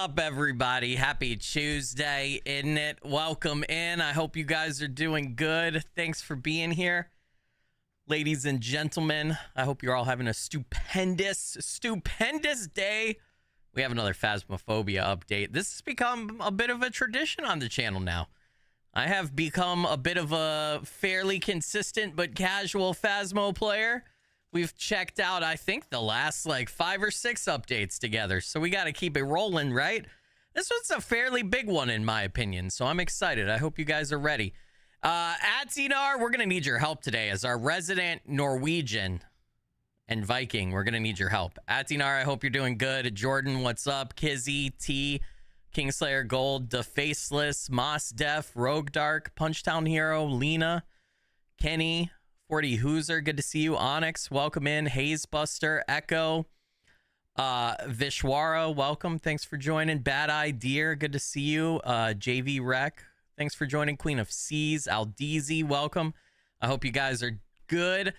up, everybody? Happy Tuesday, isn't it? Welcome in. I hope you guys are doing good. Thanks for being here. Ladies and gentlemen, I hope you're all having a stupendous day. We have another Phasmophobia update. This has become a bit of a tradition on the channel now. I have become a bit of a fairly consistent but casual Phasmo player. We've checked out, I think, the last like 5 or 6 updates together. So we got to keep it rolling, right? This one's a fairly big one, in my opinion. So I'm excited. I hope you guys are ready. Atinar, we're going to need your help today as our resident Norwegian and Viking. We're going to need your help. Atinar, I hope you're doing good. Jordan, what's up? Kizzy, T, Kingslayer Gold, The Faceless, Moss Def, Rogue Dark, Punchtown Hero, Lena, Kenny, 40 Hooser, good to see you. Onyx, welcome in. Haze Buster, Echo, Vishwara, welcome. Thanks for joining. Bad Eye Deer, good to see you. JV Rec, thanks for joining. Queen of Seas, Aldeezy, welcome. I hope you guys are good.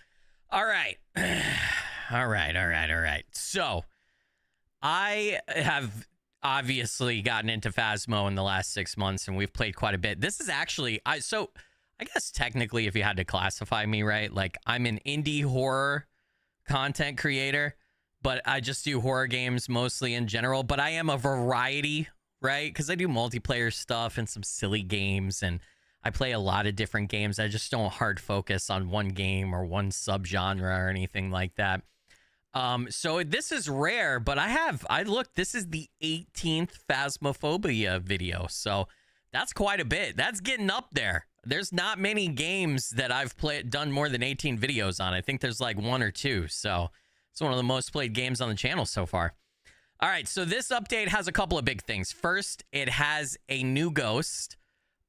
All right. All right. So, I have obviously gotten into Phasmo in the last 6 months, and we've played quite a bit. This is actually, I guess technically, if you had to classify me, right, like I'm an indie horror content creator, but I just do horror games mostly in general. But I am a variety, right? Because I do multiplayer stuff and some silly games, and I play a lot of different games. I just don't hard focus on one game or one subgenre or anything like that. So this is rare, but I looked, this is the 18th Phasmophobia video. So that's quite a bit. That's getting up there. There's not many games that I've done more than 18 videos on. I think there's like 1 or 2. So it's one of the most played games on the channel so far. All right, so this update has a couple of big things. First, it has a new ghost.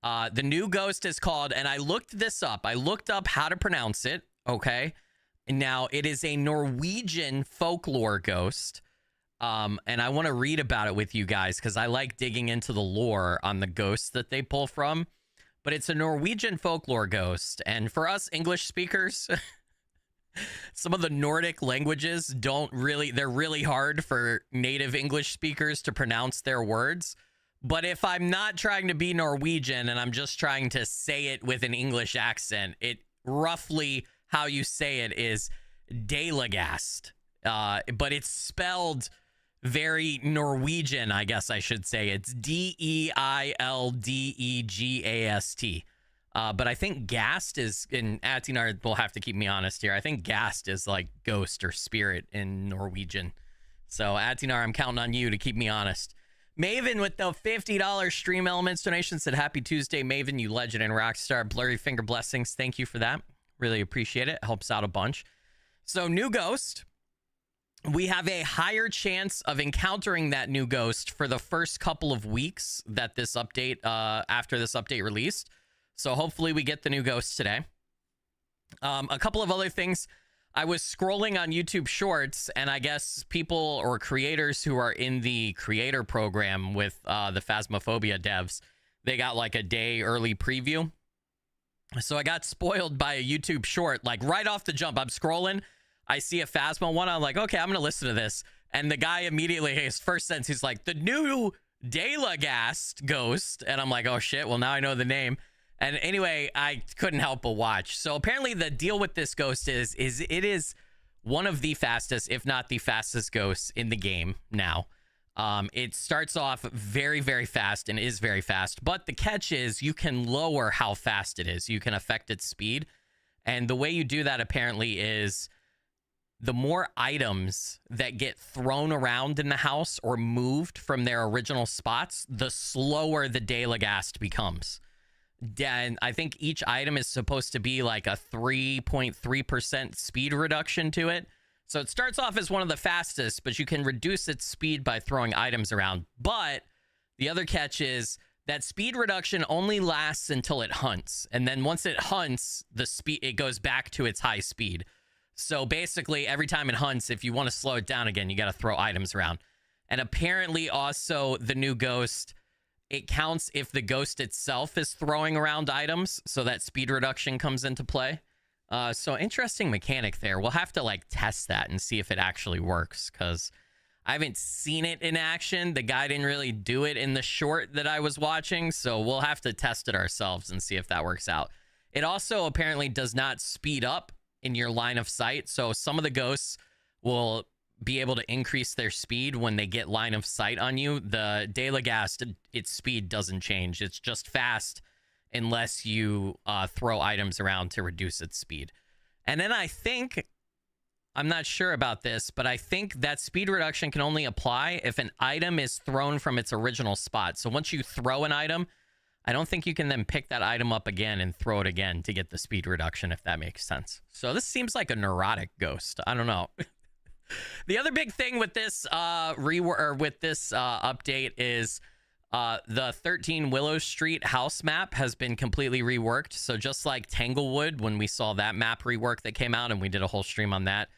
The new ghost is called, and I looked this up. I looked up how to pronounce it, okay? Now, it is a Norwegian folklore ghost. And I want to read about it with you guys because I like digging into the lore on the ghosts that they pull from. But it's a Norwegian folklore ghost. And for us English speakers, some of the Nordic languages they're really hard for native English speakers to pronounce their words. But if I'm not trying to be Norwegian and I'm just trying to say it with an English accent, it roughly how you say it is Deildegast. But it's spelled very Norwegian, I guess I should say. It's Deildegast. But I think Gast is, and Atinar will have to keep me honest here, I think Gast is like ghost or spirit in Norwegian. So Atinar, I'm counting on you to keep me honest. Maven with the $50 Stream Elements donation said, Happy Tuesday, Maven, you legend and rockstar. Blurry Finger Blessings, thank you for that. Really appreciate it. Helps out a bunch. So new ghost. We have a higher chance of encountering that new ghost for the first couple of weeks that this update, after this update released. So hopefully we get the new ghost today. A couple of other things. I was scrolling on YouTube Shorts, and I guess people or creators who are in the creator program with the Phasmophobia devs, they got like a day early preview. So I got spoiled by a YouTube short, like right off the jump. I'm scrolling. I see a Phasmo one. I'm like, okay, I'm going to listen to this. And the guy immediately, his first sentence, he's like, the new Deildegast ghost. And I'm like, oh shit, well now I know the name. And anyway, I couldn't help but watch. So apparently the deal with this ghost is it is one of the fastest, if not the fastest ghosts in the game now. It starts off very, very fast and is very fast. But the catch is you can lower how fast it is. You can affect its speed. And the way you do that apparently is the more items that get thrown around in the house or moved from their original spots, the slower the Deildegast becomes. And I think each item is supposed to be like a 3.3% speed reduction to it. So it starts off as one of the fastest, but you can reduce its speed by throwing items around. But the other catch is that speed reduction only lasts until it hunts. And then once it hunts, it goes back to its high speed. So basically, every time it hunts, if you want to slow it down again, you got to throw items around. And apparently also the new ghost, it counts if the ghost itself is throwing around items, so that speed reduction comes into play. So interesting mechanic there. We'll have to like test that and see if it actually works, because I haven't seen it in action. The guy didn't really do it in the short that I was watching, so we'll have to test it ourselves and see if that works out. It also apparently does not speed up in your line of sight, so some of the ghosts will be able to increase their speed when they get line of sight on you. The Deildegast, its speed doesn't change. It's just fast unless you throw items around to reduce its speed. And then I think, I'm not sure about this, but I think that speed reduction can only apply if an item is thrown from its original spot. So once you throw an item, I don't think you can then pick that item up again and throw it again to get the speed reduction, if that makes sense. So this seems like a neurotic ghost. I don't know. The other big thing with this update is the 13 Willow Street house map has been completely reworked. So just like Tanglewood, when we saw that map rework that came out and we did a whole stream on that,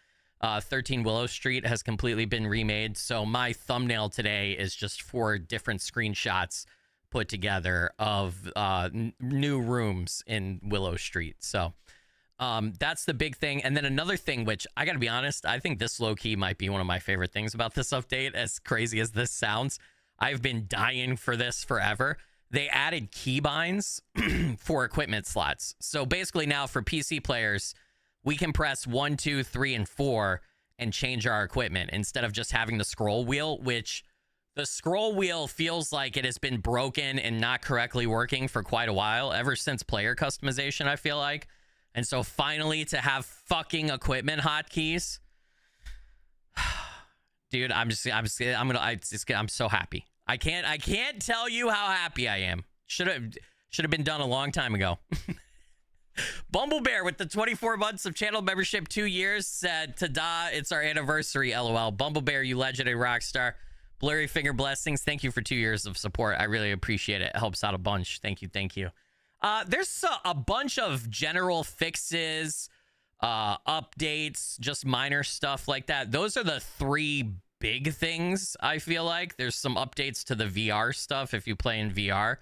13 Willow Street has completely been remade. So my thumbnail today is just 4 different screenshots put together of new rooms in Willow Street. So that's the big thing. And then another thing, which I gotta be honest, I think this low-key might be one of my favorite things about this update, as crazy as this sounds. I've been dying for this forever. They added keybinds for equipment slots. So basically now for PC players, we can press 1, 2, 3, and 4 and change our equipment instead of just having the scroll wheel, which the scroll wheel feels like it has been broken and not correctly working for quite a while, ever since player customization, I feel like. And so finally to have fucking equipment hotkeys, dude, I'm so happy. I can't tell you how happy I am. Should have been done a long time ago. Bumblebear with the 24 months of channel membership, 2 years, said, "Ta-da, it's our anniversary, LOL." Bumblebear, you legendary rock star. Blurry Finger Blessings, thank you for 2 years of support. I really appreciate it. It helps out a bunch. Thank you, thank you. There's a bunch of general fixes, updates, just minor stuff like that. Those are the 3 big things, I feel like. There's some updates to the VR stuff if you play in VR.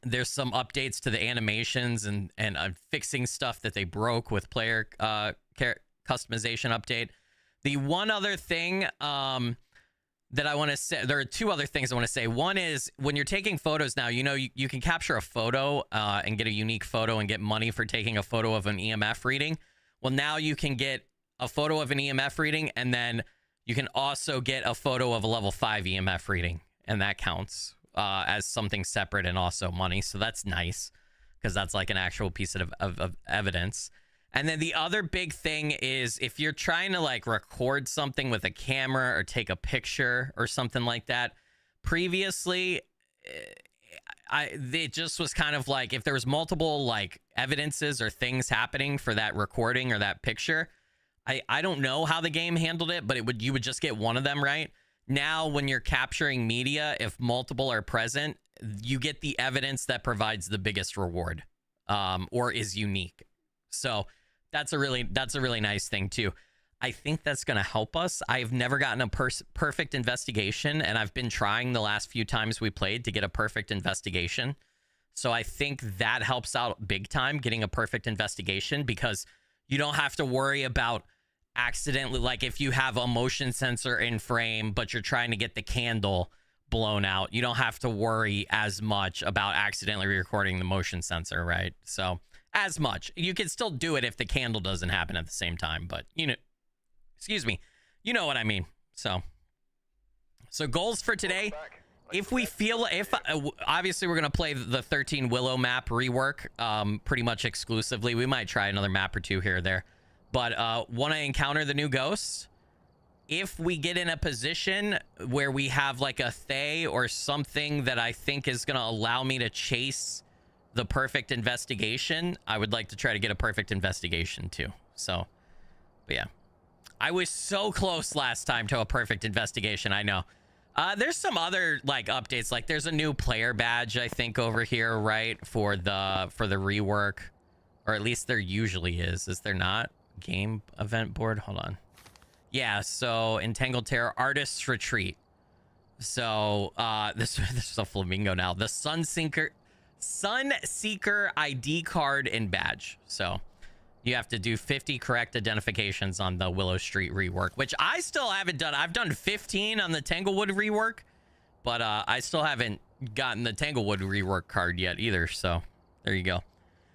There's some updates to the animations and fixing stuff that they broke with player customization update. The one other thing that I want to say, there are 2 other things I want to say. One is when you're taking photos now, you know, you can capture a photo and get a unique photo and get money for taking a photo of an EMF reading. Well, now you can get a photo of an EMF reading, and then you can also get a photo of a level 5 EMF reading, and that counts as something separate and also money. So that's nice because that's like an actual piece of evidence. And then the other big thing is if you're trying to like record something with a camera or take a picture or something like that, previously it just was kind of like if there was multiple like evidences or things happening for that recording or that picture, I don't know how the game handled it, but you would just get one of them, right? Now, when you're capturing media, if multiple are present, you get the evidence that provides the biggest reward, or is unique. So that's a really nice thing too. I think that's going to help us. I've never gotten a perfect investigation, and I've been trying the last few times we played to get a perfect investigation. So I think that helps out big time, getting a perfect investigation, because you don't have to worry about accidentally, like if you have a motion sensor in frame but you're trying to get the candle blown out, you don't have to worry as much about accidentally recording the motion sensor, right? So as much, you can still do it if the candle doesn't happen at the same time, but you know, excuse me, you know what I mean. So goals for today, if we feel, obviously we're gonna play the 13 Willow map rework pretty much exclusively. We might try another map or 2 here or there, but want to encounter the new ghosts. If we get in a position where we have like a Thay or something that I think is going to allow me to chase the perfect investigation, I would like to try to get a perfect investigation too. So, but yeah, I was so close last time to a perfect investigation. I know. There's some other like updates, like there's a new player badge, I think, over here, right? For the rework, or at least there usually is there not? Game event board, hold on. Yeah, so Entangled Terror Artist's Retreat. So this is a flamingo now. The Sunseeker ID card and badge. So you have to do 50 correct identifications on the Willow Street rework, which I still haven't done. I've done 15 on the Tanglewood rework, but I still haven't gotten the Tanglewood rework card yet either. So there you go.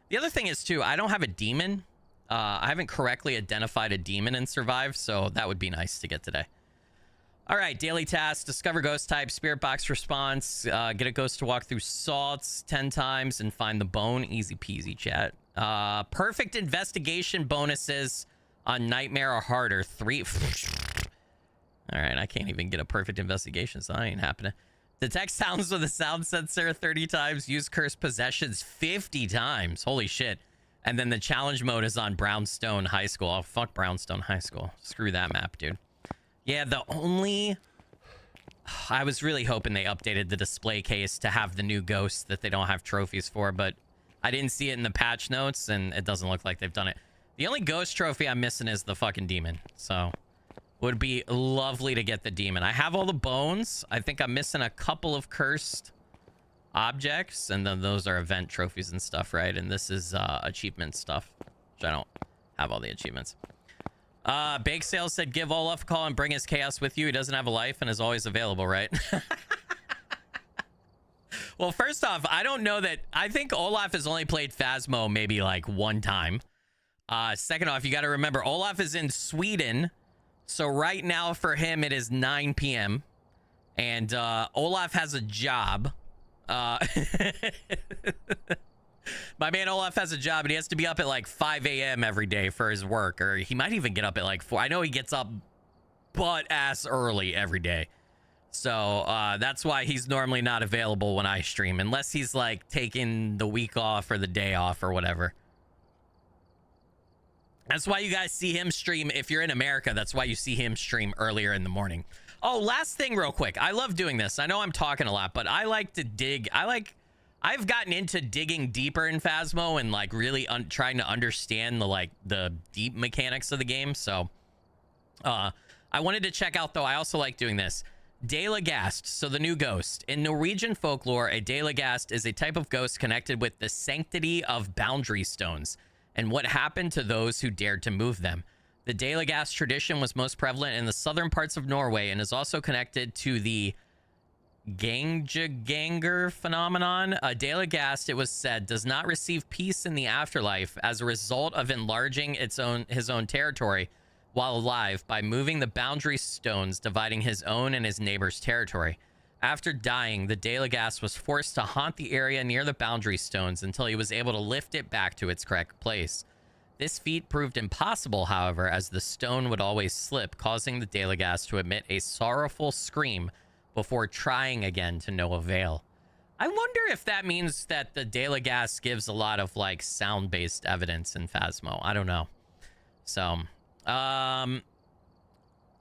The other thing is too, I don't have a demon. I haven't correctly identified a demon in Survive, so that would be nice to get today. All right, daily task: discover ghost type, spirit box response, get a ghost to walk through salts 10 times and find the bone. Easy peasy, chat. Perfect investigation bonuses on nightmare or harder. 3. All right, I can't even get a perfect investigation, so that ain't happening. Detect sounds with a sound sensor 30 times. Use cursed possessions 50 times. Holy shit. And then the challenge mode is on Brownstone High School. Oh, fuck Brownstone High School. Screw that map, dude. Yeah, the only... I was really hoping they updated the display case to have the new ghosts that they don't have trophies for, but I didn't see it in the patch notes, and it doesn't look like they've done it. The only ghost trophy I'm missing is the fucking demon, so... would be lovely to get the demon. I have all the bones. I think I'm missing a couple of cursed objects, and then those are event trophies and stuff, right? And this is achievement stuff, which I don't have all the achievements. Bake Sales said give Olaf a call and bring his chaos with you. He doesn't have a life and is always available, right? Well, first off, I don't know that. I think Olaf has only played Phasmo maybe like one time. Second off, you got to remember Olaf is in Sweden, so right now for him it is 9 p.m. and Olaf has a job. My man Olaf has a job and he has to be up at like 5 a.m. every day for his work, or he might even get up at like 4. I know he gets up butt ass early every day, so that's why he's normally not available when I stream, unless he's like taking the week off or the day off or whatever. That's why you guys see him stream. If you're in America, that's why you see him stream earlier in the morning. Oh, last thing real quick. I love doing this. I know I'm talking a lot, but I like to dig. I've gotten into digging deeper in Phasmo and like really trying to understand the deep mechanics of the game. So I wanted to check out, though. I also like doing this. Deildegast, so the new ghost. In Norwegian folklore, a Deildegast is a type of ghost connected with the sanctity of boundary stones and what happened to those who dared to move them. The Deildegast tradition was most prevalent in the southern parts of Norway and is also connected to the Gangaganger phenomenon. A Deildegast, it was said, does not receive peace in the afterlife as a result of enlarging his own territory while alive by moving the boundary stones dividing his own and his neighbor's territory. After dying, the Deildegast was forced to haunt the area near the boundary stones until he was able to lift it back to its correct place. This feat proved impossible, however, as the stone would always slip, causing the Deildegast to emit a sorrowful scream before trying again to no avail. I wonder if that means that the Deildegast gives a lot of like sound-based evidence in Phasmo. I don't know. So,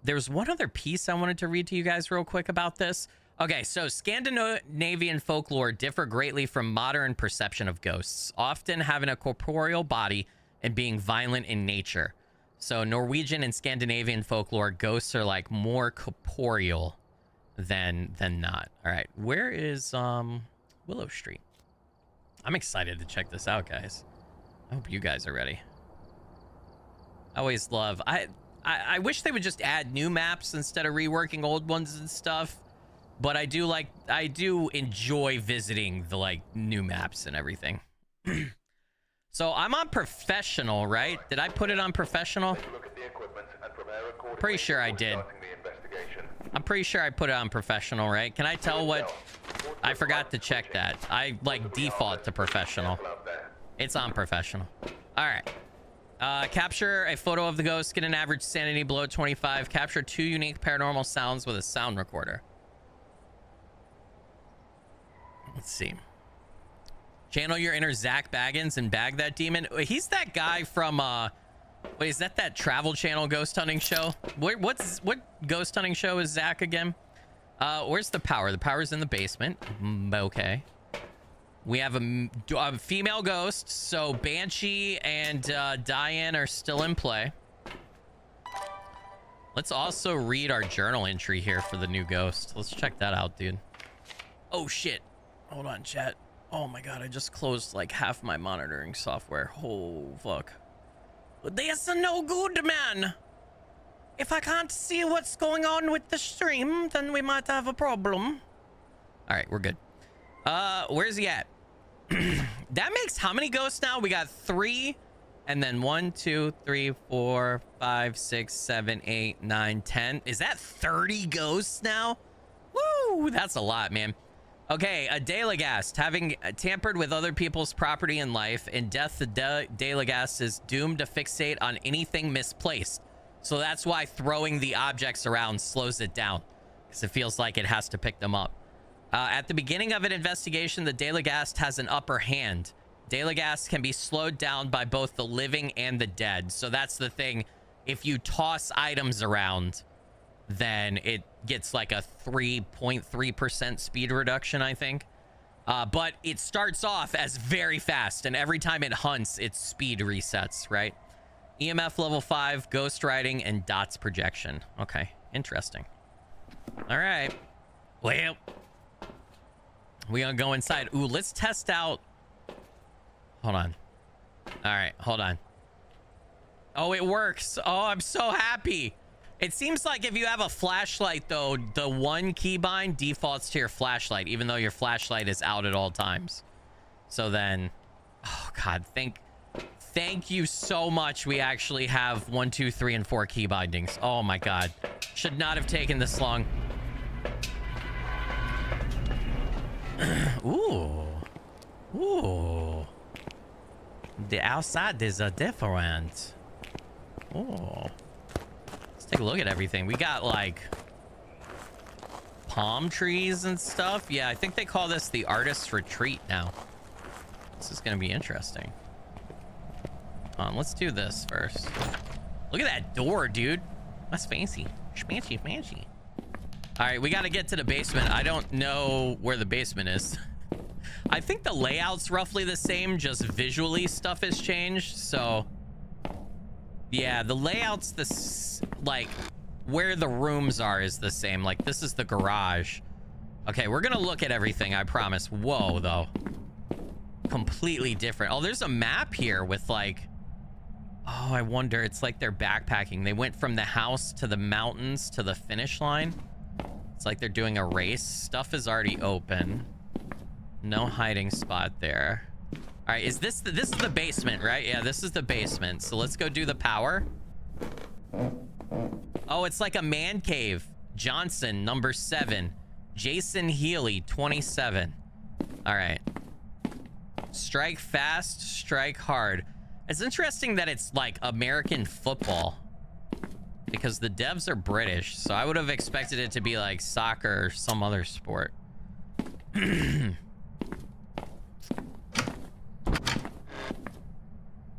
there's one other piece I wanted to read to you guys real quick about this. Okay, so Scandinavian folklore differ greatly from modern perception of ghosts, often having a corporeal body and being violent in nature. So Norwegian and Scandinavian folklore, ghosts are like more corporeal than not. All right, where is Willow Street? I'm excited to check this out, guys. I hope you guys are ready. I always love... I wish they would just add new maps instead of reworking old ones and stuff. But I do enjoy visiting the like new maps and everything. So I'm on professional, right? Did I put it on professional? Pretty sure I did. I'm pretty sure I put it on professional, right? Can I tell what? I forgot to check that. I like default to professional. It's on professional. All right. Capture a photo of the ghost. Get an average sanity below 25. Capture 2 unique paranormal sounds with a sound recorder. Let's see. Channel your inner Zach Baggins and bag that demon. He's that guy from wait, is that Travel Channel ghost hunting show? What ghost hunting show is Zach again? Where's the power? The power's in the basement. Okay. We have a female ghost, so Banshee and Diane are still in play. Let's also read our journal entry here for the new ghost. Let's check that out, dude. Oh shit. Hold on, chat. Oh my god, I just closed like half my monitoring software. Oh fuck. There's no good, man. If I can't see what's going on with the stream, then we might have a problem. All right, we're good. Where's he at? That makes how many ghosts now? We got 3, and then 1, 2, 3, 4, 5, 6, 7, 8, 9, 10. Is that 30 ghosts now? Woo, that's a lot, man. Okay, a Deildegast. Having tampered with other people's property and life, in death, the Deildegast is doomed to fixate on anything misplaced. So that's why throwing the objects around slows it down, because it feels like it has to pick them up. At the beginning of an investigation, the Deildegast has an upper hand. Deildegast can be slowed down by both the living and the dead. So that's the thing. If you toss items around, then it gets like a 3.3% speed reduction, I think. But it starts off as very fast, and every time it hunts, its speed resets, right? EMF level 5, ghost riding, and dots projection. Okay, interesting. All right. Well, we gonna go inside. Ooh, let's test out. Hold on. All right, hold on. Oh, it works. Oh, I'm so happy. It seems like if you have a flashlight, though, the one keybind defaults to your flashlight, even though your flashlight is out at all times. So then, oh God, thank you so much. We actually have 1, 2, 3, and 4 key bindings. Oh my God, should not have taken this long. Ooh. The outside is different. Oh. Let's take a look at everything. We got like palm trees and stuff. Yeah, I think they call this the artist's retreat now. This is gonna be interesting. Let's do this first. Look at that door, dude. That's fancy. Fancy. All right, we got to get to the basement. I don't know where the basement is. I think the layout's roughly the same, just visually stuff has changed. So yeah, the layout's like where the rooms are is the same. Like this is the garage. Okay, we're gonna look at everything, I promise. Whoa, though, completely different. Oh, there's a map here with like, oh, I wonder, it's like they're backpacking. They went from the house to the mountains to the finish line. It's like they're doing a race. Stuff is already open. No hiding spot there. All right, this is the basement, right? Yeah, this is the basement. So let's go do the power. Oh, it's like a man cave. Johnson, number 7. Jason Healy, 27. All right. Strike fast, strike hard. It's interesting that it's like American football, because the devs are British, so I would have expected it to be like soccer or some other sport.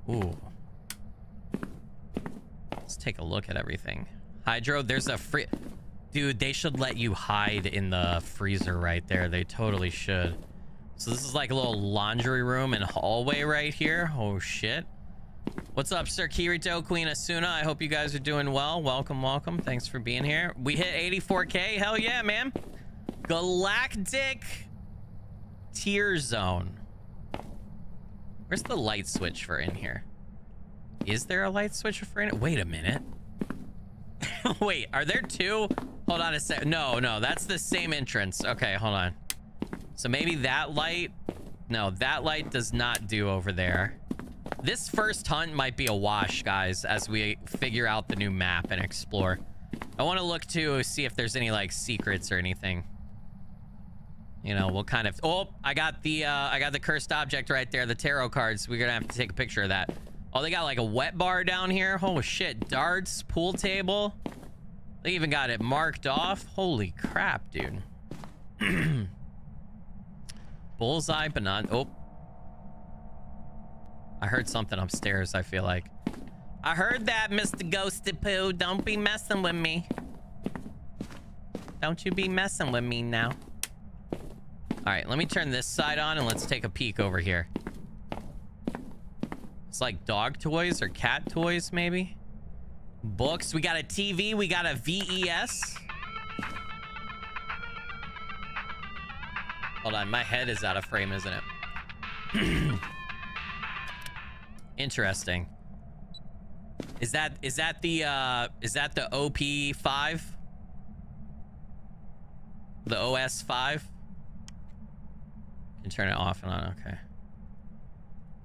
Ooh. Let's take a look at everything. Hydro, there's a free... Dude, they should let you hide in the freezer right there. They totally should. So this is like a little laundry room and hallway right here. Oh, shit. What's up, Sir Kirito, Queen Asuna? I hope you guys are doing well. Welcome. Thanks for being here. We hit 84K. Hell yeah, man. Galactic tier zone. Where's the light switch for in here? Is there a light switch for in it? Wait a minute. Wait, are there 2? Hold on a sec. No, that's the same entrance. Okay, hold on. So maybe that light... No, that light does not do over there. This first hunt might be a wash, guys, as we figure out the new map and explore. I want to look to see if there's any like secrets or anything. You know, we'll kind of... Oh, I got the cursed object right there, the tarot cards. We're gonna have to take a picture of that. Oh, they got like a wet bar down here. Oh shit, darts, pool table. They even got it marked off. Holy crap, dude. Bullseye, but not... Oh. I heard something upstairs, I feel like. I heard that, Mr. Ghosted Poo. Don't be messing with me. Don't you be messing with me now. All right, let me turn this side on and let's take a peek over here. It's like dog toys or cat toys, maybe. Books. We got a TV. We got a VES. Hold on, my head is out of frame, isn't it? Interesting. Is that the OP5? The OS5? You can turn it off and on. Okay.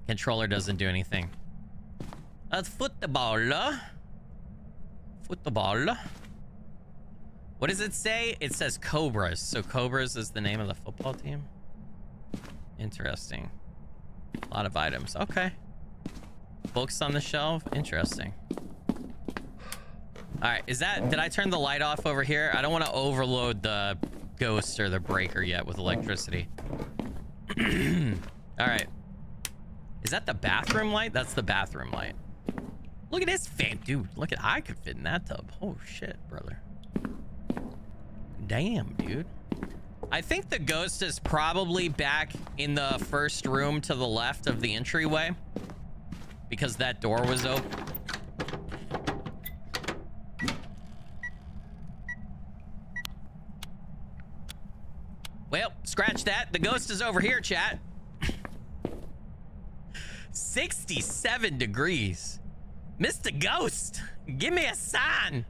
Controller doesn't do anything. Football. Football. What does it say? It says Cobras. So Cobras is the name of the football team. Interesting. A lot of items. Okay. Books on the shelf. Interesting. All right. Is that... Did I turn the light off over here? I don't want to overload the ghost or the breaker yet with electricity. All right. Is that the bathroom light? That's the bathroom light. Look at this fan. Dude, look at... I could fit in that tub. Oh, shit, brother. Damn, dude. I think the ghost is probably back in the first room to the left of the entryway. Because that door was open. Well, scratch that. The ghost is over here, chat. 67 degrees. Mr. Ghost, give me a sign.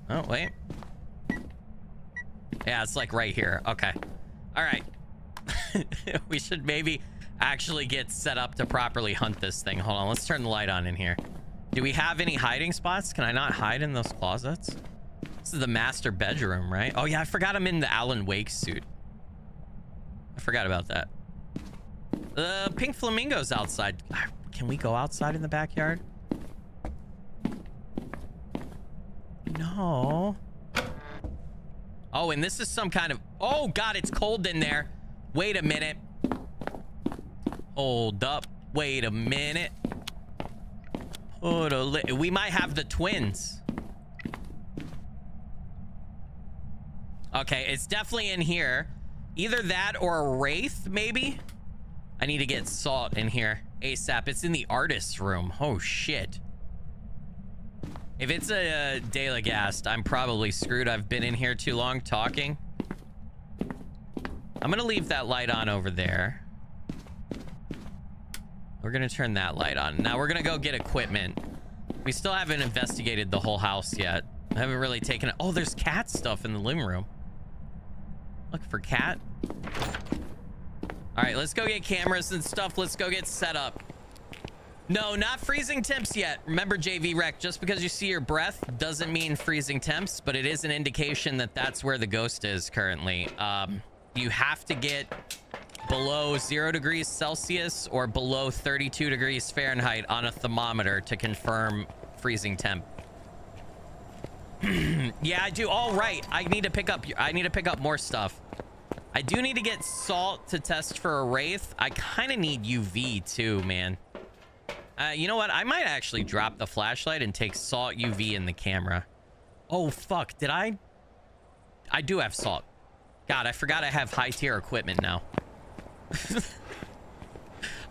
Oh, wait. Yeah, it's like right here. Okay. All right. We should maybe actually get set up to properly hunt this thing. Hold on. Let's turn the light on in here. Do we have any hiding spots? Can I not hide in those closets? This is the master bedroom, right? Oh, yeah. I forgot I'm in the Alan Wake suit. I forgot about that. The pink flamingo's outside. Can we go outside in the backyard? No. Oh, and this is some kind of... Oh, God, it's cold in there. Wait a minute. Hold up. Wait a minute. We might have the twins. Okay, it's definitely in here. Either that or a wraith, maybe? I need to get salt in here ASAP. It's in the artist's room. Oh, shit. If it's a Deildegast, I'm probably screwed. I've been in here too long talking. I'm gonna leave that light on over there. We're gonna turn that light on. Now we're gonna go get equipment. We still haven't investigated the whole house yet. I haven't really taken it. Oh, there's cat stuff in the living room. Look for cat. All right, let's go get cameras and stuff. Let's go get set up. No, not freezing temps yet. Remember, JV Rec, just because you see your breath doesn't mean freezing temps, but it is an indication that that's where the ghost is currently. You have to get below 0 degrees Celsius or below 32 degrees Fahrenheit on a thermometer to confirm freezing temp. Yeah, I do. All right. I need to pick up more stuff. I do need to get salt to test for a wraith. I kind of need UV too, man. You know what? I might actually drop the flashlight and take salt UV in the camera. Oh, fuck. Did I? I do have salt. God, I forgot I have high tier equipment now. I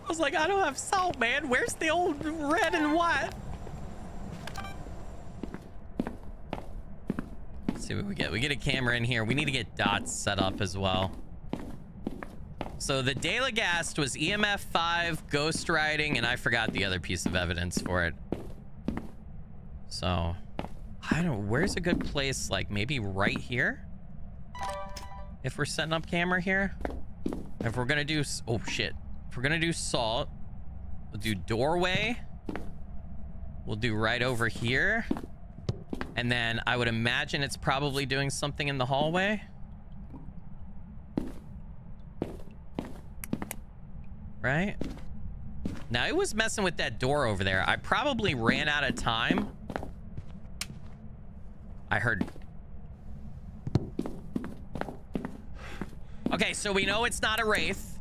was like, I don't have salt, man. Where's the old red and white? Let's see what we get. We get a camera in here. We need to get dots set up as well. So the Deildegast was EMF 5, ghost riding, and I forgot the other piece of evidence for it. So, I don't know. Where's a good place? Like maybe right here? If we're setting up camera here? If we're gonna do... Oh, shit. If we're gonna do salt, we'll do doorway. We'll do right over here. And then I would imagine it's probably doing something in the hallway. Right? Now, it was messing with that door over there. I probably ran out of time. I heard... Okay, so we know it's not a wraith.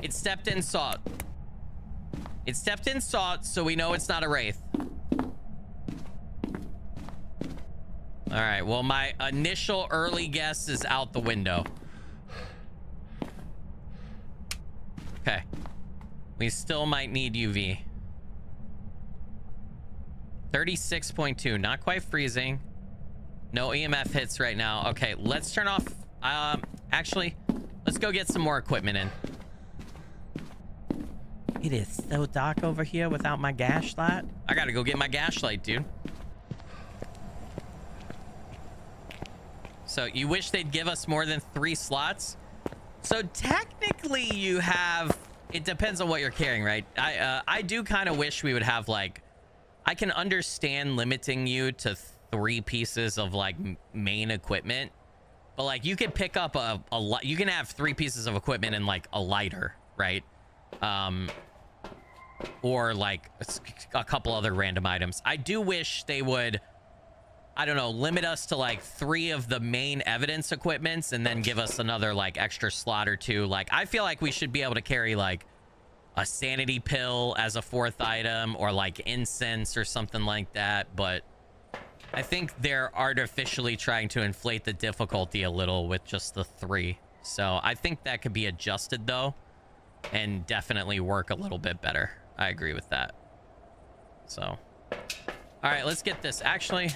It stepped in salt. It stepped in salt, so we know it's not a wraith. All right, well, my initial early guess is out the window. Okay. We still might need UV. 36.2, not quite freezing. No EMF hits right now. Okay, let's turn off... Actually, let's go get some more equipment in. It is so dark over here without my gaslight. I gotta go get my gaslight, dude. So you wish they'd give us more than 3 slots? So technically you have, it depends on what you're carrying, right? I do kind of wish we would have like, I can understand limiting you to 3 pieces of like main equipment, but like you could pick up you can have 3 pieces of equipment and like a lighter, right? Or like a couple other random items. I do wish they would, I don't know, limit us to like 3 of the main evidence equipments and then give us another like extra slot or 2. Like I feel like we should be able to carry like a sanity pill as a 4th item or like incense or something like that, but I think they're artificially trying to inflate the difficulty a little with just the 3. So I think that could be adjusted though and definitely work a little bit better. I agree with that. So all right, let's get this. Actually,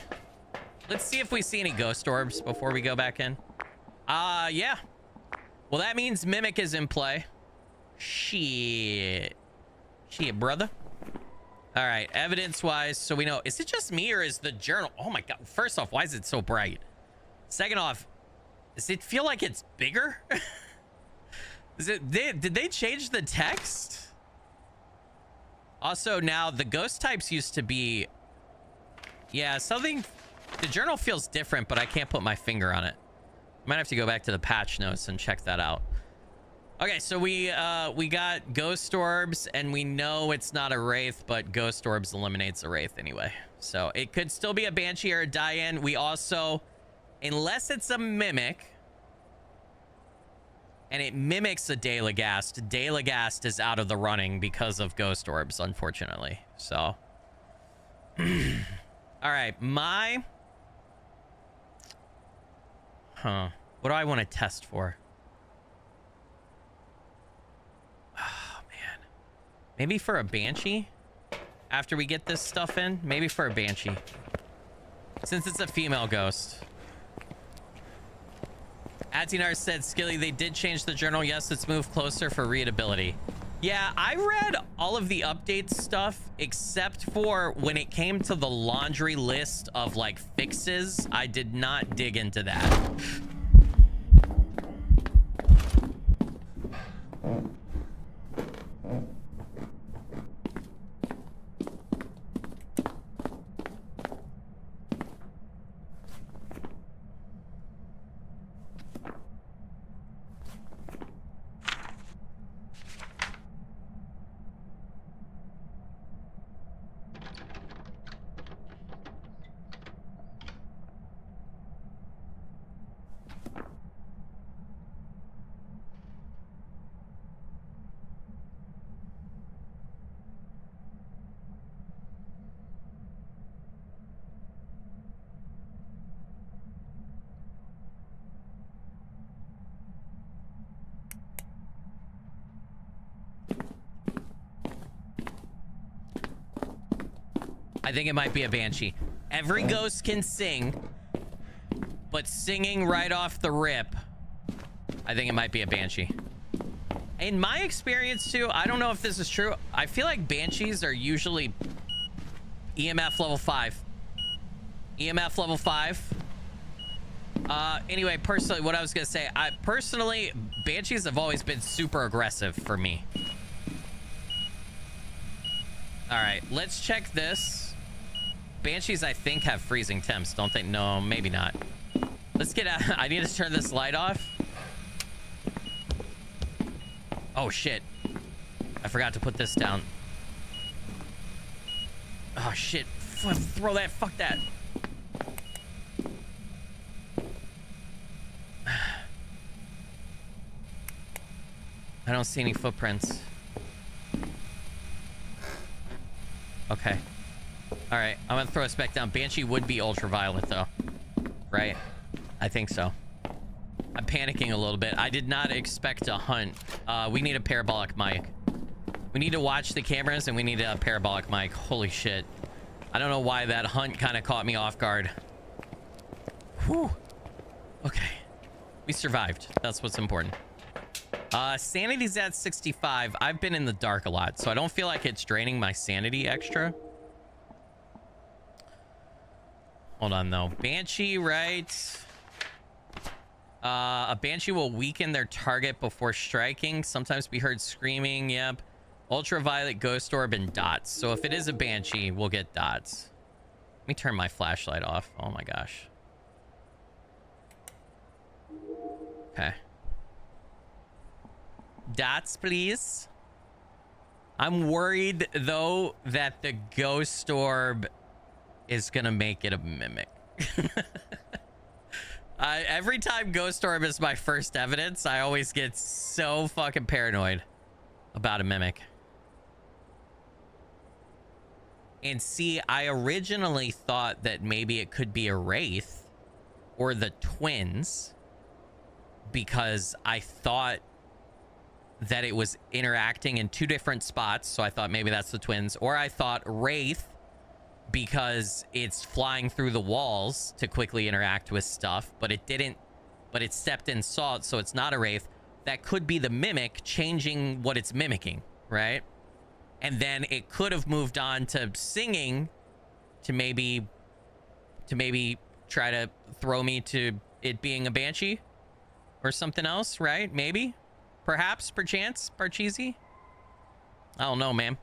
let's see if we see any ghost orbs before we go back in. Yeah. Well, that means Mimic is in play. Shit, brother. All right, evidence-wise, so we know. Is it just me or is the journal? Oh my god. First off, why is it so bright? Second off, does it feel like it's bigger? Did they change the text? Also, now the ghost types used to be, yeah, something. The journal feels different, but I can't put my finger on it. I might have to go back to the patch notes and check that out. Okay, so we got ghost orbs, and we know it's not a wraith, but ghost orbs eliminates a wraith anyway. So it could still be a banshee or a die-in. We also, unless it's a mimic, and it mimics a Deildegast, Deildegast is out of the running because of ghost orbs, unfortunately. So, all right, what do I want to test for? Oh, man. Maybe for a banshee? After we get this stuff in? Maybe for a banshee. Since it's a female ghost. Atinar said, Skilly, they did change the journal. Yes, it's moved closer for readability. Yeah, I read all of the update stuff except for when it came to the laundry list of like fixes. I did not dig into that. I think it might be a banshee. Every ghost can sing, but singing right off the rip, I think it might be a banshee. In my experience too, I don't know if this is true. I feel like banshees are usually EMF level 5. EMF level 5. Anyway, personally, what I was gonna say, personally, banshees have always been super aggressive for me. All right, let's check this. Banshees, I think, have freezing temps, don't they? No, maybe not. Let's get out. I need to turn this light off. Oh, shit. I forgot to put this down. Oh, shit. Throw that. Fuck that. I don't see any footprints. Okay. All right, I'm gonna throw us back down. Banshee would be ultraviolet though, right? I think so. I'm panicking a little bit. I did not expect a hunt. We need a parabolic mic. We need to watch the cameras and we need a parabolic mic. Holy shit. I don't know why that hunt kind of caught me off guard. Whew. Okay. We survived. That's what's important. Sanity's at 65. I've been in the dark a lot, so I don't feel like it's draining my sanity extra. Hold on, though. Banshee, right? A Banshee will weaken their target before striking. Sometimes be heard screaming. Yep. Ultraviolet, Ghost Orb, and dots. So if it is a Banshee, we'll get dots. Let me turn my flashlight off. Oh my gosh. Okay. Dots, please. I'm worried, though, that the Ghost Orb is gonna make it a mimic. Every time Ghost Orb is my first evidence, I always get so fucking paranoid about a mimic. And see, I originally thought that maybe it could be a Wraith or the twins, because I thought that it was interacting in two different spots. So I thought maybe that's the twins, or I thought Wraith because it's flying through the walls to quickly interact with stuff, but it didn't, but it stepped in, saw it, so it's not a Wraith. That could be the mimic changing what it's mimicking, right? And then it could have moved on to singing to maybe try to throw me to it being a Banshee or something else, right? Maybe, perhaps, perchance, parcheesi. I don't know, man.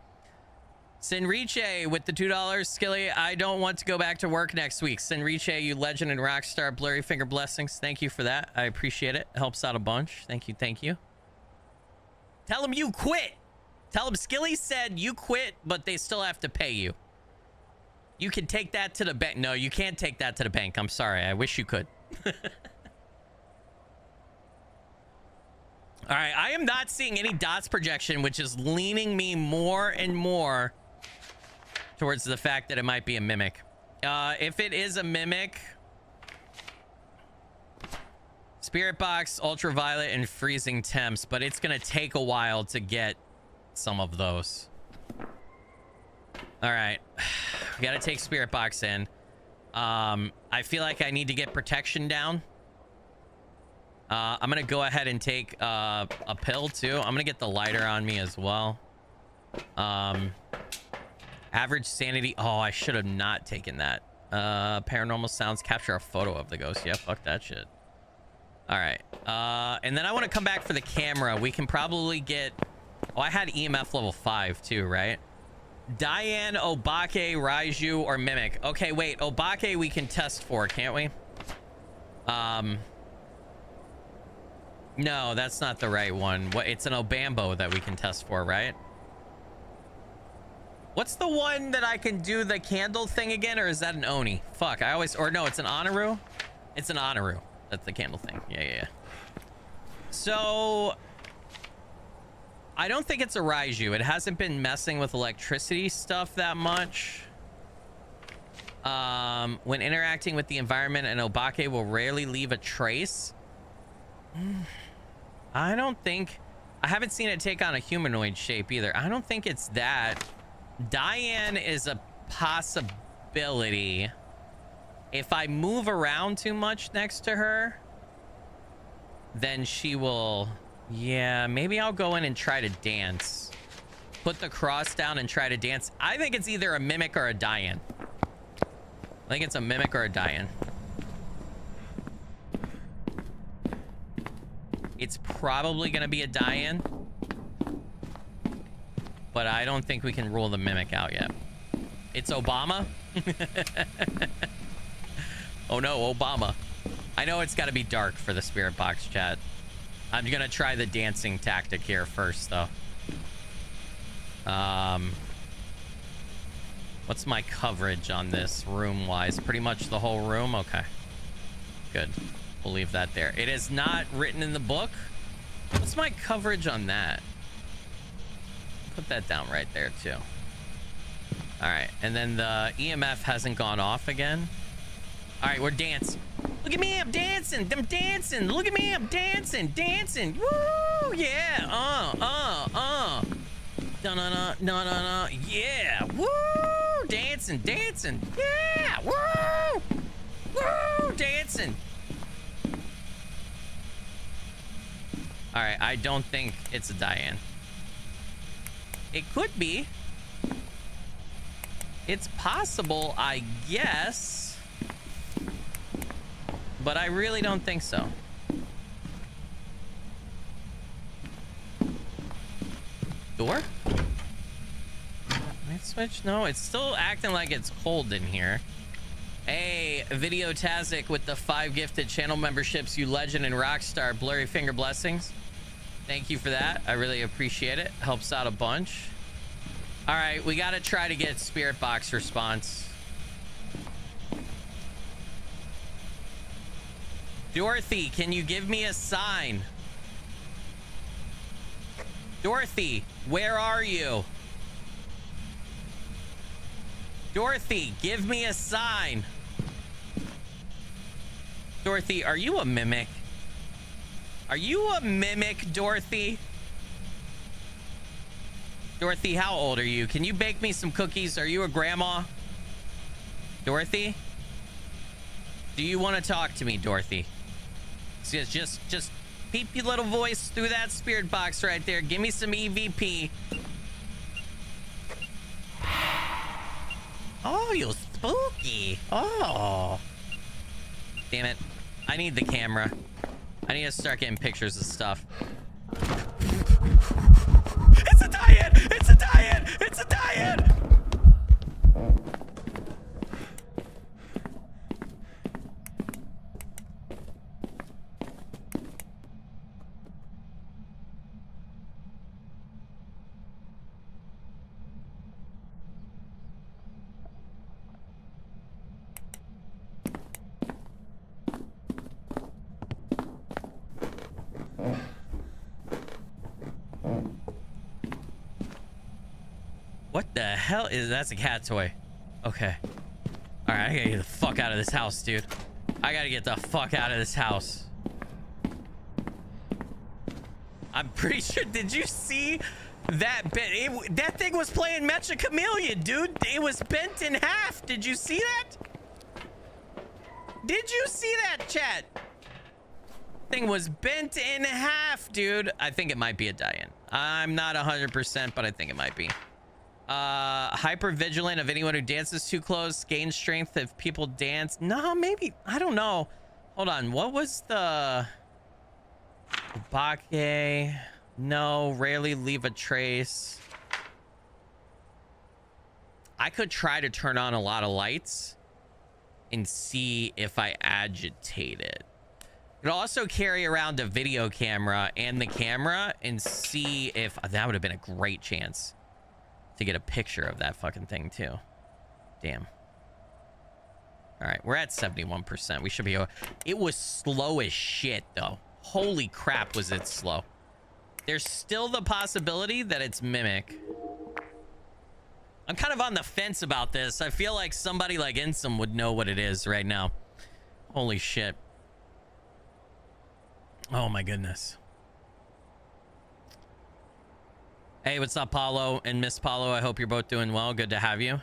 Sinriche with the $2. Skilly, I don't want to go back to work next week. Sinriche, you legend and rock star. Blurry finger blessings. Thank you for that. I appreciate it. Helps out a bunch. Thank you. Thank you. Tell him you quit. Tell him Skilly said you quit, but they still have to pay you. You can take that to the bank. No, you can't take that to the bank. I'm sorry. I wish you could. All right. I am not seeing any dots projection, which is leaning me more and more towards the fact that it might be a mimic. If it is a mimic, Spirit Box, Ultraviolet, and Freezing Temps, but it's going to take a while to get some of those. All right. We got to take Spirit Box in. I feel like I need to get protection down. I'm going to go ahead and take a pill, too. I'm going to get the lighter on me as well. Average sanity. Oh, I should have not taken that. Paranormal sounds. Capture a photo of the ghost. Yeah, fuck that shit. All right. And then I want to come back for the camera. We can probably get... Oh, I had EMF level 5 too, right? Diane, Obake, Raiju, or Mimic. Okay, wait. Obake we can test for, can't we? No, that's not the right one. What? It's an Obambo that we can test for, right? What's the one that I can do the candle thing again, or is that an Oni? Fuck, I always... Or no, it's an Honoru? It's an Honoru. That's the candle thing. Yeah. So... I don't think it's a Raiju. It hasn't been messing with electricity stuff that much. When interacting with the environment, an Obake will rarely leave a trace. I don't think... I haven't seen it take on a humanoid shape either. I don't think it's that. Diane is a possibility. If I move around too much next to her, then she will... Yeah, maybe I'll go in and try to dance. Put the cross down and try to dance. I think it's either a Mimic or a Diane. I think it's a Mimic or a Diane. It's probably going to be a Diane. But I don't think we can rule the Mimic out yet. It's Obama? Oh no, Obama. I know it's got to be dark for the Spirit Box chat. I'm gonna try the dancing tactic here first, though. What's my coverage on this room-wise? Pretty much the whole room? Okay. Good. We'll leave that there. It is not written in the book. What's my coverage on that? Put that down right there, too. All right. And then the EMF hasn't gone off again. All right, we're dancing. Look at me, I'm dancing. I'm dancing. Look at me, I'm dancing. Dancing. Woo! Yeah. No. Yeah. Woo! Dancing. Yeah. Woo! Woo! Dancing. All right, I don't think it's a Diane. It could be. It's possible, I guess. But I really don't think so. Door? Light switch? No, it's still acting like it's cold in here. Hey, Video Tazik with the 5 gifted channel memberships, you legend and rockstar. Blurry finger blessings. Thank you for that. I really appreciate it. Helps out a bunch. All right, we got to try to get spirit box response. Dorothy, can you give me a sign? Dorothy, where are you? Dorothy, give me a sign. Dorothy, are you a mimic? Are you a mimic, Dorothy? Dorothy, how old are you? Can you bake me some cookies? Are you a grandma? Dorothy? Do you want to talk to me, Dorothy? Just peep your little voice through that spirit box right there. Give me some EVP. Oh, you're spooky. Oh. Damn it. I need the camera. I need to start getting pictures of stuff. It's a Diane! It's a Diane! It's a Diane! What the hell is that's a cat toy? Okay. All right, I gotta get the fuck out of this house, dude. I gotta get the fuck out of this house. I'm pretty sure. Did you see that bit? That thing was playing Mecha Chameleon, dude. It was bent in half. Did you see that? Did you see that, chat? Thing was bent in half, dude. I think it might be a Diane. I'm not 100%, but I think it might be. Hyper vigilant of anyone who dances too close. Gain strength if people dance. No, maybe. I don't know. Hold on. What was the... Bake? No, rarely leave a trace. I could try to turn on a lot of lights and see if I agitate it. Could also carry around a video camera and the camera and see if... That would have been a great chance to get a picture of that fucking thing too. Damn. All right, we're at 71%. We should be... It was slow as shit, though. Holy crap, was it slow. There's still the possibility that it's Mimic. I'm kind of on the fence about this. I feel like somebody like Insum would know what it is right now. Holy shit. Oh, my goodness. Hey, what's up, Paulo and Miss Paulo? I hope you're both doing well. Good to have you.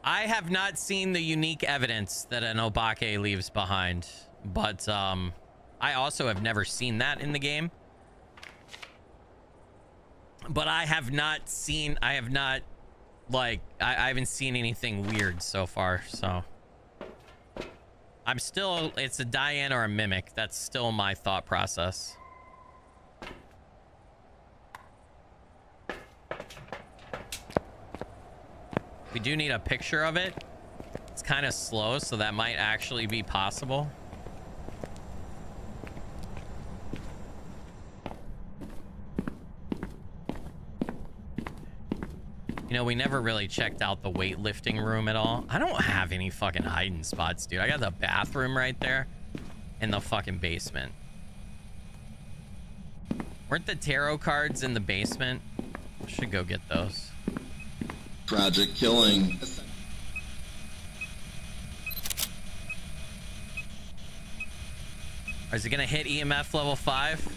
I have not seen the unique evidence that an Obake leaves behind, but I also have never seen that in the game. But I have not seen, I haven't seen anything weird so far, so. I'm still, it's a Diane or a Mimic. That's still my thought process. We do need a picture of it. It's kind of slow, so that might actually be possible. You know, we never really checked out the weightlifting room at all. I don't have any fucking hiding spots, dude. I got the bathroom right there and the fucking basement. Weren't the tarot cards in the basement? Should go get those. Tragic killing. Is it gonna hit EMF level 5?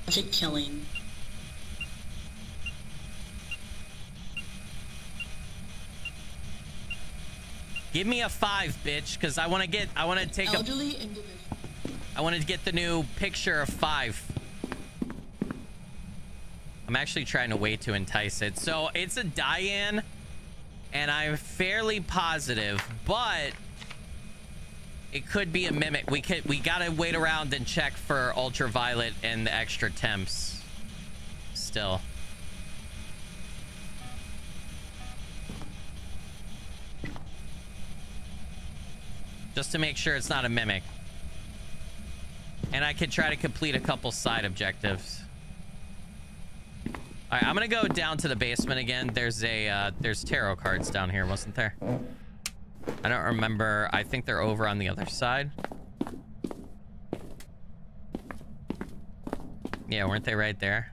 Tragic killing. Give me a 5, bitch, because I want to get, I want to take Elderly individual. I wanted to get the new picture of 5. I'm actually trying to wait to entice it. So it's a Diane, and I'm fairly positive, but it could be a mimic. We gotta wait around and check for ultraviolet and the extra temps still. Just to make sure it's not a mimic. And I could try to complete a couple side objectives. All right, I'm gonna go down to the basement again. There's tarot cards down here, wasn't there? I don't remember. I think they're over on the other side. Yeah, weren't they right there?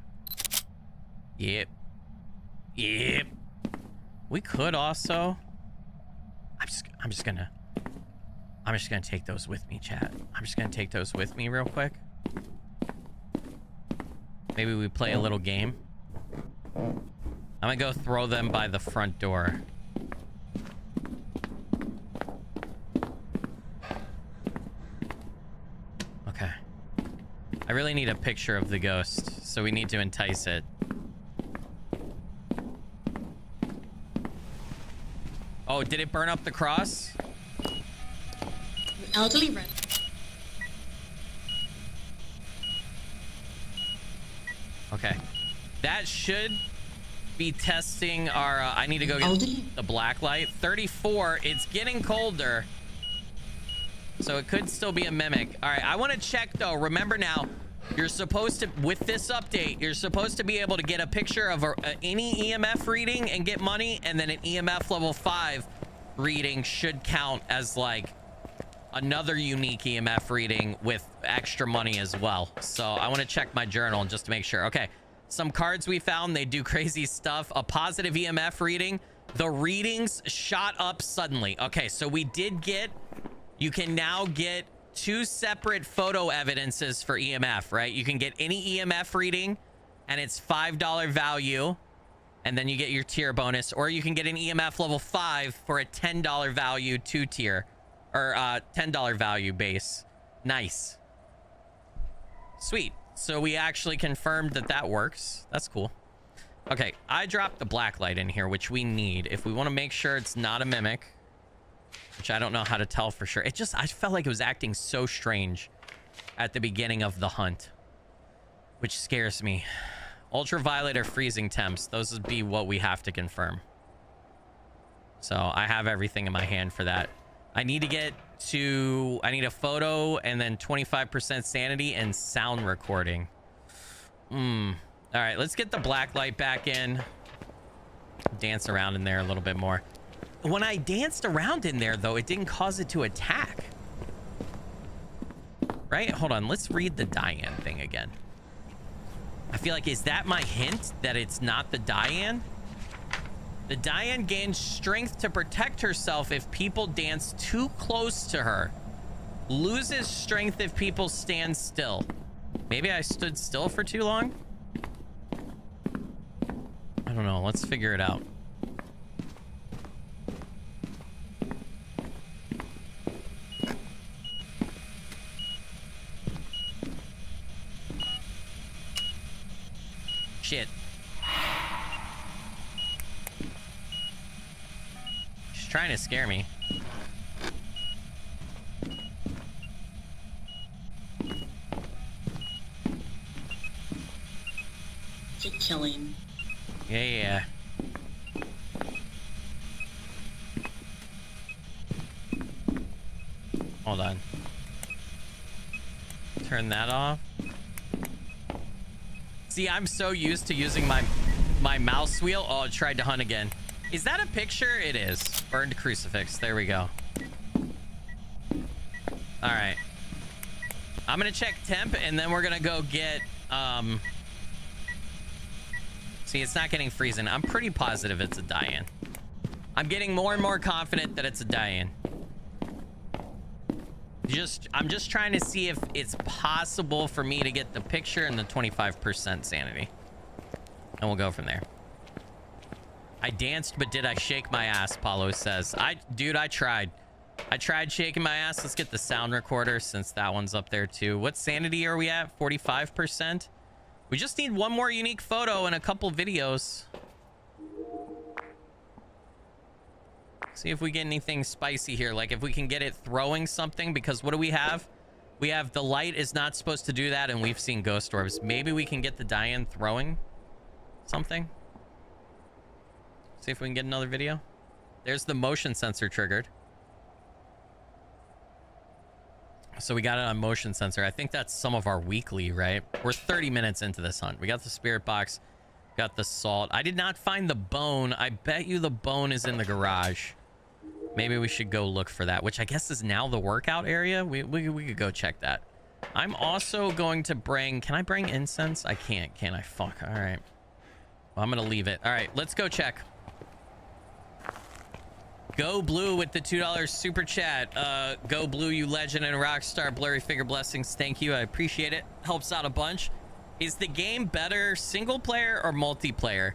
Yep. Yep. We could also. I'm just gonna take those with me, chat. I'm just gonna take those with me real quick. Maybe we play a little game. I'm gonna go throw them by the front door. Okay. I really need a picture of the ghost, so we need to entice it. Oh, did it burn up the cross? Elderly red. Okay. That should be testing our... I need to go get the black light. 34. It's getting colder. So it could still be a mimic. All right. I want to check, though. Remember now, you're supposed to... With this update, you're supposed to be able to get a picture of any EMF reading and get money. And then an EMF level 5 reading should count as, like, another unique EMF reading with extra money as well. So I want to check my journal just to make sure. Okay. Some cards we found, they do crazy stuff. A positive EMF reading. The readings shot up suddenly. Okay, so we did get... You can now get 2 separate photo evidences for EMF, right? You can get any EMF reading, and it's $5 value, and then you get your tier bonus. Or you can get an EMF level 5 for a $10 value 2 tier. Or $10 value base. Nice. Sweet. So we actually confirmed that that works. That's cool. Okay, I dropped the black light in here, which we need if we want to make sure it's not a mimic, which I don't know how to tell for sure. It just, I felt like it was acting so strange at the beginning of the hunt, which scares me. Ultraviolet or freezing temps, those would be what we have to confirm. So I have everything in my hand for that. I need a photo and then 25% sanity and sound recording. All right, let's get the black light back in. Dance around in there a little bit more. When I danced around in there, though, it didn't cause it to attack. Right? Hold on. Let's read the Diane thing again. I feel like, is that my hint that it's not the Diane? The Diane gains strength to protect herself if people dance too close to her. Loses strength if people stand still. Maybe I stood still for too long? I don't know. Let's figure it out. Shit. She's trying to scare me. Just killing. Yeah. Hold on. Turn that off. See, I'm so used to using my mouse wheel. Oh, it tried to hunt again. Is that a picture? It is. Burned crucifix. There we go. All right. I'm going to check temp, and then we're going to go get... See, it's not getting freezing. I'm pretty positive it's a Diane. I'm getting more and more confident that it's a Diane. I'm just trying to see if it's possible for me to get the picture and the 25% sanity. And we'll go from there. I danced, but did I shake my ass? Paulo says. Dude, I tried. I tried shaking my ass. Let's get the sound recorder since that one's up there too. What sanity are we at? 45%. We just need one more unique photo and a couple videos. See if we get anything spicy here. Like if we can get it throwing something, because what do we have? We have the light is not supposed to do that, and we've seen ghost orbs. Maybe we can get the Diane throwing something. See if we can get another video. There's the motion sensor triggered. So we got it on motion sensor. I think that's some of our weekly, right? We're 30 minutes into this hunt. We got the spirit box, got the salt. I did not find the bone. I bet you the bone is in the garage. Maybe we should go look for that, which I guess is now the workout area. We could go check that. I'm also going to bring... Can I bring incense? I can't. Can I? Fuck. All right. Well, I'm going to leave it. All right. Let's go check. Go Blue with the $2 super chat. Go Blue, you legend and rock star. Blurry finger blessings. Thank you. I appreciate it. Helps out a bunch. Is the game better single player or multiplayer?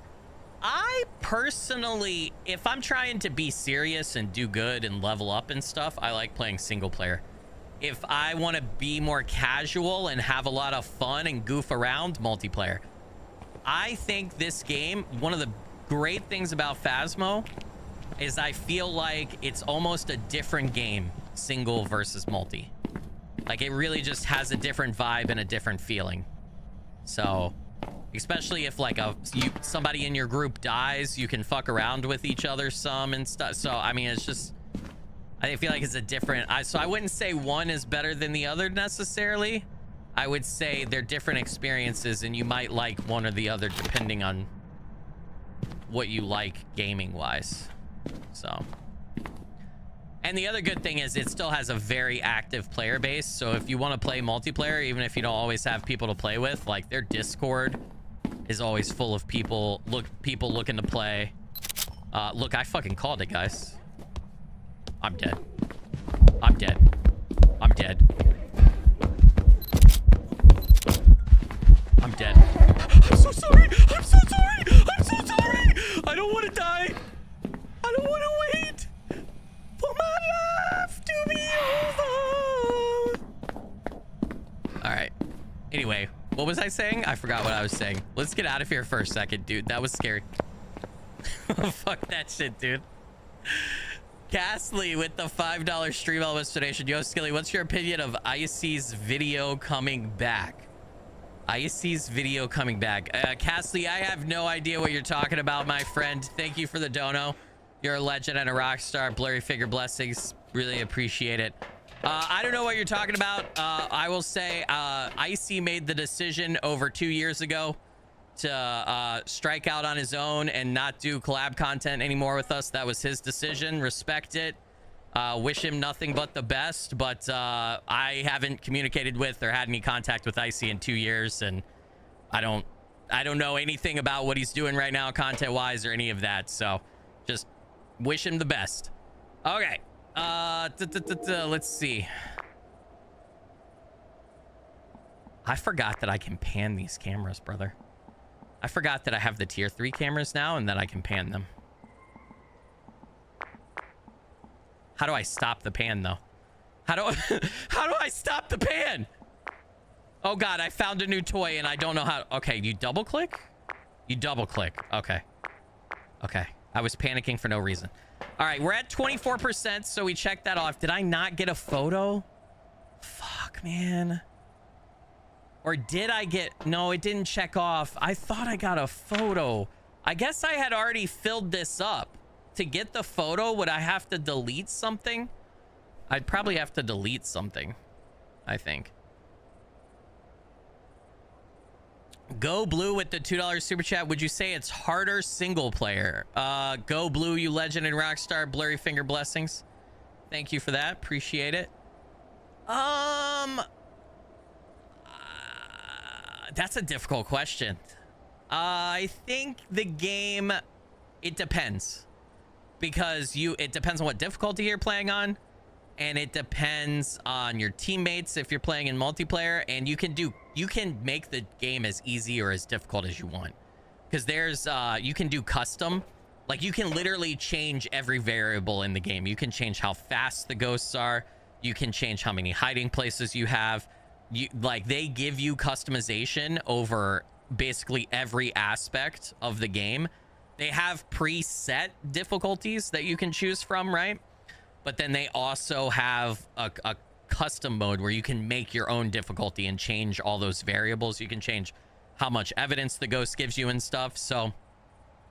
I personally, if I'm trying to be serious and do good and level up and stuff, I like playing single player. If I want to be more casual and have a lot of fun and goof around, multiplayer. I think this game, one of the great things about Phasmo is I feel like it's almost a different game, single versus multi. Like it really just has a different vibe and a different feeling. So, especially if like somebody in your group dies, you can fuck around with each other some and stuff. So, I mean, it's just, I feel like it's a different, so I wouldn't say one is better than the other necessarily. I would say they're different experiences and you might like one or the other depending on what you like gaming wise. So, and the other good thing is it still has a very active player base. So if you want to play multiplayer, even if you don't always have people to play with, like their Discord is always full of people looking to play. Look, I fucking called it, guys. I'm dead. I'm dead. I'm dead. I'm dead. I'm so sorry. I'm so sorry. I'm so sorry. I don't want to die. I don't want to wait for my life to be over. All right. Anyway, what was I saying? I forgot what I was saying. Let's get out of here for a second, dude. That was scary. Fuck that shit, dude. Ghastly with the $5 stream elements donation. Yo, Skilly, what's your opinion of Icy's video coming back? Icy's video coming back. Ghastly, I have no idea what you're talking about, my friend. Thank you for the dono. You're a legend and a rock star. Blurry figure blessings. Really appreciate it. I don't know what you're talking about. I will say Icy made the decision over 2 years ago to strike out on his own and not do collab content anymore with us. That was his decision. Respect it. Wish him nothing but the best. But I haven't communicated with or had any contact with Icy in 2 years, and I don't know anything about what he's doing right now content wise or any of that. So just wish him the best. Okay. Let's see. I forgot that I can pan these cameras, brother. I forgot that I have the tier 3 cameras now and that I can pan them. How do I stop the pan though? How do I stop the pan? Oh God, I found a new toy and I don't know how. Okay, you double click? You double click. Okay. Okay. I was panicking for no reason. All right, we're at 24%, so we checked that off. Did I not get a photo? Fuck, man. Or did I get... No, it didn't check off. I thought I got a photo. I guess I had already filled this up. To get the photo, would I have to delete something? I'd probably have to delete something, I think. Go Blue with the $2 super chat. Would you say it's harder single player? Go Blue, you legend and rockstar. Blurry finger blessings. Thank you for that. Appreciate it. That's a difficult question. I think the game, it depends. Because it depends on what difficulty you're playing on. And it depends on your teammates if you're playing in multiplayer, and you can make the game as easy or as difficult as you want, because there's you can do custom Like, you can literally change every variable in the game. You can change how fast the ghosts are. You can change how many hiding places you have. Like, they give you customization over basically every aspect of the game. They have preset difficulties that you can choose from, right? But then they also have a custom mode where you can make your own difficulty and change all those variables. You can change how much evidence the ghost gives you and stuff. So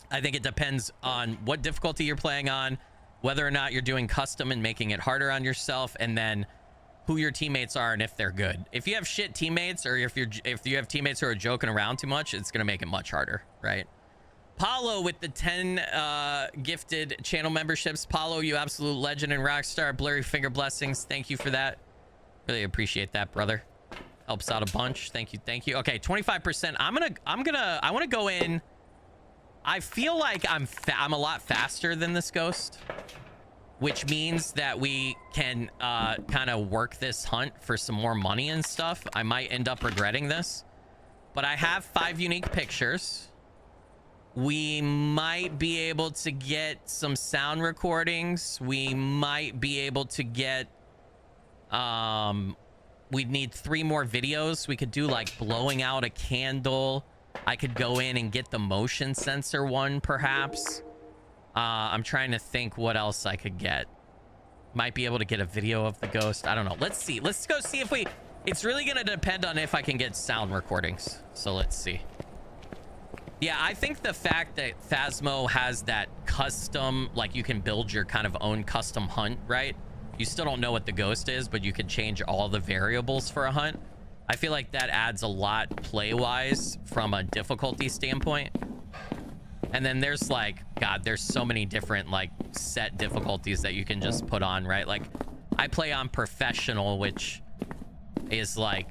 I think it depends on what difficulty you're playing on, whether or not you're doing custom and making it harder on yourself, and then who your teammates are and if they're good. If you have shit teammates, or if you have teammates who are joking around too much, it's gonna make it much harder, right? Paulo with the 10 gifted channel memberships. Paulo, you absolute legend and rock star. Blurry finger blessings. Thank you for that. Really appreciate that, brother. Helps out a bunch. Thank you. Thank you. Okay, 25%. I want to go in. I feel like I'm a lot faster than this ghost, which means that we can kind of work this hunt for some more money and stuff. I might end up regretting this, but I have 5 unique pictures. We might be able to get some sound recordings. We might be able to get we'd need 3 more videos. We could do like blowing out a candle. I could go in and get the motion sensor one, perhaps. I'm trying to think what else I could get. Might be able to get a video of the ghost. I don't know. Let's see. Let's go see if we... It's really going to depend on if I can get sound recordings. So let's see. Yeah, I think the fact that Phasmo has that custom... Like, you can build your kind of own custom hunt, right? You still don't know what the ghost is, but you can change all the variables for a hunt. I feel like that adds a lot play-wise from a difficulty standpoint. And then there's like, God, there's so many different like set difficulties that you can just put on, right? Like, I play on professional, which is like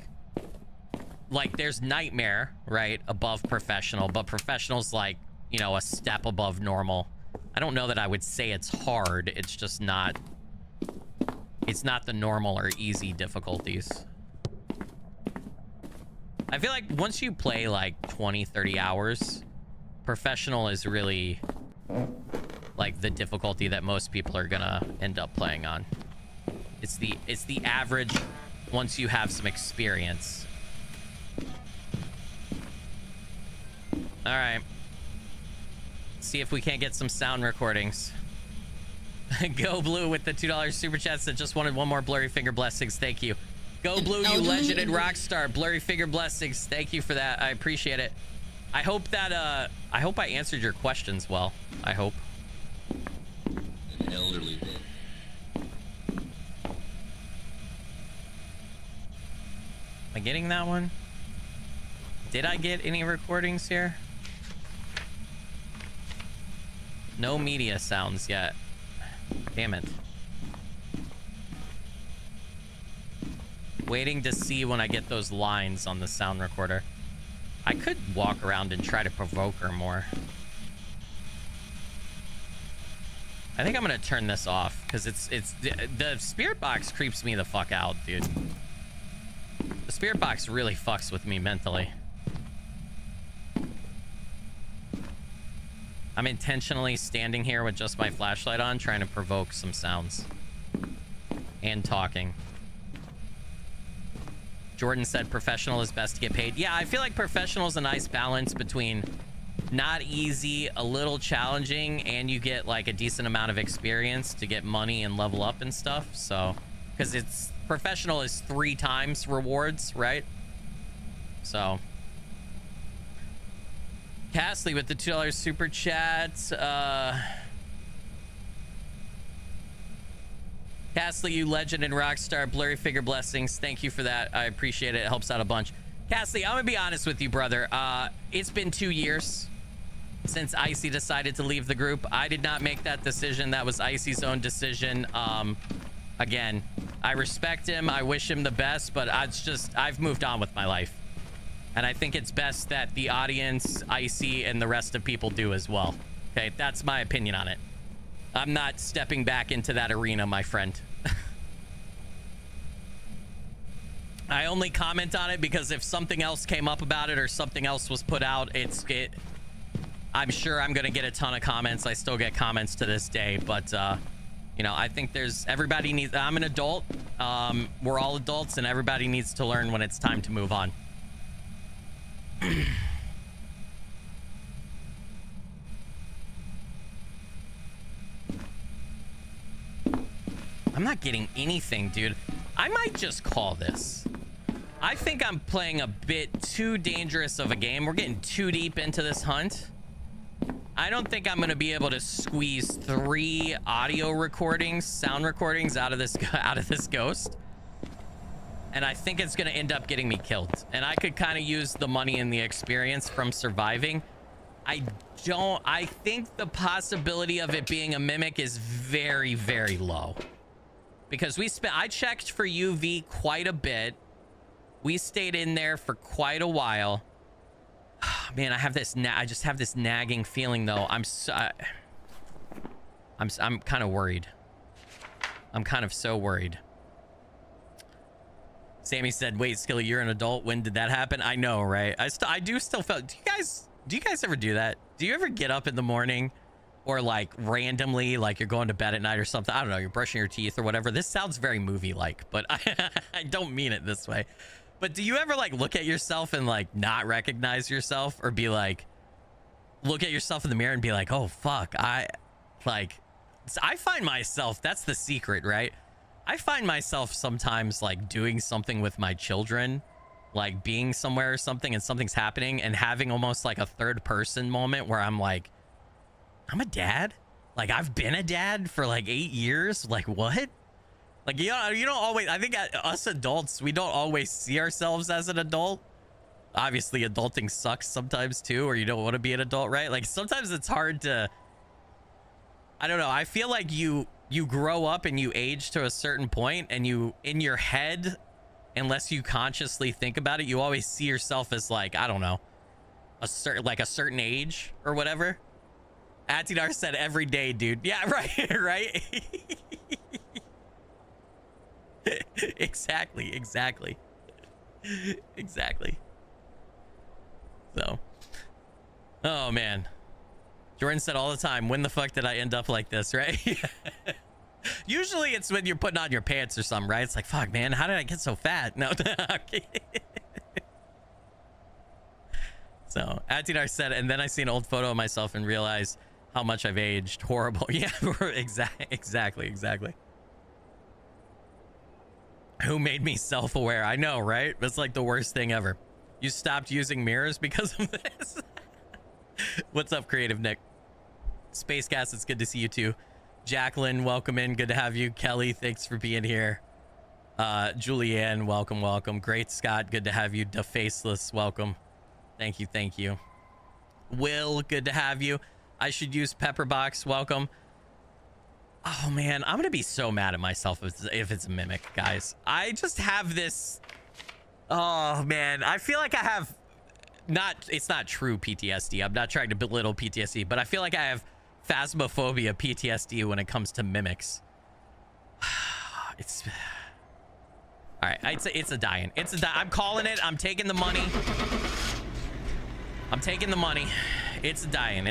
there's nightmare, right, above professional, but professional's like, you know, a step above normal. I don't know that I would say it's hard. It's just not, it's not the normal or easy difficulties. I feel like once you play like 20-30 hours, professional is really like the difficulty that most people are gonna end up playing on. It's the average once you have some experience. All right, see if we can't get some sound recordings. Go Blue with the $2 super chats that just wanted one more blurry finger blessings. Thank you. Go Blue, you legend and rock star. Blurry finger blessings. Thank you for that. I appreciate it. I hope that I hope I answered your questions well. I hope. An elderly man. Am I getting that one? Did I get any recordings here? No media sounds yet. Damn it. Waiting to see when I get those lines on the sound recorder. I could walk around and try to provoke her more. I think I'm gonna turn this off because the spirit box creeps me the fuck out, dude. The spirit box really fucks with me mentally. I'm intentionally standing here with just my flashlight on, trying to provoke some sounds and talking. Jordan said professional is best to get paid. Yeah, I feel like professional is a nice balance between not easy, a little challenging, and you get like a decent amount of experience to get money and level up and stuff. So, because it's professional is 3 times rewards, right? So, Castley with the $2 super chat. Castley, you legend and rockstar. Blurry figure blessings. Thank you for that. I appreciate it. It helps out a bunch. Castley, I'm gonna be honest with you, brother. It's been 2 years since Icy decided to leave the group. I did not make that decision. That was Icy's own decision. Again, I respect him. I wish him the best, but I've moved on with my life. And I think it's best that the audience, Icy, and the rest of people do as well. Okay, that's my opinion on it. I'm not stepping back into that arena, my friend. I only comment on it because if something else came up about it or something else was put out, I'm sure I'm gonna get a ton of comments. I still get comments to this day, but you know, I think everybody needs. I'm an adult. We're all adults, and everybody needs to learn when it's time to move on. I'm not getting anything, dude. I might just call this. I think I'm playing a bit too dangerous of a game. We're getting too deep into this hunt. I don't think I'm going to be able to squeeze 3 audio recordings, sound recordings out of this ghost. And I think it's going to end up getting me killed. And I could kind of use the money and the experience from surviving. I think the possibility of it being a mimic is very, very low. Because I checked for UV quite a bit. We stayed in there for quite a while. Man, I just have this nagging feeling though. I'm kind of worried. I'm kind of so worried. Sammy said, "Wait, Skilly, you're an adult. When did that happen?" I know, right? I do still feel. Do you guys ever do that? Do you ever get up in the morning? Or like randomly, like you're going to bed at night or something. I don't know. You're brushing your teeth or whatever. This sounds very movie-like, but I don't mean it this way. But do you ever like look at yourself and like not recognize yourself, or be like, look at yourself in the mirror and be like, oh fuck, I find myself, that's the secret, right? I find myself sometimes like doing something with my children, like being somewhere or something and something's happening and having almost like a third person moment where I'm like, I'm a dad? Like, I've been a dad for like 8 years? Like, what? Like, you don't always... I think us adults, we don't always see ourselves as an adult. Obviously, adulting sucks sometimes, too, or you don't want to be an adult, right? Like, sometimes it's hard to... I don't know. I feel like you grow up and you age to a certain point, and you, in your head, unless you consciously think about it, you always see yourself as, like, I don't know, a certain age or whatever. Atinar said every day, dude. Yeah, right, right. Exactly. So, oh man. Jordan said all the time, when the fuck did I end up like this, right? Usually it's when you're putting on your pants or something, right? It's like, fuck, man, how did I get so fat? No, okay. So, Atinar said, and then I see an old photo of myself and realized how much I've aged. Horrible. Yeah, exactly. Who made me self-aware? I know, right? That's like the worst thing ever. You stopped using mirrors because of this? What's up, Creative Nick? Space Gas, it's good to see you too. Jacqueline, welcome in. Good to have you. Kelly, thanks for being here. Julianne, welcome. Great Scott, good to have you. The Faceless, welcome. Thank you. Will, good to have you. I should use Pepperbox, welcome. Oh man, I'm gonna be so mad at myself if it's a mimic, guys. I just have this, oh man, I feel like I have it's not true PTSD. I'm not trying to belittle PTSD, but I feel like I have Phasmophobia PTSD when it comes to mimics. It's all right. It's a dying. I'm calling it. I'm taking the money. It's a dying.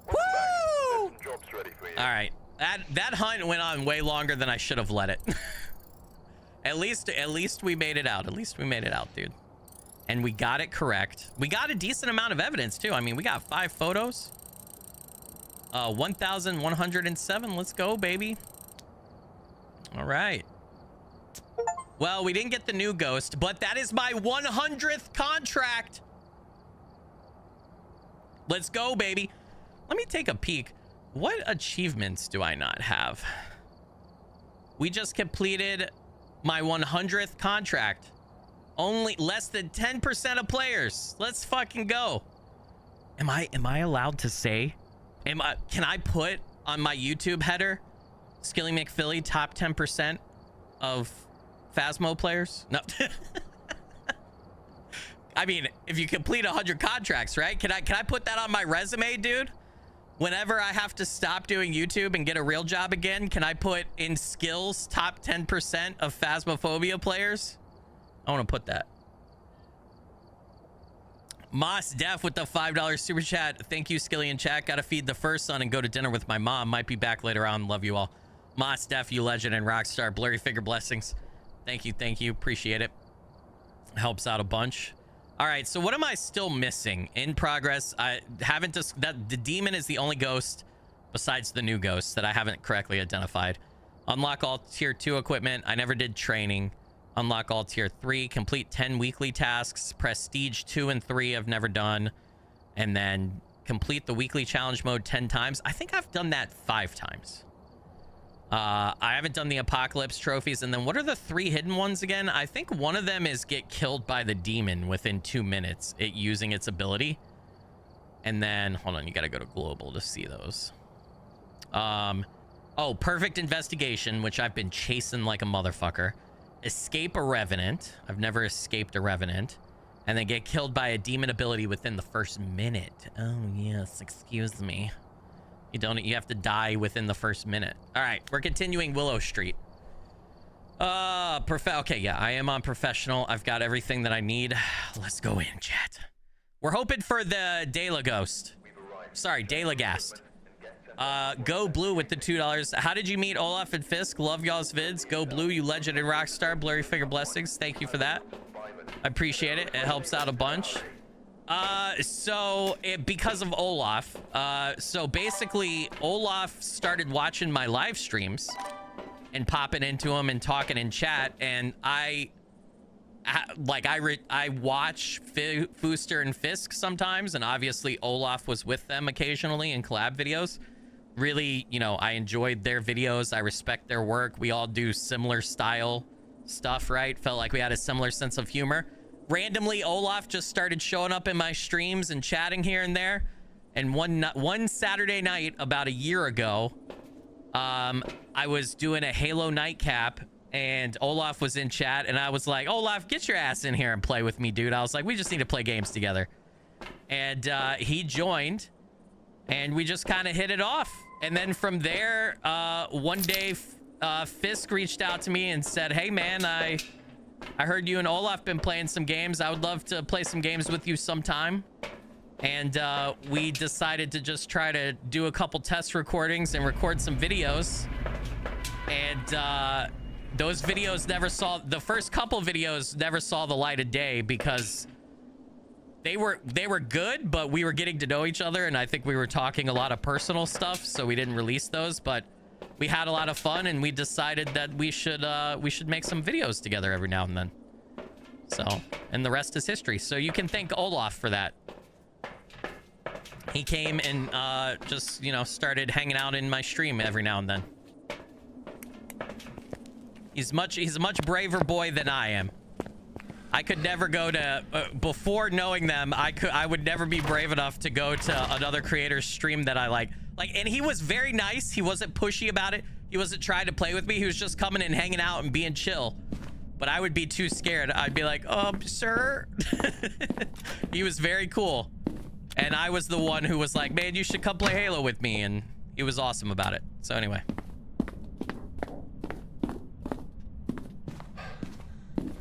Woo! All right. That hunt went on way longer than I should have let it. At least we made it out. Dude. And we got it correct. We got a decent amount of evidence too. I mean, we got 5 photos. 1,107. Let's go, baby. All right. Well, we didn't get the new ghost, but that is my 100th contract. Let's go, baby. Let me take a peek. What achievements do I not have? We just completed my 100th contract. Only less than 10% of players. Let's fucking go. Am I allowed to say? Can I put on my YouTube header, SkillyMcFilly top 10% of Phasmo players? No. I mean, if you complete 100 contracts, right? Can I put that on my resume, dude? whenever I have to stop doing YouTube and get a real job again, can I put in skills top 10% of Phasmophobia players? I want to put that. Moss Def with the $5 super chat. Thank you, Skilly in chat. Gotta feed the first son and go to dinner with my mom. Might be back later on. Love you all. Moss Def, you legend and rockstar. Blurry figure blessings. Thank you, thank you. Appreciate it. Helps out a bunch. All right, so what am I still missing? In progress. I haven't just that the demon is the only ghost besides the new ghost that I haven't correctly identified. Unlock all tier 2 equipment. I never did training. Unlock all tier 3, complete 10 weekly tasks. Prestige 2 and 3 I've never done. And then complete the weekly challenge mode 10 times. I think I've done that 5 times. I haven't done the apocalypse trophies. And then what are the 3 hidden ones again? I think one of them is get killed by the demon within 2 minutes, it using its ability. And then hold on, you got to go to global to see those. Oh, perfect investigation, which I've been chasing like a motherfucker. Escape a revenant. I've never escaped a revenant. And then get killed by a demon ability within the first minute. Oh yes, excuse me. You have to die within the first minute. All right, we're continuing Willow Street. Okay, yeah, I am on professional. I've got everything that I need. Let's go in, chat. We're hoping for the Deildegast. Sorry, Deildegast. Go Blue with the $2. How did you meet Olaf and Fisk? Love y'all's vids. Go Blue, you legend and rockstar. Blurry figure blessings. Thank you for that. I appreciate it. It helps out a bunch. Because of Olaf. So basically, Olaf started watching my live streams and popping into them and talking in chat, and I watch Fooster and Fisk sometimes, and obviously Olaf was with them occasionally in collab videos. Really, you know, I enjoyed their videos. I respect their work. We all do similar style stuff, right? Felt like we had a similar sense of humor. Randomly, Olaf just started showing up in my streams and chatting here and there. And one Saturday night about a year ago, I was doing a Halo nightcap, and Olaf was in chat, and I was like, Olaf, get your ass in here and play with me, dude. I was like, we just need to play games together. And he joined, and we just kind of hit it off. And then from there, one day, Fisk reached out to me and said, hey, man, I heard you and Olaf been playing some games. I would love to play some games with you sometime. And we decided to just try to do a couple test recordings and record some videos. And those videos the first couple videos never saw the light of day because they were good, but we were getting to know each other, and I think we were talking a lot of personal stuff, so we didn't release those. But we had a lot of fun, and we decided that we should make some videos together every now and then. So, and the rest is history. So you can thank Olaf for that. He came and just, you know, started hanging out in my stream every now and then. He's a much braver boy than I am. I could never go to before knowing them. I would never be brave enough to go to another creator's stream that I like. And he was very nice. He wasn't pushy about it. He wasn't trying to play with me. He was just coming and hanging out and being chill. But I would be too scared. I'd be like, sir. He was very cool. And I was the one who was like, man, you should come play Halo with me. And he was awesome about it. So anyway.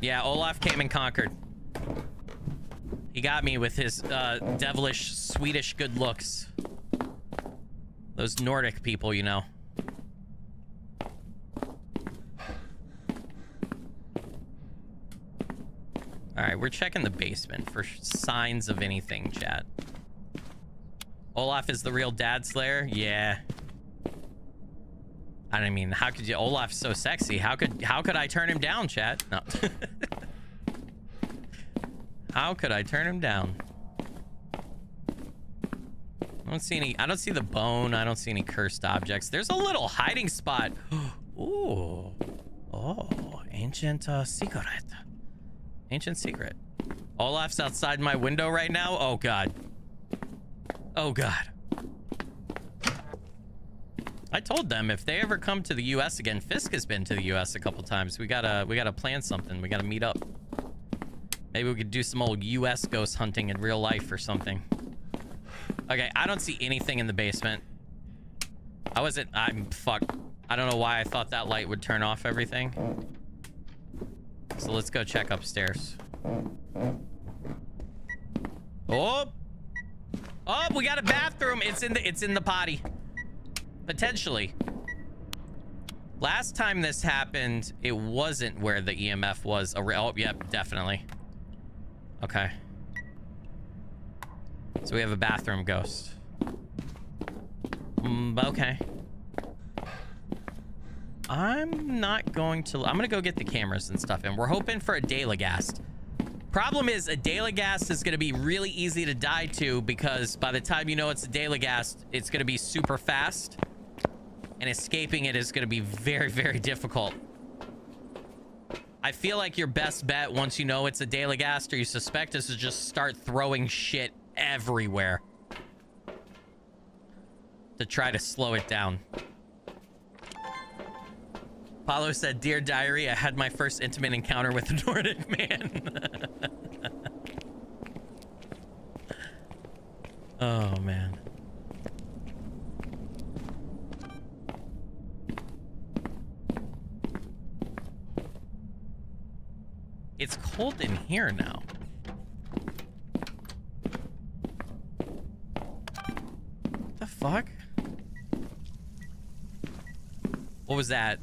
Yeah, Olaf came and conquered. He got me with his devilish, Swedish good looks. Those Nordic people, you know. All right, we're checking the basement for signs of anything, chat. Olaf is the real dad slayer? Yeah. I mean, how could you? Olaf's so sexy. How could I turn him down, chat? No. How could I turn him down? I don't see the bone. I don't see any cursed objects. There's a little hiding spot. Ooh. Oh, ancient secret. Ancient secret. Olaf's outside my window right now. Oh god. Oh god. I told them if they ever come to the US again, Fisk has been to the US a couple times. We gotta plan something. We gotta meet up. Maybe we could do some old US ghost hunting in real life or something. Okay, I don't see anything in the basement. Fuck. I don't know why I thought that light would turn off everything. So let's go check upstairs. Oh, we got a bathroom. It's in the potty. Potentially. Last time this happened, it wasn't where the EMF was. Oh, yep, definitely. Okay. So we have a bathroom ghost. Okay. I'm gonna go get the cameras and stuff, and we're hoping for a Deildegast. Problem is, a Deildegast is gonna be really easy to die to, because by the time you know it's a Deildegast, it's gonna be super fast, and escaping it is gonna be very, very difficult. I feel like your best bet, once you know it's a Deildegast or you suspect, is to just start throwing shit everywhere to try to slow it down. Paulo said, "Dear Diary, I had my first intimate encounter with a Nordic man." Oh, man. It's cold in here now. What the fuck? What was that?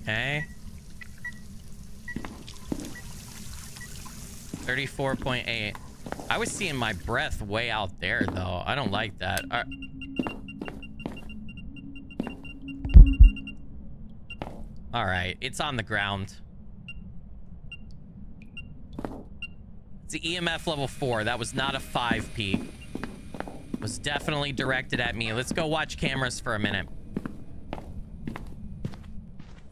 Okay. 34.8. I was seeing my breath way out there, though. I don't like that. All right, it's on the ground. It's the EMF level 4. That was not a 5 peak. It was definitely directed at me. Let's go watch cameras for a minute.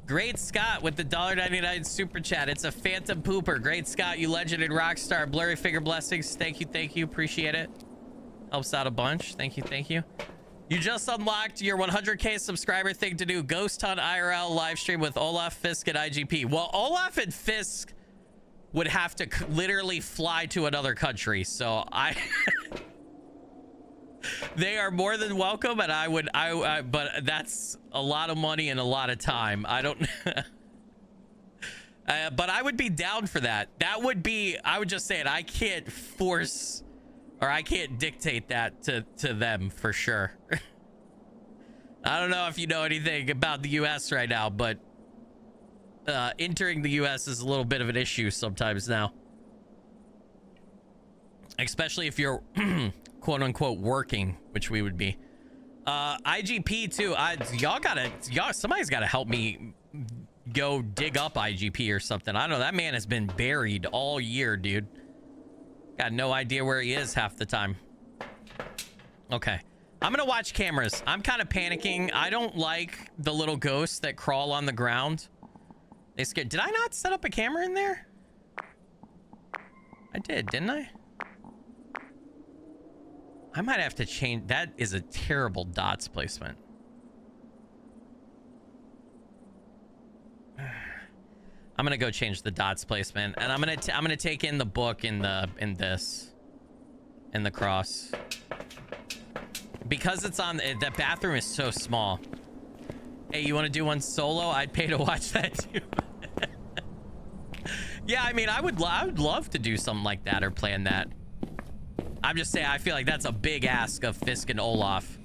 Great Scott with the $1.99 super chat. It's a phantom pooper. Great Scott, you legend and rock star. Blurry figure blessings. Thank you. Appreciate it. Helps out a bunch. Thank you. You just unlocked your 100k subscriber thing to do. Ghost Hunt IRL live stream with Olaf, Fisk, and IGP. Well, Olaf and Fisk would have to literally fly to another country, so they are more than welcome, and but that's a lot of money and a lot of time. I don't but I would be down for that. That would be, I would just say it, I can't force, or I can't dictate that to them for sure. I don't know if you know anything about the US right now, but entering the US is a little bit of an issue sometimes now, especially if you're quote unquote working, which we would be. IGP too. Somebody's gotta help me go dig up IGP or something. I don't know, that man has been buried all year, dude. Got no idea where he is half the time. Okay, I'm gonna watch cameras. I'm kind of panicking. I don't like the little ghosts that crawl on the ground. They scared. Did I not set up a camera in there? I did, didn't I? I might have to change. That is a terrible dots placement. I'm gonna go change the dots placement, and I'm gonna take in the book in the cross, because it's on. That bathroom is so small. Hey, you want to do one solo? I'd pay to watch that too. Yeah, I mean, I would love to do something like that or plan that. I'm just saying, I feel like that's a big ask of Fisk and Olaf.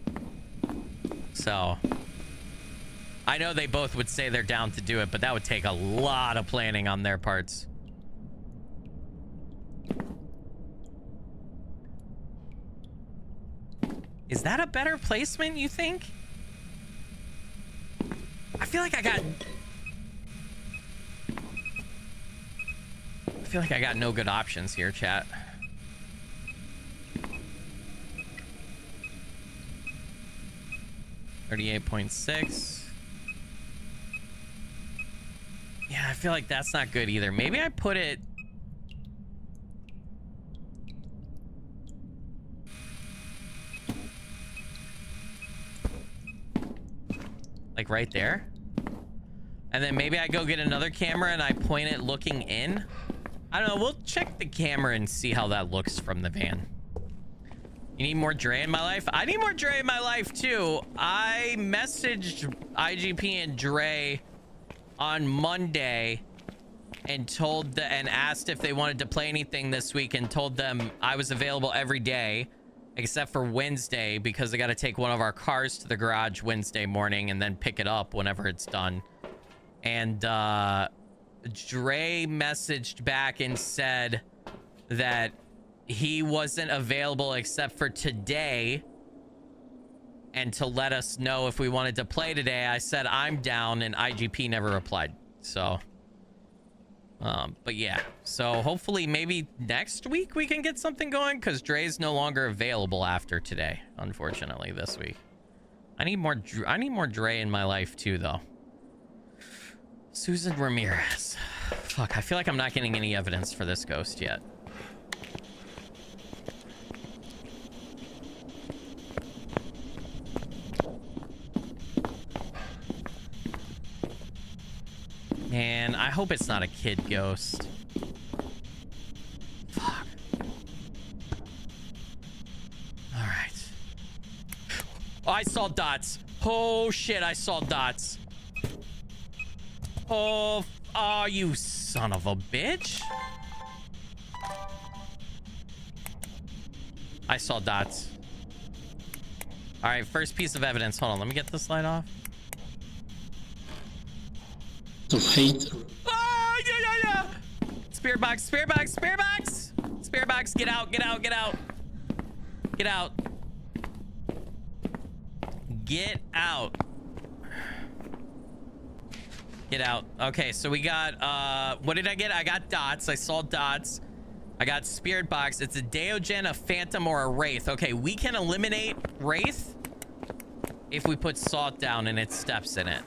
So I know they both would say they're down to do it, but that would take a lot of planning on their parts. Is that a better placement, you think? I feel like I got no good options here, chat. $38.6. Yeah, I feel like that's not good either. Maybe I put it... like right there. And then maybe I go get another camera and I point it looking in. I don't know. We'll check the camera and see how that looks from the van. You need more Dre in my life? I need more Dre in my life too. I messaged IGP and Dre on Monday and asked if they wanted to play anything this week, and told them I was available every day except for Wednesday, because I got to take one of our cars to the garage Wednesday morning and then pick it up whenever it's done. And Dre messaged back and said that he wasn't available except for today, and to let us know if we wanted to play today. I said I'm down, and IGP never replied. So but yeah, so hopefully maybe next week we can get something going, because Dre's no longer available after today, unfortunately, this week. I need more Dre in my life too, though. Susan Ramirez. Fuck, I feel like I'm not getting any evidence for this ghost yet. Man, I hope it's not a kid ghost. Fuck. All right. Oh, I saw dots. Oh shit, I saw dots. Oh, you son of a bitch. I saw dots. All right, first piece of evidence. Hold on, let me get this light off. To hate. Oh, yeah. Spirit box, spirit box, spirit box. Spirit box, get out, get out, get out. Get out. Get out. Get out. Okay, so we got, what did I get? I got dots. I saw dots. I got spirit box. It's a Deogen, a phantom, or a wraith. Okay, we can eliminate wraith if we put salt down and it steps in it.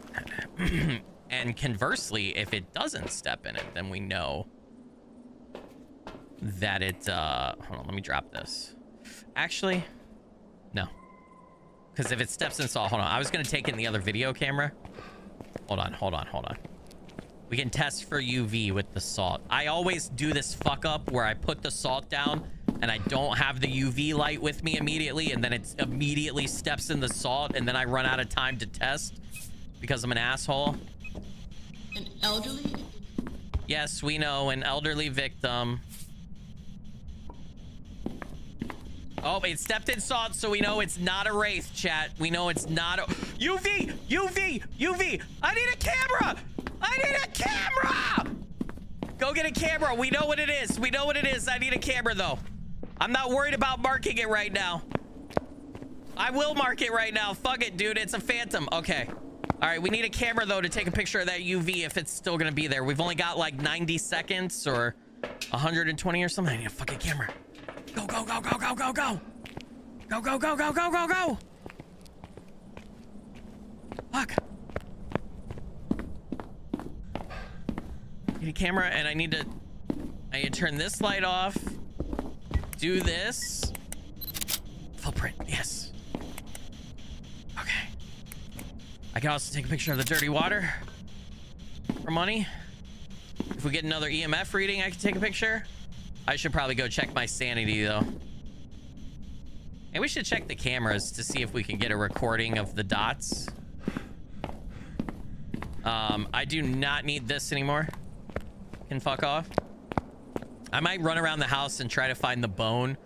And conversely, if it doesn't step in it, then we know that it, hold on, let me drop this. Actually, no. Because if it steps in salt, hold on. I was going to take it in the other video camera. Hold on. We can test for UV with the salt. I always do this fuck up where I put the salt down and I don't have the UV light with me immediately, and then it immediately steps in the salt, and then I run out of time to test because I'm an asshole. An elderly? Yes, we know, an elderly victim. Oh, it stepped in salt, so we know it's not a wraith, chat. We know it's not a... UV! I need a camera! Go get a camera. We know what it is. I need a camera, though. I'm not worried about marking it right now. I will mark it right now. Fuck it, dude. It's a phantom. Okay. All right, we need a camera, though, to take a picture of that UV if it's still going to be there. We've only got, like, 90 seconds or 120 or something. I need a fucking camera. Go. Go. Fuck. I need a camera, and I need to turn this light off. Do this. Footprint, yes. Okay. I can also take a picture of the dirty water for money. If we get another EMF reading, I can take a picture. I should probably go check my sanity, though. And we should check the cameras to see if we can get a recording of the dots. I do not need this anymore. Can fuck off. I might run around the house and try to find the bone.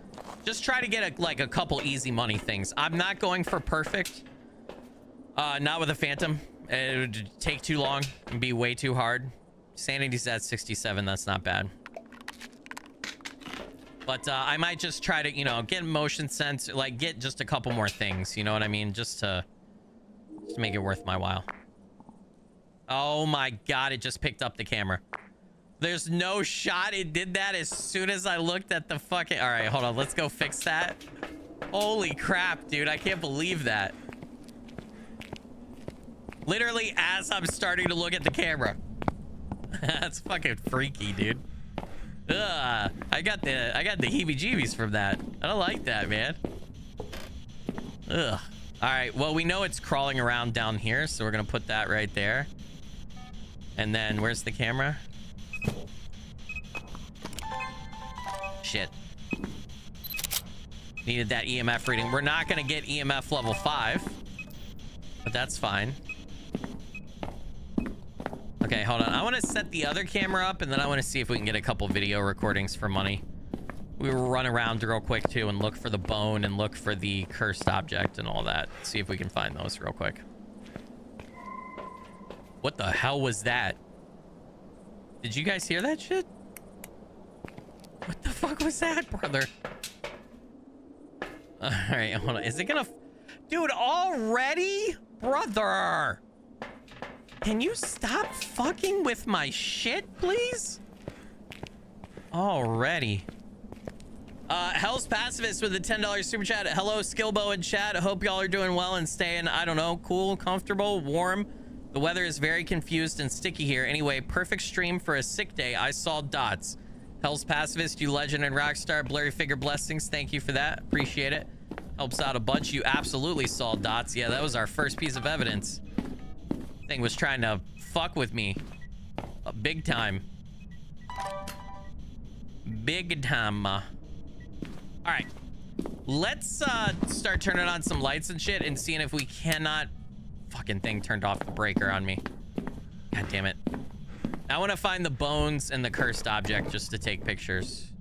Just try to get a couple easy money things. I'm not going for perfect. Not with a phantom. It would take too long and be way too hard. Sanity's at 67. That's not bad. But I might just try to, get motion sense, like get just a couple more things. You know what I mean? Just to make it worth my while. Oh my God, it just picked up the camera. There's no shot it did that as soon as I looked at the fucking... All right, hold on. Let's go fix that. Holy crap, dude. I can't believe that. Literally as I'm starting to look at the camera. That's fucking freaky, dude. Ugh, I got the heebie-jeebies from that. I don't like that, man. Ugh. All right, well, we know it's crawling around down here, so we're gonna put that right there. And then where's the camera? shit. Needed that EMF reading. We're not going to get EMF level 5, but that's fine. Okay, hold on. I want to set the other camera up, and then I want to see if we can get a couple video recordings for money. We will run around real quick, too, and look for the bone and look for the cursed object and all that. See if we can find those real quick. What the hell was that? Did you guys hear that shit? What the fuck was that, brother? All right, hold on. Is it gonna... Dude, already? Brother! Can you stop fucking with my shit, please? Already. Hell's Pacifist with a $10 super chat. Hello, Skillbo and chat. I hope y'all are doing well and staying, I don't know, cool, comfortable, warm. The weather is very confused and sticky here. Anyway, perfect stream for a sick day. I saw dots. Hell's Pacifist, you legend and rockstar. Blurry figure blessings. Thank you for that. Appreciate it. Helps out a bunch. You absolutely saw dots. Yeah, that was our first piece of evidence. Thing was trying to fuck with me. Big time. Big time. All right. Let's start turning on some lights and shit and seeing if we cannot... Fucking thing turned off the breaker on me. God damn it. I want to find the bones and the cursed object just to take pictures.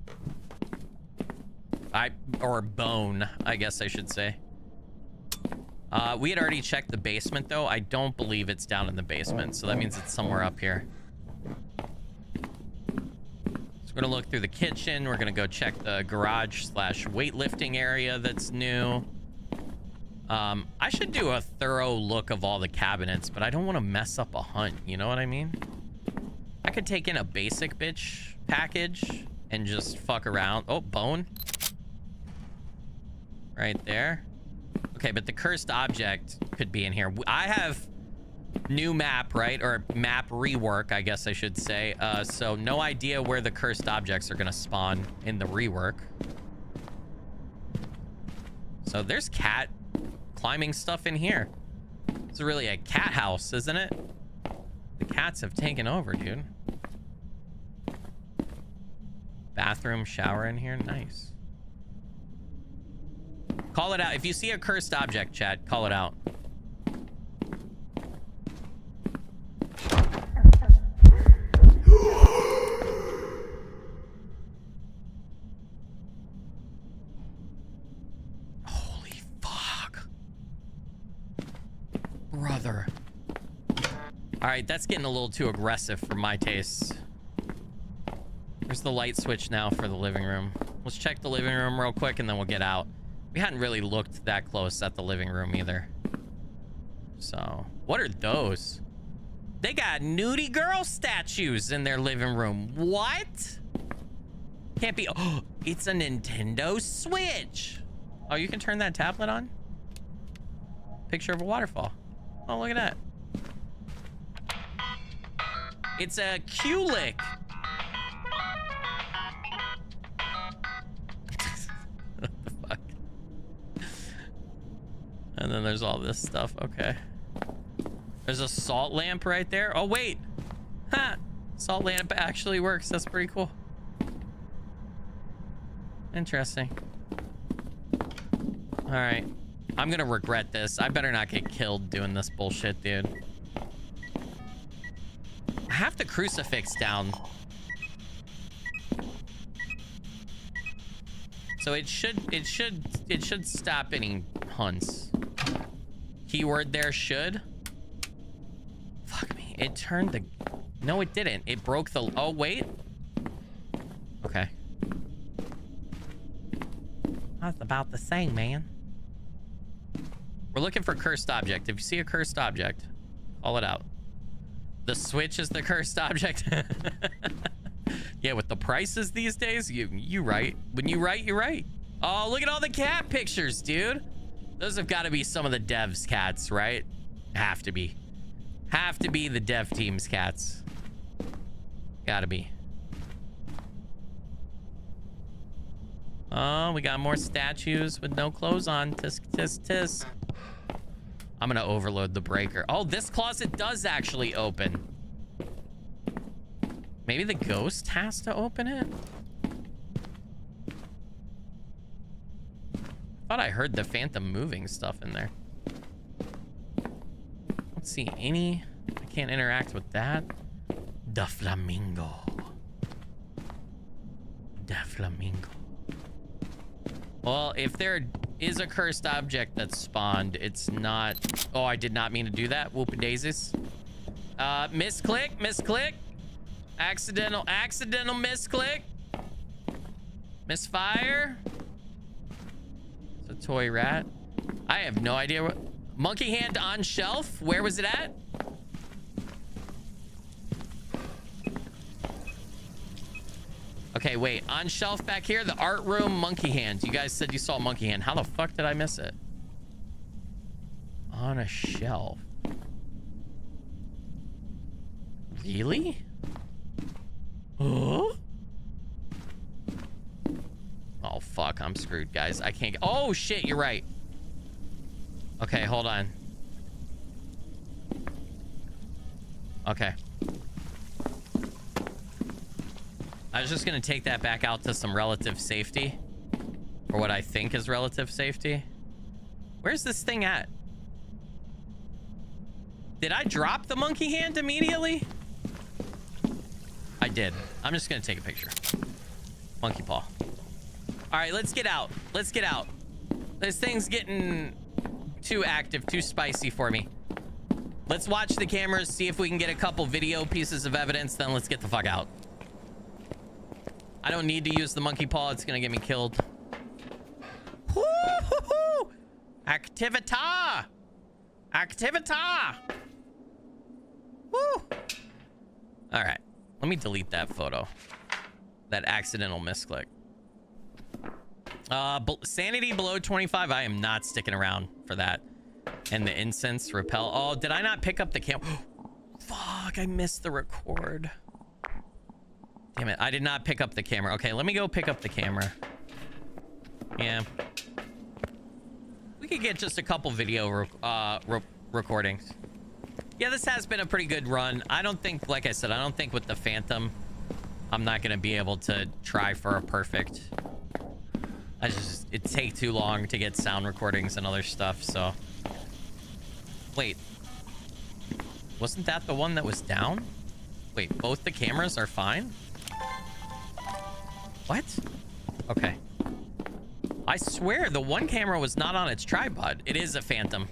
Or bone, I guess I should say. We had already checked the basement, though. I don't believe it's down in the basement, so that means it's somewhere up here. So we're gonna look through the kitchen. We're gonna go check the garage / weightlifting area that's new. I should do a thorough look of all the cabinets, but I don't want to mess up a hunt. You know what I mean? I could take in a basic bitch package and just fuck around. Oh, bone. Right there. Okay, but the cursed object could be in here. I have new map, right? Or map rework, I guess I should say. So no idea where the cursed objects are going to spawn in the rework. So there's cat climbing stuff in here. It's really a cat house, isn't it? The cats have taken over, dude. Bathroom, shower in here. Nice. Call it out. If you see a cursed object, chat, call it out. Holy fuck. Brother. All right, that's getting a little too aggressive for my tastes. Where's the light switch now for the living room? Let's check the living room real quick and then we'll get out. We hadn't really looked that close at the living room either. So, what are those? They got nudie girl statues in their living room. What? Can't be. Oh, it's a Nintendo Switch. Oh, you can turn that tablet on? Picture of a waterfall. Oh, look at that. It's a Q-Lick. What the fuck? And then there's all this stuff. Okay. There's a salt lamp right there. Oh, wait. Ha! Salt lamp actually works. That's pretty cool. Interesting. All right. I'm gonna regret this. I better not get killed doing this bullshit, dude. I have the crucifix down. So it should stop any hunts. Keyword there, should. Fuck me. It turned the... No, it didn't. It broke the... Oh, wait. Okay. That's about the same, man. We're looking for cursed object. If you see a cursed object, call it out. The Switch is the cursed object. Yeah, with the prices these days, you right. When you write, you right. Oh, look at all the cat pictures, dude. Those have got to be some of the devs' cats, right? Have to be. Have to be the dev team's cats. Gotta be. Oh, we got more statues with no clothes on. Tisk, tisk, tisk. I'm gonna overload the breaker. Oh, this closet does actually open. Maybe the ghost has to open it? thought I heard the phantom moving stuff in there. Let's see any. I can't interact with that. The flamingo. The flamingo. Well, if there is a cursed object that spawned, it's not. Oh, I did not mean to do that. Whoop daisies. Misclick, misclick. Accidental misclick. Misfire. It's a toy rat. I have no idea what. Monkey hand on shelf. Where was it at? Okay, wait. On shelf back here, the art room, monkey hand. You guys said you saw monkey hand. How the fuck did I miss it? On a shelf. Really? Huh? Oh, fuck. I'm screwed, guys. I can't get... Oh, shit. You're right. Okay, hold on. Okay. I was just going to take that back out to some relative safety. Or what I think is relative safety. Where's this thing at? Did I drop the monkey hand immediately? I did. I'm just going to take a picture. Monkey paw. All right, let's get out. Let's get out. This thing's getting too active, too spicy for me. Let's watch the cameras, see if we can get a couple video pieces of evidence, then let's get the fuck out. I don't need to use the monkey paw. It's going to get me killed. Woo-hoo-hoo! Activita! Activita! Woo! All right. Let me delete that photo. That accidental misclick. Sanity below 25. I am not sticking around for that. And the incense repel. Oh, did I not pick up the camera? Fuck, I missed the record. Damn it, I did not pick up the camera. Okay, let me go pick up the camera. Yeah. We could get just a couple video recordings. Yeah, this has been a pretty good run. I don't think, like I said, I don't think with the Phantom, I'm not going to be able to try for a perfect. It'd take too long to get sound recordings and other stuff, so. Wait. Wasn't that the one that was down? Wait, both the cameras are fine? What? Okay. I swear the one camera was not on its tripod. It is a Phantom.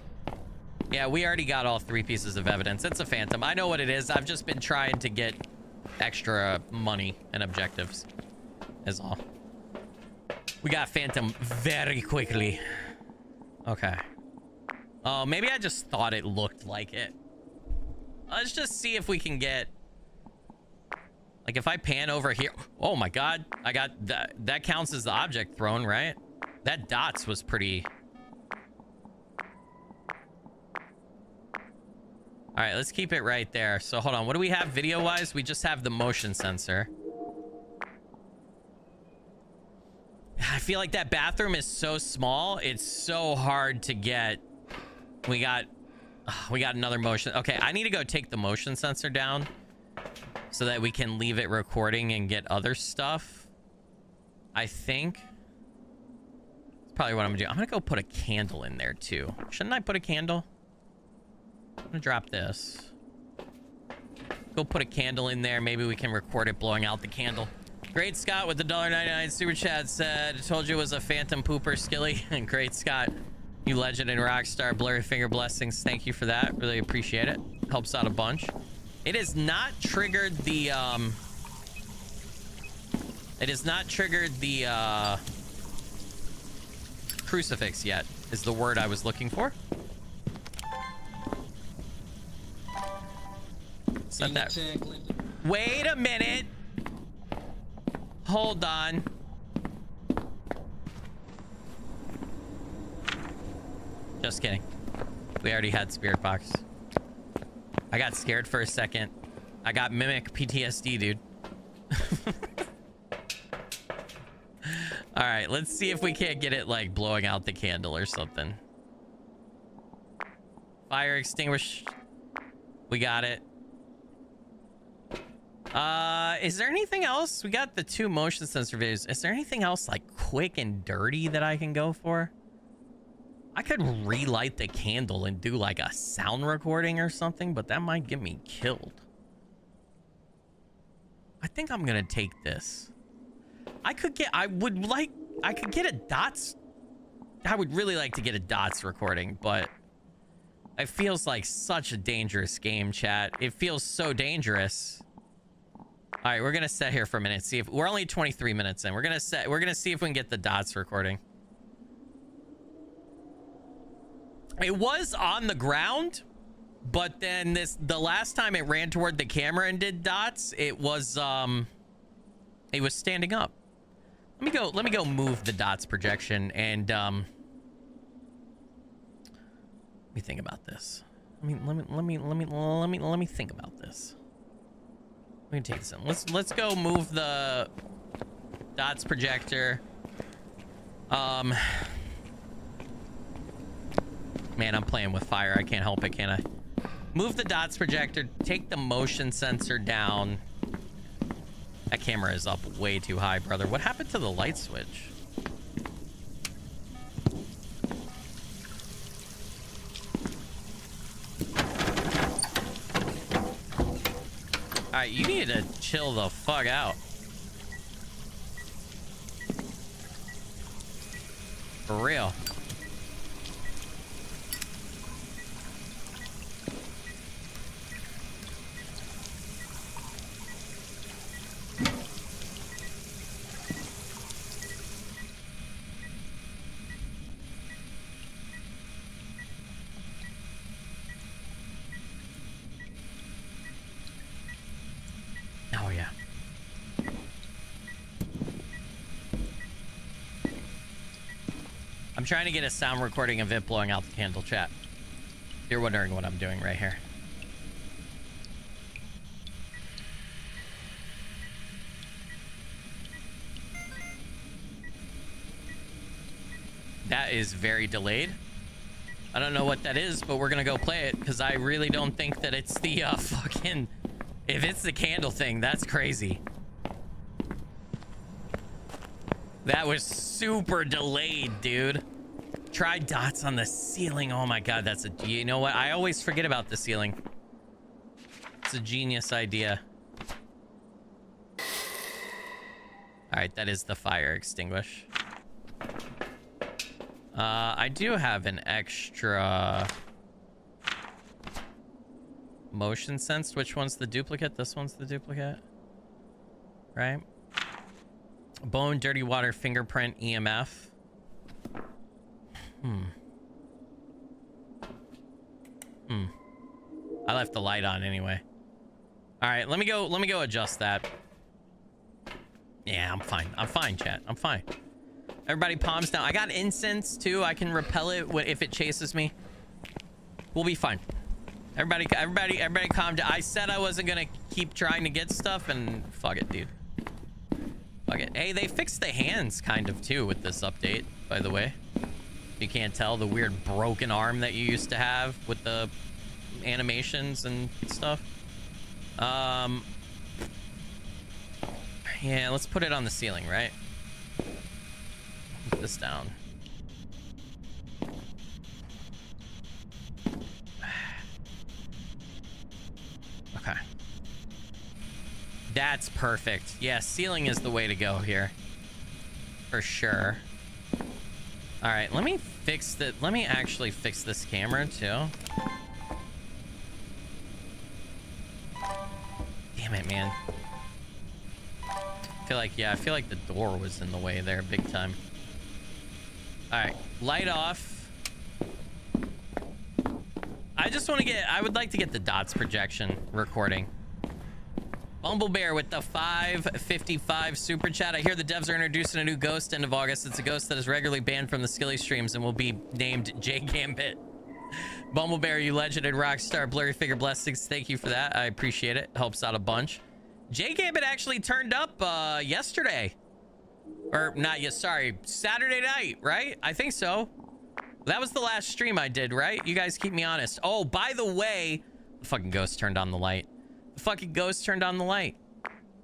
Yeah, we already got all 3 pieces of evidence. It's a Phantom. I know what it is. I've just been trying to get extra money and objectives is all. We got Phantom very quickly. Okay. Oh, maybe I just thought it looked like it. Let's just see if we can get... Like, if I pan over here... Oh, my God. I got... That counts as the object thrown, right? That dots was pretty... All right, let's keep it right there. So, hold on. What do we have video-wise? We just have the motion sensor. I feel like that bathroom is so small. It's so hard to get. We got another motion. Okay, I need to go take the motion sensor down so that we can leave it recording and get other stuff. I think. That's probably what I'm gonna do. I'm gonna go put a candle in there too. Shouldn't I put a candle? I'm gonna drop this. Go put a candle in there. Maybe we can record it blowing out the candle. Great Scott with the $1.99 super chat said, I told you it was a phantom pooper, Skilly. And Great Scott, you legend and rock star, blurry finger blessings. Thank you for that. Really appreciate it. Helps out a bunch. It has not triggered the crucifix yet, is the word I was looking for. Said that. Wait a minute. Hold on. Just kidding. We already had Spirit Box. I got scared for a second. I got mimic PTSD, dude. All right, let's see if we can't get it like blowing out the candle or something. Fire extinguished. We got it. Is there anything else? We got the 2 motion sensor videos. Is there anything else like quick and dirty that I can go for? I could relight the candle and do like a sound recording or something, but that might get me killed. I think I'm gonna take this. I could get a dots. I would really like to get a dots recording, but it feels like such a dangerous game, chat. It feels so dangerous. All right, we're gonna set here for a minute. See if we're only 23 minutes in. We're gonna see if we can get the dots recording. It was on the ground, but then the last time it ran toward the camera and did dots, it was standing up. Let me go move the dots projection and let me think about this. Let me think about this. Let me take this in. Let's go move the dots projector. Man, I'm playing with fire. I can't help it, can I? Move the dots projector, take the motion sensor down. That camera is up way too high, brother. What happened to the light switch? All right, you need to chill the fuck out. For real. Oh, yeah. I'm trying to get a sound recording of it blowing out the candle, chat. You're wondering what I'm doing right here. That is very delayed. I don't know what that is, but we're gonna go play it because I really don't think that it's the fucking... If it's the candle thing, that's crazy. That was super delayed, dude. Try dots on the ceiling. Oh my god, that's a... You know what? I always forget about the ceiling. It's a genius idea. Alright, that is the fire extinguish. I do have an extra... motion sensed. Which one's the duplicate? This one's the duplicate, right? Bone, dirty water, fingerprint, EMF. I left the light on anyway. All right, let me go adjust that. Yeah, I'm fine, chat. I'm fine. Everybody palms down. I got incense too. I can repel it if it chases me. We'll be fine. Everybody calm down. I said I wasn't gonna keep trying to get stuff, and fuck it, dude. Fuck it. Hey, they fixed the hands kind of too with this update, by the way. You can't tell the weird broken arm that you used to have with the animations and stuff. Yeah, let's put it on the ceiling, right? Put this down. Okay. That's perfect. Yeah, ceiling is the way to go here. For sure. All right, let me fix the... Let me actually fix this camera, too. Damn it, man. I feel like the door was in the way there big time. All right, light off. I would like to get the dots projection recording. Bumblebear with the 555 super chat. I hear the devs are introducing a new ghost end of August. It's a ghost that is regularly banned from the Skilly streams and will be named J Gambit. Bumblebear, you legend and rockstar. Blurry Figure Blessings, thank you for that. I appreciate it. Helps out a bunch. J Gambit actually turned up yesterday. Or not yet, sorry, Saturday night, right? I think so. That was the last stream I did, right? You guys keep me honest. Oh, by the way, the fucking ghost turned on the light. The fucking ghost turned on the light.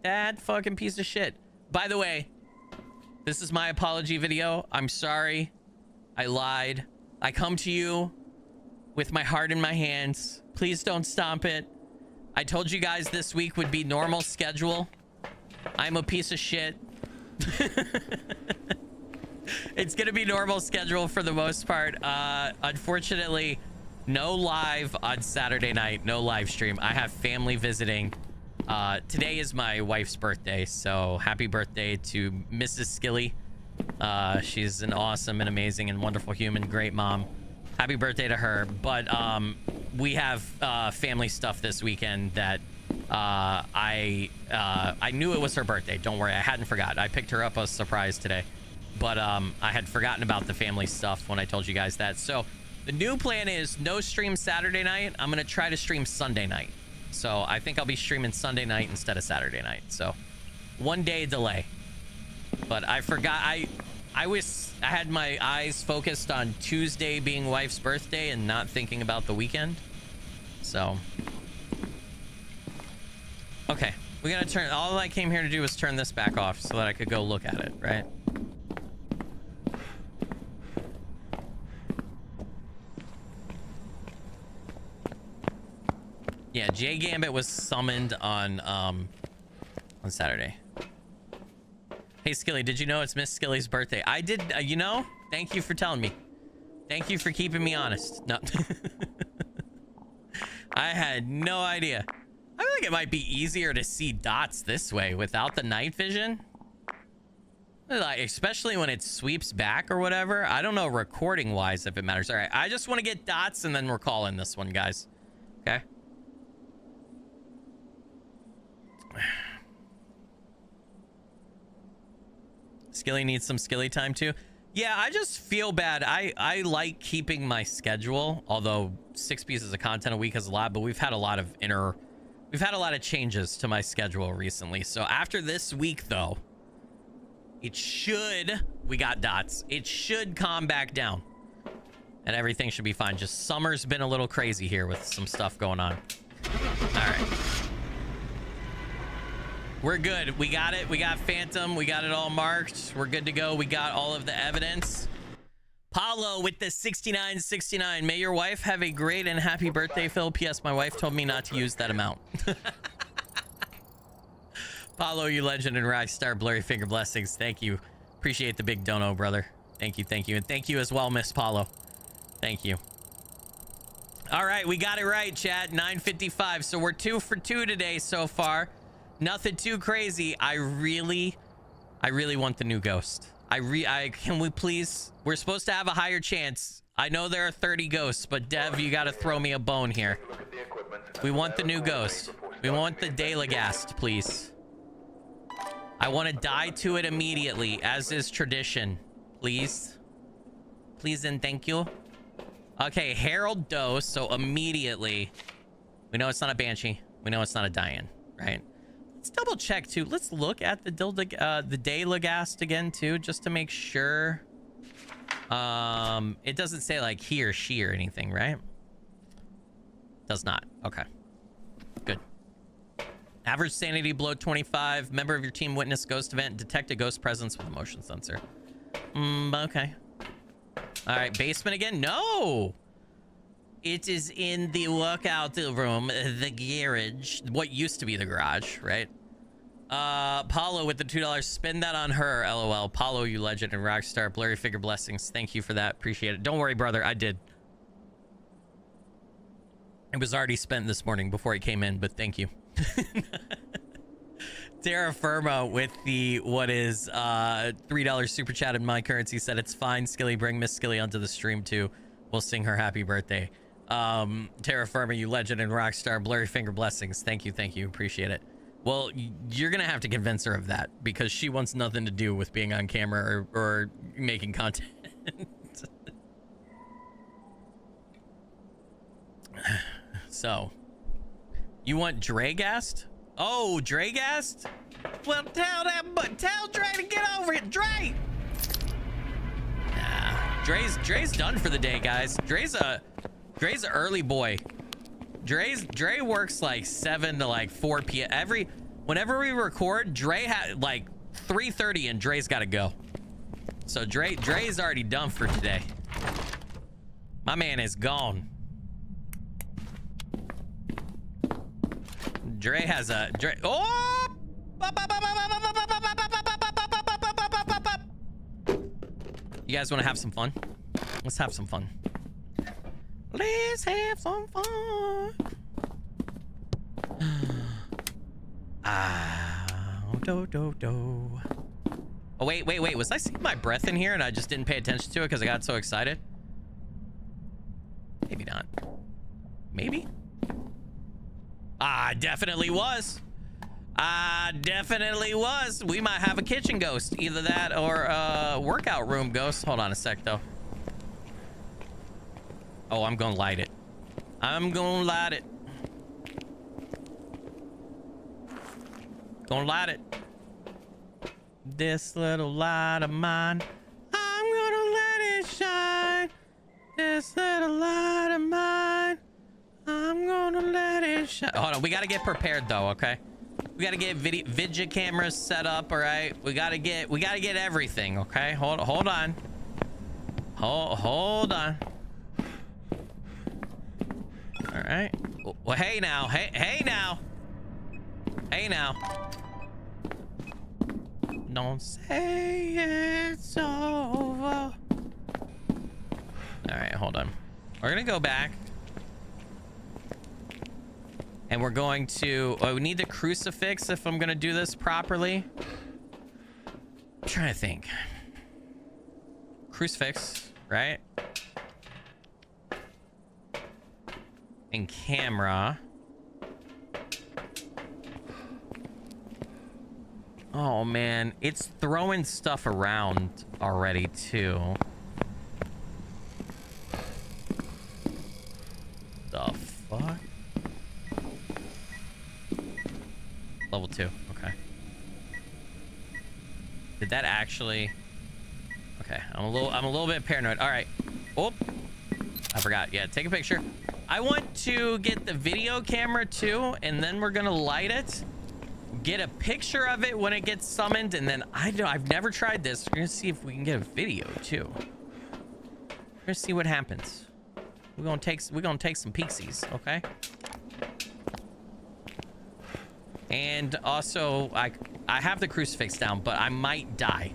That fucking piece of shit. By the way, this is my apology video. I'm sorry. I lied. I come to you with my heart in my hands. Please don't stomp it. I told you guys this week would be normal schedule. I'm a piece of shit. It's gonna be normal schedule for the most part. Unfortunately, no live on Saturday night, no live stream. I have family visiting. Today is my wife's birthday, so happy birthday to Mrs. Skilly. She's an awesome and amazing and wonderful human, great mom. Happy birthday to her. But we have family stuff this weekend that I knew it was her birthday. Don't worry, I hadn't forgot. I picked her up a surprise today, but I had forgotten about the family stuff when I told you guys that. So the new plan is no stream Saturday night. I'm gonna try to stream Sunday night. So I think I'll be streaming Sunday night instead of Saturday night. So 1 day delay. But I forgot. I had my eyes focused on Tuesday being wife's birthday and not thinking about the weekend. So okay, we gotta turn. All I came here to do was turn this back off so that I could go look at it, right? Yeah, Jay Gambit was summoned on Saturday. Hey Skilly, did you know it's Miss Skilly's birthday? I did. You know, thank you for telling me. Thank you for keeping me honest. No, I had no idea. I feel like it might be easier to see dots this way without the night vision. Like, especially when it sweeps back or whatever. I don't know recording wise if it matters. All right, I just want to get dots and then we're calling this one, guys. Okay. Skilly needs some Skilly time too. Yeah, I just feel bad. I like keeping my schedule, although 6 pieces of content a week is a lot, but we've had a lot of changes to my schedule recently. So after this week though, we got dots. It should calm back down and everything should be fine. Just summer's been a little crazy here with some stuff going on. All right. We're good. We got it. We got Phantom. We got it all marked. We're good to go. We got all of the evidence. Paulo with the 6969. May your wife have a great and happy birthday, Phil. P.S. My wife told me not to use that amount. Paulo, you legend and rock star. Blurry finger blessings. Thank you. Appreciate the big dono, brother. Thank you. Thank you. And thank you as well, Miss Paulo. Thank you. All right. We got it right, chat. 9:55. So we're 2 for 2 today so far. Nothing too crazy. I really want the new ghost. Can we please? We're supposed to have a higher chance. I know there are 30 ghosts, but Dev, you got to throw me a bone here. We want the new ghost. We want the Deildegast, please. I want to die to it immediately, as is tradition. Please. Please and thank you. Okay, Herald dose, so immediately. We know it's not a Banshee. We know it's not a Diane, right? Let's double check too. Let's look at the Deildegast again too, just to make sure. It doesn't say like he or she or anything, right? Does not. Okay. Good. Average sanity below 25. Member of your team witness ghost event. Detect a ghost presence with a motion sensor. Okay. All right. Basement again? No. It is in the workout room, the garage. What used to be the garage, right? Paulo with the $2. Spend that on her, LOL. Paulo, you legend and rockstar. Blurry figure blessings. Thank you for that. Appreciate it. Don't worry, brother. I did. It was already spent this morning before he came in, but thank you. Terra Firma with the $3 super chat in my currency said it's fine. Skilly, bring Miss Skilly onto the stream too. We'll sing her happy birthday. Terra Firma, you legend and rockstar. Blurry finger blessings. Thank you. Appreciate it. Well, you're gonna have to convince her of that because she wants nothing to do with being on camera or making content. So, you want Deildegast? Oh, Deildegast? Well, tell Dre to get over it, Dre. Nah, Dre's done for the day, guys. Dre's a early boy. Dre works like 7 to like 4 p.m. Whenever we record, Dre had like 3:30 and Dre's got to go. So Dre's already done for today. My man is gone. Dre has a Dre. Oh! You guys want to have some fun? Let's have some fun. Let's have some fun. Do. Oh, wait. Was I seeing my breath in here and I just didn't pay attention to it because I got so excited? Maybe not. Maybe? Definitely was. Definitely was. We might have a kitchen ghost. Either that or a workout room ghost. Hold on a sec, though. Oh, I'm gonna light it. Gonna light it. This little light of mine, I'm gonna let it shine. This little light of mine, I'm gonna let it shine. Hold on, we gotta get prepared though, okay? We gotta get video cameras set up, all right? We gotta get everything, okay? Hold on. Hold on. All right. Well, hey now. Hey now. Don't say it's over. All right, hold on. We're gonna go back. And we're going to... Oh, we need the crucifix if I'm gonna do this properly. I'm trying to think. Crucifix, right? And camera. Oh man, it's throwing stuff around already too. The fuck? Level 2, okay. Did that actually... Okay, I'm a little bit paranoid. All right. Oh, I forgot. Yeah, take a picture. I want to get the video camera too, and then we're gonna light it. Get a picture of it when it gets summoned, and then I've never tried this. We're gonna see if we can get a video too. We're gonna see what happens. We're gonna take some peeksies, okay? And also, I have the crucifix down, but I might die.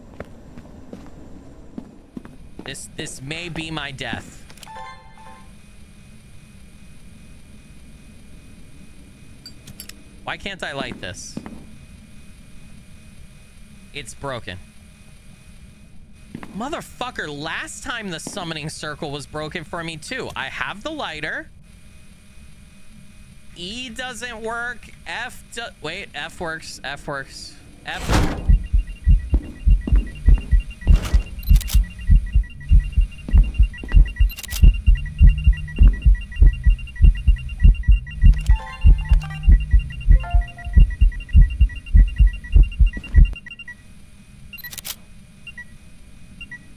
This may be my death. Why can't I light this? It's broken. Motherfucker, last time the summoning circle was broken for me too. I have the lighter. E doesn't work. Wait, F works. F works. F.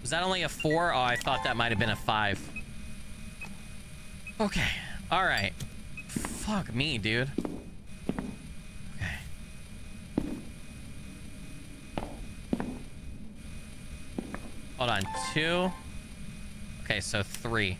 Was that only a 4? Oh, I thought that might have been a 5. Okay. All right. Fuck me, dude. Okay. Hold on. 2. Okay, so 3.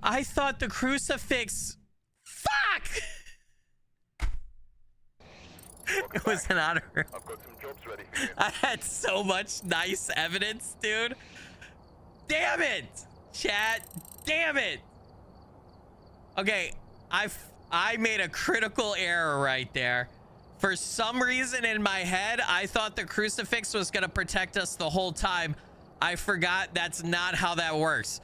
I thought the crucifix. Fuck! It was an honor. I've got some jobs ready. I had so much nice evidence, dude. Damn it, chat. Damn it. Okay, I made a critical error right there. For some reason in my head, I thought the crucifix was gonna protect us the whole time. I forgot that's not how that works.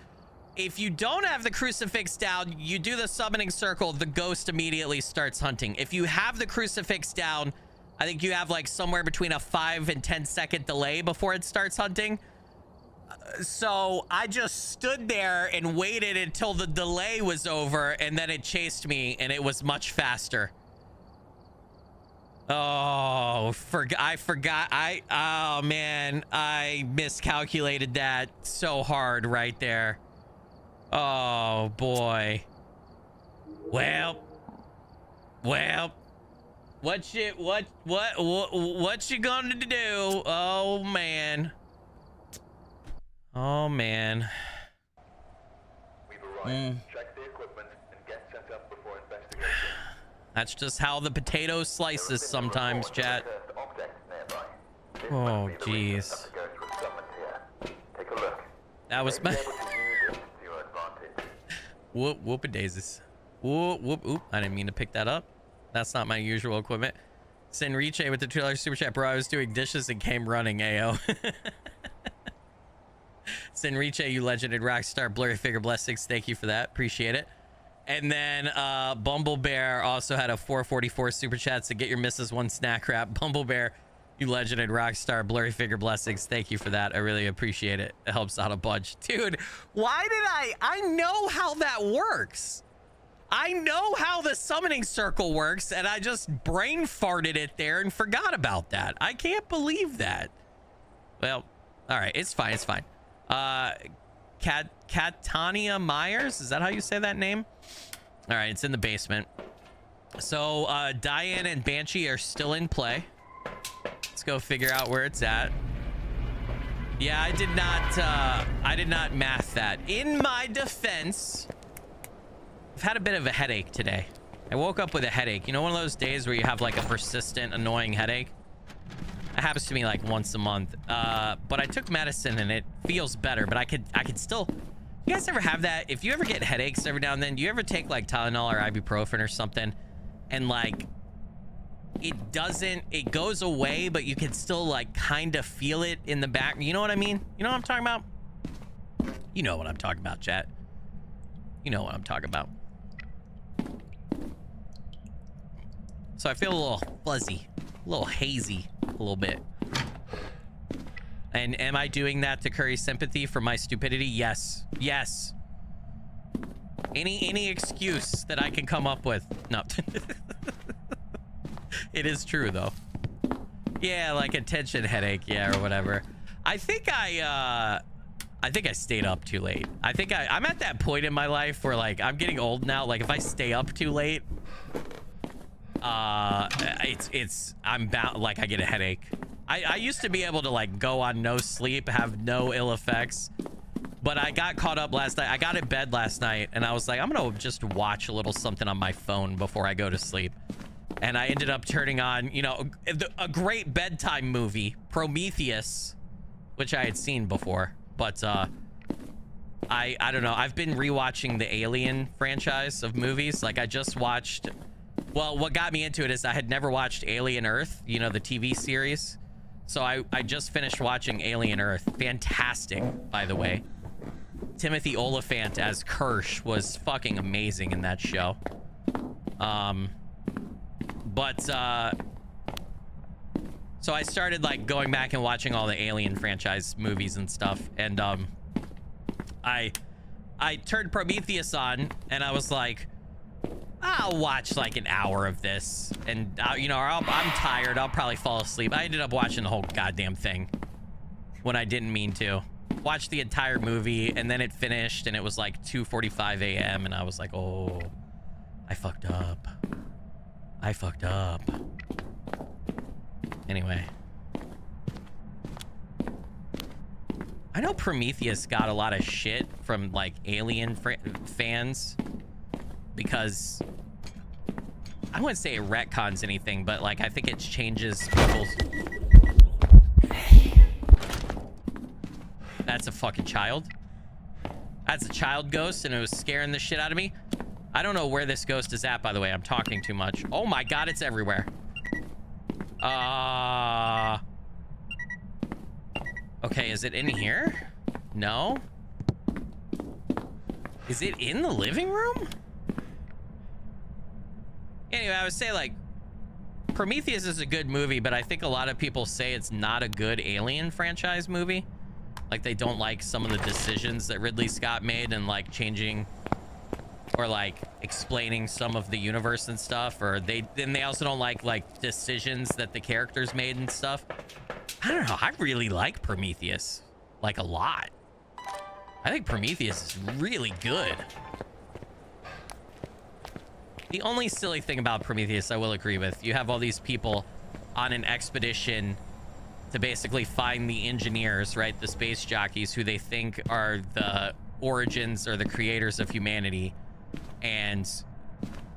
If you don't have the crucifix down, you do the summoning circle, the ghost immediately starts hunting. If you have the crucifix down, I think you have like somewhere between a 5 and 10 second delay before it starts hunting. So I just stood there and waited until the delay was over, and then it chased me, and it was much faster. Oh, I forgot. Oh man, I miscalculated that so hard right there. Oh boy. Well, what you gonna do? Oh man. Oh man. We've arrived. Check the equipment and get set up before investigation. That's just how the potato slices sometimes, chat. Oh jeez. Take a look. That was my whoop-a-daisies. Whoop. Oop, I didn't mean to pick that up. That's not my usual equipment. Senriche with the $2 super chat. Bro, I was doing dishes and came running, AO. Senriche, you legended rockstar. Blurry figure blessings. Thank you for that. Appreciate it. And then Bumble Bear also had a 444 super chat. So get your missus one snack wrap. Bumble Bear, you legended rockstar. Blurry figure blessings. Thank you for that. I really appreciate it. It helps out a bunch. Dude, why did I know how that works. I know how the summoning circle works, and I just brain farted it there and forgot about that. I can't believe that. Well, all right, it's fine. It's fine. Catania Myers, is that how you say that name? All right, it's in the basement. So Diane and Banshee are still in play. Let's go figure out where it's at. Yeah, I did not math that. In my defense, I've had a bit of a headache today. I woke up with a headache. You know, one of those days where you have like a persistent, annoying headache? It happens to me like once a month. But I took medicine and it feels better, but I could still. You guys ever have that? If you ever get headaches every now and then, do you ever take like Tylenol or ibuprofen or something and like it goes away, but you can still like kind of feel it in the back? You know what I mean? You know what I'm talking about? You know what I'm talking about, chat. You know what I'm talking about. So I feel a little fuzzy, a little hazy, a little bit. And am I doing that to curry sympathy for my stupidity? Yes. Yes. Any excuse that I can come up with. No. It is true though. Yeah, like a tension headache, yeah, or whatever. I think I stayed up too late. I think I'm at that point in my life where like I'm getting old now. Like if I stay up too late, I'm bound, like I get a headache. I used to be able to like go on no sleep, have no ill effects, but I got caught up last night. I got in bed last night and I was like, I'm gonna just watch a little something on my phone before I go to sleep. And I ended up turning on, you know, a great bedtime movie, Prometheus, which I had seen before, but I don't know. I've been rewatching the Alien franchise of movies. Like I just watched, well, what got me into it is I had never watched Alien Earth, you know, the TV series. So I just finished watching Alien Earth. Fantastic, by the way. Timothy Olyphant as Kirsch was fucking amazing in that show. So I started like going back and watching all the Alien franchise movies and stuff, and I turned Prometheus on and I was like, I'll watch like an hour of this, and you know, I'm tired, I'll probably fall asleep. I ended up watching the whole goddamn thing when I didn't mean to. Watched the entire movie, and then it finished and it was like 2:45 a.m. and I was like, oh, I fucked up. Anyway, I know Prometheus got a lot of shit from like Alien fans because I wouldn't say it retcons anything, but like I think it changes people's. That's a fucking child. That's a child ghost, and it was scaring the shit out of me. I don't know where this ghost is at, by the way. I'm talking too much. Oh my god, it's everywhere. Okay, is it in here? No. Is it in the living room? Anyway, I would say like Prometheus is a good movie, but I think a lot of people say it's not a good Alien franchise movie. Like they don't like some of the decisions that Ridley Scott made and like changing or like explaining some of the universe and stuff, or they also don't like decisions that the characters made and stuff. I don't know. I really like Prometheus, like a lot. I think Prometheus is really good. The only silly thing about Prometheus, I will agree with, you have all these people on an expedition to basically find the engineers, right? The space jockeys who they think are the origins or the creators of humanity. And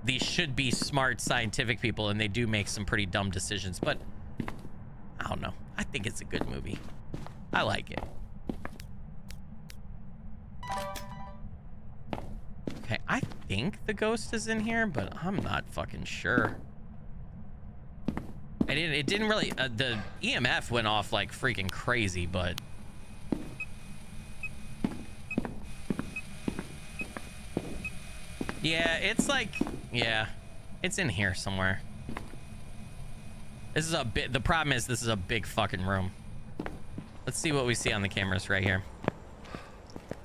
these should be smart scientific people, and they do make some pretty dumb decisions, but I don't know. I think it's a good movie. I like it. Okay, I think the ghost is in here, but I'm not fucking sure. It didn't really, the EMF went off like freaking crazy, but yeah, it's like, yeah, it's in here somewhere. This is a bit, the problem is this is a big fucking room. Let's see what we see on the cameras right here.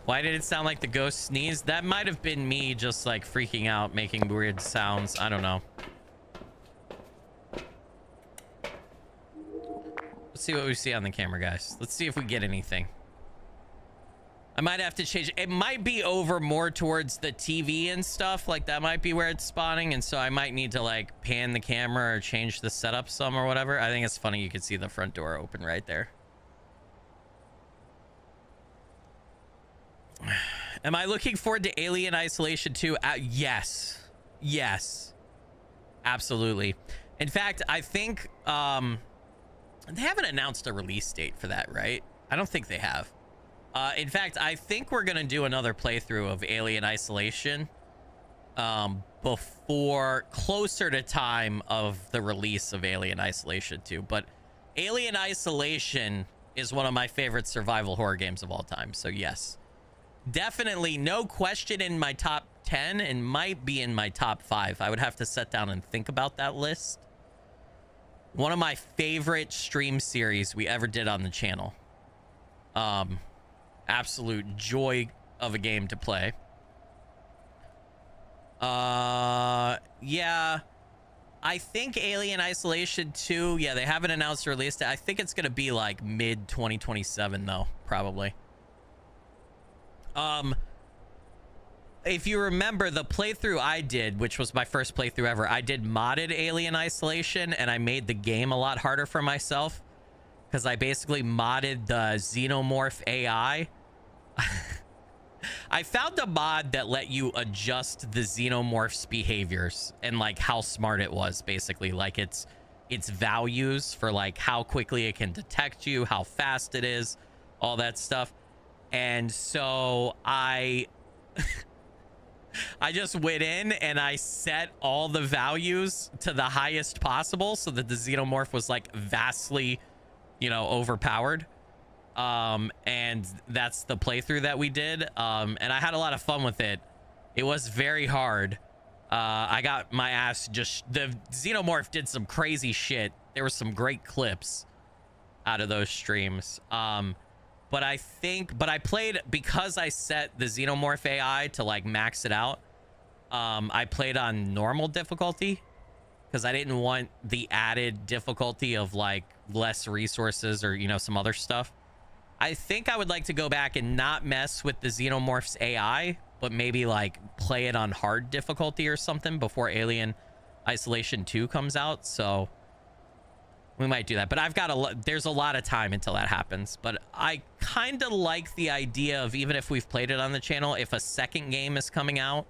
Why did it sound like the ghost sneezed? That might have been me just like freaking out, making weird sounds. I don't know. Let's see what we see on the camera, guys. Let's see if we get anything. I might have to change. It might be over more towards the TV and stuff. Like that might be where it's spawning. And so I might need to like pan the camera or change the setup some or whatever. I think it's funny. You can see the front door open right there. Am I looking forward to Alien Isolation 2? Yes. Yes. Absolutely. In fact, I think they haven't announced a release date for that, right? I don't think they have. In fact, I think we're going to do another playthrough of Alien Isolation before closer to time of the release of Alien Isolation 2. But Alien Isolation is one of my favorite survival horror games of all time. So yes, definitely no question in my top 10 and might be in my top 5. I would have to sit down and think about that list. One of my favorite stream series we ever did on the channel. Absolute joy of a game to play. Yeah, I think Alien Isolation 2, yeah, they haven't announced the release date. I think it's gonna be like mid 2027 though, probably. If you remember the playthrough I did, which was my first playthrough ever, I did modded Alien Isolation and I made the game a lot harder for myself because I basically modded the Xenomorph AI. I found a mod that let you adjust the Xenomorph's behaviors and like how smart it was, basically like its values for like how quickly it can detect you, how fast it is, all that stuff. And so I just went in and I set all the values to the highest possible so that the Xenomorph was like vastly, you know, overpowered. And that's the playthrough that we did. And I had a lot of fun with it. It was very hard. I got my ass just, the Xenomorph did some crazy shit. There were some great clips out of those streams. But I played, because I set the Xenomorph AI to like max it out. I played on normal difficulty because I didn't want the added difficulty of like less resources or, you know, some other stuff. I think I would like to go back and not mess with the Xenomorph's AI, but maybe like play it on hard difficulty or something before Alien Isolation 2 comes out. So we might do that, but I've got there's a lot of time until that happens. But I kind of like the idea of, even if we've played it on the channel, if a second game is coming out,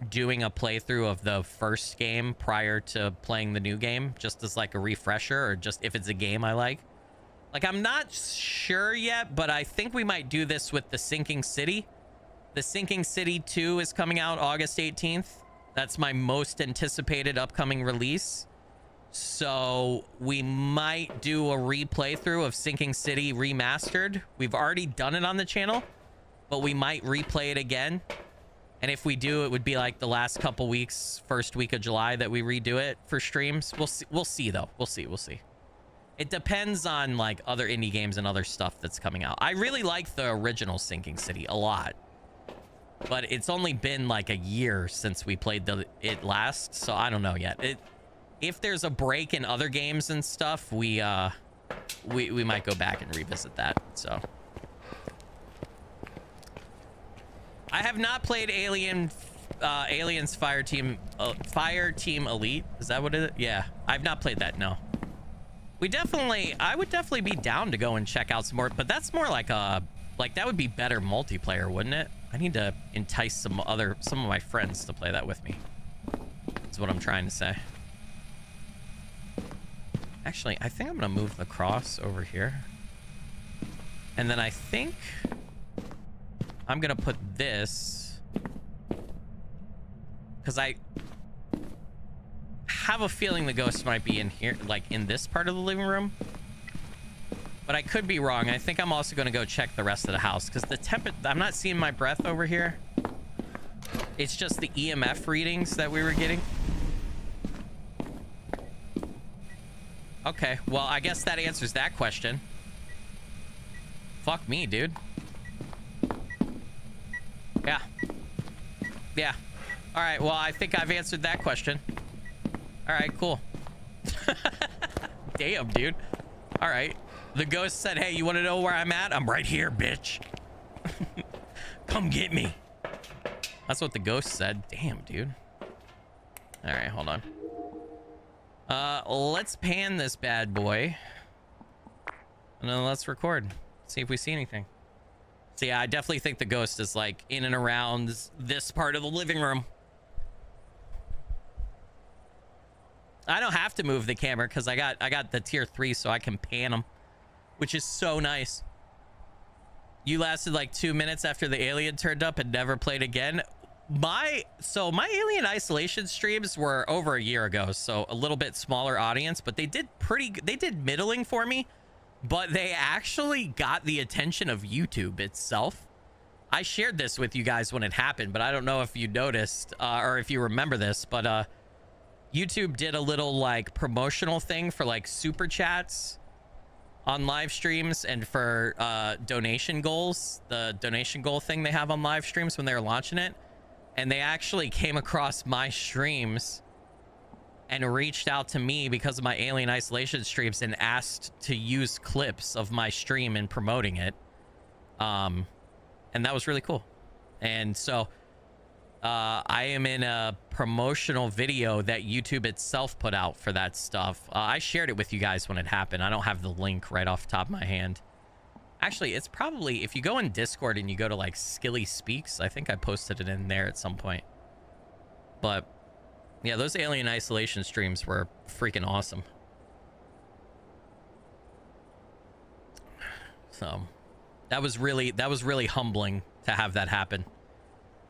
doing a playthrough of the first game prior to playing the new game, just as like a refresher, or just if it's a game I like. Like, I'm not sure yet, but I think we might do this with the Sinking City. The Sinking City 2 is coming out August 18th. That's my most anticipated upcoming release. So we might do a replay through of Sinking City Remastered. We've already done it on the channel, but we might replay it again. And if we do, it would be like the last couple weeks, first week of July, that we redo it for streams. We'll see though. We'll see. It depends on like other indie games and other stuff that's coming out. I really like the original Sinking City a lot, but it's only been like a year since we played it last, so I don't know yet. If there's a break in other games and stuff, we might go back and revisit that. So I have not played Aliens Fire Team Elite. Is that what it is? Yeah, I've not played that. No. I would definitely be down to go and check out some more, but that's more like that would be better multiplayer, wouldn't it? I need to entice some of my friends to play that with me. That's what I'm trying to say. Actually, I think I'm gonna move the cross over here. And then I think I'm gonna put this, because I have a feeling the ghost might be in here, like in this part of the living room, but I could be wrong. I think I'm also going to go check the rest of the house, because I'm not seeing my breath over here. It's just the EMF readings that we were getting. Okay, well, I guess that answers that question. Fuck me, dude. Yeah. All right, well, I think I've answered that question. All right, cool. Damn, dude. All right. The ghost said, hey, you want to know where I'm at? I'm right here, bitch. Come get me. That's what the ghost said. Damn, dude. All right, hold on. Let's pan this bad boy. And then let's record. See if we see anything. So yeah, I definitely think the ghost is like in and around this part of the living room. I don't have to move the camera because I got the tier 3, so I can pan them, which is so nice. You lasted like 2 minutes after the alien turned up and never played again. My Alien Isolation streams were over a year ago, so a little bit smaller audience, but they did middling for me, but they actually got the attention of YouTube itself. I shared this with you guys when it happened, but I don't know if you noticed or if you remember this, but YouTube did a little like promotional thing for like super chats on live streams and for donation goals, the donation goal thing they have on live streams when they were launching it. And they actually came across my streams and reached out to me because of my Alien Isolation streams and asked to use clips of my stream in promoting it. And that was really cool. And so I am in a promotional video that YouTube itself put out for that stuff. I shared it with you guys when it happened. I don't have the link right off the top of my hand. Actually, it's probably, if you go in Discord and you go to like Skilly Speaks, I think I posted it in there at some point. But yeah, those Alien Isolation streams were freaking awesome. So that was really humbling to have that happen.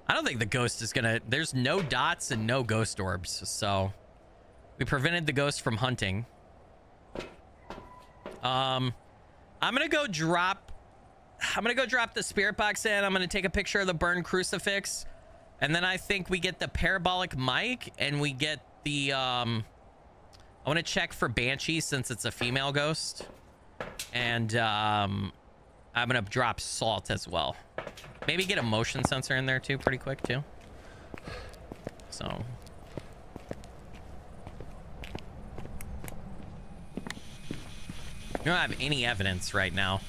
I don't think the ghost is gonna, there's no dots and no ghost orbs, so we prevented the ghost from hunting. I'm gonna go drop the spirit box in. I'm gonna take a picture of the burned crucifix, and then I think we get the parabolic mic and we get the I want to check for Banshee since it's a female ghost, and I'm gonna drop salt as well. Maybe get a motion sensor in there too pretty quick too. So we don't have any evidence right now,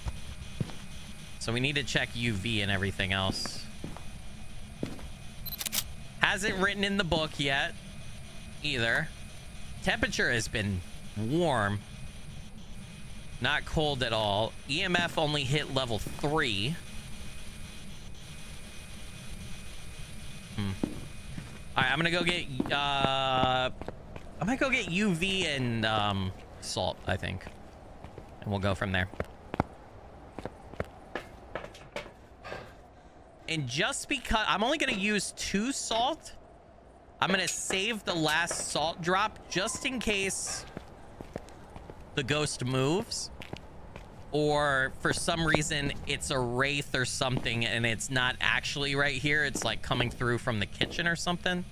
so we need to check UV and everything else. Hasn't written in the book yet either. Temperature has been warm, not cold at all. EMF only hit level 3. All right, I'm gonna go get UV and salt, I think, and we'll go from there. And just because I'm only gonna use 2 salt, I'm gonna save the last salt drop just in case the ghost moves, or for some reason it's a wraith or something and it's not actually right here, it's like coming through from the kitchen or something.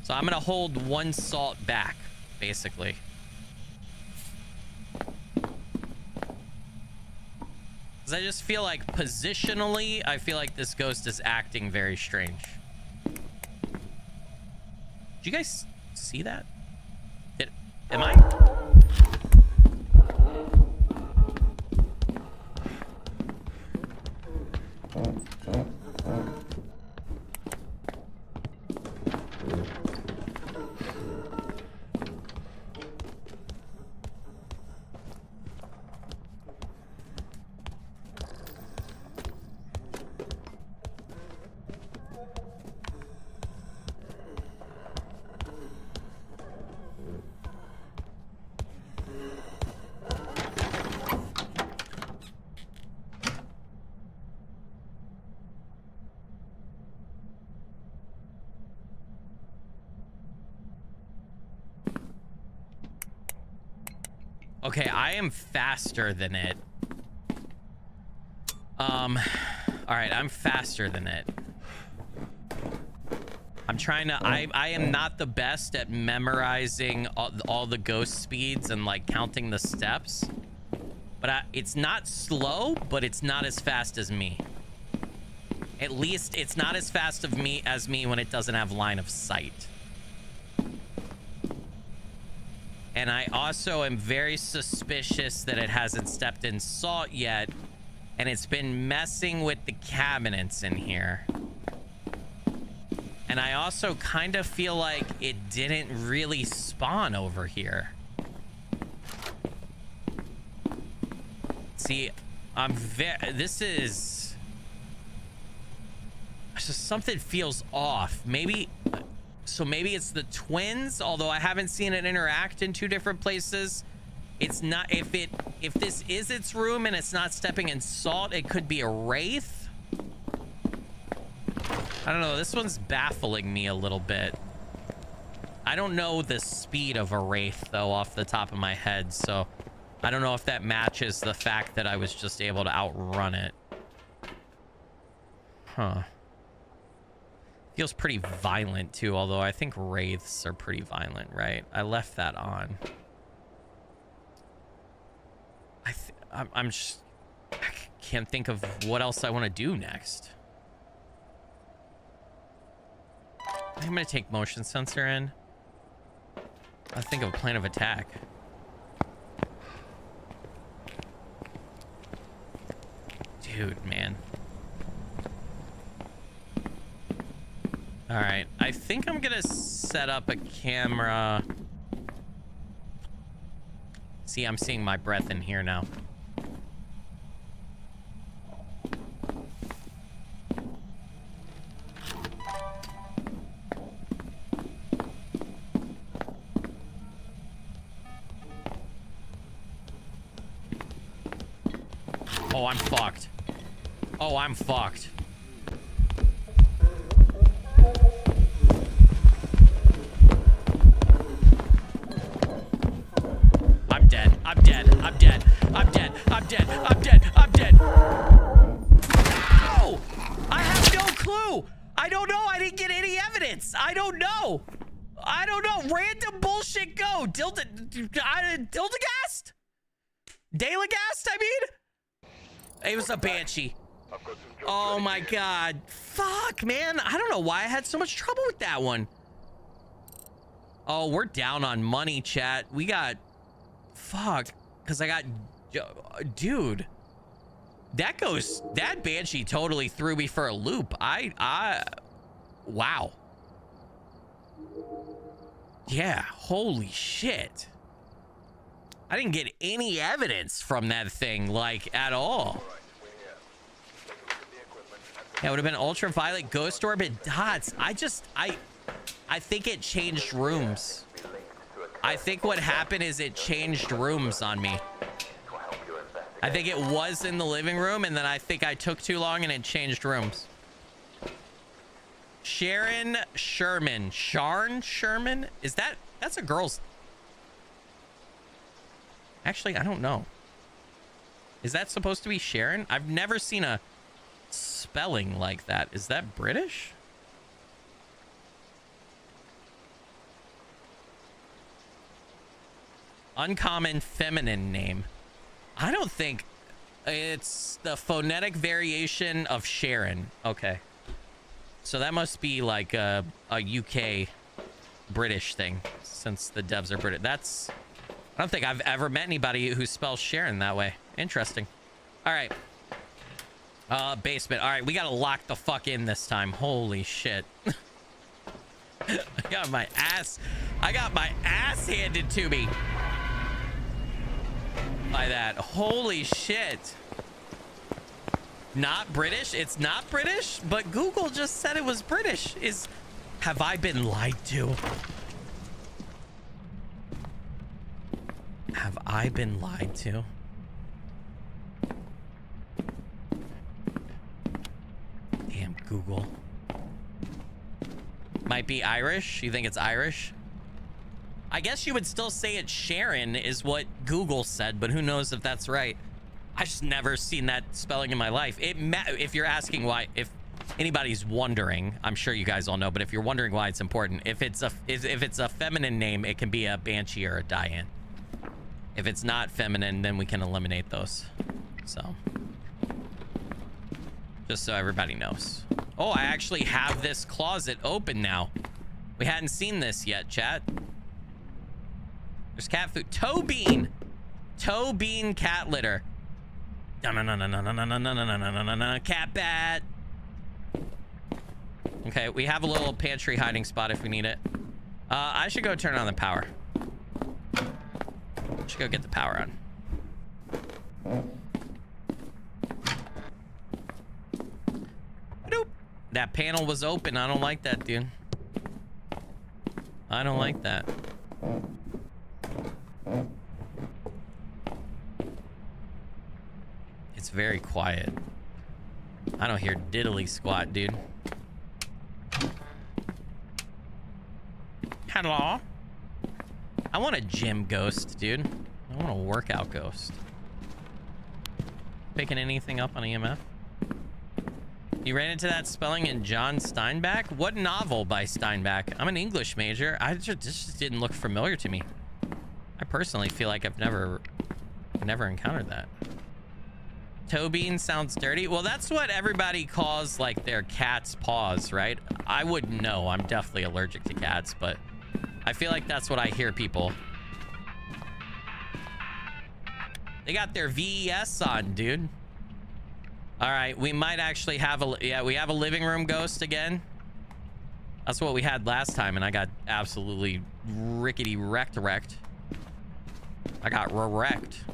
So I'm gonna hold 1 salt back basically. Because I just feel like positionally, I feel like this ghost is acting very strange. Did you guys see that? Am I? Okay, I am faster than it. All right, I'm faster than it. I'm trying to, I am not the best at memorizing all the ghost speeds and like counting the steps, but it's not slow, but it's not as fast as me. At least it's not as fast as me when it doesn't have line of sight. And I also am very suspicious that it hasn't stepped in salt yet, and it's been messing with the cabinets in here. And I also kind of feel like it didn't really spawn over here. See, this is just something feels off. Maybe it's the twins, although I haven't seen it interact in two different places. It's not, if this is its room and it's not stepping in salt, it could be a wraith. I don't know, this one's baffling me a little bit. I don't know the speed of a wraith though off the top of my head, so I don't know if that matches the fact that I was just able to outrun it. Huh. Feels pretty violent too, although I think wraiths are pretty violent, right? I left that on. I can't think of what else I want to do next. I'm gonna take motion sensor in. I think of a plan of attack. Dude, man. All right, I think I'm gonna set up a camera. See, I'm seeing my breath in here now. Oh, I'm fucked. Oh, I'm fucked. I'm dead. I'm dead. I'm dead. I'm dead. I'm dead. I'm dead. I'm dead. No! I have no clue. I don't know. I didn't get any evidence. I don't know. I don't know. Random bullshit go. Deildegast? Deildegast, I mean? It was a banshee. Oh my god. Fuck, man. I don't know why I had so much trouble with that one. Oh, we're down on money, chat. We got... Fuck. Because I got... Dude. That banshee totally threw me for a loop. Wow. Yeah, holy shit. I didn't get any evidence from that thing, like, at all. Yeah, it would have been ultraviolet ghost orbit dots. I think it changed rooms. I think what happened is it changed rooms on me. I think it was in the living room, and then I think I took too long and it changed rooms. Sharon Sherman. Sharn Sherman? That's a girl's... Actually, I don't know. Is that supposed to be Sharon? I've never seen a spelling like that. Is that British? Uncommon feminine name. I don't think It's the phonetic variation of Sharon. Okay. So that must be like a UK British thing, since the devs are British. That's... I don't think I've ever met anybody who spells Sharon that way. Interesting. All right. Basement. All right, we gotta lock the fuck in this time. Holy shit. I got my ass handed to me by that. Holy shit. Not British? It's not British? But Google just said it was British. Have I been lied to? Have I been lied to? Damn, Google. Might be Irish? You think it's Irish? I guess you would still say it's Sharon is what Google said, but who knows if that's right. I just never seen that spelling in my life. If you're asking why, if anybody's wondering, I'm sure you guys all know, but if you're wondering why it's important, if it's a feminine name, it can be a Banshee or a Diane. If it's not feminine, then we can eliminate those. So, just so everybody knows. Oh, I actually have this closet open now. We hadn't seen this yet, chat. There's cat food. Toe bean cat litter. Cat bat. Okay, we have a little pantry hiding spot if we need it. I should go turn on the power. Should go get the power on. Nope. That panel was open. I don't like that, dude. I don't like that. It's very quiet. I don't hear diddly squat, dude. Hello? I want a gym ghost, dude. I want a workout ghost. Picking anything up on EMF? You ran into that spelling in John Steinbeck? What novel by Steinbeck? I'm an English major. This just didn't look familiar to me. I personally feel like I've never encountered that. Toe bean sounds dirty. Well, that's what everybody calls like their cat's paws, right? I wouldn't know. I'm definitely allergic to cats, but I feel like that's what I hear people. They got their VES on, dude. All right, we might actually have we have a living room ghost again. That's what we had last time, and I got absolutely rickety wrecked. I got wrecked.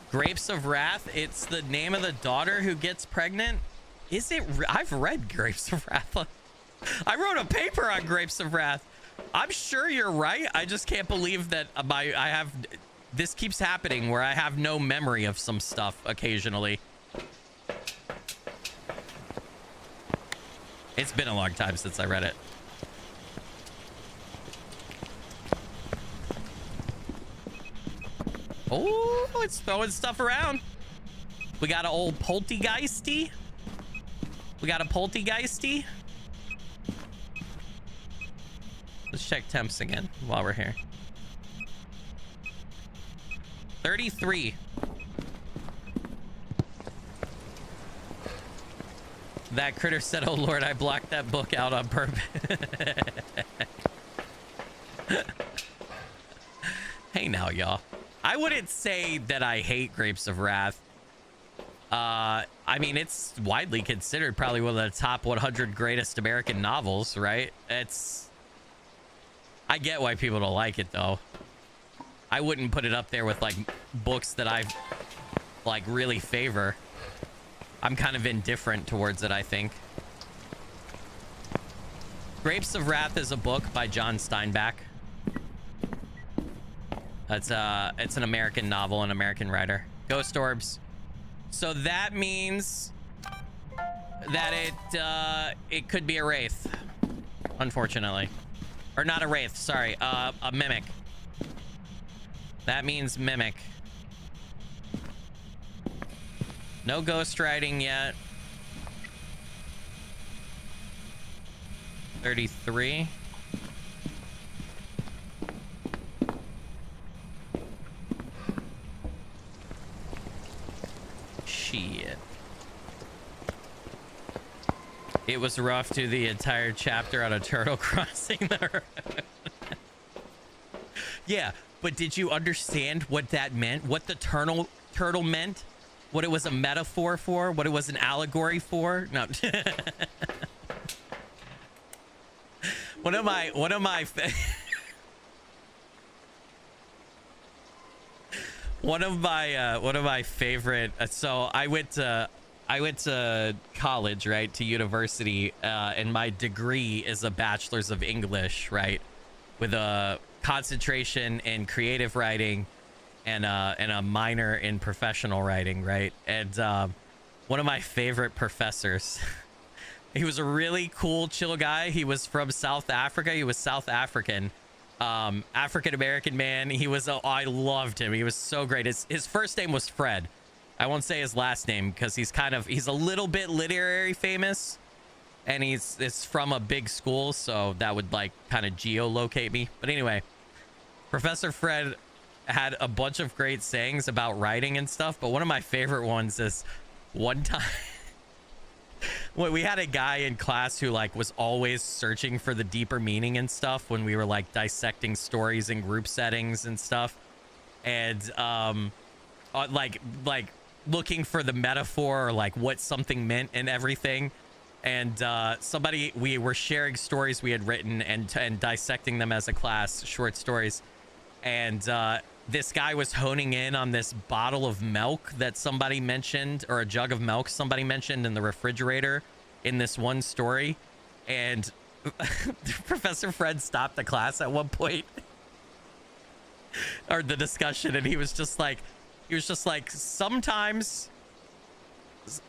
Grapes of Wrath. It's the name of the daughter who gets pregnant. Is it? I've read Grapes of Wrath. I wrote a paper on Grapes of Wrath. I'm sure you're right. I just can't believe that this keeps happening where I have no memory of some stuff occasionally. It's been a long time since I read it. Oh, it's throwing stuff around. We got an old poltergeisty. Let's check temps again while we're here. 33. That critter said, "Oh Lord, I blocked that book out on purpose." Hey now, y'all. I wouldn't say that I hate Grapes of Wrath. I mean, it's widely considered probably one of the top 100 greatest American novels, right? I get why people don't like it, though. I wouldn't put it up there with, like, books that I, like, really favor. I'm kind of indifferent towards it, I think. Grapes of Wrath is a book by John Steinbeck. It's an American novel, an American writer. Ghost orbs. So that means that it could be a wraith, unfortunately. Or not a wraith, sorry, a mimic. That means mimic. No ghost writing yet. 33. It was rough to the entire chapter on a turtle crossing the road. Yeah, but did you understand what that meant? What the turtle meant? What it was a metaphor for? What it was an allegory for? No. One of my favorite. So I went to college, right, to university, and my degree is a bachelor's of English, right, with a concentration in creative writing and a minor in professional writing, right. And one of my favorite professors, he was a really cool, chill guy. He was from South Africa. He was South African. African-American man. I loved him. He was so great. His first name was Fred. I won't say his last name because he's a little bit literary famous, and it's from a big school, so that would like kind of geolocate me. But anyway, Professor Fred had a bunch of great sayings about writing and stuff, but one of my favorite ones is one time we had a guy in class who like was always searching for the deeper meaning and stuff when we were like dissecting stories in group settings and stuff, and like looking for the metaphor or like what something meant and everything. And we were sharing stories we had written and dissecting them as a class, short stories, and this guy was honing in on this bottle of milk that somebody mentioned, or a jug of milk somebody mentioned in the refrigerator in this one story. And Professor Fred stopped the class at one point, or the discussion, and he was just like, sometimes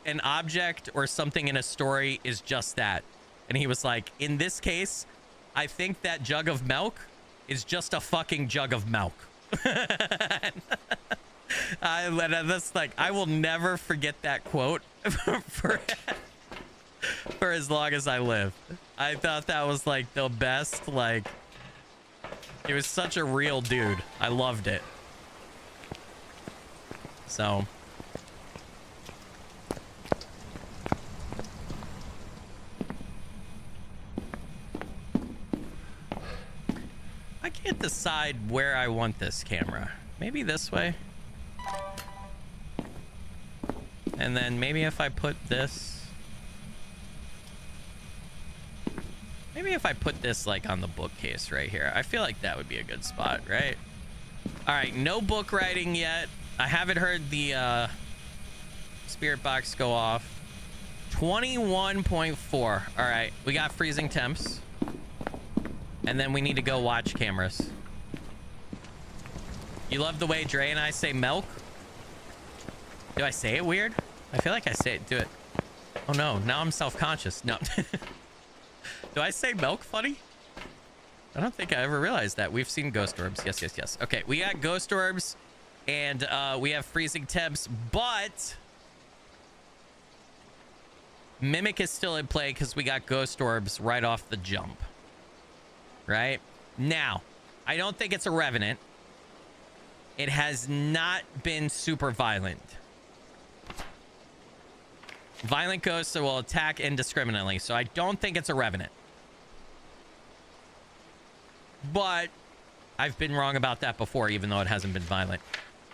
an object or something in a story is just that. And he was like, in this case, I think that jug of milk is just a fucking jug of milk. I will never forget that quote for as long as I live. I thought that was like the best. Like, it was such a real dude. I loved it. So I can't decide where I want this camera. Maybe this way. And then maybe if I put this, like on the bookcase right here. I feel like that would be a good spot, right? All right, no book writing yet. I haven't heard the spirit box go off. 21.4. All right, we got freezing temps. And then we need to go watch cameras. You love the way Dre and I say milk? Do I say it weird? I feel like I say it. Do it. Oh no, now I'm self-conscious. No. Do I say milk funny? I don't think I ever realized that. We've seen ghost orbs. Yes, yes, yes. Okay, we got ghost orbs, and we have freezing temps, but Mimic is still in play because we got ghost orbs right off the jump. Right? Now, I don't think it's a revenant. It has not been super violent. Violent ghosts will attack indiscriminately, so I don't think it's a revenant. But I've been wrong about that before, even though it hasn't been violent.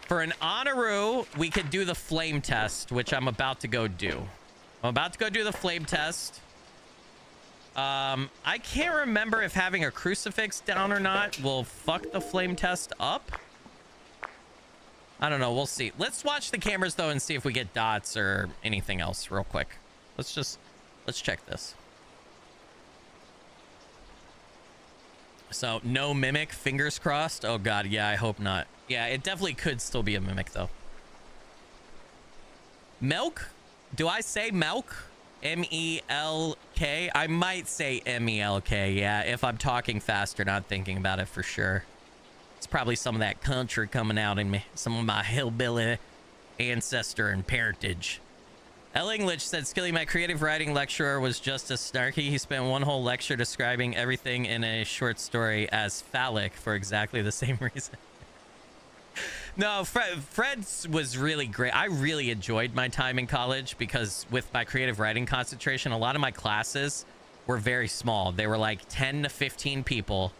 For an Honoru, we could do the flame test, which I'm about to go do. I'm about to go do the flame test. I can't remember if having a crucifix down or not will fuck the flame test up. I don't know. We'll see. Let's watch the cameras though and see if we get dots or anything else real quick. Let's check this. So no mimic, fingers crossed. Oh god, yeah, I hope not. Yeah, it definitely could still be a mimic though. Milk? Do I say milk? M-E-L-K? I might say M-E-L-K, yeah, if I'm talking faster, not thinking about it for sure. It's probably some of that country coming out in me. Some of my hillbilly ancestor and parentage. L. English said, Skilly, my creative writing lecturer was just as snarky. He spent one whole lecture describing everything in a short story as phallic for exactly the same reason. No, Fred was really great. I really enjoyed my time in college because with my creative writing concentration, a lot of my classes were very small. They were like 10 to 15 people,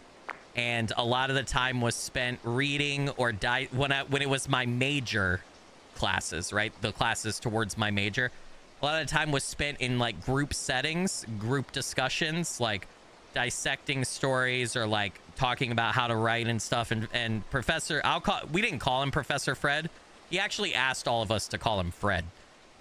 and a lot of the time was spent reading or when it was my major classes, right? The classes towards my major. A lot of the time was spent in like group settings, group discussions, like dissecting stories or like talking about how to write and stuff. And Professor, we didn't call him Professor Fred. He actually asked all of us to call him Fred,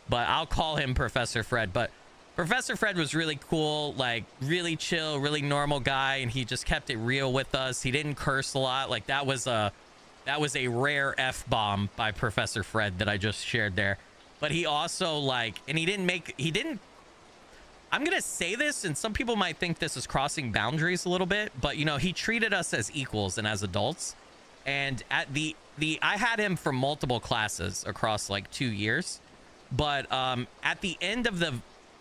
but I'll call him Professor Fred. But Professor Fred was really cool, like really chill, really normal guy, and he just kept it real with us. He didn't curse a lot. Like that was a rare F-bomb by Professor Fred that I just shared there. But he also like, and he didn't, I'm going to say this, and some people might think this is crossing boundaries a little bit, but you know, he treated us as equals and as adults. And at I had him for multiple classes across like 2 years. But at the end of the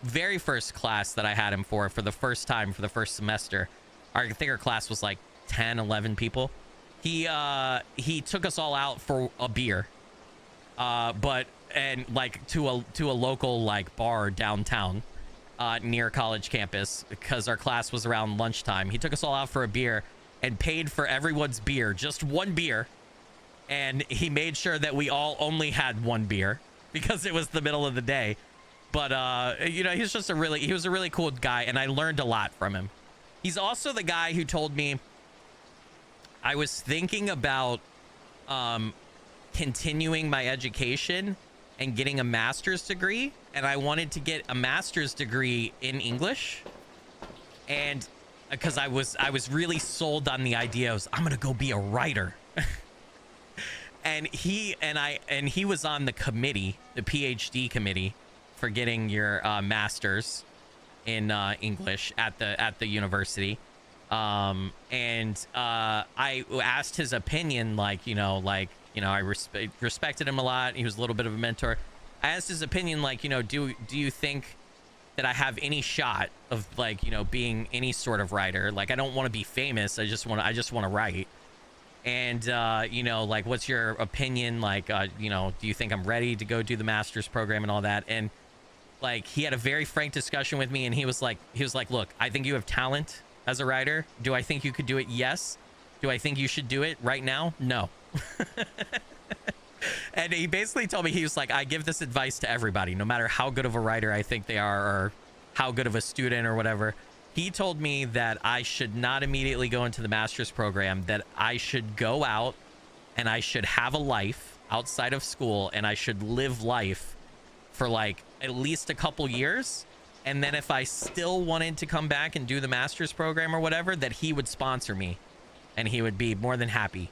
very first class that I had him for the first time, for the first semester, I think our class was like 10, 11 people. He took us all out for a beer. And like to a local like bar downtown near college campus, because our class was around lunchtime. He took us all out for a beer and paid for everyone's beer, just one beer. And he made sure that we all only had one beer because it was the middle of the day. But you know, he was a really cool guy, and I learned a lot from him. He's also the guy who told me I was thinking about continuing my education and getting a master's degree, and I wanted to get a master's degree in English, and because I was really sold on the idea of I'm gonna go be a writer. And he was on the committee, the PhD committee, for getting your master's in English at the university. And I asked his opinion, I respected him a lot. He was a little bit of a mentor. I asked his opinion, do you think that I have any shot of being any sort of writer? Like, I don't want to be famous. I just want to write. And what's your opinion? Do you think I'm ready to go do the master's program and all that? And he had a very frank discussion with me, and he was like, look, I think you have talent as a writer. Do I think you could do it? Yes. Do I think you should do it right now? No. And he basically told me, he was like, I give this advice to everybody, no matter how good of a writer I think they are or how good of a student or whatever. He told me that I should not immediately go into the master's program, that I should go out and I should have a life outside of school, and I should live life for at least a couple years. And then if I still wanted to come back and do the master's program or whatever, that he would sponsor me, and he would be more than happy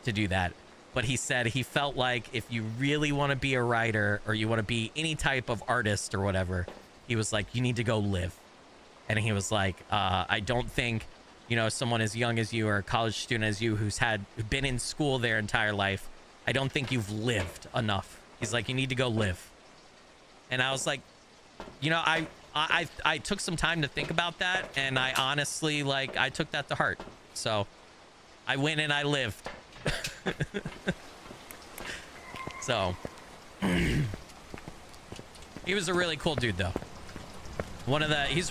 to do that. But he said he felt like if you really want to be a writer, or you want to be any type of artist or whatever, he was like, you need to go live. And he was like, I don't think, someone as young as you or a college student as you who's been in school their entire life, I don't think you've lived enough. He's like, you need to go live. And I was like, I took some time to think about that, and I honestly, I took that to heart. So I went and I lived. So he was a really cool dude, though. He's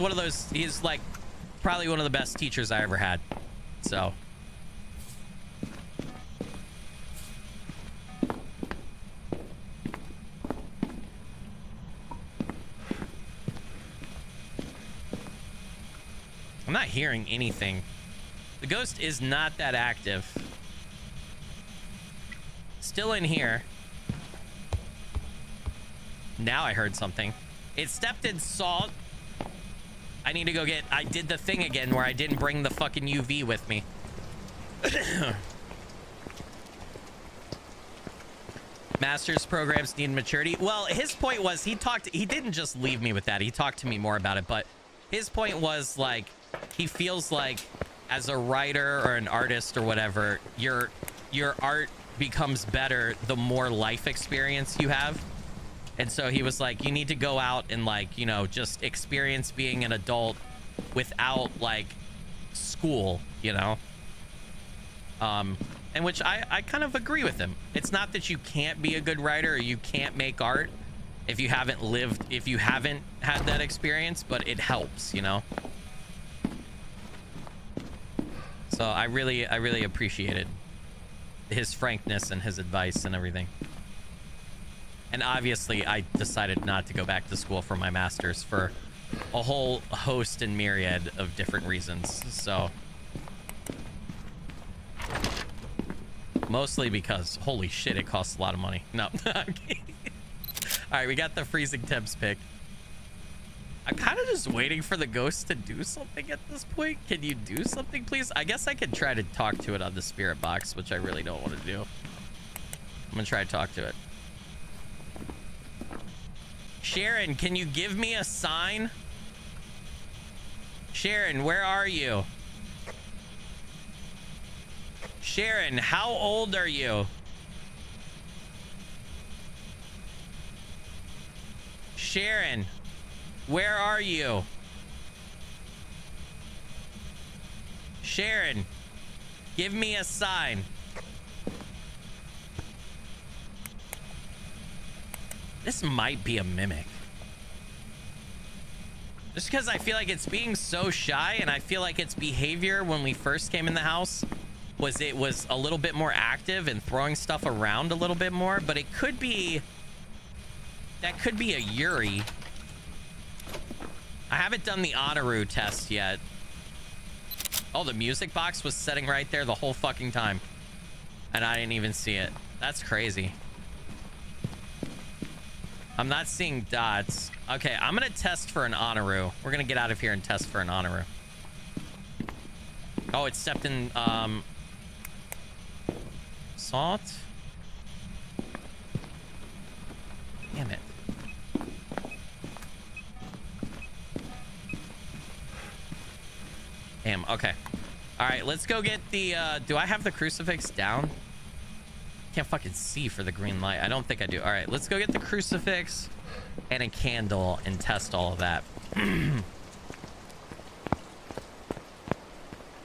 probably one of the best teachers I ever had. So I'm not hearing anything. The ghost is not that active. Still in here. Now I heard something. It stepped in salt. I need to go get... I did the thing again where I didn't bring the fucking UV with me. Master's programs need maturity. Well, his point was he didn't just leave me with that. He talked to me more about it, but his point was he feels like as a writer or an artist or whatever, your art becomes better the more life experience you have. And so he was like, you need to go out and just experience being an adult without school, And and which I kind of agree with him. It's not that you can't be a good writer or you can't make art if you haven't had that experience, but it helps, you know? So I really appreciated his frankness and his advice and everything. And obviously I decided not to go back to school for my master's for a whole host and myriad of different reasons. So mostly because holy shit, it costs a lot of money. No. All right, we got the freezing temps pick. I'm kind of just waiting for the ghost to do something at this point. Can you do something, please? I guess I could try to talk to it on the spirit box, which I really don't want to do. I'm gonna try to talk to it. Sharon, can you give me a sign? Sharon, where are you? Sharon, how old are you? Sharon, where are you? Sharon, give me a sign. This might be a mimic. Just because I feel like it's being so shy, and I feel like its behavior when we first came in the house was it was a little bit more active and throwing stuff around a little bit more, but it could be, that could be a Yuri. I haven't done the Honoru test yet. Oh, the music box was setting right there the whole fucking time, and I didn't even see it. That's crazy. I'm not seeing dots. Okay, I'm gonna test for an Honoru. We're gonna get out of here and test for an Honoru. Oh, it stepped in salt. Damn it. Damn, okay. All right, let's go get the do I have the crucifix down? Can't fucking see for the green light. I don't think I do. All right, let's go get the crucifix and a candle and test all of that. And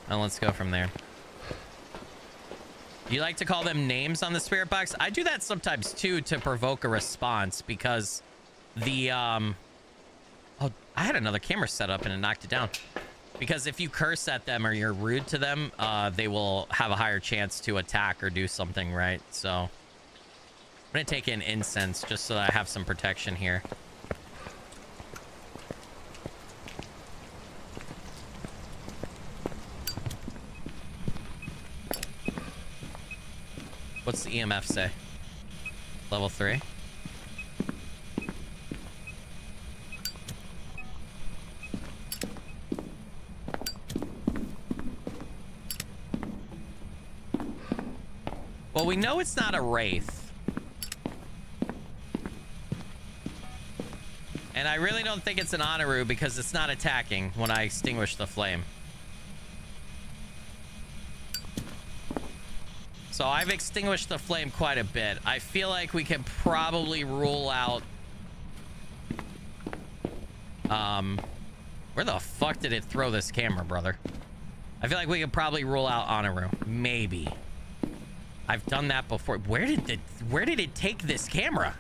let's go from there. You like to call them names on the spirit box? I do that sometimes too to provoke a response, because the oh, I had another camera set up and it knocked it down. Because if you curse at them or you're rude to them, they will have a higher chance to attack or do something, right? So I'm gonna take in incense just so that I have some protection here. What's the EMF say? Level 3? Well, we know it's not a wraith. And I really don't think it's an Honoru because it's not attacking when I extinguish the flame. So I've extinguished the flame quite a bit. I feel like we can probably rule out... where the fuck did it throw this camera, brother? I feel like we could probably rule out Honoru. Maybe. I've done that before. Where did it take this camera?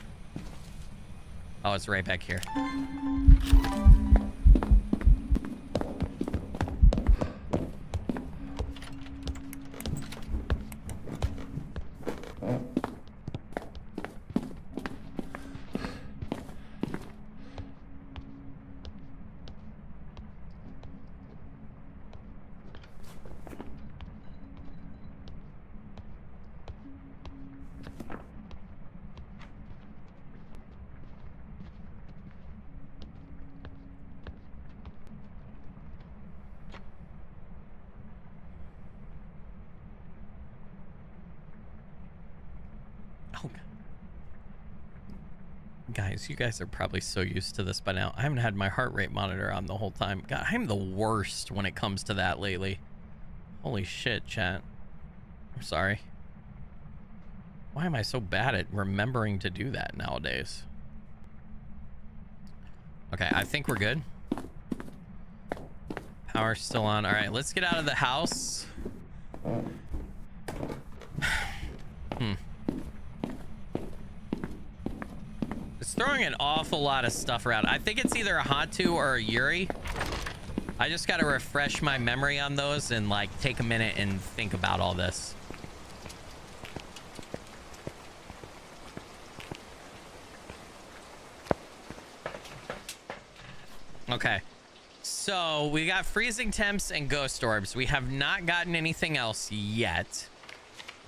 Oh, it's right back here. Guys, you guys are probably so used to this by now. I haven't had my heart rate monitor on the whole time. God, I'm the worst when it comes to that lately. Holy shit, chat. I'm sorry. Why am I so bad at remembering to do that nowadays? Okay, I think we're good. Power's still on. All right, let's get out of the house. hearing an awful lot of stuff around. I think it's either a Hantu or a Yuri. I just got to refresh my memory on those and like take a minute and think about all this. Okay. So we got freezing temps and ghost orbs. We have not gotten anything else yet.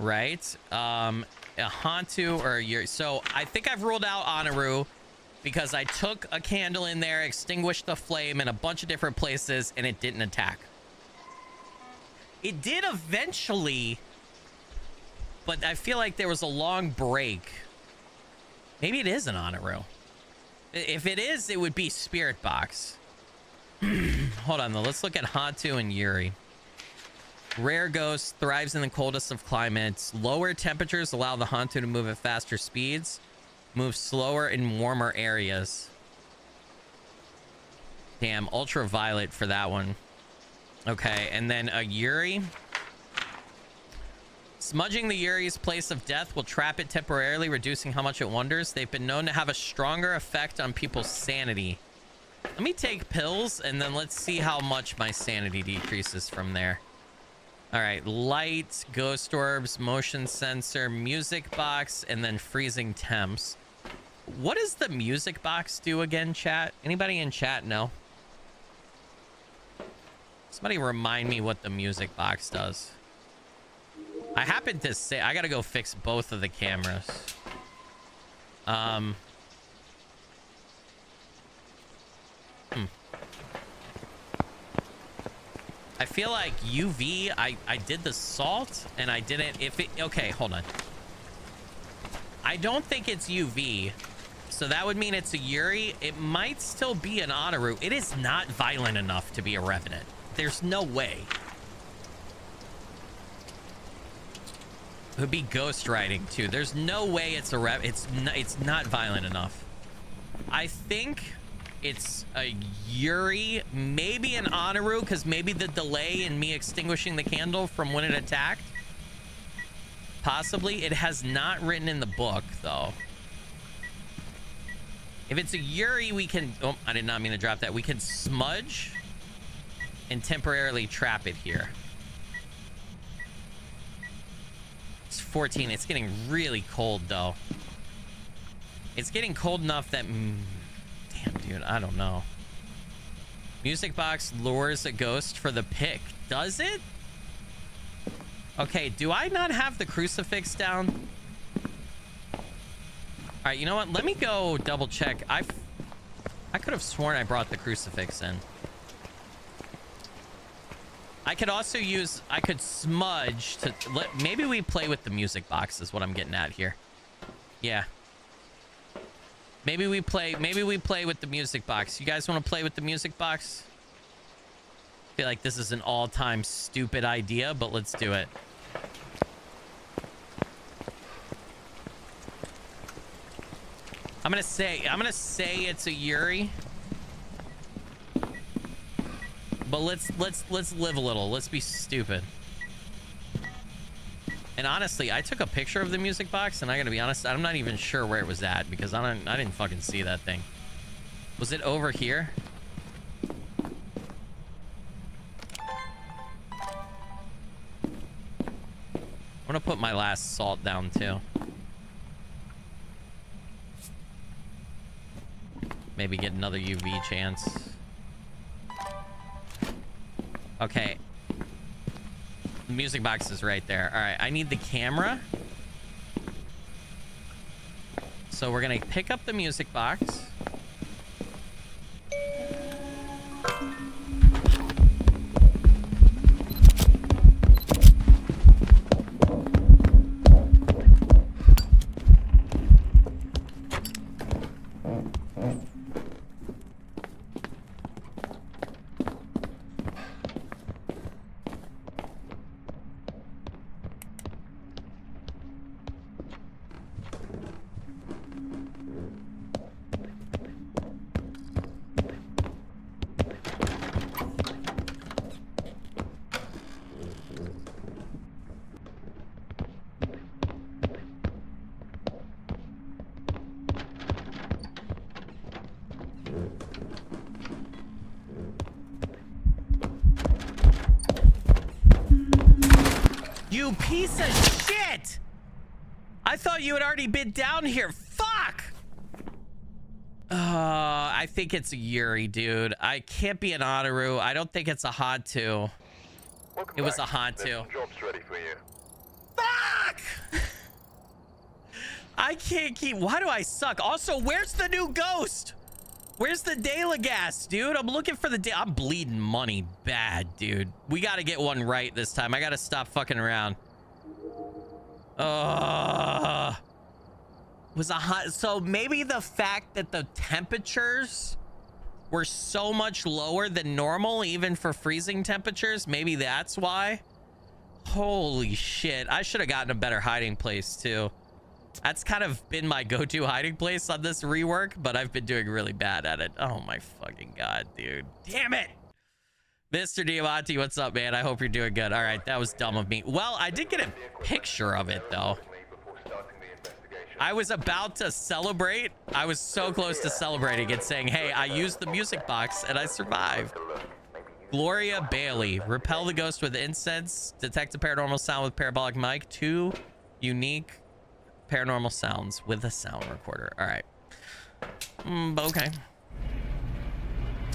Right? A Hantu or a Yuri. So I think I've ruled out Anaru because I took a candle in there, extinguished the flame in a bunch of different places, and it didn't attack. It did eventually, but I feel like there was a long break. Maybe it is an Anaru. If it is, it would be Spirit Box. Hold on, though. Let's look at Hantu and Yuri. Rare ghost, thrives in the coldest of climates. Lower temperatures allow the Hantu to move at faster speeds. Move slower in warmer areas. Damn, ultraviolet for that one. Okay, and then a Yuri. Smudging the Yuri's place of death will trap it temporarily, reducing how much it wanders. They've been known to have a stronger effect on people's sanity. Let me take pills, and then let's see how much my sanity decreases from there. All right, light, ghost orbs, motion sensor, music box, and then freezing temps. What does the music box do again, chat? Anybody in chat know? Somebody remind me what the music box does. I happen to say I gotta go fix both of the cameras. I feel like UV, I did the salt and I didn't, okay, hold on. I don't think it's UV, so that would mean it's a Yuri. It might still be an Anaru. It is not violent enough to be a Revenant. There's no way. It would be ghost riding too. There's no way it's a it's not violent enough. I think it's a Yuri, maybe an Anaru, because maybe the delay in me extinguishing the candle from when it attacked. Possibly. It has not written in the book, though. If it's a Yuri, we can... Oh, I did not mean to drop that. We can smudge and temporarily trap it here. It's 14. It's getting really cold, though. It's getting cold enough that... Damn, dude, I don't know. Music box lures a ghost for the pick. Does it? Okay, do I not have the crucifix down? All right, you know what? Let me go double check. I could have sworn I brought the crucifix in. I could also use... I could smudge to... Maybe we play with the music box is what I'm getting at here. Yeah. Maybe we play with the music box. You guys want to play with the music box? I feel like this is an all-time stupid idea, but let's do it. I'm gonna say it's a Yuri. But let's live a little. Let's be stupid. And honestly, I took a picture of the music box, and I gotta be honest, I'm not even sure where it was at because I didn't fucking see that thing. Was it over here? I'm gonna put my last salt down too. Maybe get another UV chance. Okay. The music box is right there. All right, I need the camera. So we're gonna pick up the music box. You piece of shit! I thought you had already been down here. Fuck! I think it's a Yuri, dude. I can't be an Otaru. I don't think it's a Hatu. It was a Hatu. Jobs ready for you. Fuck! I can't keep... Why do I suck? Also, where's the new ghost? Where's the Deildegast, dude? I'm looking for the... I'm bleeding money bad, dude. We got to get one right this time. I got to stop fucking around. Was a hot... So maybe the fact that the temperatures were so much lower than normal, even for freezing temperatures, maybe that's why. Holy shit. I should have gotten a better hiding place, too. That's kind of been my go-to hiding place on this rework, but I've been doing really bad at it. Oh my fucking god, dude. Damn it! Mr. Diamante, what's up, man? I hope you're doing good. All right, that was dumb of me. Well, I did get a picture of it, though. I was about to celebrate. I was so close to celebrating and saying, hey, I used the music box and I survived. Gloria Bailey. Repel the ghost with incense. Detect a paranormal sound with parabolic mic. 2 unique paranormal sounds with a sound recorder. All right. Okay.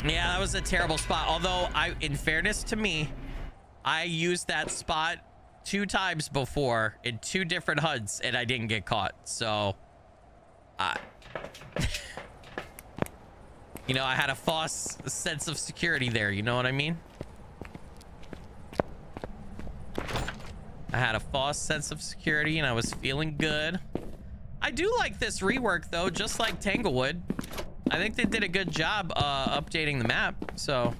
Yeah, that was a terrible spot. Although, in fairness to me, I used that spot 2 times before in 2 different HUDs and I didn't get caught. So, you know, I had a false sense of security there. You know what I mean? I had a false sense of security and I was feeling good. I do like this rework, though, just like Tanglewood. I think they did a good job updating the map, so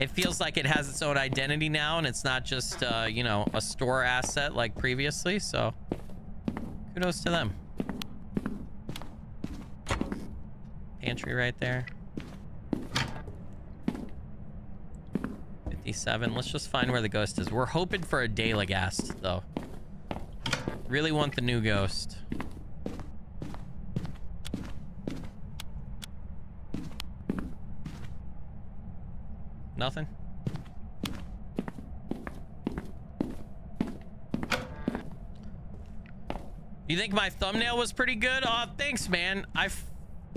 it feels like it has its own identity now and it's not just you know, a store asset like previously, so kudos to them. Pantry right there. 57. Let's just find where the ghost is. We're hoping for a Deildegast, though. Really want the new ghost. Nothing. You think my thumbnail was pretty good? Oh, thanks, man. I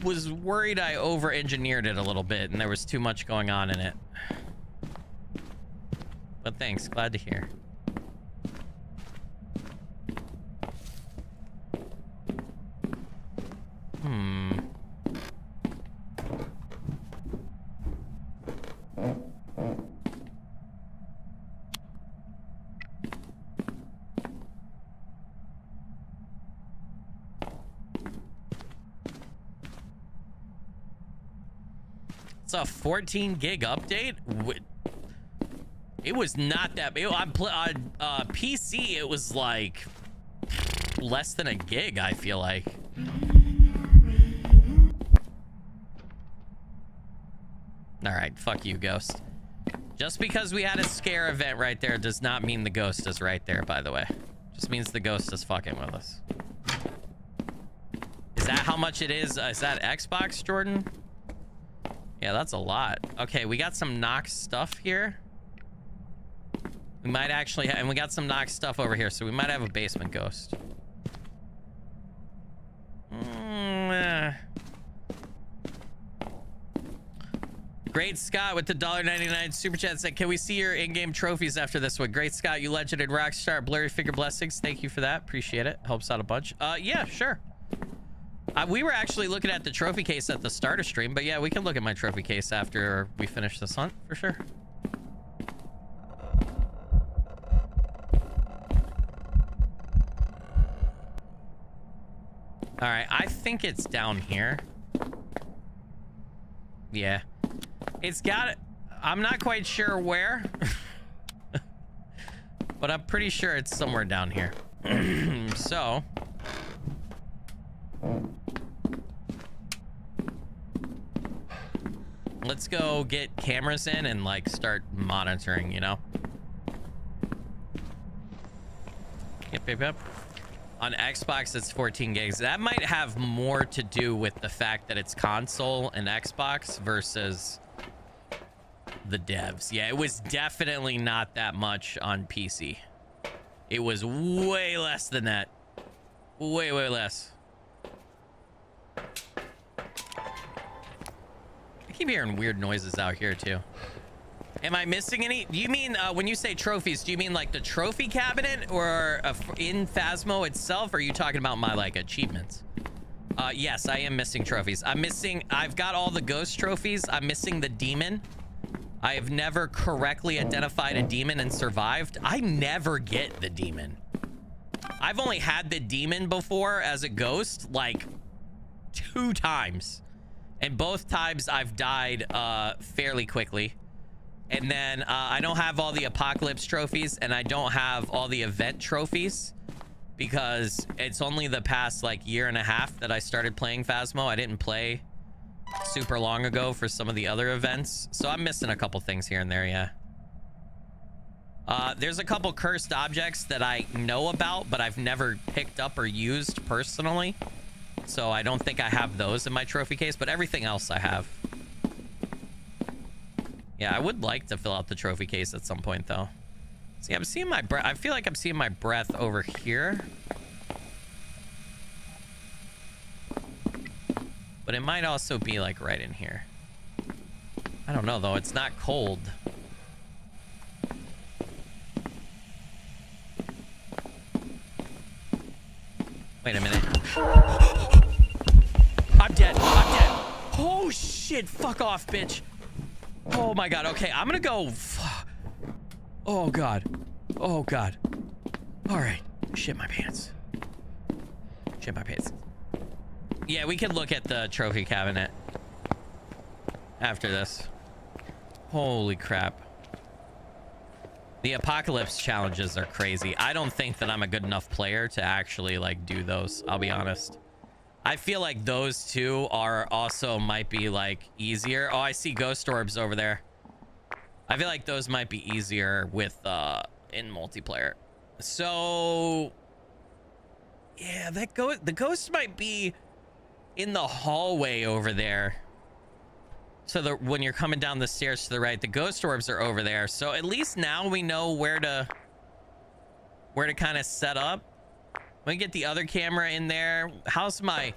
was worried I over-engineered it a little bit and there was too much going on in it. But thanks, glad to hear. It's a 14 gig update. It was not that big. On PC, it was like less than a gig, I feel like. All right, fuck you, ghost. Just because we had a scare event right there does not mean the ghost is right there, by the way. Just means the ghost is fucking with us. Is that how much it is? Is that Xbox, Jordan? Yeah, that's a lot. Okay, we got some Nox stuff here. We might actually and we got some Nox stuff over here, so we might have a basement ghost. Great Scott with the $1.99 super chat said, can we see your in-game trophies after this one? Great Scott, you legend and rockstar. Blurry figure blessings. Thank you for that. Appreciate it. Helps out a bunch. Yeah, sure. We were actually looking at the trophy case at the starter stream, but yeah, we can look at my trophy case after we finish this hunt for sure. All right, I think it's down here. Yeah, it's got it. I'm not quite sure where, but I'm pretty sure it's somewhere down here. So. Let's go get cameras in and like start monitoring, you know? Yep. On Xbox, it's 14 gigs. That might have more to do with the fact that it's console and Xbox versus the devs. Yeah, it was definitely not that much on PC. It was way less than that. Way less. I keep hearing weird noises out here too. Am I missing any? Do you mean when you say trophies, do you mean like the trophy cabinet or in Phasmo itself? Or are you talking about my like achievements? Yes, I am missing trophies. I've got all the ghost trophies. I'm missing the demon. I have never correctly identified a demon and survived. I never get the demon. I've only had the demon before as a ghost like 2 times. And both times I've died fairly quickly. And then I don't have all the apocalypse trophies and I don't have all the event trophies because it's only the past like 1.5 years that I started playing Phasmo. I didn't play super long ago for some of the other events. So I'm missing a couple things here and there, yeah. There's a couple cursed objects that I know about, but I've never picked up or used personally. So I don't think I have those in my trophy case, but everything else I have. Yeah, I would like to fill out the trophy case at some point, though. See, I'm seeing my breath. I feel like I'm seeing my breath over here. But it might also be, like, right in here. I don't know, though. It's not cold. Wait a minute. I'm dead. I'm dead. Oh, shit. Fuck off, bitch. Oh my god. Okay, I'm gonna go. Oh god. Oh god. All right. Shit my pants. Shit my pants. Yeah, we could look at the trophy cabinet after this. Holy crap. The apocalypse challenges are crazy. I don't think that I'm a good enough player to actually like do those. I'll be honest. I feel like those two are also might be like easier. Oh, I see ghost orbs over there. I feel like those might be easier with in multiplayer. So yeah, the ghost might be in the hallway over there. So when you're coming down the stairs to the right, the ghost orbs are over there. So at least now we know where to kind of set up. Let me get the other camera in there. How's my...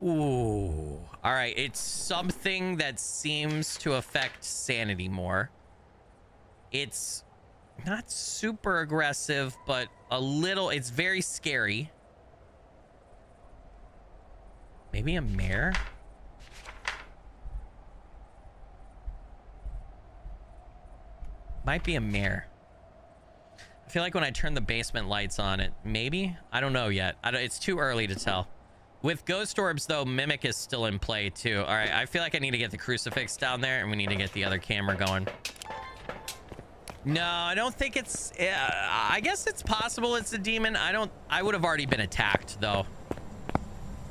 Ooh. All right. It's something that seems to affect sanity more. It's not super aggressive, but a little... It's very scary. Maybe a mare? Might be a mare. I feel like when I turn the basement lights on, it maybe, I don't know yet. It's too early to tell. With ghost orbs though, mimic is still in play too. All right, I feel like I need to get the crucifix down there and we need to get the other camera going. No, I don't think it's, I guess it's possible it's a demon. I would have already been attacked though.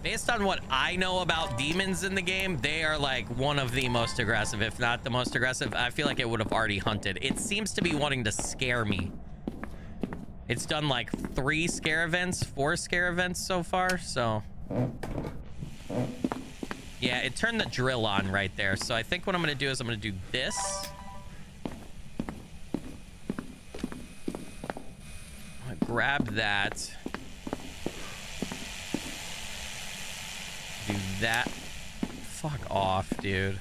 Based on what I know about demons in the game, they are like one of the most aggressive, if not the most aggressive. I feel like it would have already hunted. It seems to be wanting to scare me. It's done like 4 scare events so far, so. Yeah, it turned the drill on right there. So I think what I'm gonna do is I'm gonna do this. I'm gonna grab that. Do that. Fuck off, dude.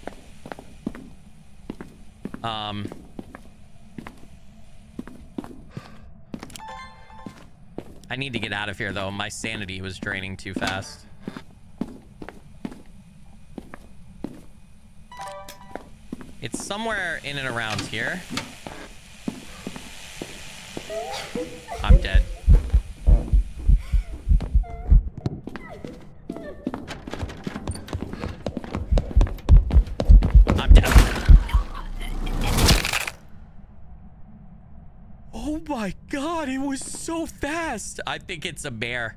I need to get out of here though. My sanity was draining too fast. It's somewhere in and around here. I'm dead. I'm dead. Oh my god, it was so fast. I think it's a bear.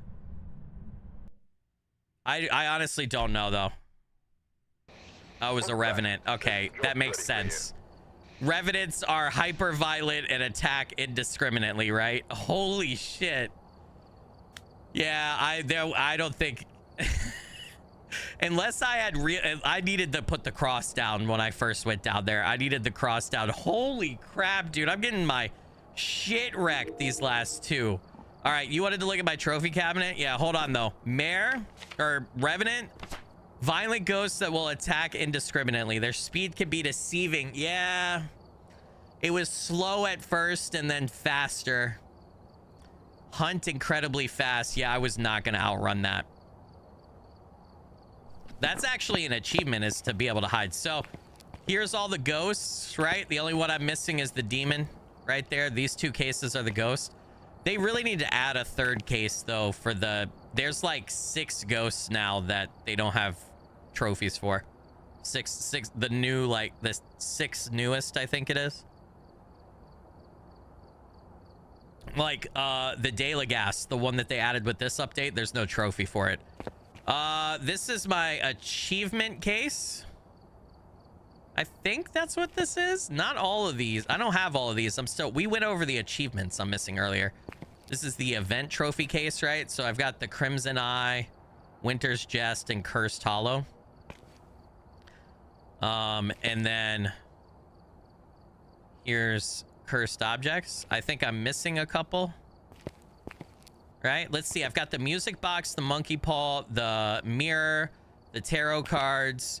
I honestly don't know though. Oh, it was a revenant. Okay, that makes sense. Revenants are hyper violent and attack indiscriminately, right? Holy shit. Yeah, I don't think Unless I had I needed to put the cross down when I first went down there. I needed the cross down. Holy crap, dude. I'm getting my shit wrecked these last two. All right, you wanted to look at my trophy cabinet? Yeah, hold on though. Mare or Revenant, violent ghosts that will attack indiscriminately. Their speed can be deceiving. Yeah, it was slow at first and then faster. Hunt incredibly fast. Yeah, I was not gonna outrun that. That's actually an achievement, is to be able to hide. So here's all the ghosts, right? The only one I'm missing is the demon right there. These two cases are the ghosts. They really need to add a third case though for there's like 6 ghosts now that they don't have trophies for. Six, the new, like the 6 newest, I think it is. Like the Deildegast, the one that they added with this update, there's no trophy for it. This is my achievement case. I think that's what this is. Not all of these. I don't have all of these. We went over the achievements I'm missing earlier. This is the event trophy case, right? So I've got the Crimson Eye, Winter's Jest, and Cursed Hollow. And then here's Cursed Objects. I think I'm missing a couple. Right? Let's see. I've got the music box, the monkey paw, the mirror, the tarot cards,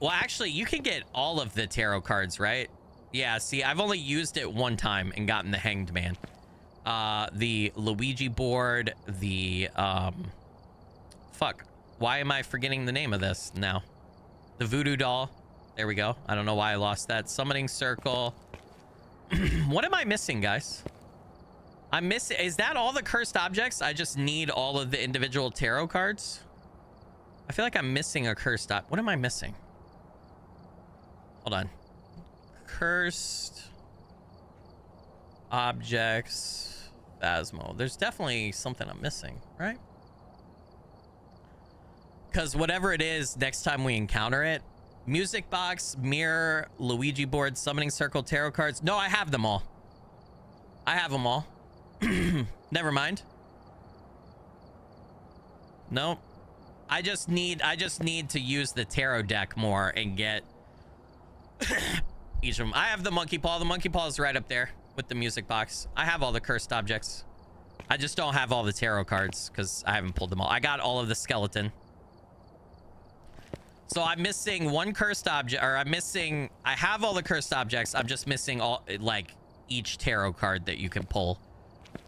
well, actually, you can get all of the tarot cards, right? Yeah, see, I've only used it one time and gotten the Hanged Man. The Luigi board, the, fuck. Why am I forgetting the name of this now? The voodoo doll. There we go. I don't know why I lost that. Summoning circle. What am I missing, guys? I'm missing. Is that all the cursed objects? I just need all of the individual tarot cards. I feel like I'm missing a cursed what am I missing? Hold on. Cursed objects. Phasmo. There's definitely something I'm missing, right? Because whatever it is, next time we encounter it, music box, mirror, Luigi board, summoning circle, tarot cards. No, I have them all. I have them all. Never mind. Nope. I just need to use the tarot deck more and get each of them. I have the monkey paw. The monkey paw is right up there with the music box. I have all the cursed objects. I just don't have all the tarot cards because I haven't pulled them all. I got all of the skeleton. So I'm missing one cursed object, or I have all the cursed objects. I'm just missing all, like, each tarot card that you can pull.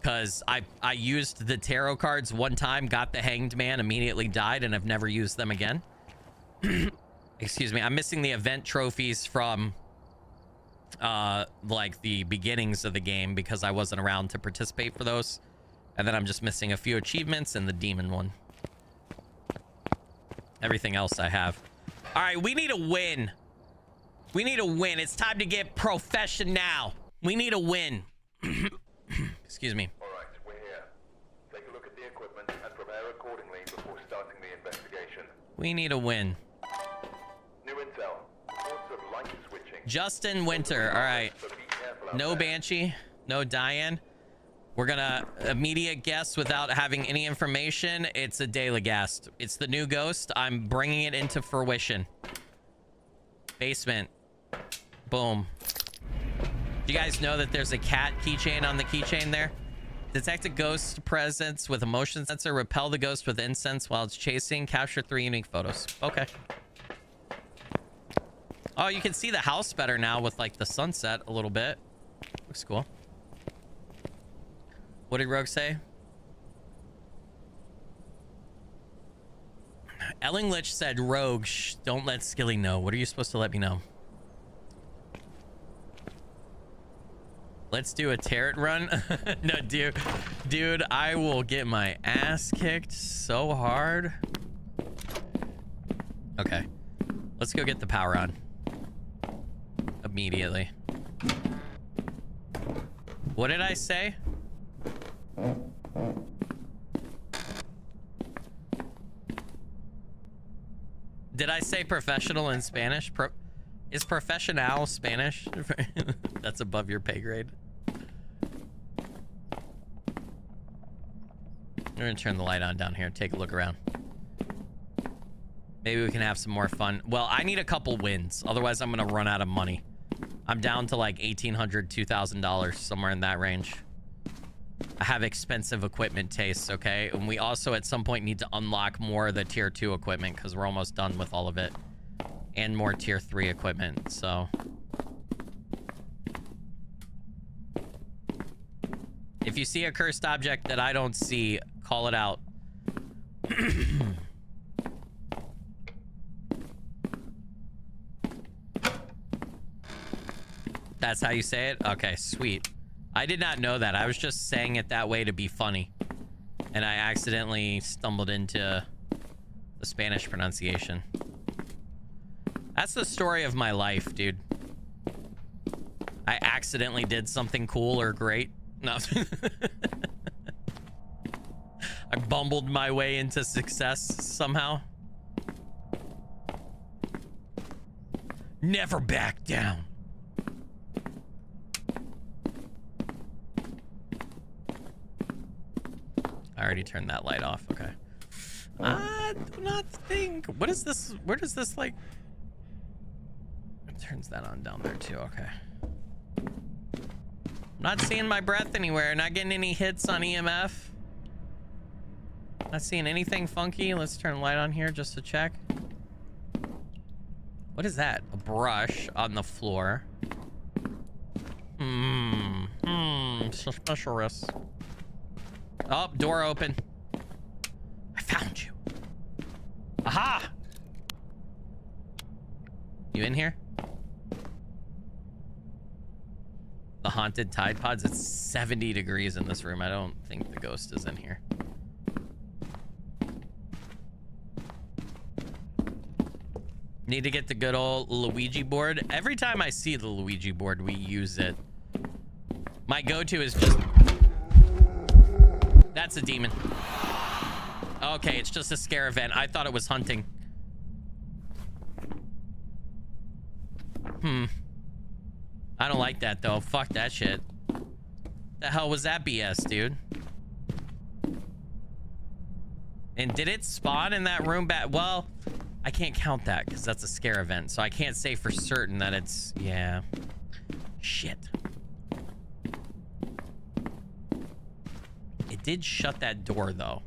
Because I used the tarot cards one time, got the Hanged Man, immediately died, and I've never used them again. Excuse me. I'm missing the event trophies from like the beginnings of the game because I wasn't around to participate for those. And then I'm just missing a few achievements and the demon one. Everything else I have. All right, we need a win. We need a win. It's time to get professional. We need a win. Excuse me. All right, we're here. Take a look at the equipment and prepare accordingly before starting the investigation. We need a win. New intel. Reports of light switching. Justin Winter. All right. So be careful out No there. Banshee. No Diane. We're gonna immediate guess without having any information. It's a Deildegast. It's the new ghost. I'm bringing it into fruition. Basement. Boom. Do you guys know that there's a cat keychain on the keychain there? Detect a ghost presence with a motion sensor. Repel the ghost with incense while it's chasing. Capture 3 unique photos. Okay. Oh, you can see the house better now with like the sunset a little bit. Looks cool. What did Rogue say? Ellinglich said, Rogue, shh, don't let Skilly know. What are you supposed to let me know? Let's do a tarot run. No, dude, I will get my ass kicked so hard. Okay, let's go get the power on immediately. What did I say? Did I say professional in Spanish? Is professional Spanish? That's above your pay grade. I'm gonna turn the light on down here. Take a look around. Maybe we can have some more fun. Well, I need a couple wins. Otherwise, I'm going to run out of money. I'm down to like $1,800, $2,000, somewhere in that range. I have expensive equipment tastes, okay? And we also at some point need to unlock more of the tier 2 equipment because we're almost done with all of it. And more tier 3 equipment, so... If you see a cursed object that I don't see, call it out. That's how you say it? Okay, sweet. I did not know that. I was just saying it that way to be funny. And I accidentally stumbled into the Spanish pronunciation. That's the story of my life, dude. I accidentally did something cool or great. No. I bumbled my way into success somehow. Never back down. I already turned that light off. Okay. I do not think. What is this? Where does this like? It turns that on down there too. Okay. Not seeing my breath anywhere. Not getting any hits on EMF. Not seeing anything funky. Let's turn the light on here just to check. What is that? A brush on the floor. Suspicious. Oh, door open. I found you. Aha! You in here? The haunted Tide Pods. It's 70 degrees in this room. I don't think the ghost is in here. Need to get the good old Luigi board. Every time I see the Luigi board, we use it. My go-to is just... That's a demon. Okay, it's just a scare event. I thought it was hunting. I don't like that, though. Fuck that shit. The hell was that BS, dude? And did it spawn in that room back? Well, I can't count that because that's a scare event. So I can't say for certain that it's... Yeah. Shit. It did shut that door, though.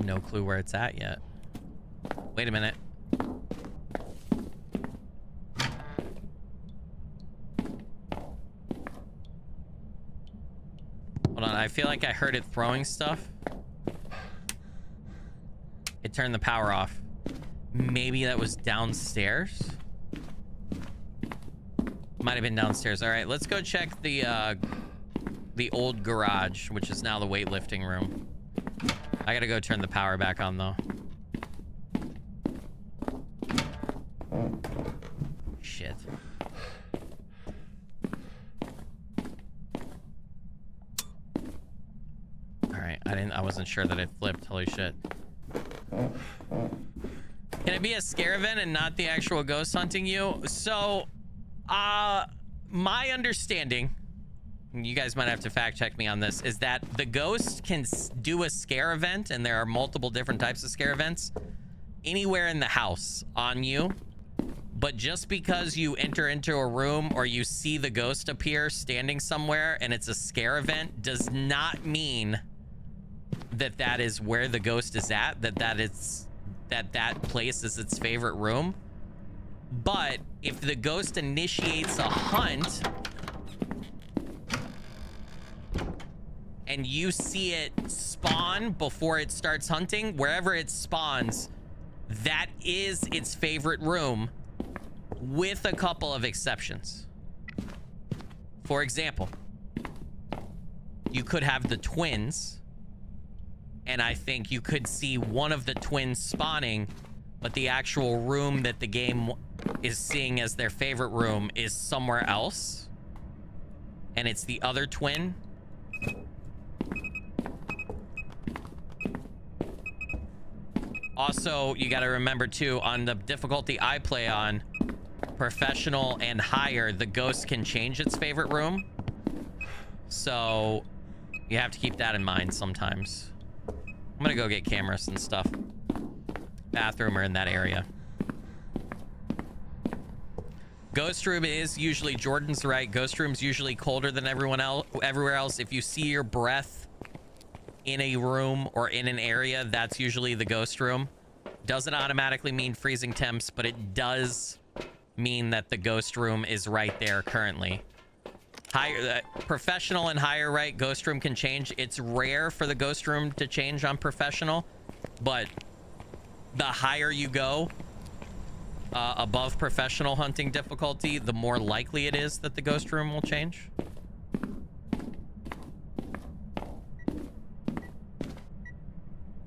No clue where it's at yet. Wait a minute. Hold on, I feel like I heard it throwing stuff. It turned the power off. Maybe that was downstairs? Might have been downstairs. All right, let's go check the old garage, which is now the weightlifting room. I gotta go turn the power back on, though. Shit. Alright, I wasn't sure that it flipped. Holy shit. Can it be a scare event and not the actual ghost hunting you? So, my understanding, you guys might have to fact check me on this, is that the ghost can do a scare event, and there are multiple different types of scare events, anywhere in the house on you. But just because you enter into a room or you see the ghost appear standing somewhere and it's a scare event does not mean that that is where the ghost is at, that place is its favorite room. But if the ghost initiates a hunt and you see it spawn before it starts hunting, wherever it spawns, that is its favorite room, with a couple of exceptions. For example, you could have the twins, and I think you could see one of the twins spawning, but the actual room that the game is seeing as their favorite room is somewhere else, and it's the other twin. Also, you got to remember too, on the difficulty I play on, professional and higher, the ghost can change its favorite room. So You have to keep that in mind sometimes. I'm gonna go get cameras and stuff. Bathroom or in that area. Ghost room is usually, Jordan's right, ghost room's usually colder than everywhere else. If you see your breath in a room or in an area, that's usually the ghost room. Doesn't automatically mean freezing temps, but it does mean that the ghost room is right there currently. Higher, professional and higher, right? Ghost room can change. It's rare for the ghost room to change on professional, but the higher you go above professional hunting difficulty, the more likely it is that the ghost room will change.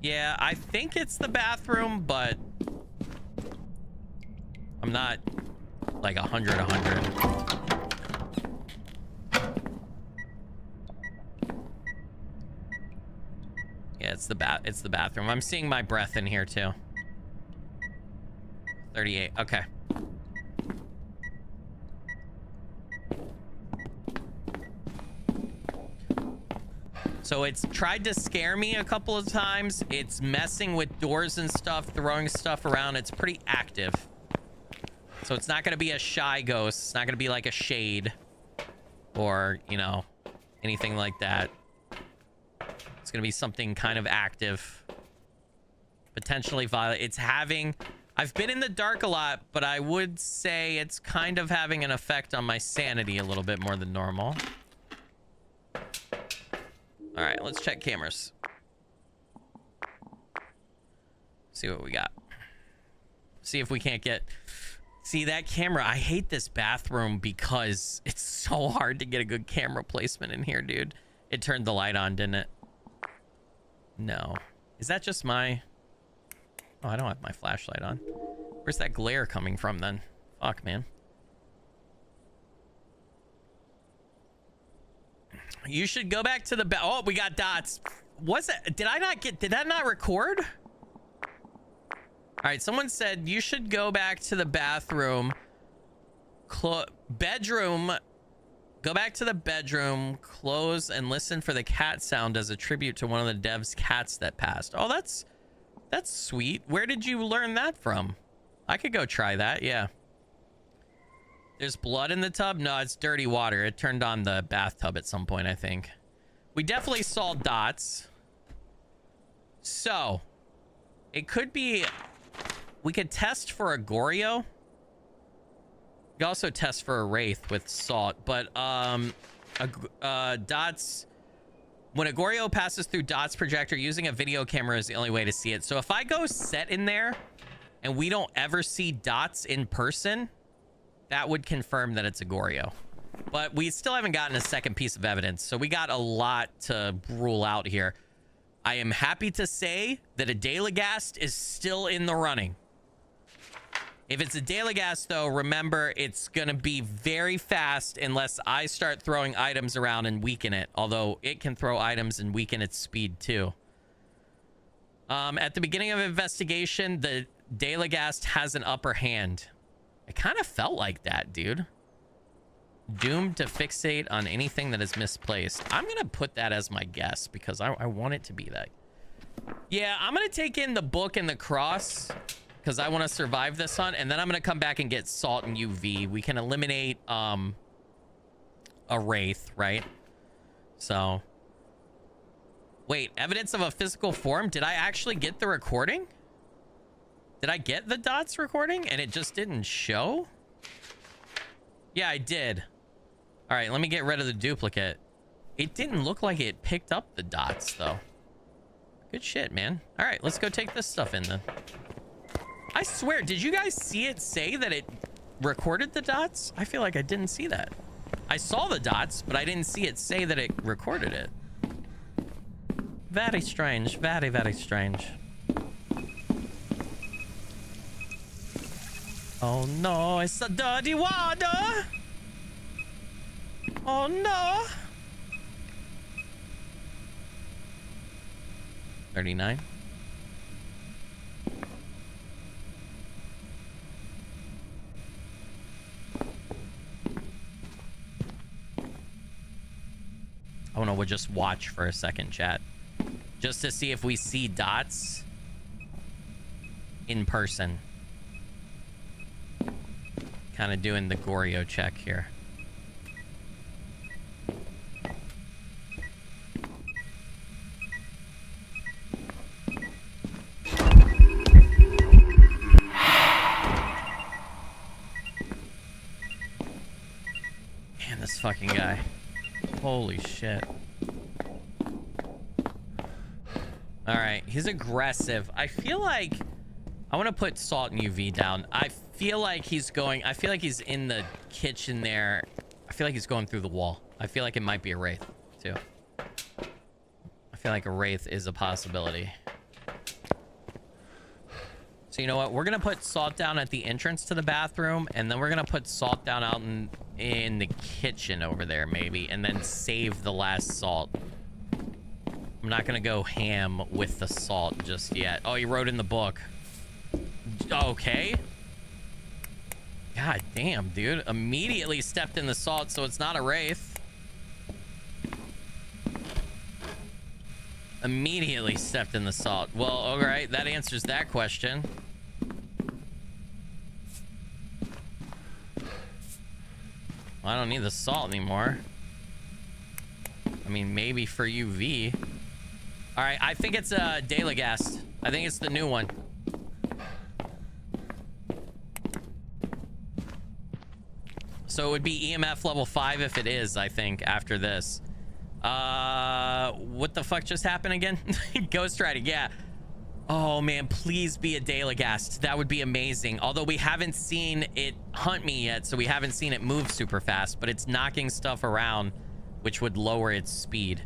Yeah, I think it's the bathroom, but I'm not like 100. Yeah, it's the bathroom. I'm seeing my breath in here too. 38. Okay. So it's tried to scare me a couple of times. It's messing with doors and stuff, throwing stuff around. It's pretty active. So it's not going to be a shy ghost. It's not going to be like a shade or, you know, anything like that. It's going to be something kind of active. Potentially violent. It's having... I've been in the dark a lot, but I would say it's kind of having an effect on my sanity a little bit more than normal. All right, let's check cameras. See what we got. See if we can't get... See, that camera, I hate this bathroom because it's so hard to get a good camera placement in here, dude. It turned the light on, didn't it? No. Is that just my... Oh, I don't have my flashlight on. Where's that glare coming from then? Fuck, man. You should go back to the... Oh, we got dots. Was it... Did that not record? All right, someone said you should go back to the bathroom. Bedroom. Go back to the bedroom, close, and listen for the cat sound as a tribute to one of the devs' cats that passed. Oh, that's sweet. Where did you learn that from? I could go try that, yeah. There's blood in the tub? No, it's dirty water. It turned on the bathtub at some point, I think. We definitely saw dots. So, it could be... We could test for a Goryo. We could also test for a Wraith with salt, but dots... When a Goryo passes through Dot's projector, using a video camera is the only way to see it. So if I go set in there and we don't ever see Dots in person, that would confirm that it's a Goryo. But we still haven't gotten a second piece of evidence, so we got a lot to rule out here. I am happy to say that a Deildegast is still in the running. If it's a Deildegast, though, remember, it's going to be very fast unless I start throwing items around and weaken it. Although it can throw items and weaken its speed, too. At the beginning of investigation, the Deildegast has an upper hand. It kind of felt like that, dude. Doomed to fixate on anything that is misplaced. I'm going to put that as my guess because I want it to be that. Yeah, I'm going to take in the book and the cross... because I want to survive this hunt, and then I'm going to come back and get salt and UV. We can eliminate a Wraith, right? So, wait, evidence of a physical form? Did I actually get the recording? Did I get the dots recording and it just didn't show? Yeah, I did. All right, let me get rid of the duplicate. It didn't look like it picked up the dots, though. Good shit, man. All right, let's go take this stuff in then. I swear, did you guys see it say that it recorded the dots? I feel like I didn't see that. I saw the dots, but I didn't see it say that it recorded it. Very strange. Very, very strange. Oh no, it's a dirty water. Oh no. 39. Oh no, we'll just watch for a second, chat. Just to see if we see dots in person. Kind of doing the Goryo check here. Man, this fucking guy. Holy shit. Alright, he's aggressive. I feel like I want to put salt and UV down. I feel like he's going... I feel like he's in the kitchen there. I feel like he's going through the wall. I feel like it might be a wraith, too. I feel like a wraith is a possibility. So you know what? We're going to put salt down at the entrance to the bathroom, and then we're going to put salt down out in the kitchen over there, maybe, and then save the last salt. I'm not going to go ham with the salt just yet. Oh, he wrote in the book. Okay. God damn, dude. Immediately stepped in the salt, so it's not a wraith. Immediately stepped in the salt. Well, all right, that answers that question. Well, I don't need the salt anymore. I mean, maybe for UV. All right, I think it's Deildegast. I think it's the new one. So it would be EMF level 5 if it is, I think, after this. What the fuck just happened again? Ghost riding, yeah. Oh man, please be a Deildegast. That would be amazing. Although we haven't seen it hunt me yet, so we haven't seen it move super fast, but it's knocking stuff around, which would lower its speed.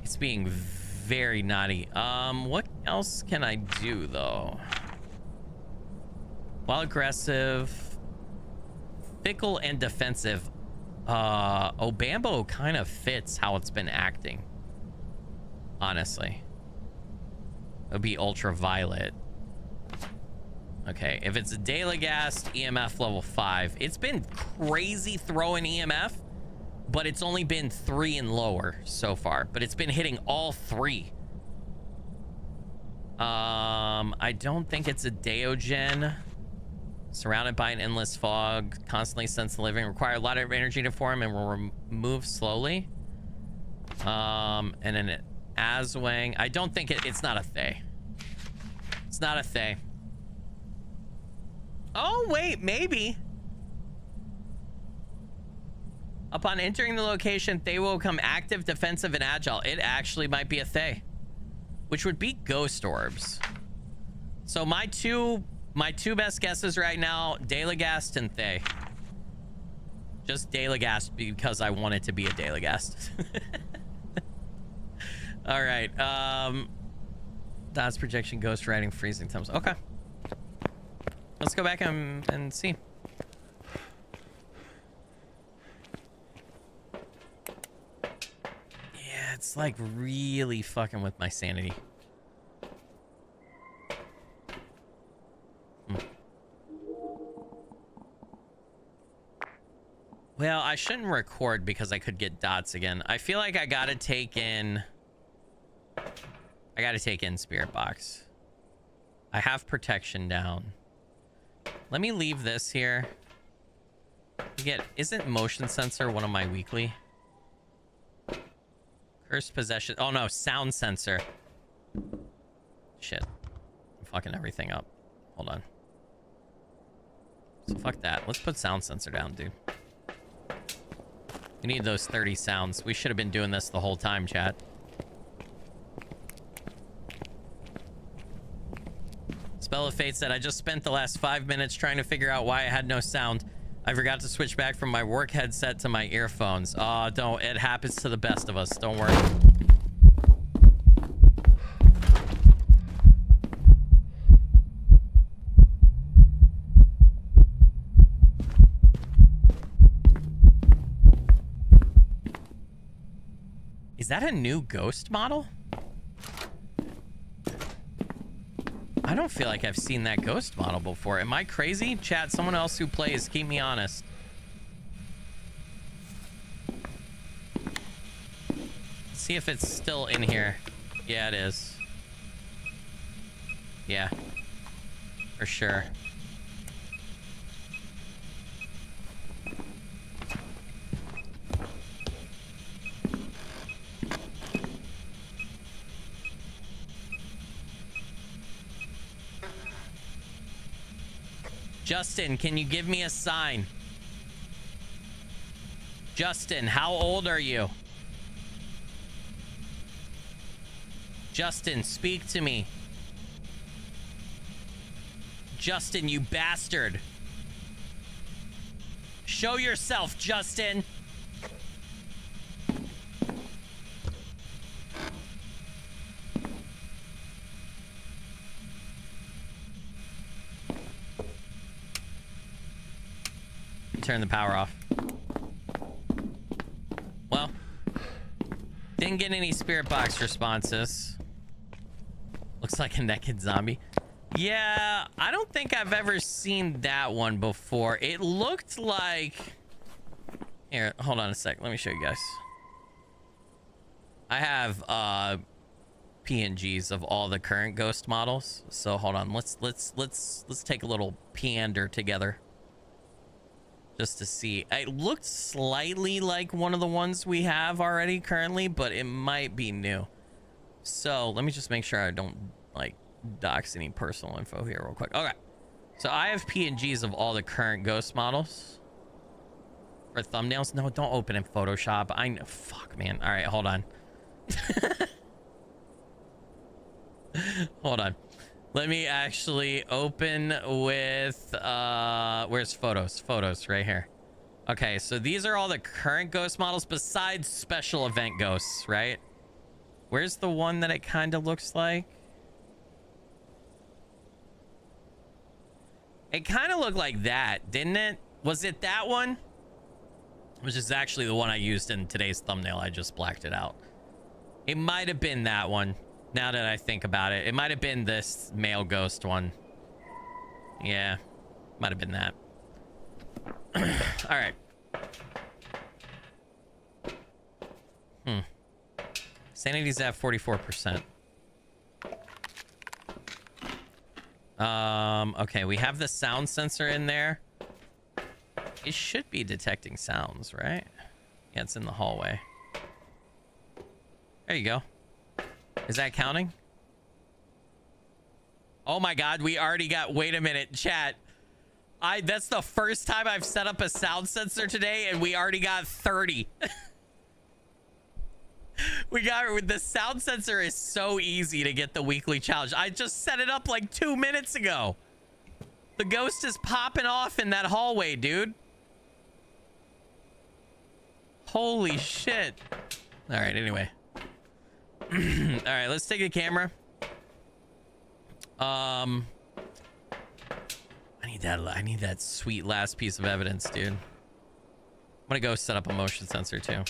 It's being very naughty. What else can I do though? While aggressive, fickle and defensive. Obambo kind of fits how it's been acting. Honestly. It would be ultraviolet. Okay, if it's a Deildegast, EMF level 5. It's been crazy throwing EMF, but it's only been 3 and lower so far. But it's been hitting all 3. I don't think it's a Deogen. Surrounded by an endless fog, constantly sense the living, require a lot of energy to form and will move slowly. And then an Aswang. I don't think it's not a Thay. It's not a Thay. Oh, wait, maybe. Upon entering the location, Thay will become active, defensive, and agile. It actually might be a Thay, which would be Ghost Orbs. So my two best guesses right now, Deildegast and Thay. Just Deildegast because I want it to be a Deildegast. All right. Dots projection, ghost riding, freezing temps. Okay. Let's go back and see. Yeah, it's like really fucking with my sanity. Well, I shouldn't record because I could get dots again. I feel like I gotta take in Spirit Box. I have protection down. Let me leave this here. Isn't motion sensor one of my weekly? Cursed possession. Oh no, sound sensor. Shit. I'm fucking everything up. Hold on. So fuck that. Let's put sound sensor down, dude. We need those 30 sounds. We should have been doing this the whole time, chat. Spell of Fate said, I just spent the last 5 minutes trying to figure out why I had no sound. I forgot to switch back from my work headset to my earphones. Oh, don't. It happens to the best of us. Don't worry. Is that a new ghost model? I don't feel like I've seen that ghost model before. Am I crazy? Chat, someone else who plays, keep me honest. See if it's still in here. Yeah, it is. Yeah. For sure. Justin, can you give me a sign? Justin, how old are you? Justin, speak to me. Justin, you bastard. Show yourself, Justin. Turn the power off. Well, didn't get any spirit box responses. Looks like a naked zombie. Yeah, I don't think I've ever seen that one before. It looked like... Here, hold on a sec. Let me show you guys. I have PNGs of all the current ghost models. So hold on. Let's take a little pander together. Just to see. It looked slightly like one of the ones we have already currently, but it might be new. So let me just make sure I don't like dox any personal info here real quick. Okay. So I have PNGs of all the current ghost models. For thumbnails? No, don't open in Photoshop. I know. Fuck, man. All right, hold on. Hold on. Let me actually open with where's photos? Photos right here. Okay, so these are all the current ghost models besides special event ghosts, right? Where's the one that it kind of looks like? It kind of looked like that, didn't it? Was it that one? Which is actually the one I used in today's thumbnail. I just blacked it out. It might have been that one. Now that I think about it, it might have been this male ghost one. Yeah, might have been that. All right. Sanity's at 44%. Okay, we have the sound sensor in there. It should be detecting sounds, right? Yeah, it's in the hallway. There you go. Is that counting? Oh my god, we already got... Wait a minute, chat. That's the first time I've set up a sound sensor today, and we already got 30. The sound sensor is so easy to get the weekly challenge. I just set it up like 2 minutes ago. The ghost is popping off in that hallway, dude. Holy shit. All right, anyway. All right, let's take a camera. I need that sweet last piece of evidence, dude. I'm gonna go set up a motion sensor too.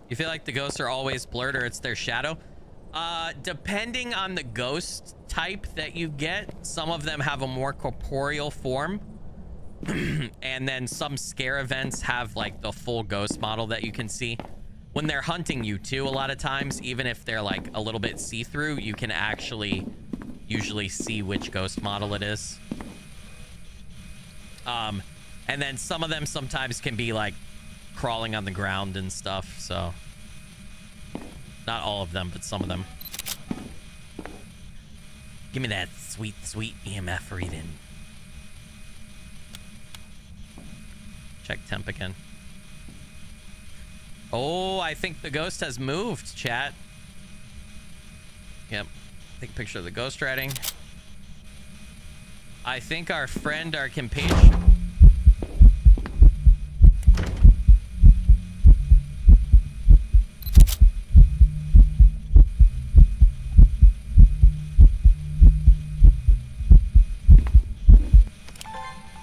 You feel like the ghosts are always blurred or it's their shadow? Depending on the ghost type that you get, some of them have a more corporeal form. And then some scare events have like the full ghost model that you can see. When they're hunting you too, a lot of times, even if they're like a little bit see-through, you can actually usually see which ghost model it is. And then some of them sometimes can be like crawling on the ground and stuff, so not all of them, but some of them. Give me that sweet EMF reading. Check temp again. Oh, I think the ghost has moved, chat. Yep. Take a picture of the ghost writing. I think our friend, our compatriot...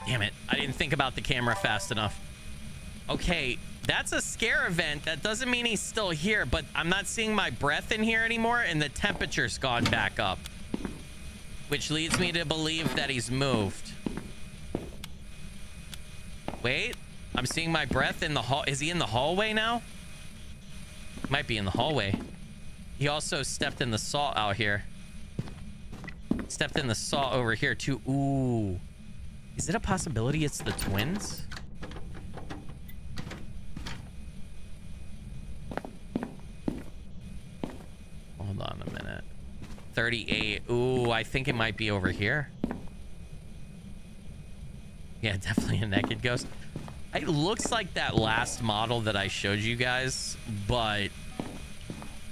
Damn it. I didn't think about the camera fast enough. Okay, that's a scare event. That doesn't mean he's still here, but I'm not seeing my breath in here anymore, and the temperature's gone back up. Which leads me to believe that he's moved. Wait, I'm seeing my breath in the hall. Is he in the hallway now? Might be in the hallway. He also stepped in the salt out here. Stepped in the salt over here too. Ooh. Is it a possibility it's the twins? Hold on a minute. 38. Ooh, I think it might be over here. Yeah, definitely a naked ghost. It looks like that last model that I showed you guys, but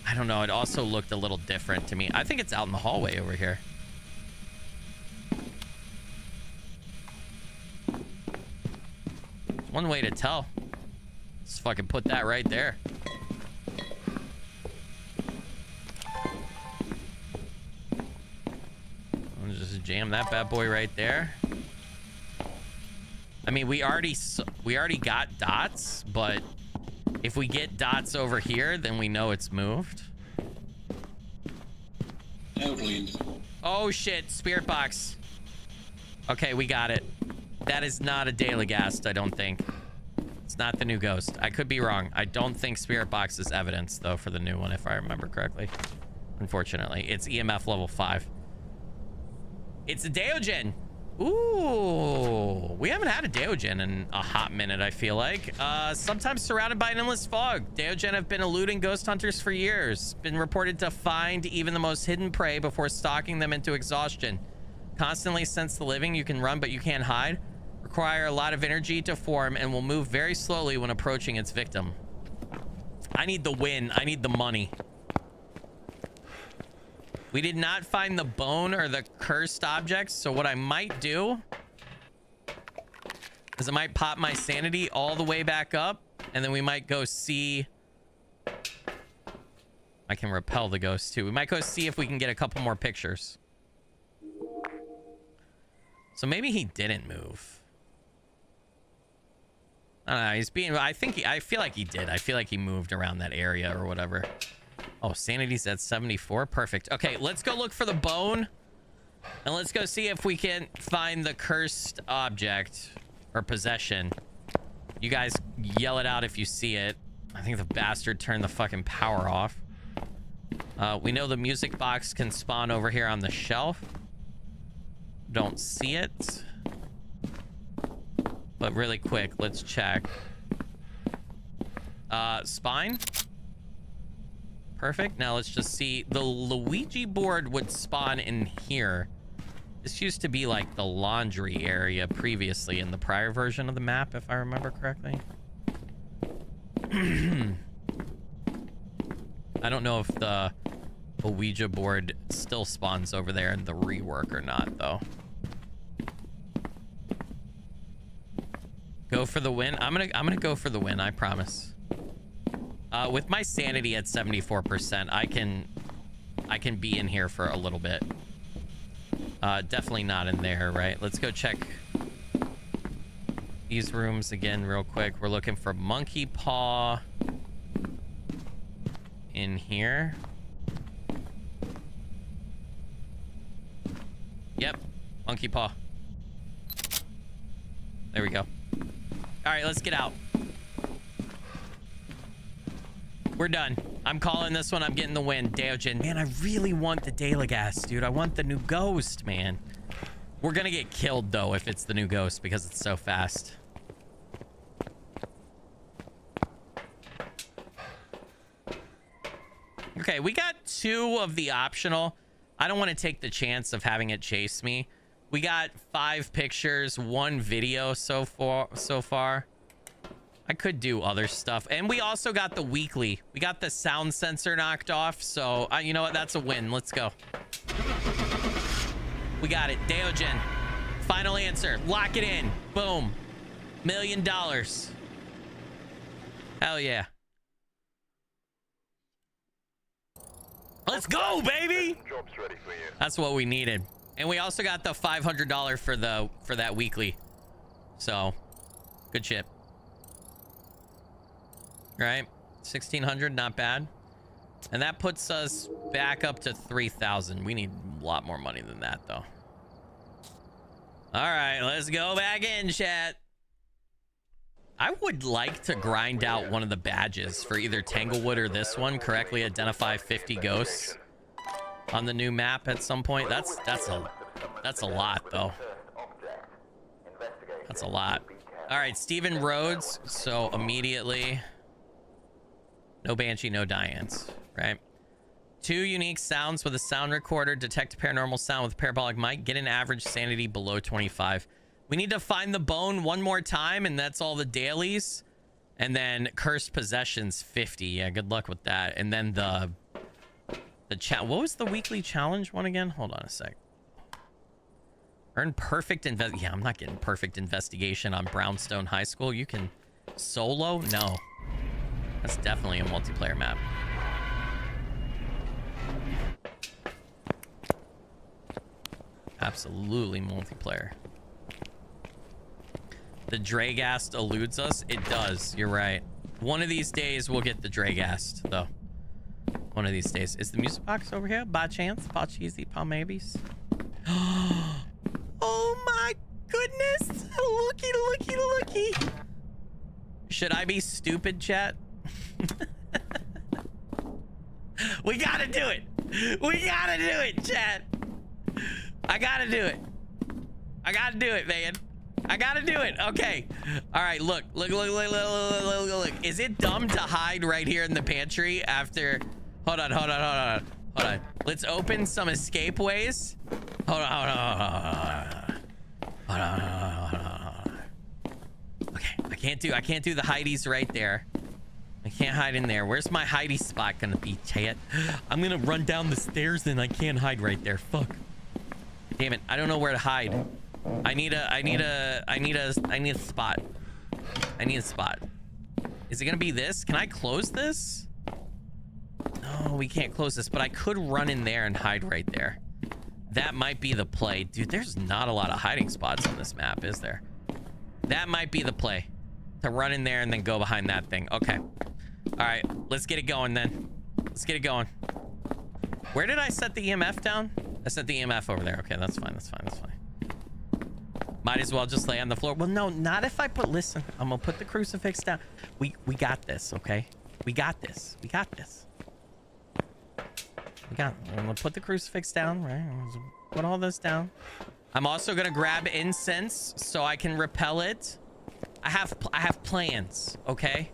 I don't know. It also looked a little different to me. I think it's out in the hallway over here. One way to tell. Just fucking put that right there. I'll just jam that bad boy right there. I mean, we already got dots, but if we get dots over here, then we know it's moved. Oh shit, spirit box. Okay, we got it. That is not a Deildegast, I don't think. It's not the new ghost. I could be wrong. I don't think spirit box is evidence, though, for the new one, if I remember correctly. Unfortunately, it's EMF level 5. It's a Deogen. Ooh, we haven't had a Deogen in a hot minute, I feel like. Sometimes surrounded by an endless fog. Deogen have been eluding ghost hunters for years. Been reported to find even the most hidden prey before stalking them into exhaustion. Constantly sense the living. You can run, but you can't hide. Require a lot of energy to form and will move very slowly when approaching its victim. I need the win. I need the money. We did not find the bone or the cursed objects, so what I might do is I might pop my sanity all the way back up, and then we might go see... I can repel the ghost too. We might go see if we can get a couple more pictures. So maybe he didn't move. I don't know. He's being... I feel like he did. I feel like he moved around that area or whatever. Oh, sanity's at 74. Perfect. Okay, let's go look for the bone. And let's go see if we can find the cursed object or possession. You guys yell it out if you see it. I think the bastard turned the fucking power off. We know the music box can spawn over here on the shelf. Don't see it. But really quick, let's check. Spine. Perfect. Now let's just see. The Luigi board would spawn in here. This used to be like the laundry area previously in the prior version of the map, if I remember correctly. I don't know if the Ouija board still spawns over there in the rework or not, though. Go for the win. I'm gonna go for the win, I promise. With my sanity at 74%, I can be in here for a little bit. Definitely not in there, right? Let's go check these rooms again real quick. We're looking for monkey paw in here. Yep, monkey paw. There we go. All right, let's get out. We're done. I'm calling this one. I'm getting the win. Deogen. Man, I really want the Deildegast, dude. I want the new ghost, man. We're gonna get killed, though, if it's the new ghost, because it's so fast. Okay, we got 2 of the optional. I don't want to take the chance of having it chase me. We got 5 pictures, 1 video so far. I could do other stuff. And we also got the weekly. We got the sound sensor knocked off. So, you know what? That's a win. Let's go. We got it. Deogen. Final answer. Lock it in. Boom. $1 million. Hell yeah. Let's go, baby. Job's ready for you. That's what we needed. And we also got the $500 for that weekly. So, good shit. Right? 1,600, not bad. And that puts us back up to 3,000. We need a lot more money than that, though. All right, let's go back in, chat. I would like to grind out one of the badges for either Tanglewood or this one. Correctly identify 50 ghosts on the new map at some point. That's a lot though. That's a lot. All right, Stephen Rhodes. So immediately, no Banshee, no Dianes, right? 2 unique sounds with a sound recorder. Detect a paranormal sound with a parabolic mic. Get an average sanity below 25. We need to find the bone one more time, and that's all the dailies. And then cursed possessions 50. Yeah, good luck with that. And then the what was the weekly challenge one again? Hold on a sec. Earn perfect yeah, I'm not getting perfect investigation on Brownstone High School. You can solo? No. That's definitely a multiplayer map. Absolutely multiplayer. The Deildegast eludes us. It does. You're right. One of these days we'll get the Deildegast, though. One of these days. Is the music box over here by chance? Paw cheesy, paw maybes. Oh my goodness! Looky. Should I be stupid, chat? We gotta do it. We gotta do it, chat. I gotta do it. I gotta do it, man. I gotta do it. Okay. All right. Look. Is it dumb to hide right here in the pantry after? Hold on. Let's open some escape ways. Hold on. Okay. I can't do the hideys right there. I can't hide in there. Where's my hidey spot gonna be, chat? I'm gonna run down the stairs and I can't hide right there. Fuck. Damn it. I don't know where to hide. I need a spot. I need a spot. Is it gonna be this? Can I close this? No, we can't close this, but I could run in there and hide right there. That might be the play. Dude, there's not a lot of hiding spots on this map, is there? That might be the play. To run in there and then go behind that thing. Okay. All right, let's get it going then. Let's get it going. Where did I set the EMF down? I set the EMF over there. Okay, that's fine. Might as well just lay on the floor. Well, no, not if I put, listen, I'm gonna put the crucifix down. We got this, okay? We got this. I'm gonna put the crucifix down, right? Put all this down. I'm also gonna grab incense so I can repel it. I have plans, okay?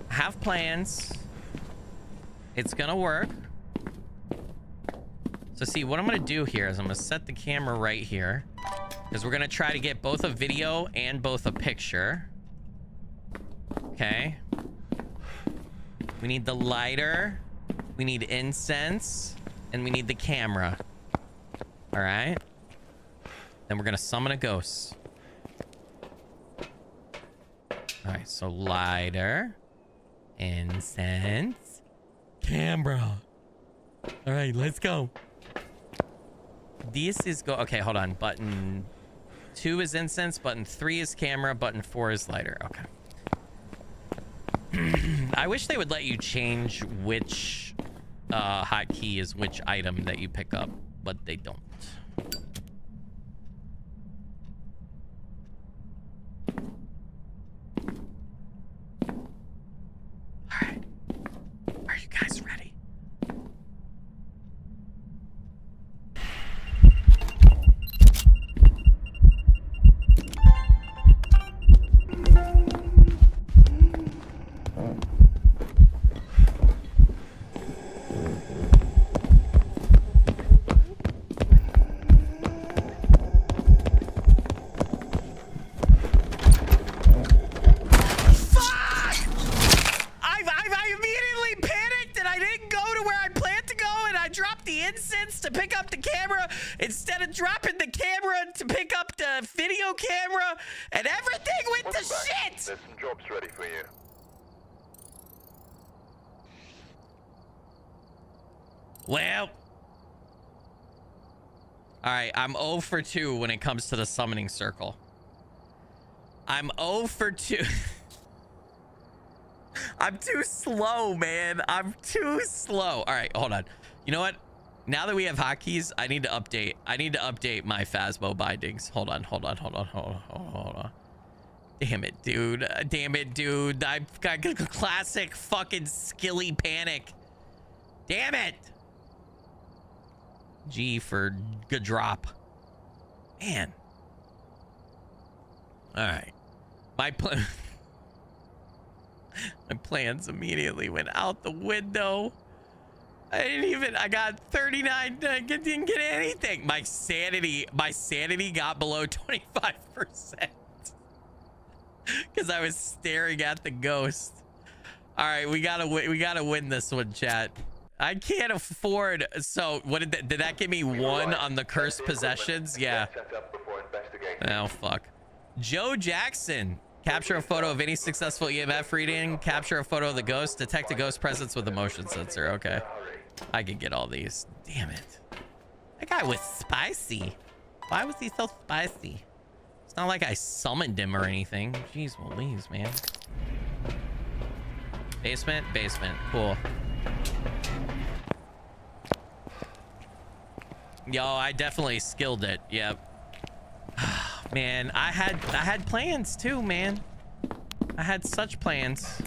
I have plans. It's gonna work. So see, what I'm gonna do here is I'm gonna set the camera right here, because we're gonna try to get both a video and both a picture. Okay. We need the lighter, we need incense, and we need the camera. All right. Then we're gonna summon a ghost. All right, so lighter, incense, camera. All right, let's go. This is okay, hold on. Button 2 is incense, button 3 is camera, button 4 is lighter. Okay. I wish they would let you change which hotkey is which item that you pick up, but they don't. All right. Are you guys ready? To pick up the camera instead of dropping the camera to pick up the video camera, and everything went to shit. There's some jobs ready for you. Well, all right, I'm 0 for 2 when it comes to the summoning circle. I'm 0 for 2. I'm too slow, man. I'm too slow. All right, hold on. You know what? Now that we have hotkeys, I need to update my Phasmo bindings. Hold on. Damn it, dude. Damn it, dude. I've got classic fucking skilly panic. Damn it. G for good drop. Man. All right. My plans immediately went out the window. I got 39, didn't get anything. My sanity got below 25%. Because I was staring at the ghost. All right, we gotta win this one, chat. I can't afford. So what did that give me? 1 on the cursed possessions? Yeah. Oh fuck. Joe Jackson. Capture a photo of any successful EMF reading. Capture a photo of the ghost. Detect a ghost presence with a motion sensor. Okay. I could get all these. Damn it. That guy was spicy. Why was he so spicy? It's not like I summoned him or anything. Jeez Louise, man. Basement, basement. Cool. Yo, I definitely skilled it. Yep. Man, I had plans too, man. I had such plans.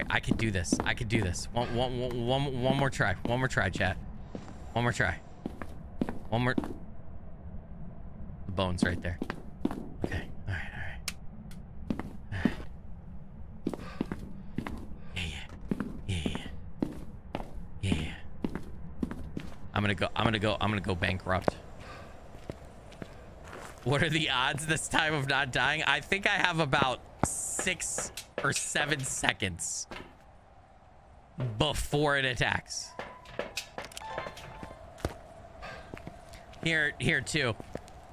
I could do this. I could do this. One more try. One more try, chat. One more try. One more. The bone's right there. Okay. All right. Yeah. I'm gonna go bankrupt. What are the odds this time of not dying? I think I have about 6 or 7 seconds before it attacks. Here too.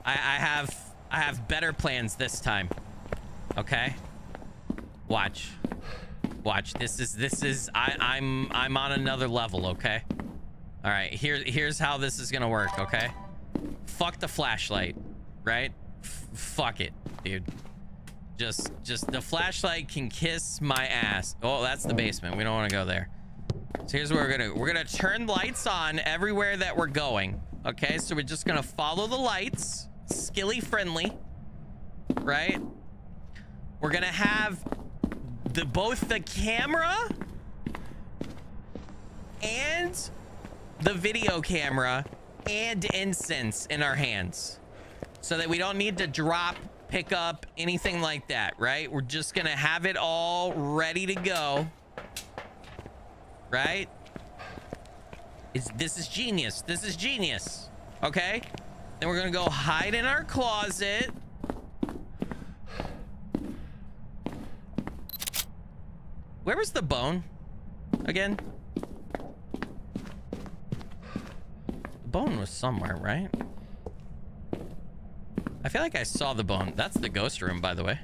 I have better plans this time. Okay? Watch. This is I'm on another level, okay? All right, here's how this is going to work, okay? Fuck the flashlight, right? Fuck it, dude. Just the flashlight can kiss my ass. Oh, that's the basement. We don't want to go there. So here's what we're gonna turn lights on everywhere that we're going. Okay, so we're just gonna follow the lights, skilly friendly, right? We're gonna have both the camera and the video camera and incense in our hands, so that we don't need to drop, pick up, anything like that, right? We're just gonna have it all ready to go, right? This is genius. This is genius. Okay, then we're gonna go hide in our closet. Where was the bone again? The bone was somewhere, right? I feel like I saw the bone. That's the ghost room, by the way.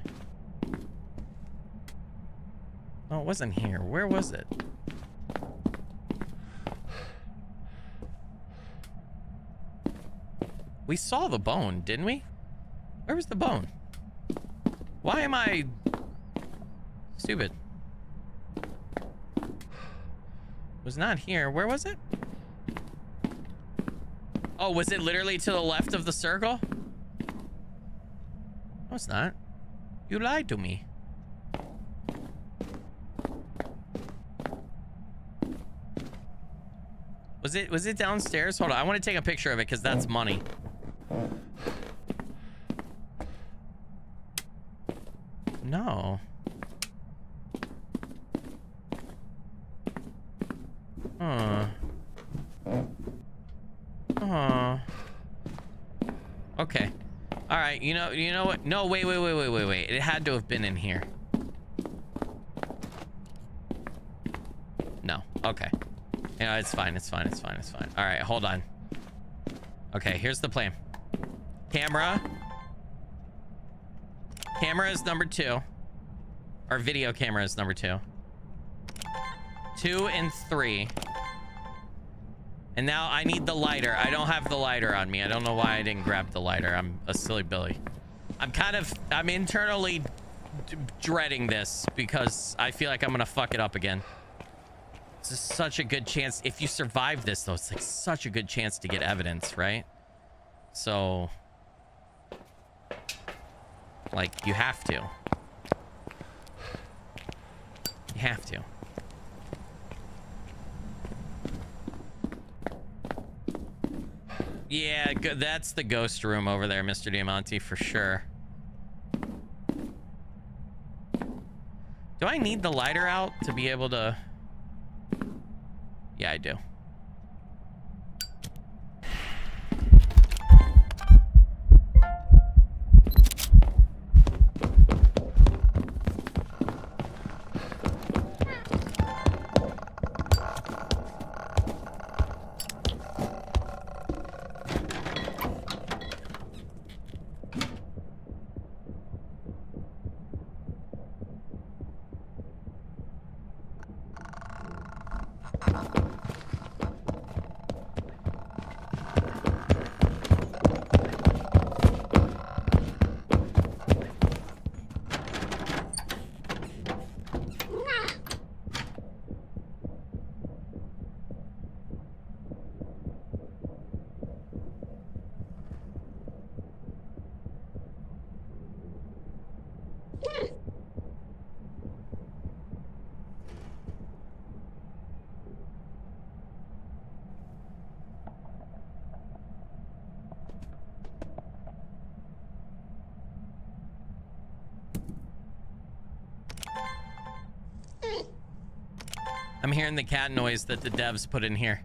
Oh, it wasn't here. Where was it? We saw the bone, didn't we? Where was the bone? Why am I stupid? It was not here. Where was it? Oh, was it literally to the left of the circle? No, it's not. You lied to me. Was it downstairs? Hold on, I want to take a picture of it because that's money. No. Okay. All right, you know what? No, wait. It had to have been in here. No. Okay. You know, it's fine. All right, hold on. Okay, here's the plan. Camera is number 2. Our video camera is number 2. 2 and 3. And now I need the lighter. I don't have the lighter on me. I don't know why I didn't grab the lighter. I'm a silly Billy. I'm internally dreading this because I feel like I'm gonna fuck it up again. This is such a good chance. If you survive this, though, it's like such a good chance to get evidence, right? So, like, you have to. You have to. Yeah, that's the ghost room over there, Mr. Diamante, for sure. Do I need the lighter out to be able to... Yeah, I do. I'm hearing the cat noise that the devs put in here.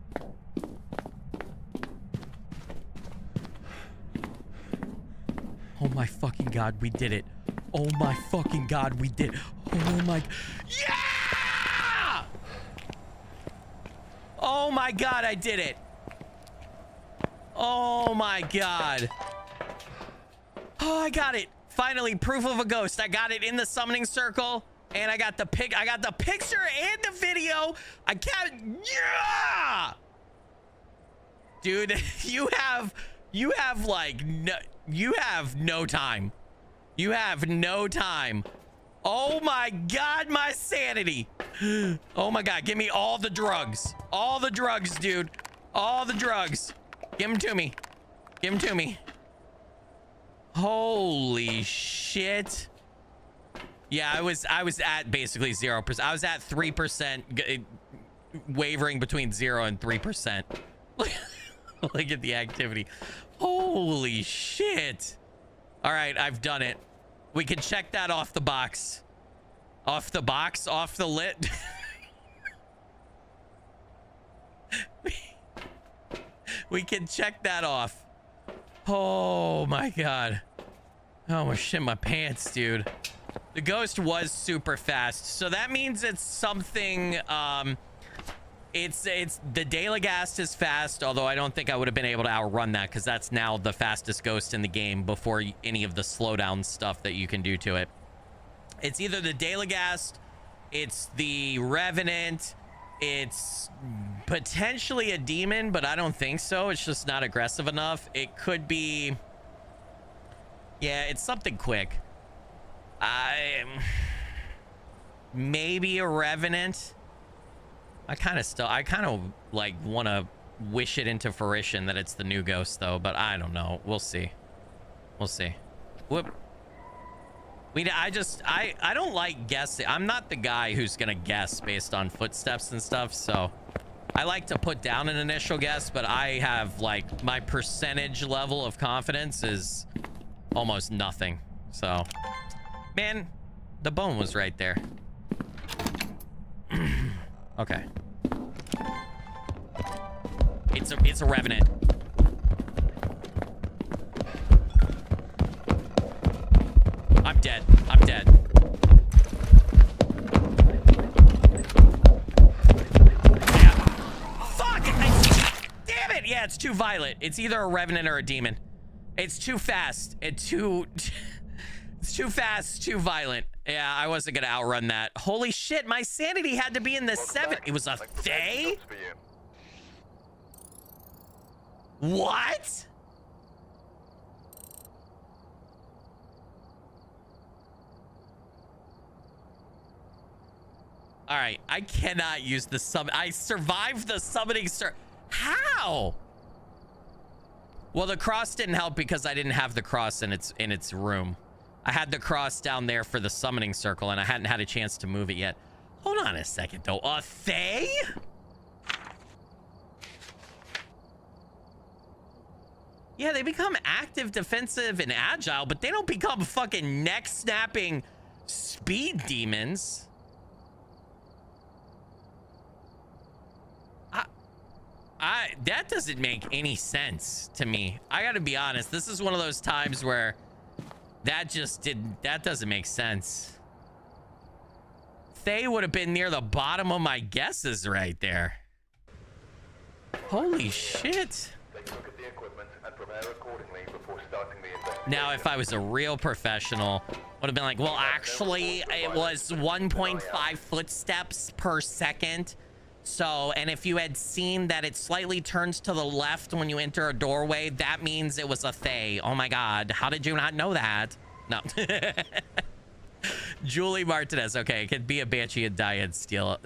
Oh my fucking god, we did it. Oh my fucking god, we did. Oh my... Yeah! Oh my god, I did it. Oh my god. Oh, I got it. Finally, proof of a ghost. I got it in the summoning circle. And I got the picture and the video. I can't. Yeah, dude, you have like no, you have no time. You have no time. Oh my god, my sanity. Oh my god, give me all the drugs. All the drugs, dude. All the drugs. Give them to me. Give them to me. Holy shit. Yeah, I was at basically 0%. I was at 3%, wavering between 0 and 3%. Look at the activity. Holy shit. All right, I've done it. We can check that off the box. Off the box? Off the lit? We can check that off. Oh my god. I almost shit my pants, dude. The ghost was super fast, so that means it's something. It's the Deildegast is fast, although I don't think I would have been able to outrun that because that's now the fastest ghost in the game before any of the slowdown stuff that you can do to it. It's either the Deildegast, it's the Revenant, it's potentially a demon, but I don't think so. It's just not aggressive enough. It could be. Yeah, it's something quick. Maybe a Revenant. I kind of like want to wish it into fruition that it's the new ghost though, but I don't know. We'll see. We'll see. Whoop. I don't like guessing. I'm not the guy who's gonna guess based on footsteps and stuff, so I like to put down an initial guess, but I have like my percentage level of confidence is almost nothing. So man, the bone was right there. Okay. It's a Revenant. dead. I'm dead. Yeah. Fuck! Damn it! Yeah, it's too violent. It's either a revenant or a demon. It's too fast. It's too fast, too violent. Yeah, I wasn't gonna outrun that. Holy shit, my sanity had to be in the 7. It was a Thay? What? All right, I cannot use the summon. I survived the summoning How? Well, the cross didn't help because I didn't have the cross in its room. I had the cross down there for the summoning circle, and I hadn't had a chance to move it yet. Hold on a second, though. A Thay? Yeah, they become active, defensive, and agile, but they don't become fucking neck-snapping speed demons. That doesn't make any sense to me. I gotta be honest. This is one of those times where that doesn't make sense. Thay would have been near the bottom of my guesses right there. Holy shit. Take a look at the equipment and prepare accordingly before starting the investigation. Now, if I was a real professional, would have been like, well, actually, it was 1.5 footsteps per second. So, and if you had seen that it slightly turns to the left when you enter a doorway, that means it was a Thay. Oh my God. How did you not know that? No. Julie Martinez. Okay, it could be a Banshee and Diane still.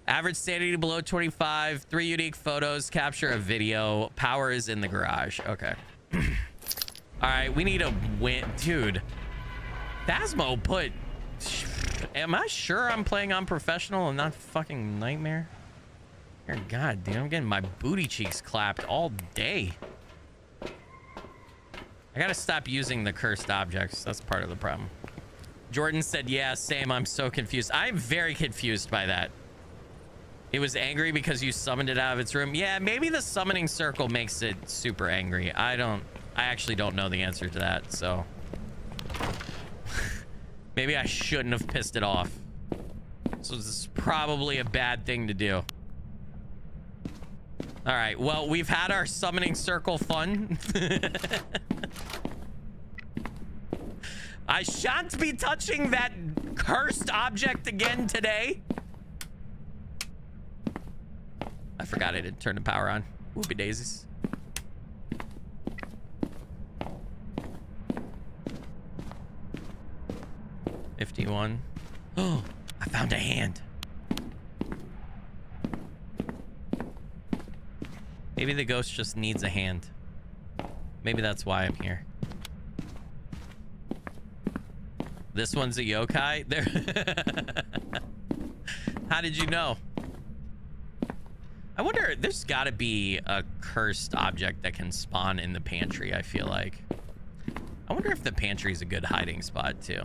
Average sanity below 25. 3 unique photos. Capture a video. Power is in the garage. Okay. All right, we need a win. Dude. Phasmo put... Am I sure I'm playing on professional and not fucking nightmare? Dear God, dude, I'm getting my booty cheeks clapped all day. I gotta stop using the cursed objects. That's part of the problem. Jordan said, yeah, same. I'm so confused. I'm very confused by that. It was angry because you summoned it out of its room. Yeah, maybe the summoning circle makes it super angry. I actually don't know the answer to that, so... Maybe I shouldn't have pissed it off. So this is probably a bad thing to do. All right, well, we've had our summoning circle fun. I shan't be touching that cursed object again today. I forgot I didn't turn the power on. Whoopie daisies. $51. Oh, I found a hand. Maybe the ghost just needs a hand. Maybe that's why I'm here. This one's a yokai? There. How did you know? I wonder, there's got to be a cursed object that can spawn in the pantry, I feel like. I wonder if the pantry is a good hiding spot, too.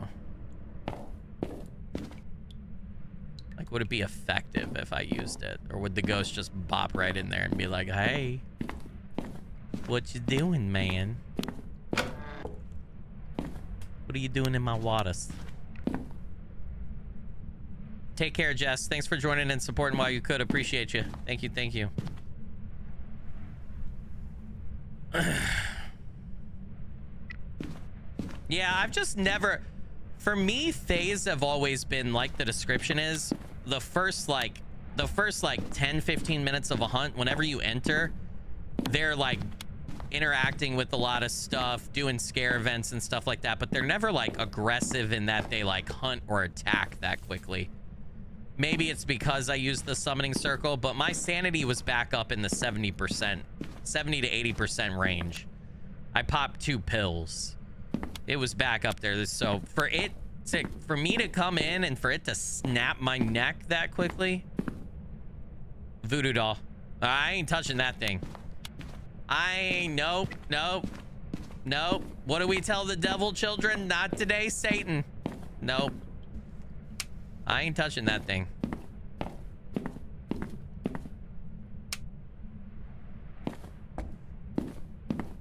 Like, would it be effective if I used it? Or would the ghost just bop right in there and be like, hey, what you doing, man? What are you doing in my waters? Take care, Jess. Thanks for joining and supporting while you could. Appreciate you. Thank you. Thank you. Yeah, I've just never... For me, Thays have always been, like the description is, the first 10-15 minutes of a hunt, whenever you enter, they're like interacting with a lot of stuff, doing scare events and stuff like that, but they're never like aggressive in that they like hunt or attack that quickly. Maybe it's because I used the summoning circle, but my sanity was back up in the 70% to 80% range. I popped 2 pills. It was back up there. So for me to come in and for it to snap my neck that quickly, voodoo doll. I ain't touching that thing. Nope. What do we tell the devil children? Not today, Satan. Nope. I ain't touching that thing.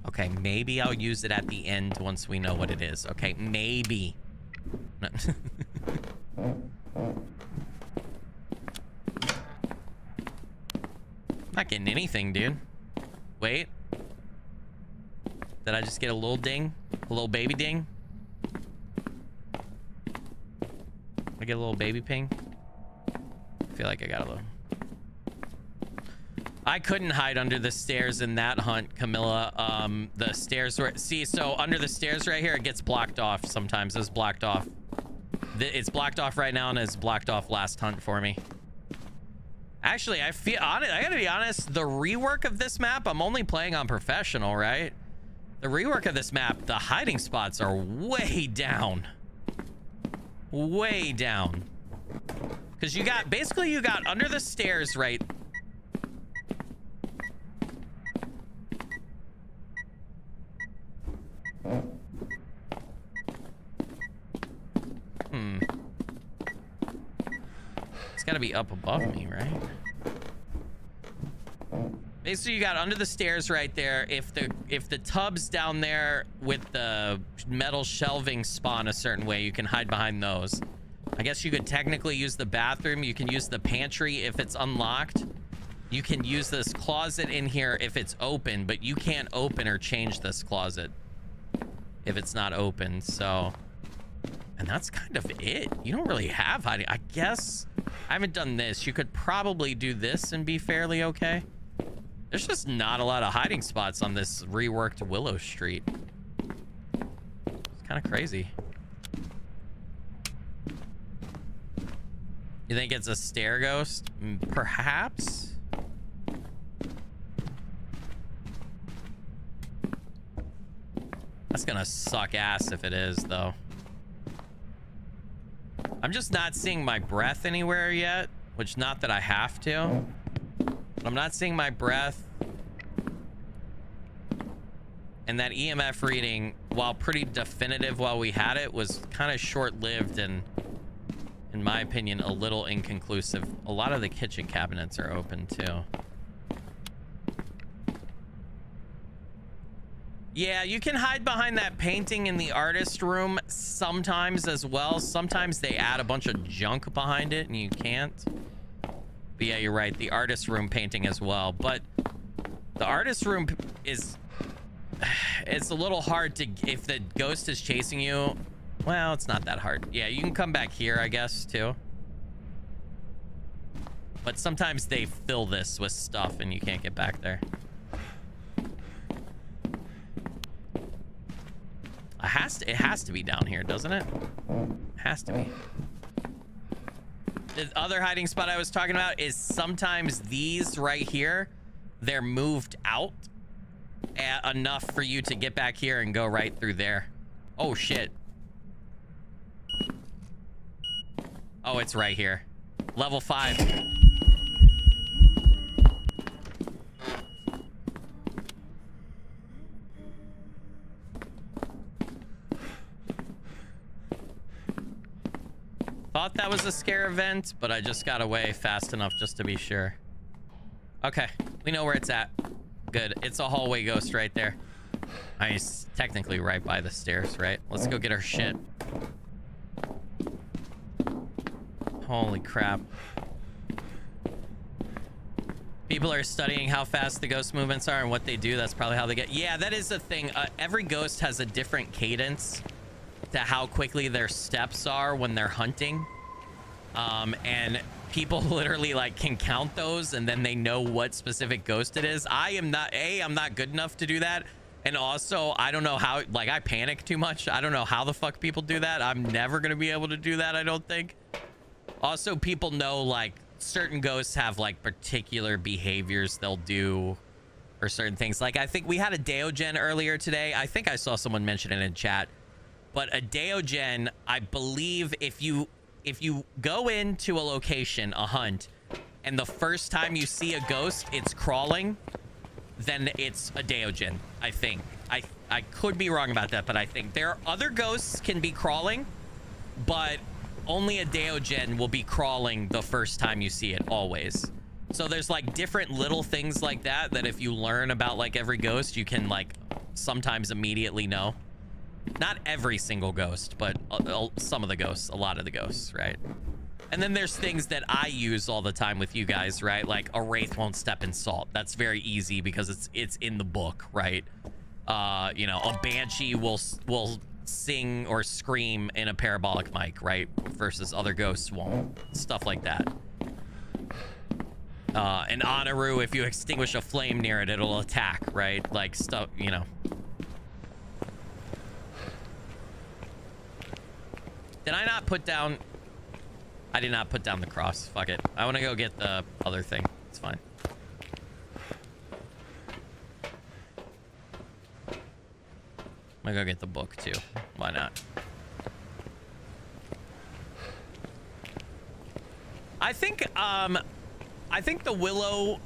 Okay, maybe I'll use it at the end once we know what it is. Okay, maybe. Not getting anything, dude. Wait. Did I just get a little ding? A little baby ding? I get a little baby ping? I feel like I got a little. I couldn't hide under the stairs in that hunt, Camilla. The stairs were... See, so under the stairs right here, it gets blocked off sometimes. It's blocked off. It's blocked off right now and it's blocked off last hunt for me. Actually, I gotta be honest, the rework of this map, I'm only playing on professional, right? The rework of this map, the hiding spots are way down. Way down. Because you got, basically you got under the stairs, right? It's gotta be up above me, right? Basically, you got under the stairs right there. If the tubs down there with the metal shelving spawn a certain way, you can hide behind those. I guess you could technically use the bathroom. You can use the pantry if it's unlocked. You can use this closet in here if it's open, but you can't open or change this closet if it's not open. So, and that's kind of it. You don't really have hiding. I guess I haven't done this. You could probably do this and be fairly okay. There's just not a lot of hiding spots on this reworked Willow Street. It's kind of crazy. You think it's a stair ghost? Perhaps? That's gonna suck ass if it is, though. I'm just not seeing my breath anywhere yet, which not that I have to. But I'm not seeing my breath. And that EMF reading, while pretty definitive while we had it, was kind of short-lived and, in my opinion, a little inconclusive. A lot of the kitchen cabinets are open, too. Yeah, you can hide behind that painting in the artist room sometimes as well. Sometimes they add a bunch of junk behind it and you can't. But yeah, you're right. The artist room painting as well. But the artist room is... It's a little hard to... If the ghost is chasing you... Well, it's not that hard. Yeah, you can come back here, I guess, too. But sometimes they fill this with stuff and you can't get back there. It has to be down here, doesn't it? Has to be. The other hiding spot I was talking about is sometimes these right here, they're moved out enough for you to get back here and go right through there. Oh, shit. Oh, it's right here. Level 5. Thought that was a scare event, but I just got away fast enough just to be sure. Okay, we know where it's at. Good. It's a hallway ghost right there. I mean, it's technically right by the stairs, right? Let's go get our shit. Holy crap. People are studying how fast the ghost movements are and what they do. That's probably how they get... Yeah, that is the thing. Every ghost has a different cadence to how quickly their steps are when they're hunting. And people literally like can count those and then they know what specific ghost it is. I'm not good enough to do that. And also, I don't know how, like, I panic too much. I don't know how the fuck people do that. I'm never going to be able to do that, I don't think. Also, people know, like, certain ghosts have, like, particular behaviors they'll do or certain things. Like, I think we had a Deogen earlier today. I think I saw someone mention it in chat. But a Deogen, I believe if you go into a location, a hunt, and the first time you see a ghost, it's crawling, then it's a Deogen, I think. I could be wrong about that, but I think there are other ghosts can be crawling, but only a Deogen will be crawling the first time you see it, always. So there's like different little things like that if you learn about like every ghost, you can like sometimes immediately know. Not every single ghost, but some of the ghosts, a lot of the ghosts, right? And then there's things that I use all the time with you guys, right? Like a wraith won't step in salt. That's very easy because it's in the book, right? You know, a banshee will sing or scream in a parabolic mic, right? Versus other ghosts won't. Stuff like that. An Anaru, if you extinguish a flame near it, it'll attack, right? Like stuff, you know. Did I not put down... I did not put down the cross. Fuck it. I want to go get the other thing. It's fine. I'm gonna go get the book too. Why not? I think the Willow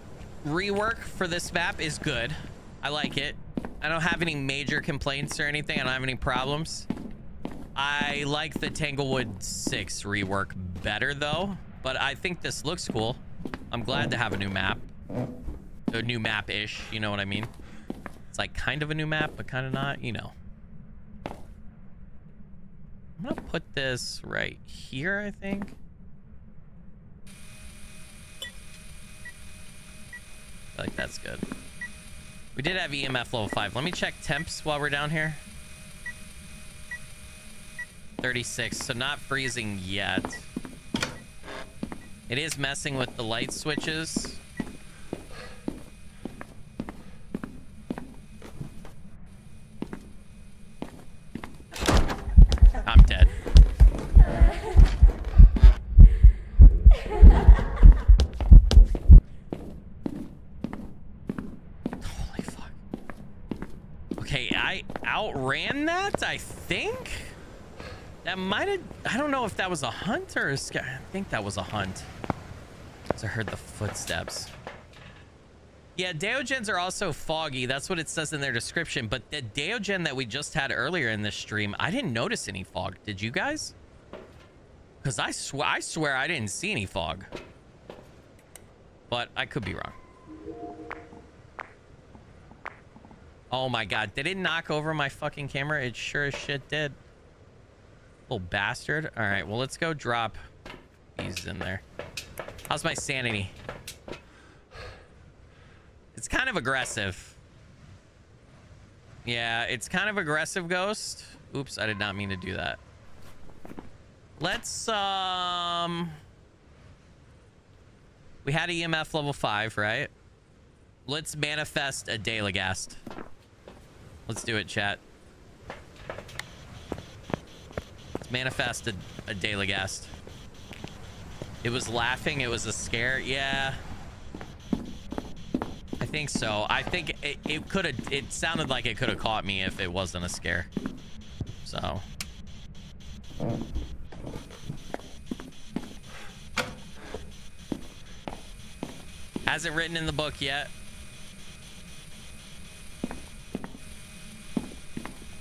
rework for this map is good. I like it. I don't have any major complaints or anything. I don't have any problems. I like the Tanglewood 6 rework better though, but I think this looks cool. I'm glad to have a new map. A new map-ish, you know what I mean? It's like kind of a new map, but kind of not, you know. I'm gonna put this right here, I think. I feel like that's good. We did have EMF level 5. Let me check temps while we're down here. 36, so not freezing yet. It is messing with the light switches. I'm dead. Holy fuck. Okay, I outran that, I think? That might have... I don't know if that was a hunt or a scare. I think that was a hunt. So I heard the footsteps. Yeah, Deogens are also foggy. That's what it says in their description. But the Deogen that we just had earlier in this stream, I didn't notice any fog. Did you guys? Because I swear I didn't see any fog. But I could be wrong. Oh my god. Did it knock over my fucking camera? It sure as shit did. Little bastard. All right, well, let's go drop these in there. How's my sanity? It's kind of aggressive. Yeah, it's kind of aggressive, Ghost. Oops, I did not mean to do that. Let's we had EMF level 5, right? Let's manifest a Deildegast. Let's do it, chat. Manifested a Deildegast. It was laughing. It was a scare. Yeah, I think so. I think it could have. It sounded like it could have caught me if it wasn't a scare. So. Hasn't written in the book yet.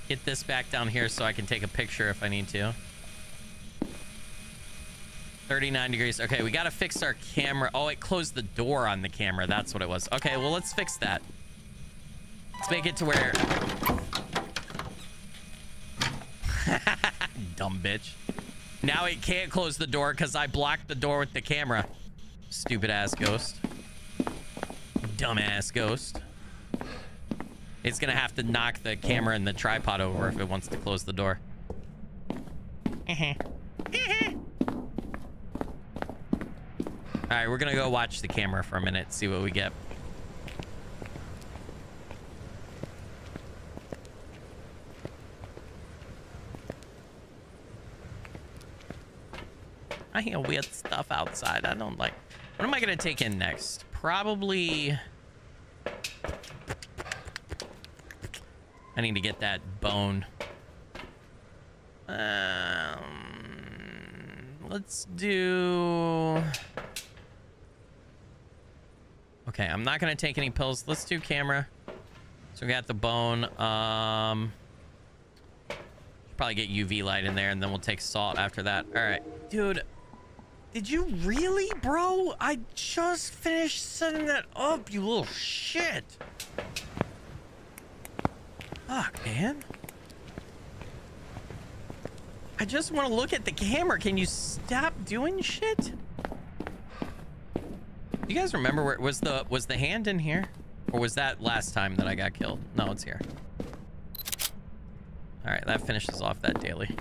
Get this back down here so I can take a picture if I need to. 39 degrees. Okay, we got to fix our camera. Oh, it closed the door on the camera. That's what it was. Okay, well, let's fix that. Let's make it to where... Dumb bitch. Now it can't close the door because I blocked the door with the camera. Stupid ass ghost. Dumbass ghost. It's gonna have to knock the camera and the tripod over if it wants to close the door. Alright, we're gonna go watch the camera for a minute, see what we get. I hear weird stuff outside. I don't like... What am I gonna take in next? Probably... I need to get that bone. Let's do... Okay, I'm not gonna take any pills. Let's do camera. So we got the bone. Probably get UV light in there, and then we'll take salt after that. All right, dude. Did you really, bro? I just finished setting that up, you little shit. Fuck, man. I just want to look at the camera. Can you stop doing shit? You guys remember where was the hand in here? Or was that last time that I got killed? No, it's here. All right, that finishes off that daily.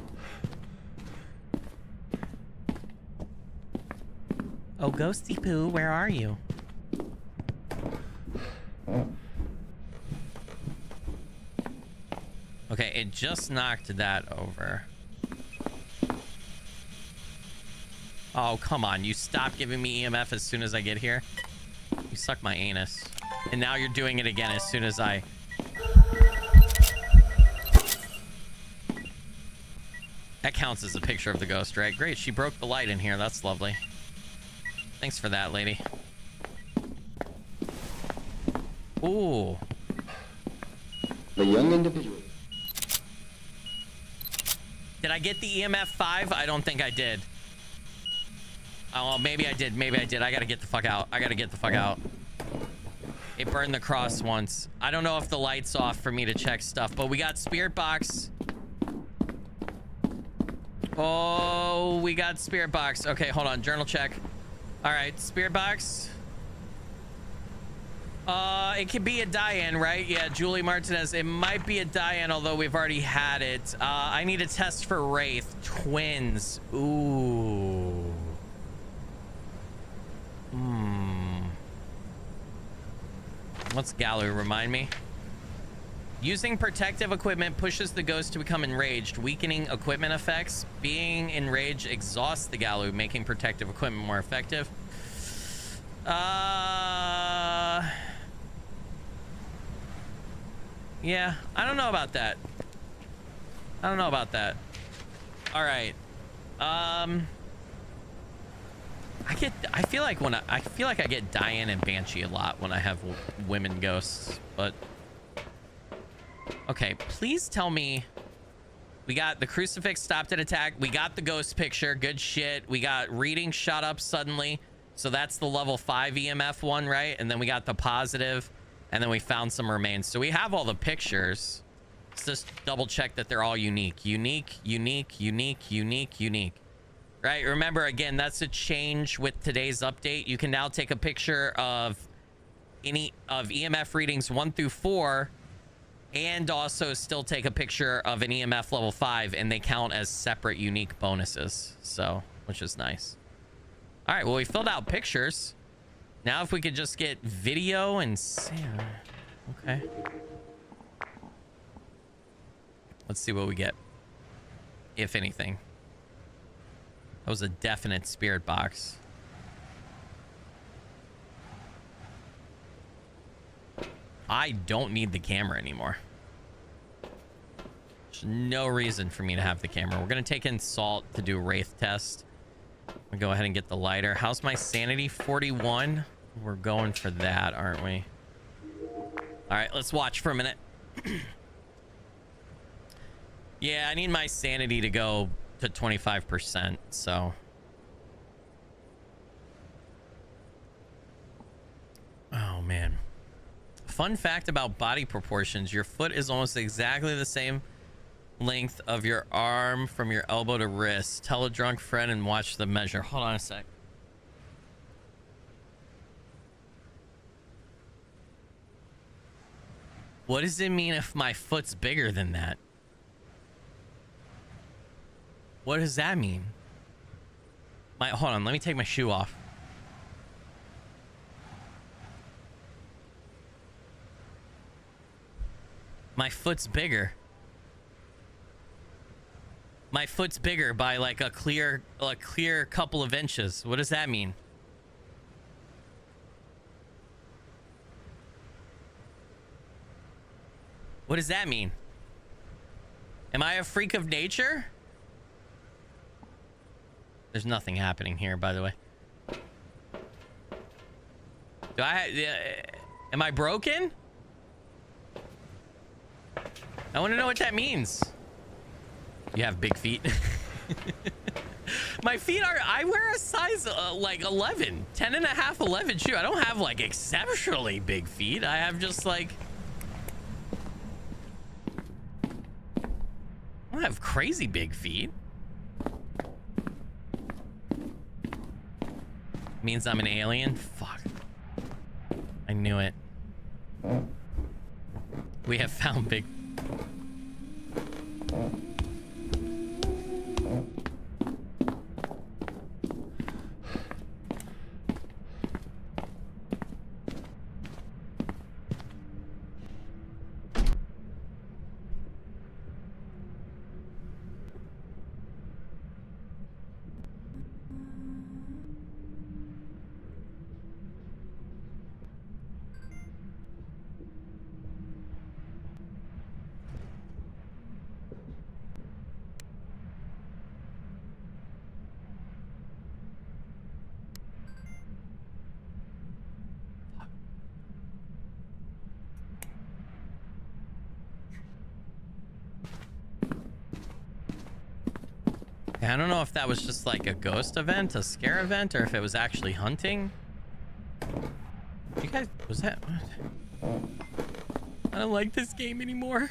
Oh, Ghosty Poo, where are you? Okay, it just knocked that over. Oh, come on. You stop giving me EMF as soon as I get here. You suck my anus. And now you're doing it again as soon as I... That counts as a picture of the ghost, right? Great, she broke the light in here. That's lovely. Thanks for that, lady. Ooh. The young individual. Did I get the EMF 5? I don't think I did. Oh, maybe I did. Maybe I did. I gotta get the fuck out. I gotta get the fuck out. It burned the cross once. I don't know if the light's off for me to check stuff, but we got spirit box. Oh, we got spirit box. Okay, hold on. Journal check. All right, spirit box. It could be a Diane, right? Yeah, Julie Martinez. It might be a Diane, although we've already had it. I need a test for Wraith. Twins. Ooh. What's Gallery? Remind me. Using protective equipment pushes the ghost to become enraged, weakening equipment effects. Being enraged exhausts the Gallery, making protective equipment more effective. Yeah, I don't know about that. I don't know about that. All right. I feel like I get Diane and Banshee a lot when I have women ghosts, but okay, please tell me we got the crucifix stopped an attack. We got the ghost picture. Good shit. We got reading shot up suddenly. So that's the level 5 EMF one, right? And then we got the positive, and then we found some remains. So we have all the pictures. Let's just double check that they're all unique. Unique, unique, unique, unique, unique. Right? Remember, again, that's a change with today's update. You can now take a picture of any of EMF readings 1 through 4 and also still take a picture of an EMF level 5, and they count as separate unique bonuses. So, which is nice. All right, well, we filled out pictures. Now if we could just get video and sound. Okay. Let's see what we get, if anything. That was a definite spirit box. I don't need the camera anymore. There's no reason for me to have the camera. We're going to take in Salt to do a Wraith test. We'll go ahead and get the lighter. How's my sanity? 41. We're going for that, aren't we? All right, let's watch for a minute. Yeah, I need my sanity to go to 25%, so. Oh, man. Fun fact about body proportions. Your foot is almost exactly the same length of your arm from your elbow to wrist. Tell a drunk friend and watch the measure. Hold on a sec. What does it mean if my foot's bigger than that? What does that mean? Hold on, let me take my shoe off. My foot's bigger. My foot's bigger by like a clear couple of inches. What does that mean? What does that mean? Am I a freak of nature? There's nothing happening here, by the way. Am I broken? I want to know what that means. You have big feet. My feet are, I wear a size like 11, 10 and a half, 11 shoe. I don't have like exceptionally big feet. I have just like, I don't have crazy big feet. Means I'm an alien? Fuck. I knew it. We have found Big... I don't know if that was just like a ghost event, a scare event, or if it was actually hunting. You guys, was that? What? I don't like this game anymore.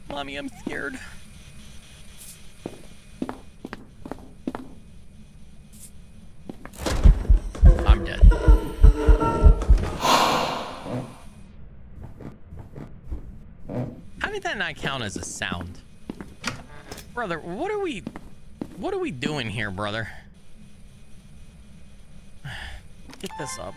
Mommy, I'm scared. I'm dead. How did that not count as a sound? Brother, what are we doing here, brother? Get this up.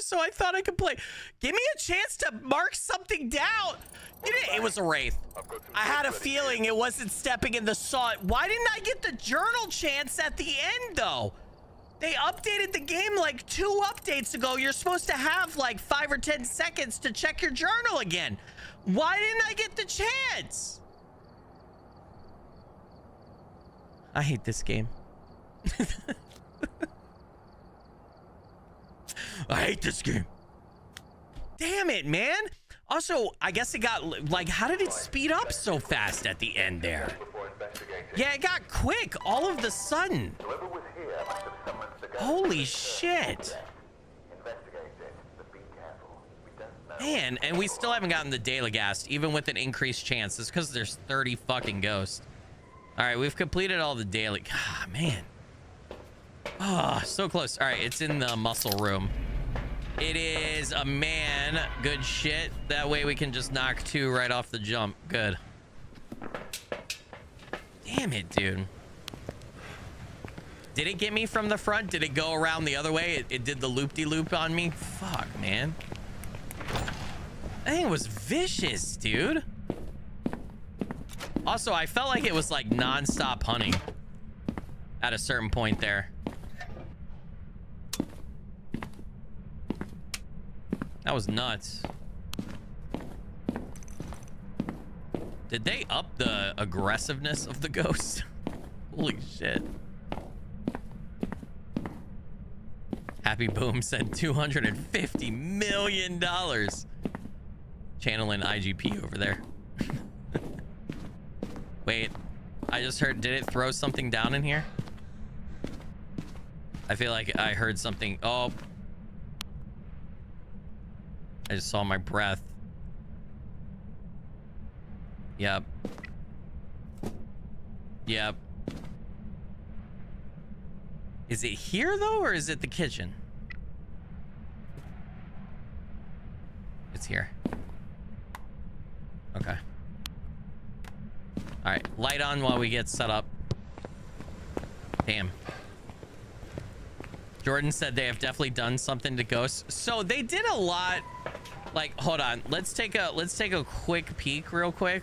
So I thought I could play. Give me a chance to mark something down. It was a wraith. I had a feeling it wasn't stepping in the saw. Why didn't I get the journal chance at the end though? They updated the game like 2 updates ago. You're supposed to have like 5 or 10 seconds to check your journal again. Why didn't I get the chance? I hate this game. I hate this game. Damn it, man. Also, I guess it got, like, how did it speed up so fast at the end there? Yeah, it got quick all of the sudden. Holy shit. Man, and we still haven't gotten the Deildegast, even with an increased chance. It's because there's 30 fucking ghosts. All right, we've completed all the daily. God, man. Oh, so close. All right, it's in the muscle room. It is a man. Good shit. That way we can just knock 2 right off the jump. Good. Damn it, dude. Did it get me from the front? Did it go around the other way? It did the loop-de-loop on me? Fuck, man. That thing was vicious, dude. Also, I felt like it was like non-stop hunting at a certain point there. That was nuts. Did they up the aggressiveness of the ghost? Holy shit. Happy Boom said $250 million. Channeling IGP over there. Wait, I just heard, did it throw something down in here? I feel like I heard something. Oh. I just saw my breath. Yep. Yep. Is it here though, or is it the kitchen? It's here. Okay. All right, light on while we get set up. Damn. Jordan said they have definitely done something to ghosts. So they did a lot. Like, hold on. Let's take a quick peek real quick.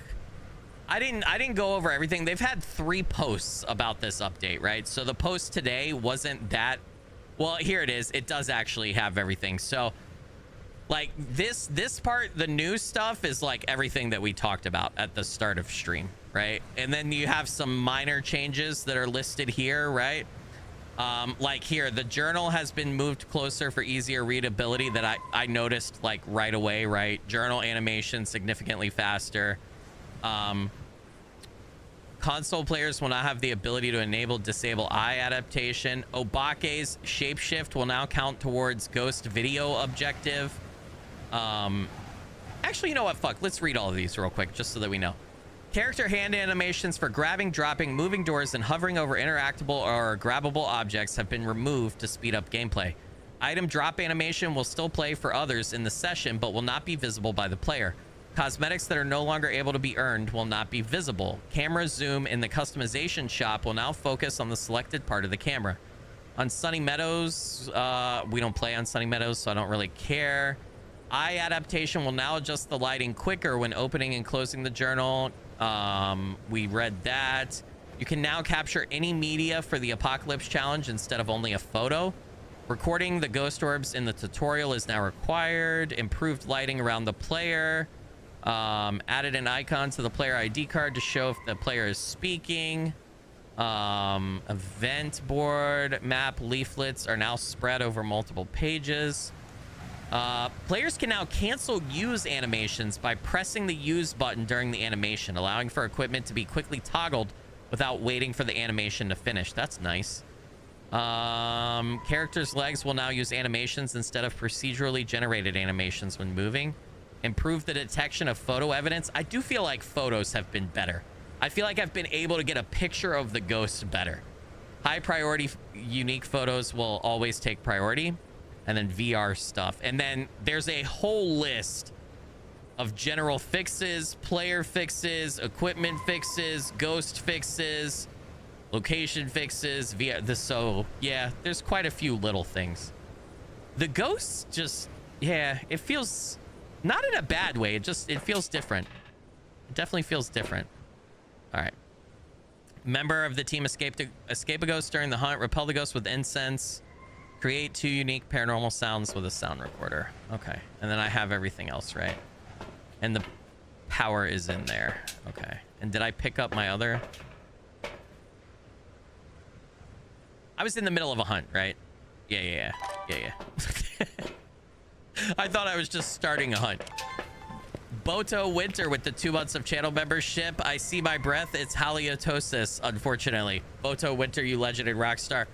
I didn't go over everything. They've had 3 posts about this update, right? So the post today wasn't that. Well, here it is. It does actually have everything. So Like this part, the new stuff is like everything that we talked about at the start of stream, right? And then you have some minor changes that are listed here, right? Like here, the journal has been moved closer for easier readability that I noticed like right away, right? Journal animation significantly faster. Console players will now have the ability to enable disable eye adaptation. Obake's shapeshift will now count towards ghost video objective. Actually, you know what? Fuck. Let's read all of these real quick just so that we know. Character hand animations for grabbing, dropping, moving doors, and hovering over interactable or grabbable objects have been removed to speed up gameplay. Item drop animation will still play for others in the session, but will not be visible by the player. Cosmetics that are no longer able to be earned will not be visible. Camera zoom in the customization shop will now focus on the selected part of the camera. On Sunny Meadows, we don't play on Sunny Meadows, so I don't really care. Eye adaptation will now adjust the lighting quicker when opening and closing the journal. We read that. You can now capture any media for the Apocalypse Challenge instead of only a photo. Recording the ghost orbs in the tutorial is now required. Improved lighting around the player. Added an icon to the player ID card to show if the player is speaking. Event board, map, leaflets are now spread over multiple pages. Players can now cancel use animations by pressing the use button during the animation, allowing for equipment to be quickly toggled without waiting for the animation to finish. That's nice. Characters' legs will now use animations instead of procedurally generated animations when moving. Improve the detection of photo evidence. I do feel like photos have been better. I feel like I've been able to get a picture of the ghost better. High priority unique photos will always take priority. And then VR stuff. And then there's a whole list of general fixes, player fixes, equipment fixes, ghost fixes, location fixes, VR. So yeah, there's quite a few little things. The ghosts just, yeah, it feels not in a bad way. It feels different. It definitely feels different. All right. Member of the team escape a ghost during the hunt. Repel the ghost with incense. Create 2 unique paranormal sounds with a sound recorder. Okay. And then I have everything else, right? And the power is in there. Okay. And did I pick up my other? I was in the middle of a hunt, right? Yeah. I thought I was just starting a hunt. Boto Winter with the 2 months of channel membership. I see my breath. It's halitosis, unfortunately. Boto Winter, you legend and rock star.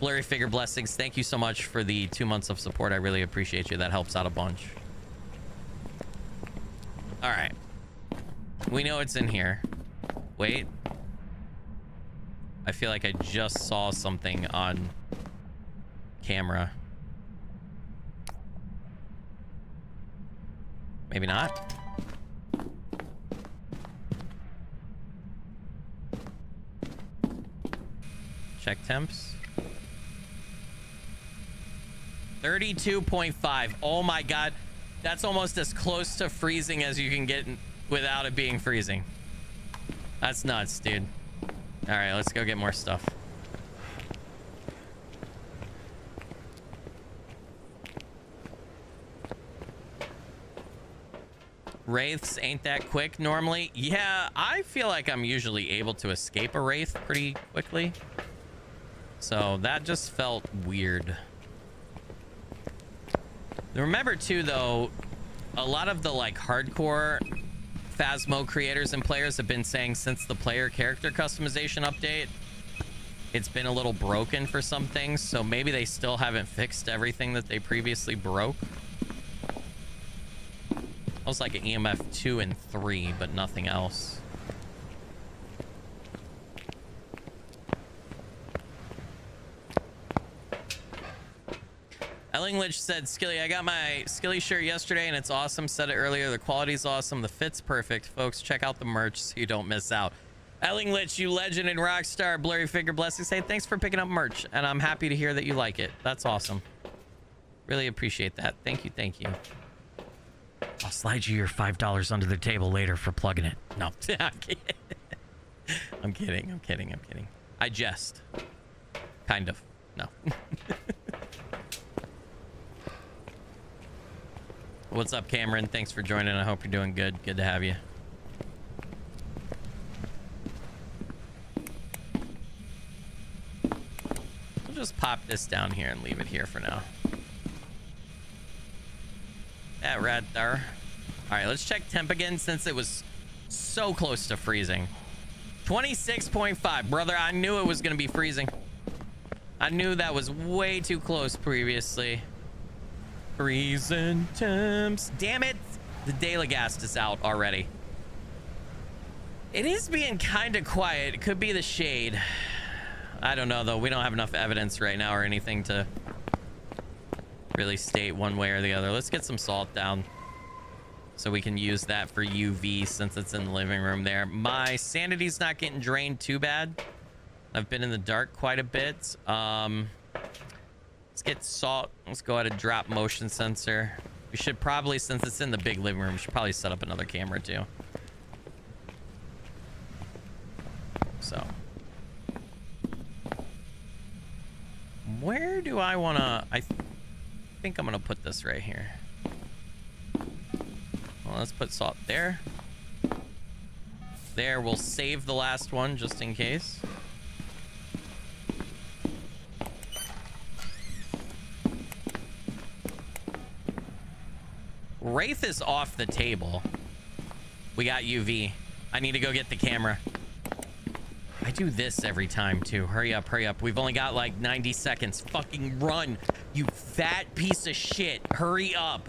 Blurry Figure Blessings, thank you so much for the 2 months of support. I really appreciate you. That helps out a bunch. All right. We know it's in here. Wait. I feel like I just saw something on camera. Maybe not. Check temps. 32.5. Oh my god. That's almost as close to freezing as you can get without it being freezing. That's nuts, dude. All right, let's go get more stuff. Wraiths ain't that quick normally. Yeah, I feel like I'm usually able to escape a wraith pretty quickly. So that just felt weird. Remember too, though, a lot of the like hardcore Phasmo creators and players have been saying since the player character customization update, it's been a little broken for some things. So maybe they still haven't fixed everything that they previously broke. It was like an EMF 2 and 3, but nothing else. Ellinglich said, Skilly, I got my Skilly shirt yesterday and it's awesome. Said it earlier. The quality's awesome. The fit's perfect. Folks, check out the merch so you don't miss out. Ellinglich, you legend and rock star. Blurry Figure Blessings. Hey, thanks for picking up merch. And I'm happy to hear that you like it. That's awesome. Really appreciate that. Thank you. Thank you. I'll slide you your $5 under the table later for plugging it. No, I'm kidding. I'm kidding. I'm kidding. I'm kidding. I jest. Kind of. No. What's up, Cameron? Thanks for joining. I hope you're doing good. Good to have you. We'll just pop this down here and leave it here for now. Yeah, right there. All right, let's check temp again since it was so close to freezing. 26.5. Brother, I knew it was going to be freezing. I knew that was way too close previously. Freezing temps. Damn it. The Deildegast is out already. It is being kind of quiet. It could be the shade. I don't know, though. We don't have enough evidence right now or anything to really state one way or the other. Let's get some salt down so we can use that for UV since it's in the living room there. My sanity's not getting drained too bad. I've been in the dark quite a bit. Let's get salt. Let's go ahead and drop motion sensor. We should probably, since it's in the big living room, we should probably set up another camera too. So where do I want to... I think I'm going to put this right here. Well, let's put salt there. There, we'll save the last one just in case. Wraith is off the table. We got UV. I need to go get the camera. I do this every time too. Hurry up, hurry up. We've only got like 90 seconds. Fucking run, you fat piece of shit. Hurry up.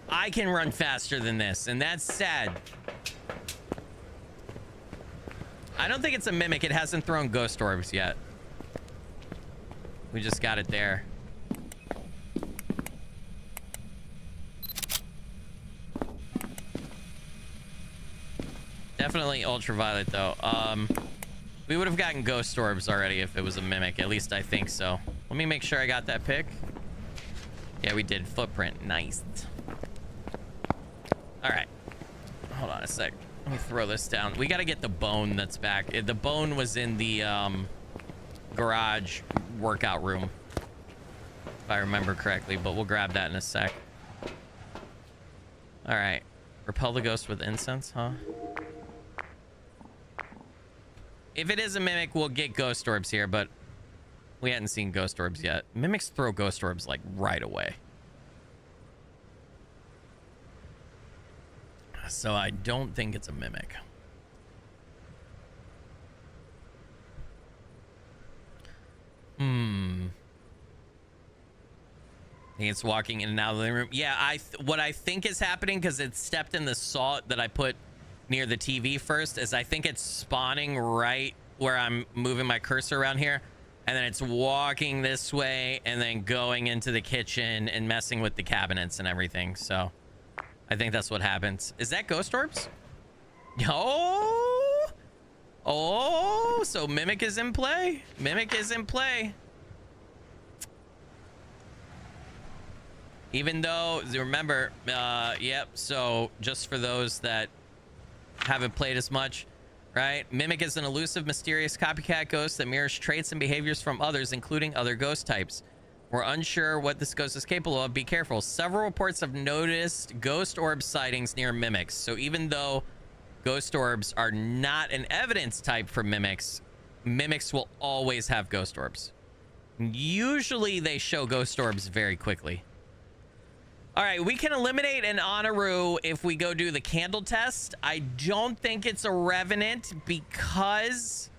I can run faster than this, and that's sad. I don't think it's a mimic. It hasn't thrown ghost orbs yet. We just got it there. Definitely ultraviolet though. We would have gotten ghost orbs already if it was a mimic. At least I think so. Let me make sure I got that pic. Yeah, we did. Footprint. Nice. All right. Hold on a sec. Let me throw this down. We got to get the bone that's back. The bone was in the garage workout room, if I remember correctly, but we'll grab that in a sec. All right. Repel the ghost with incense, huh? If it is a mimic, we'll get ghost orbs here, but we hadn't seen ghost orbs yet. Mimics throw ghost orbs like right away. So I don't think it's a mimic. I think it's walking in and out of the living room. Yeah, what I think is happening, because it stepped in the salt that I put near the TV first, is I think it's spawning right where I'm moving my cursor around here, and then it's walking this way and then going into the kitchen and messing with the cabinets and everything. So I think that's what happens. Is that ghost orbs? Oh, so mimic is in play. Mimic is in play. Even though, remember, yep, so just for those that haven't played as much, right? Mimic is an elusive, mysterious copycat ghost that mirrors traits and behaviors from others, including other ghost types. We're unsure what this ghost is capable of. Be careful. Several reports have noticed ghost orb sightings near mimics. So even though ghost orbs are not an evidence type for mimics, mimics will always have ghost orbs. Usually they show ghost orbs very quickly. All right, we can eliminate an Honoru if we go do the candle test. I don't think it's a Revenant because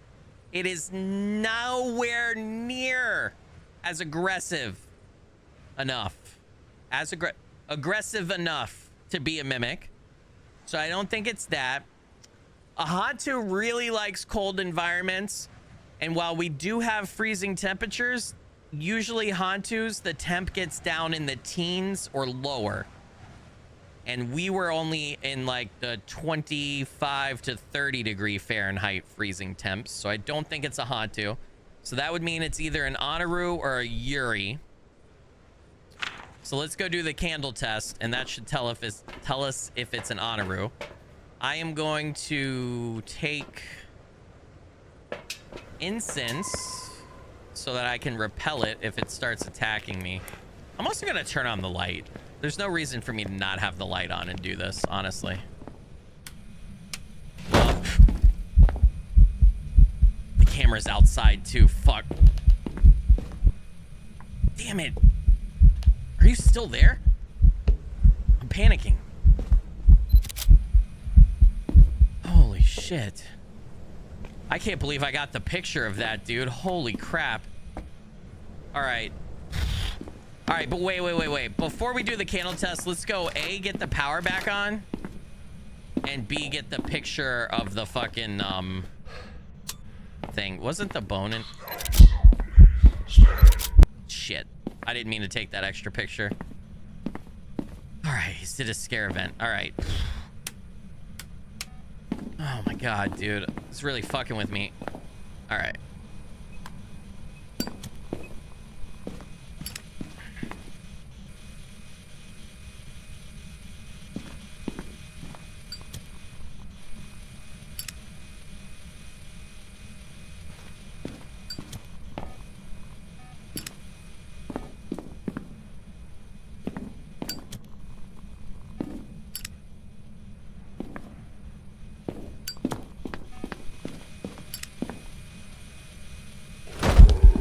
it is nowhere near as aggressive enough. Aggressive enough to be a mimic. So I don't think it's that. A Hantu really likes cold environments. And while we do have freezing temperatures, usually Hantus, the temp gets down in the teens or lower. And we were only in like the 25 to 30 degree Fahrenheit freezing temps. So I don't think it's a Hantu. So that would mean it's either an Honoru or a Yuri. So let's go do the candle test, and that should tell us if it's an Honoru. I am going to take incense so that I can repel it if it starts attacking me. I'm also gonna turn on the light. There's no reason for me to not have the light on and do this, honestly. Well, the camera's outside too. Fuck. Damn it. Are you still there? I'm panicking. Holy shit. I can't believe I got the picture of that, dude. Holy crap. All right. All right, but wait. Before we do the candle test, let's go A, get the power back on, and B, get the picture of the fucking, thing. Wasn't the bone in... Shit. I didn't mean to take that extra picture. All right, he's did a scare event. All right. Oh my god, dude. It's really fucking with me. All right.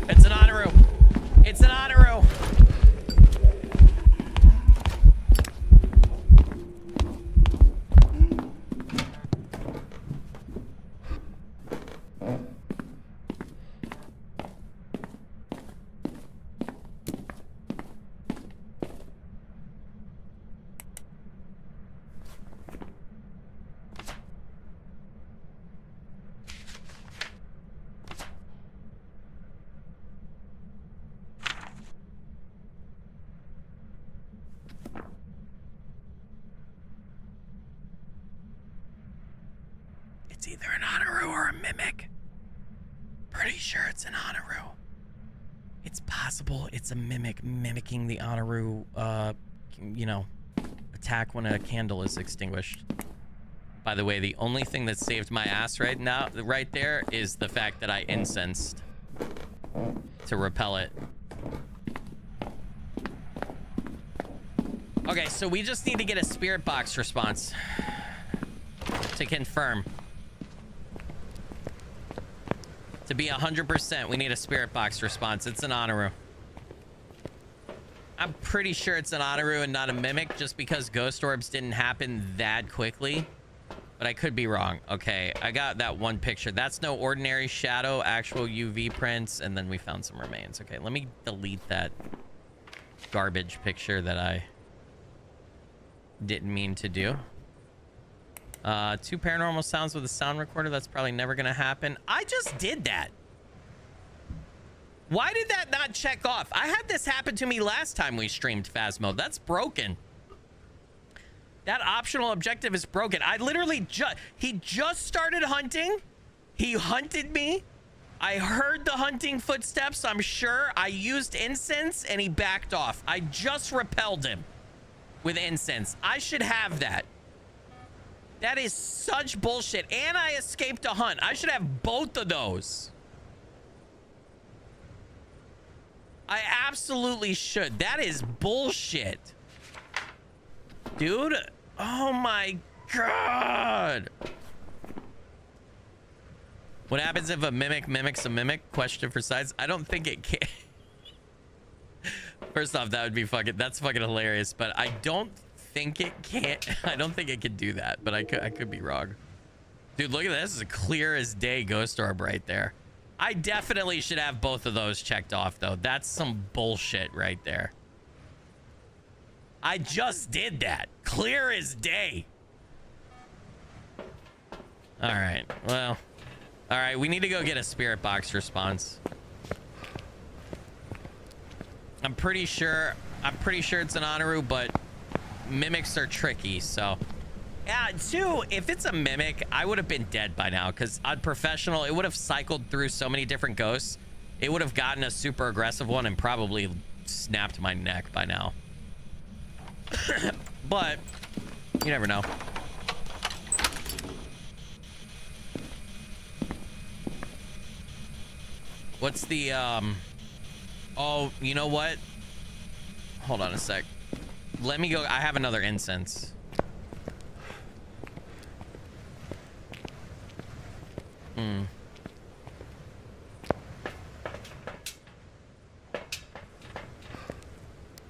It's an Honoru. It's an Honoru. It's either an Honoru or a mimic. Pretty sure it's an Honoru. It's possible it's a mimic mimicking the Honoru, you know, attack when a candle is extinguished. By the way, the only thing that saved my ass right now, right there, is the fact that I incensed to repel it. Okay, so we just need to get a spirit box response to confirm. To be 100%, we need a spirit box response. It's an Honoru. I'm pretty sure it's an Honoru and not a mimic, just because ghost orbs didn't happen that quickly. But I could be wrong. Okay, I got that one picture. That's no ordinary shadow, actual UV prints, and then we found some remains. Okay, let me delete that garbage picture that I didn't mean to do. 2 paranormal sounds with a sound recorder. That's probably never gonna happen. I just did that. Why did that not check off? I had this happen to me last time we streamed Phasmo. That's broken. That optional objective is broken. I literally he just started hunting. He hunted me. I heard the hunting footsteps, I'm sure. I used incense and he backed off. I just repelled him with incense. I should have that. That is such bullshit. And I escaped a hunt. I should have both of those. I absolutely should. That is bullshit. Dude. Oh my god. What happens if a mimic mimics a mimic? Question for size. I don't think it can. First off, that would be fucking, that's fucking hilarious, but I don't think it can't. I don't think it can do that, but I could be wrong. Dude, look at this. This is a clear as day ghost orb right there. I definitely should have both of those checked off, though. That's some bullshit right there. I just did that. Clear as day. All right. Well, all right. We need to go get a spirit box response. I'm pretty sure it's an Honoru, but mimics are tricky, so. Yeah, two, if it's a mimic, I would have been dead by now, because on professional, it would have cycled through so many different ghosts. It would have gotten a super aggressive one and probably snapped my neck by now. But you never know. What's the oh, you know what? Hold on a sec. Let me go. I have another incense.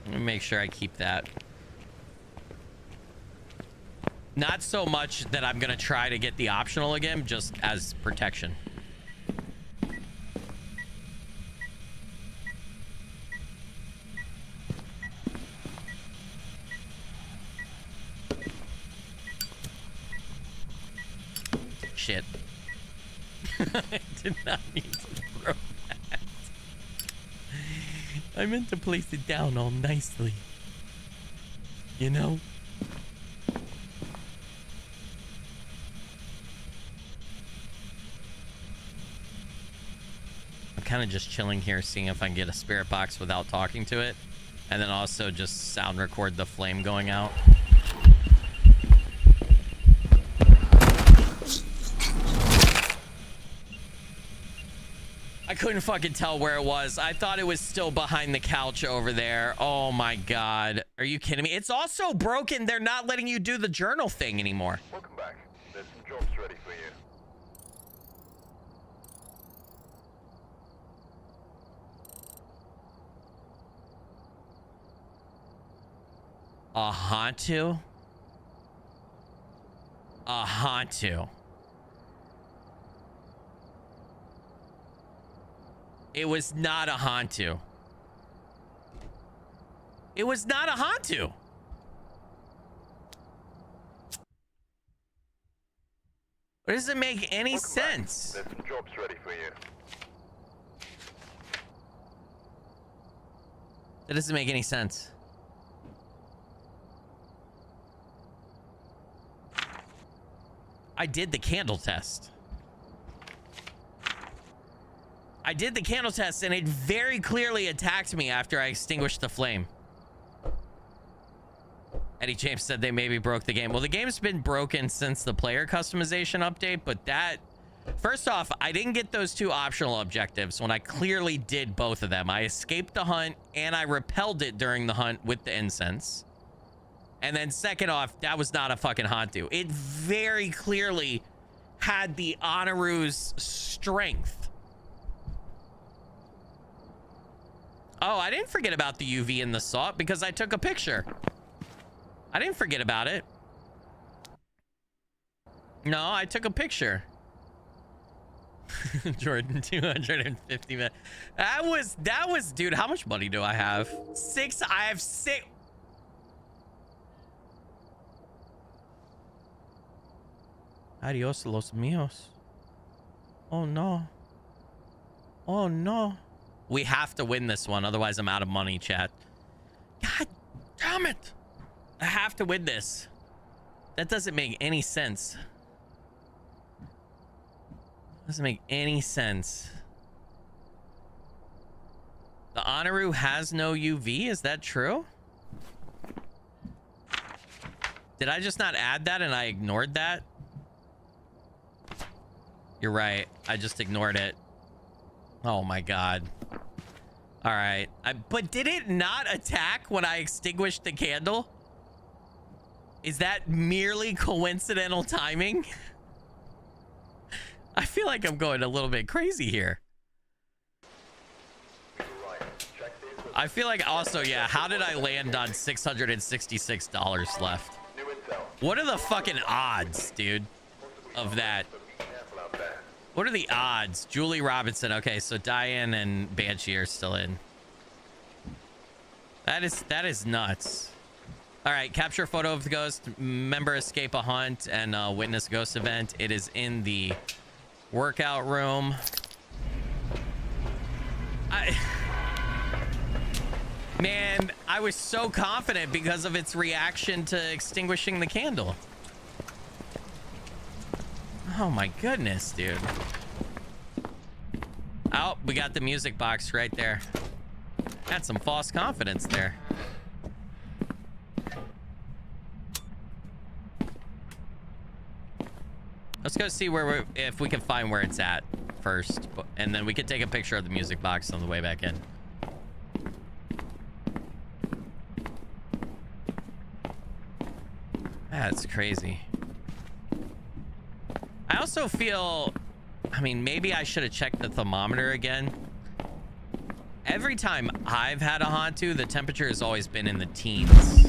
Let me make sure I keep that. Not so much that I'm gonna try to get the optional again, just as protection. Shit. I did not mean to throw that. I meant to place it down all nicely. You know? I'm kind of just chilling here, seeing if I can get a spirit box without talking to it. And then also just sound record the flame going out. I couldn't fucking tell where it was. I thought it was still behind the couch over there. Oh my god. Are you kidding me? It's also broken. They're not letting you do the journal thing anymore. Welcome back. There's some jobs ready for you. A Hantu? A Hantu. It was not a Hantu. It was not a Hantu. It doesn't make any sense. There's some jobs ready for you. That doesn't make any sense. I did the candle test. I did the candle test and it very clearly attacked me after I extinguished the flame. Eddie James said they maybe broke the game. Well, the game's been broken since the player customization update, but that... First off, I didn't get those two optional objectives when I clearly did both of them. I escaped the hunt and I repelled it during the hunt with the incense. And then second off, that was not a fucking Hantu. It very clearly had the Honoru's strength. Oh, I didn't forget about the UV and the salt because I took a picture. I didn't forget about it. No, I took a picture. Jordan, 250 minutes. That was, dude, how much money do I have? I have 6. Adios, los míos. Oh, no. Oh, no. We have to win this one, otherwise I'm out of money, chat. God damn it. I have to win this. That doesn't make any sense. Doesn't make any sense. The Honoru has no UV? Is that true? Did I just not add that and I ignored that? You're right. I just ignored it. Oh my god. All right. But did it not attack when I extinguished the candle? Is that merely coincidental timing? I feel like I'm going a little bit crazy here. I feel like also, yeah, how did I land on $666 left? What are the fucking odds, dude, of that? What are the odds? Julie Robinson. Okay, so Diane and Banshee are still in. That is nuts. All right, capture a photo of the ghost. Member escape a hunt and witness ghost event. It is in the workout room. Man, I was so confident because of its reaction to extinguishing the candle. Oh my goodness, dude. Oh, we got the music box right there. Had some false confidence there. Let's go see where if we can find where it's at first, and then we could take a picture of the music box on the way back in. That's crazy. I also feel, I mean, maybe I should have checked the thermometer again. Every time I've had a Hantu, the temperature has always been in the teens.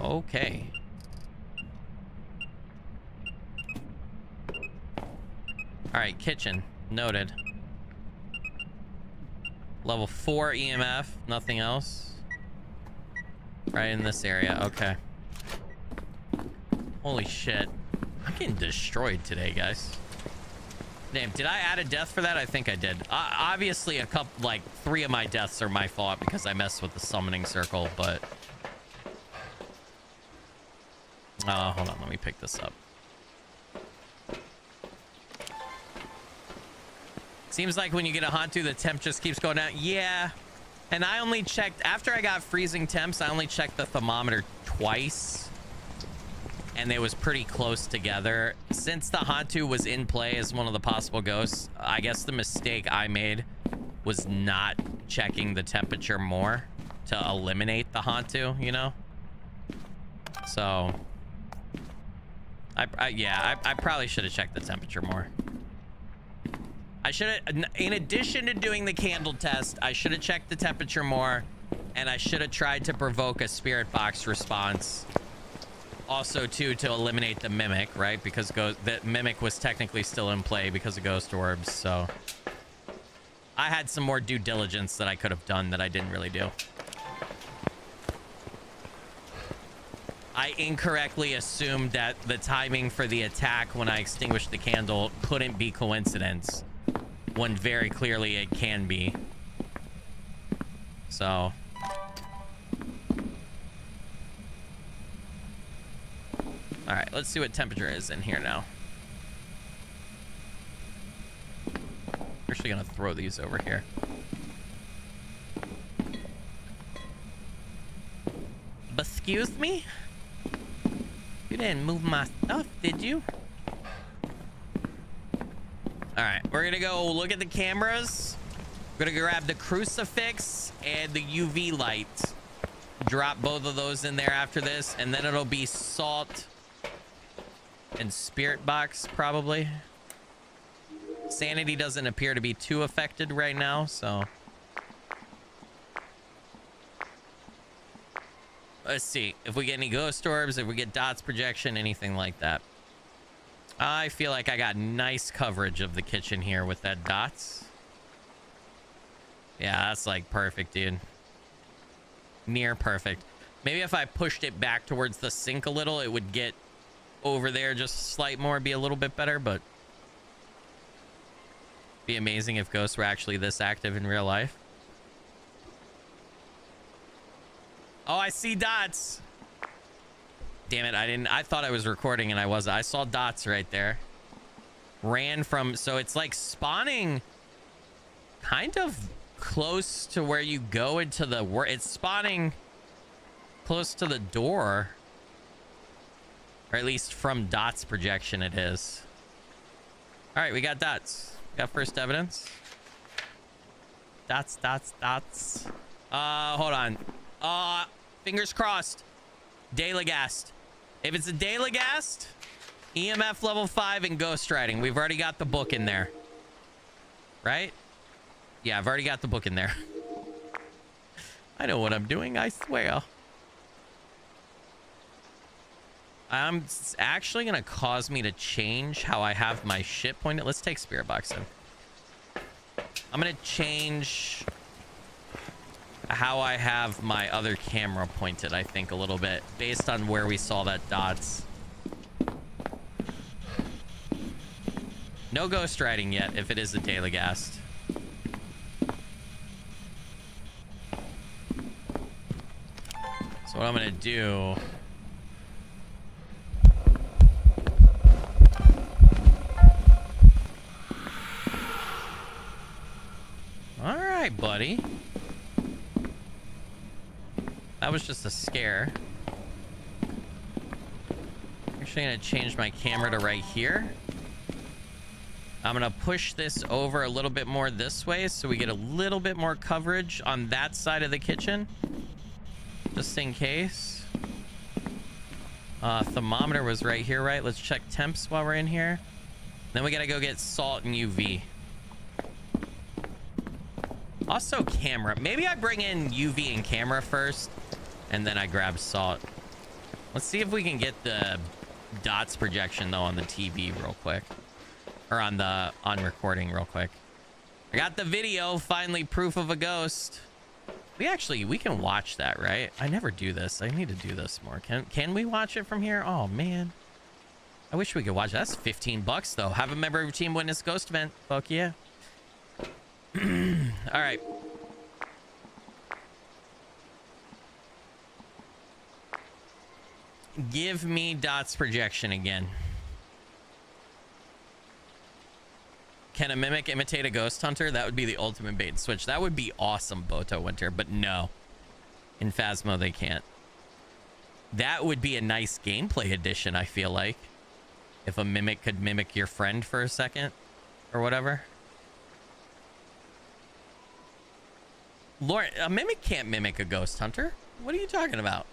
Okay. All right, kitchen. Noted. Level 4 EMF, nothing else. Right in this area, okay. Holy shit. I'm getting destroyed today, guys. Damn, did I add a death for that? I think I did. Obviously, a couple, like 3 of my deaths are my fault because I messed with the summoning circle, but... hold on, let me pick this up. Seems like when you get a Hantu, the temp just keeps going down. Yeah. And I only checked, after I got freezing temps, I only checked the thermometer twice. And it was pretty close together. Since the Hantu was in play as one of the possible ghosts, I guess the mistake I made was not checking the temperature more to eliminate the Hantu, you know? So, I probably should have checked the temperature more. I should have, in addition to doing the candle test, I should have checked the temperature more, and I should have tried to provoke a spirit box response. Also, too, to eliminate the mimic, right? Because the mimic was technically still in play because of ghost orbs, so I had some more due diligence that I could have done that I didn't really do. I incorrectly assumed that the timing for the attack when I extinguished the candle couldn't be coincidence, when very clearly it can be. So... all right, let's see what temperature is in here now. I'm actually gonna throw these over here. Excuse me? You didn't move my stuff, did you? All right, we're gonna go look at the cameras. We're gonna grab the crucifix and the UV light. Drop both of those in there after this, and then it'll be salt and spirit box, probably. Sanity doesn't appear to be too affected right now, so let's see if we get any ghost orbs, if we get dots projection, anything like that. I feel like I got nice coverage of the kitchen here with that dots. Yeah, that's like perfect, dude. Near perfect. Maybe if I pushed it back towards the sink a little, it would get over there just a slight more, be a little bit better, but be amazing if ghosts were actually this active in real life. Oh, I see dots. Damn it, I thought I was recording and I wasn't. I saw dots right there. Ran from, so it's like spawning kind of close to where you go into the it's spawning close to the door. Or at least from dots projection it is. All right, we got dots. We got first evidence. Dots, dots, dots. Hold on. Fingers crossed. Deildegast. If it's a Deildegast, EMF level 5 and ghost riding. We've already got the book in there. Right? Yeah, I've already got the book in there. I know what I'm doing, I swear. It's actually going to cause me to change how I have my shit pointed. Let's take spirit box in. I'm going to change how I have my other camera pointed, I think, a little bit, based on where we saw that dots. No ghost riding yet, if it is a Deildegast. So what I'm going to do... all right, buddy. That was just a scare. Actually, gonna change my camera to right here. I'm gonna push this over a little bit more this way so we get a little bit more coverage on that side of the kitchen, just in case. Thermometer was right here, right? Let's check temps while we're in here. Then we gotta go get salt and UV. Also camera. Maybe I bring in UV and camera first, and then I grab salt. Let's see if we can get the dots projection though on the TV real quick, or on recording real quick. I got the video, finally, proof of a ghost. We can watch that, right? I never do this. I need to do this more. Can we watch it from here? Oh man, I wish we could watch it. That's $15 though. Have a member of your team witness ghost event. Fuck yeah. All right. Give me dots projection again. Can a mimic imitate a ghost hunter? That would be the ultimate bait and switch. That would be awesome, Boto Winter, but no. In Phasmo, they can't. That would be a nice gameplay addition, I feel like. If a mimic could mimic your friend for a second or whatever. Lauren, a mimic can't mimic a ghost hunter. What are you talking about?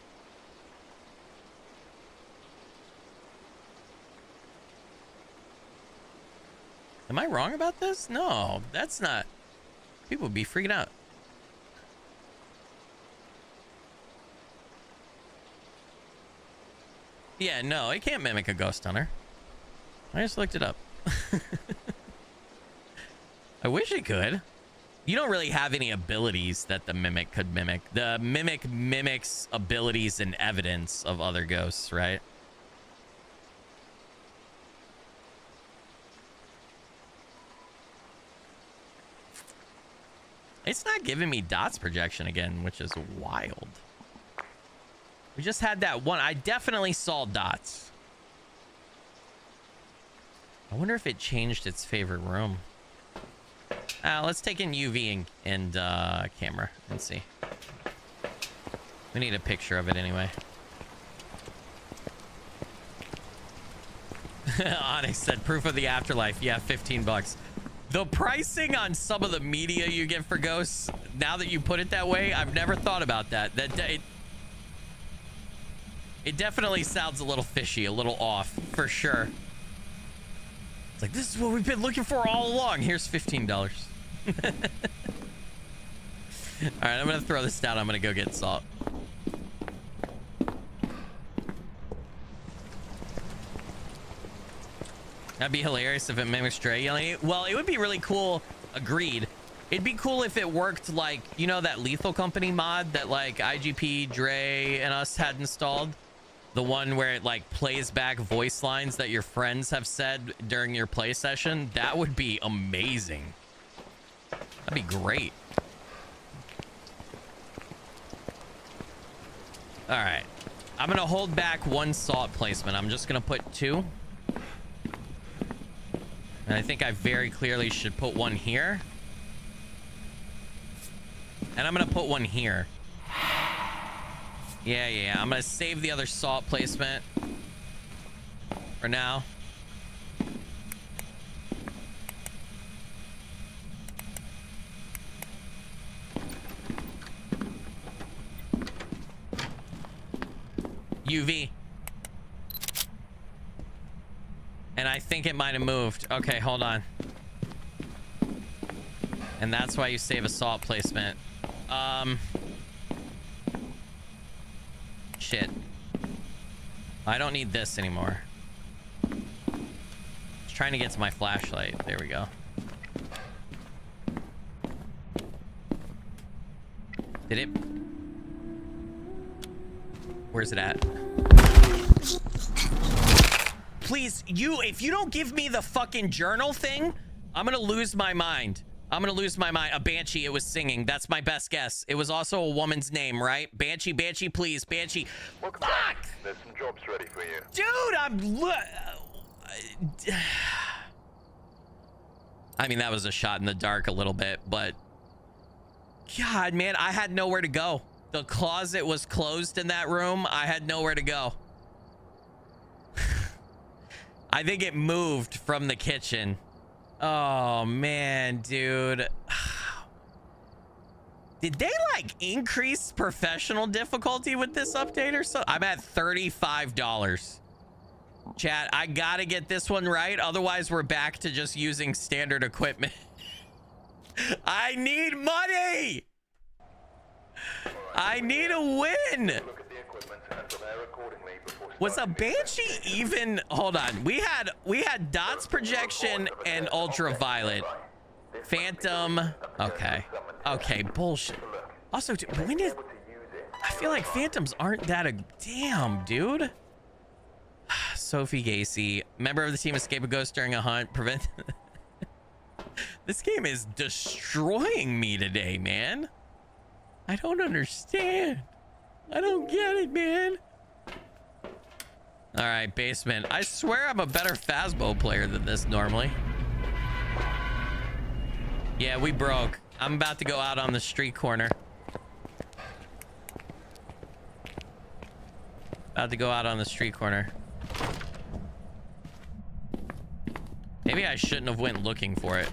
Am I wrong about this? No, that's not. People would be freaking out. Yeah, no, it can't mimic a ghost hunter. I just looked it up. I wish it could. You don't really have any abilities that the mimic could mimic. The mimic mimics abilities and evidence of other ghosts, right? It's not giving me dots projection again, which is wild. We just had that one. I definitely saw dots. I wonder if it changed its favorite room. Let's take in UV and camera and see. We need a picture of it anyway. Onyx said proof of the afterlife. Yeah, $15. The pricing on some of the media you get for ghosts, now that you put it that way, I've never thought about that. It definitely sounds a little fishy, a little off, for sure. It's like, this is what we've been looking for all along. Here's $15. All right, I'm gonna throw this down. I'm gonna go get salt. That'd be hilarious if it mimics Dre yelling. Well, it would be really cool. Agreed. It'd be cool if it worked like, you know, that Lethal Company mod that like IGP, Dre, and us had installed. The one where it like plays back voice lines that your friends have said during your play session. That would be amazing. That'd be great. All right. I'm going to hold back one salt placement. I'm just going to put 2. And I think I very clearly should put one here. And I'm going to put one here. Yeah. I'm going to save the other salt placement for now. UV. And I think it might have moved. Okay, hold on. And that's why you save a salt placement. Shit. I don't need this anymore. Just trying to get to my flashlight. There we go. Did it? Where's it at? Please, if you don't give me the fucking journal thing, I'm gonna lose my mind. I'm gonna lose my mind. A Banshee, it was singing. That's my best guess. It was also a woman's name, right? Banshee, please. Banshee. Welcome Fuck! back. There's some jobs ready for you. Dude, I mean, that was a shot in the dark a little bit, but... God, man, I had nowhere to go. The closet was closed in that room. I had nowhere to go. I think it moved from the kitchen. Oh man, dude. Did they like increase professional difficulty with this update or so? I'm at $35. Chat, I gotta get this one right. Otherwise, we're back to just using standard equipment. I need money. I need a win. Look at the equipment and prepare accordingly before Was a Banshee even? Hold on. We had dots projection and ultraviolet. Phantom. Okay. Okay. Bullshit. Also, when did I feel like phantoms aren't that a damn, dude? Sophie Gacy, member of the team, escape a ghost during a hunt. Prevent. This game is destroying me today, man. I don't understand. I don't get it, man. All right, basement. I swear I'm a better Phasmo player than this normally. Yeah, we broke. I'm about to go out on the street corner. About to go out on the street corner. Maybe I shouldn't have went looking for it.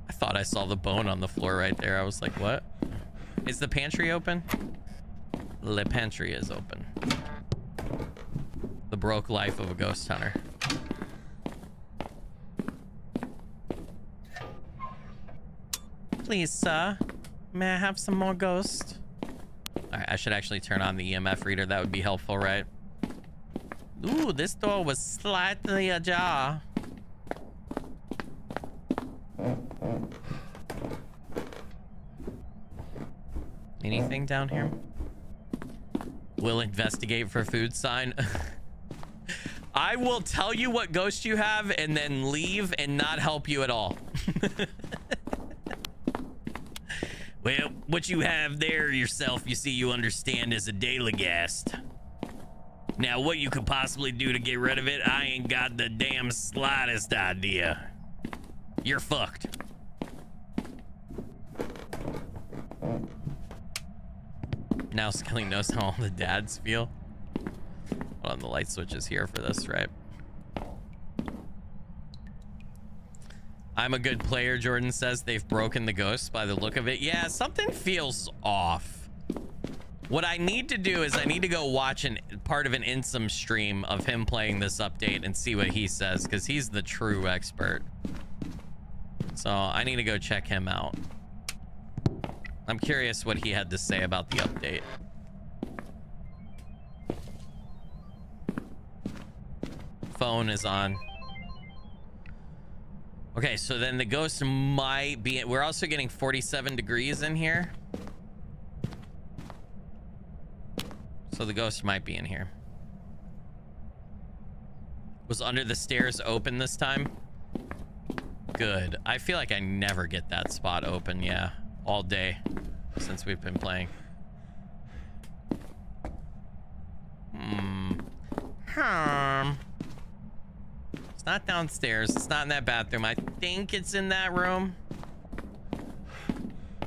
I thought I saw the bone on the floor right there. I was like, what? Is the pantry open? The pantry is open. The broke life of a ghost hunter. Please, sir, may I have some more ghost? All right, I should actually turn on the EMF reader. That would be helpful, right? Ooh, this door was slightly ajar. Anything down here? We'll investigate for food sign. I will tell you what ghost you have and then leave and not help you at all. Well, what you have there yourself, you see, you understand, is a Deildegast. Now, what you could possibly do to get rid of it, I ain't got the damn slightest idea. You're fucked. Now Skilly knows how all the dads feel. Hold on, the light switch is here for this, right? I'm a good player, Jordan says. They've broken the ghost by the look of it. Yeah, something feels off. What I need to do is I need to go watch part of an Insum stream of him playing this update and see what he says, because he's the true expert. So I need to go check him out. I'm curious what he had to say about the update. Phone is on. Okay, so then the ghost might be... We're also getting 47 degrees in here. So the ghost might be in here. Was under the stairs open this time? Good. I feel like I never get that spot open, yeah. All day since we've been playing. It's not downstairs. It's not in that bathroom. I think it's in that room.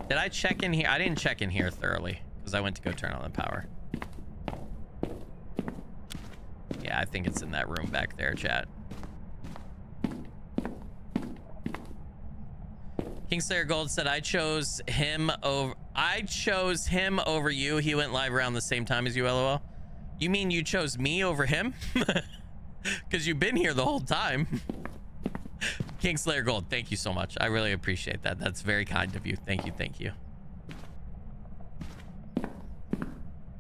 Did I check in here? I didn't check in here thoroughly because I went to go turn on the power. Yeah, I think it's in that room back there, chat. Kingslayer Gold said I chose him over you. He went live around the same time as you, LOL. You mean you chose me over him? Because you've been here the whole time. Kingslayer Gold, thank you so much. I really appreciate that. That's very kind of you. Thank you, thank you.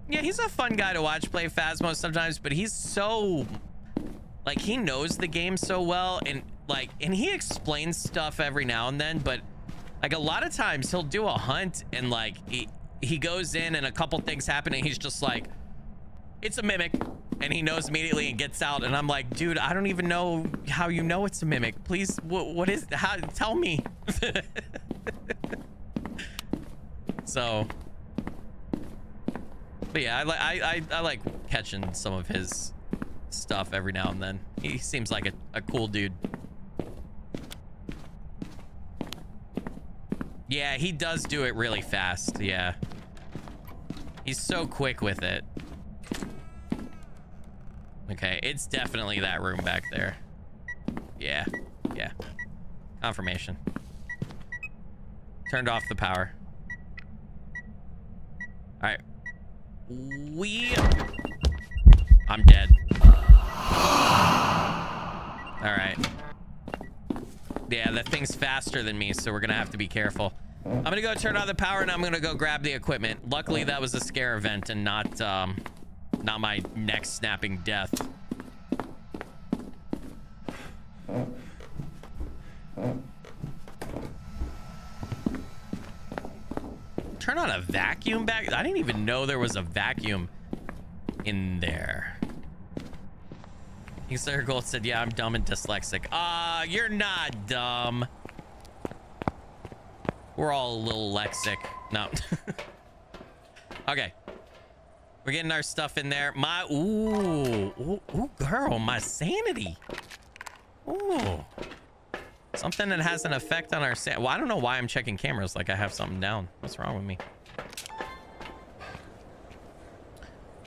Yeah, he's a fun guy to watch play Phasmo sometimes, but he's so... Like, he knows the game so well, and he explains stuff every now and then, but like a lot of times he'll do a hunt and like he goes in and a couple things happen and he's just like, it's a mimic, and he knows immediately and gets out, and I'm like, dude, I don't even know how you know it's a mimic. Please, what is, how, tell me. So, but yeah, I like catching some of his stuff every now and then. He seems like a cool dude. Yeah, he does do it really fast. Yeah, he's so quick with it. Okay, it's definitely that room back there. Yeah, yeah. Confirmation. Turned off the power. All right. I'm dead. All right. Yeah, that thing's faster than me, so we're gonna have to be careful. I'm gonna go turn on the power and I'm gonna go grab the equipment. Luckily, that was a scare event and not my neck snapping death. Turn on a vacuum back? I didn't even know there was a vacuum in there. Sir Gold said, yeah, I'm dumb and dyslexic. You're not dumb. We're all a little lexic. No. Okay. We're getting our stuff in there. Ooh, girl, my sanity. Ooh. Something that has an effect on our sanity. Well, I don't know why I'm checking cameras like I have something down. What's wrong with me?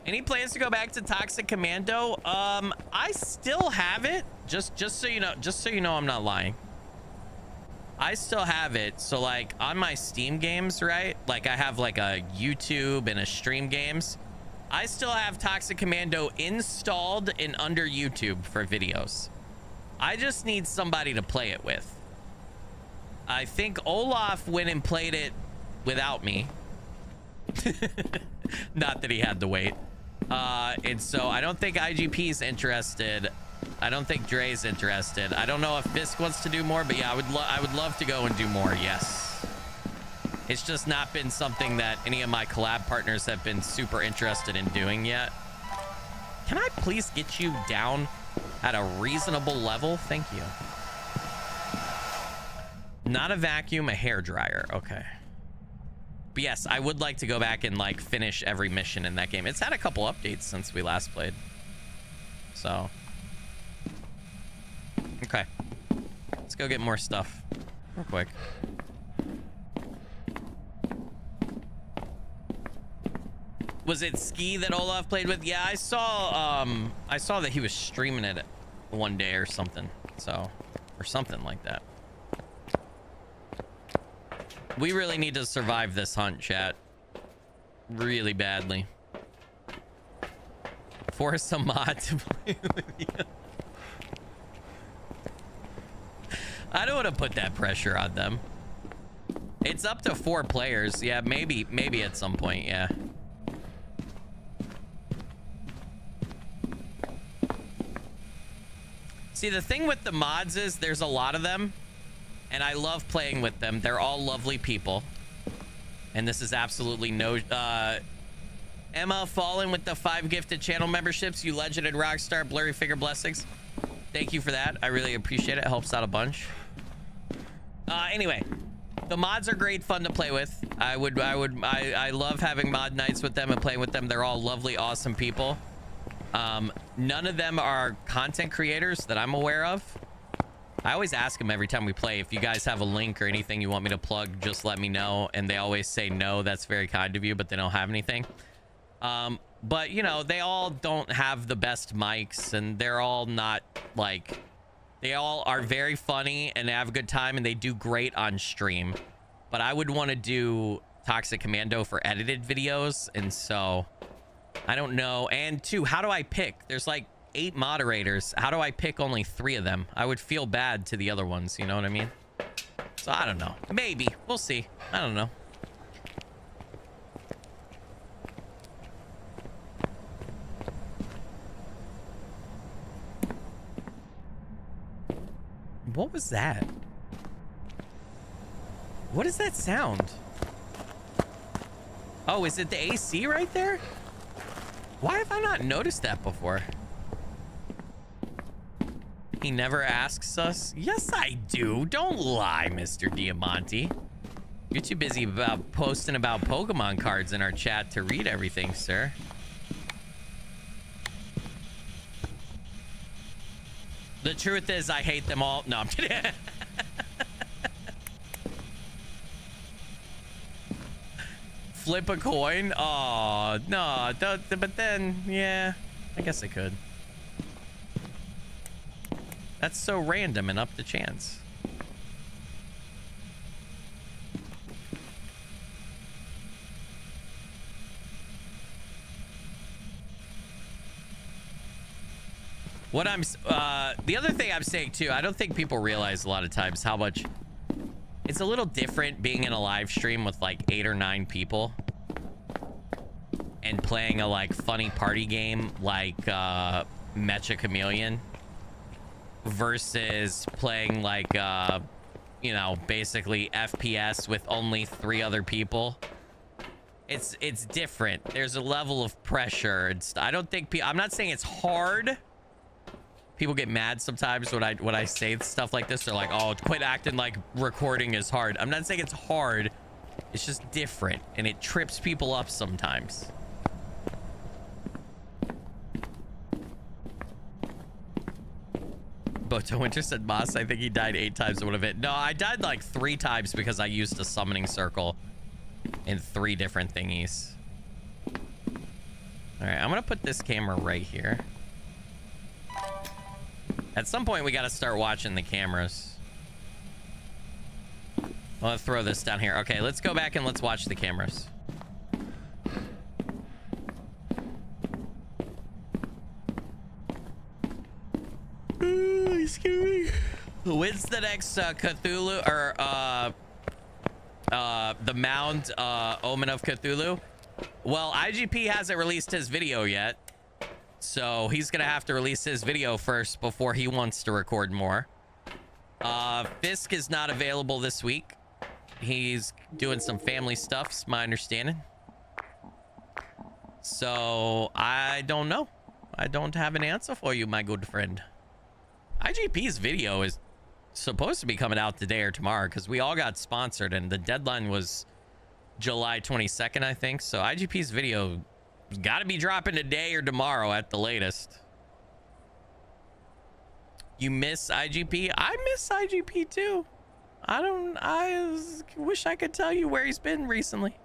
Any plans to go back to Toxic Commando? I still have it. Just so you know, I'm not lying. I still have it. So like on my Steam games, right? Like I have like a YouTube and a stream games. I still have Toxic Commando installed and under YouTube for videos. I just need somebody to play it with. I think Olaf went and played it without me. Not that he had to wait. And so I don't think IGP's interested. I don't think Dre's interested. I don't know if Fisk wants to do more, but yeah, I would love to go and do more. Yes. It's just not been something that any of my collab partners have been super interested in doing yet. Can I please get you down at a reasonable level? Thank you. Not a vacuum, a hair dryer. Okay. But yes, I would like to go back and like finish every mission in that game. It's had a couple updates since we last played. So. Okay. Let's go get more stuff real quick. Was it Ski that Olaf played with? Yeah, I saw that he was streaming it one day or something. So, or something like that. We really need to survive this hunt, chat. Really badly. Force a mod to play with you. I don't want to put that pressure on them. It's up to 4 players. Yeah, maybe at some point, yeah. See, the thing with the mods is there's a lot of them, and I love playing with them. They're all lovely people. And this is absolutely no... Emma Fallen with the 5 gifted channel memberships. You legend and rockstar. Blurry Figure blessings. Thank you for that. I really appreciate it. It helps out a bunch. Anyway, the mods are great fun to play with. I love having mod nights with them and playing with them. They're all lovely, awesome people. None of them are content creators that I'm aware of. I always ask them every time we play, if you guys have a link or anything you want me to plug, just let me know. And they always say no. That's very kind of you, but they don't have anything. But you know, they all don't have the best mics, and they're all not like, they all are very funny and they have a good time and they do great on stream. But I would want to do Toxic Commando for edited videos, and so I don't know. And 2, how do I pick? There's like 8 moderators. How do I pick only 3 of them? I would feel bad to the other ones, you know what I mean? So I don't know. Maybe. We'll see. I don't know. What was that? What is that sound? Oh, is it the AC right there? Why have I not noticed that before? He never asks us. Yes, I do. Don't lie, Mr. Diamante. You're too busy about posting about Pokemon cards in our chat to read everything, sir. The truth is, I hate them all. No, I'm kidding. Flip a coin? Oh, no. But then, yeah, I guess I could. That's so random and up to chance. What I'm, the other thing I'm saying too, I don't think people realize a lot of times how much it's a little different being in a live stream with like 8 or 9 people and playing a like funny party game like Mecha Chameleon versus playing like you know, basically FPS with only 3 other people. It's different. There's a level of pressure. I don't think I'm not saying it's hard. People get mad sometimes when I say stuff like this. They're like, oh, quit acting like recording is hard. I'm not saying it's hard. It's just different, and it trips people up sometimes. Boto Winter said, Moss, I think he died 8 times in one event. No, I died like 3 times because I used a summoning circle in 3 different thingies. All right, I'm gonna put this camera right here. At some point, we got to start watching the cameras. I'll throw this down here. Okay, let's go back and let's watch the cameras. Excuse me. When's the next Cthulhu or the Mound Omen of Cthulhu? Well, IGP hasn't released his video yet. So he's gonna have to release his video first before he wants to record more. Fisk is not available this week. He's doing some family stuff, is my understanding. So I don't know. I don't have an answer for you, my good friend. IGP's video is supposed to be coming out today or tomorrow because we all got sponsored and the deadline was July 22nd, I think. So IGP's video got to be dropping today or tomorrow at the latest. You miss IGP? I miss IGP too. I wish I could tell you where he's been recently.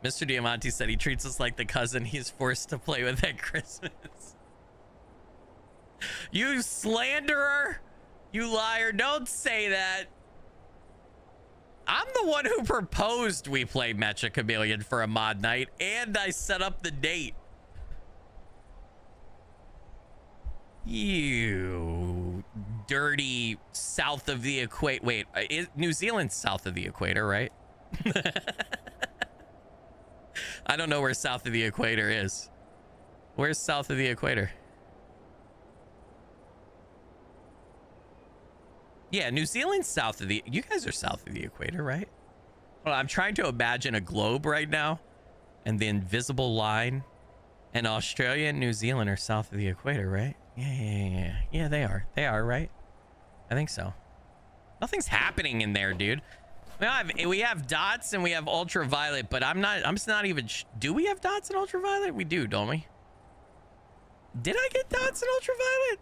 Mr. Diamante said he treats us like the cousin he's forced to play with at Christmas. You slanderer! You liar! Don't say that. I'm the one who proposed we play Mecha Chameleon for a mod night, and I set up the date. You dirty south of the equator. Wait, New Zealand's south of the equator, right? I don't know where south of the equator is. Where's south of the equator? Yeah, New Zealand's south of the... You guys are south of the equator, right? Well, I'm trying to imagine a globe right now. And the invisible line. And Australia and New Zealand are south of the equator, right? Yeah. Yeah, they are. They are, right? I think so. Nothing's happening in there, dude. We have dots and we have ultraviolet, but I'm just not even... Do we have dots and ultraviolet? We do, don't we? Did I get dots and ultraviolet?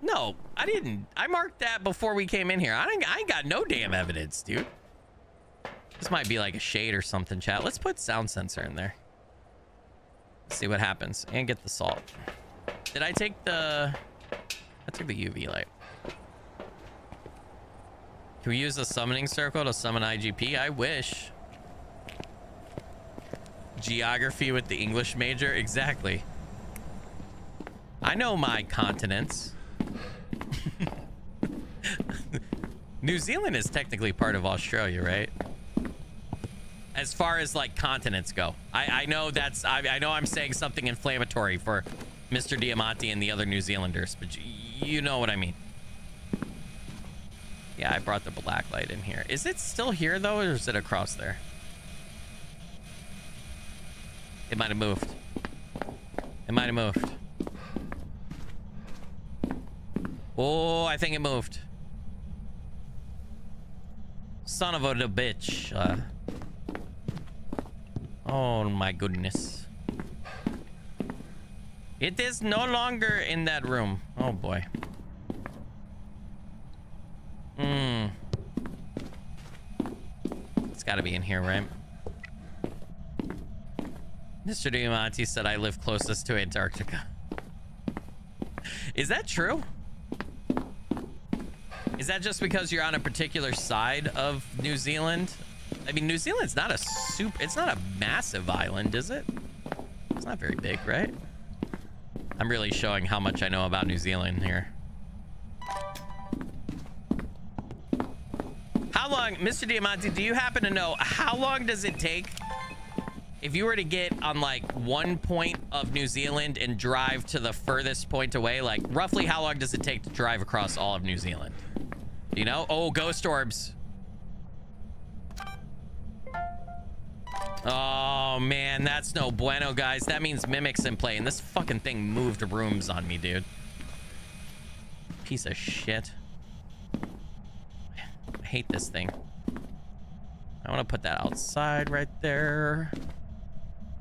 No, I didn't. I marked that before we came in here. I ain't got no damn evidence, dude. This might be like a shade or something, chat. Let's put sound sensor in there. Let's see what happens. And get the salt. Did I take the... I took the UV light. Can we use the summoning circle to summon IGP? I wish. Geography with the English major? Exactly. I know my continents. New Zealand is technically part of Australia, right? As far as like continents go. I know that's... I know I'm saying something inflammatory for Mr. Diamante and the other New Zealanders, but you know what I mean. Yeah, I brought the black light in here. Is it still here though, or is it across there? It might have moved. It might have moved. Oh, I think it moved. Son of a bitch. Oh my goodness. It is no longer in that room. Oh boy. It's got to be in here, right? Mr. Diamante said I live closest to Antarctica. Is that true? Is that just because you're on a particular side of New Zealand? I mean, New Zealand's not it's not a massive island, is it? It's not very big, right? I'm really showing how much I know about New Zealand here. How long, Mr. Diamante, do you happen to know how long does it take if you were to get on like one point of New Zealand and drive to the furthest point away? Like roughly how long does it take to drive across all of New Zealand? You know? Oh, ghost orbs. Oh man, that's no bueno, guys. That means mimics in play, and this fucking thing moved rooms on me, dude. Piece of shit. I hate this thing. I want to put that outside right there.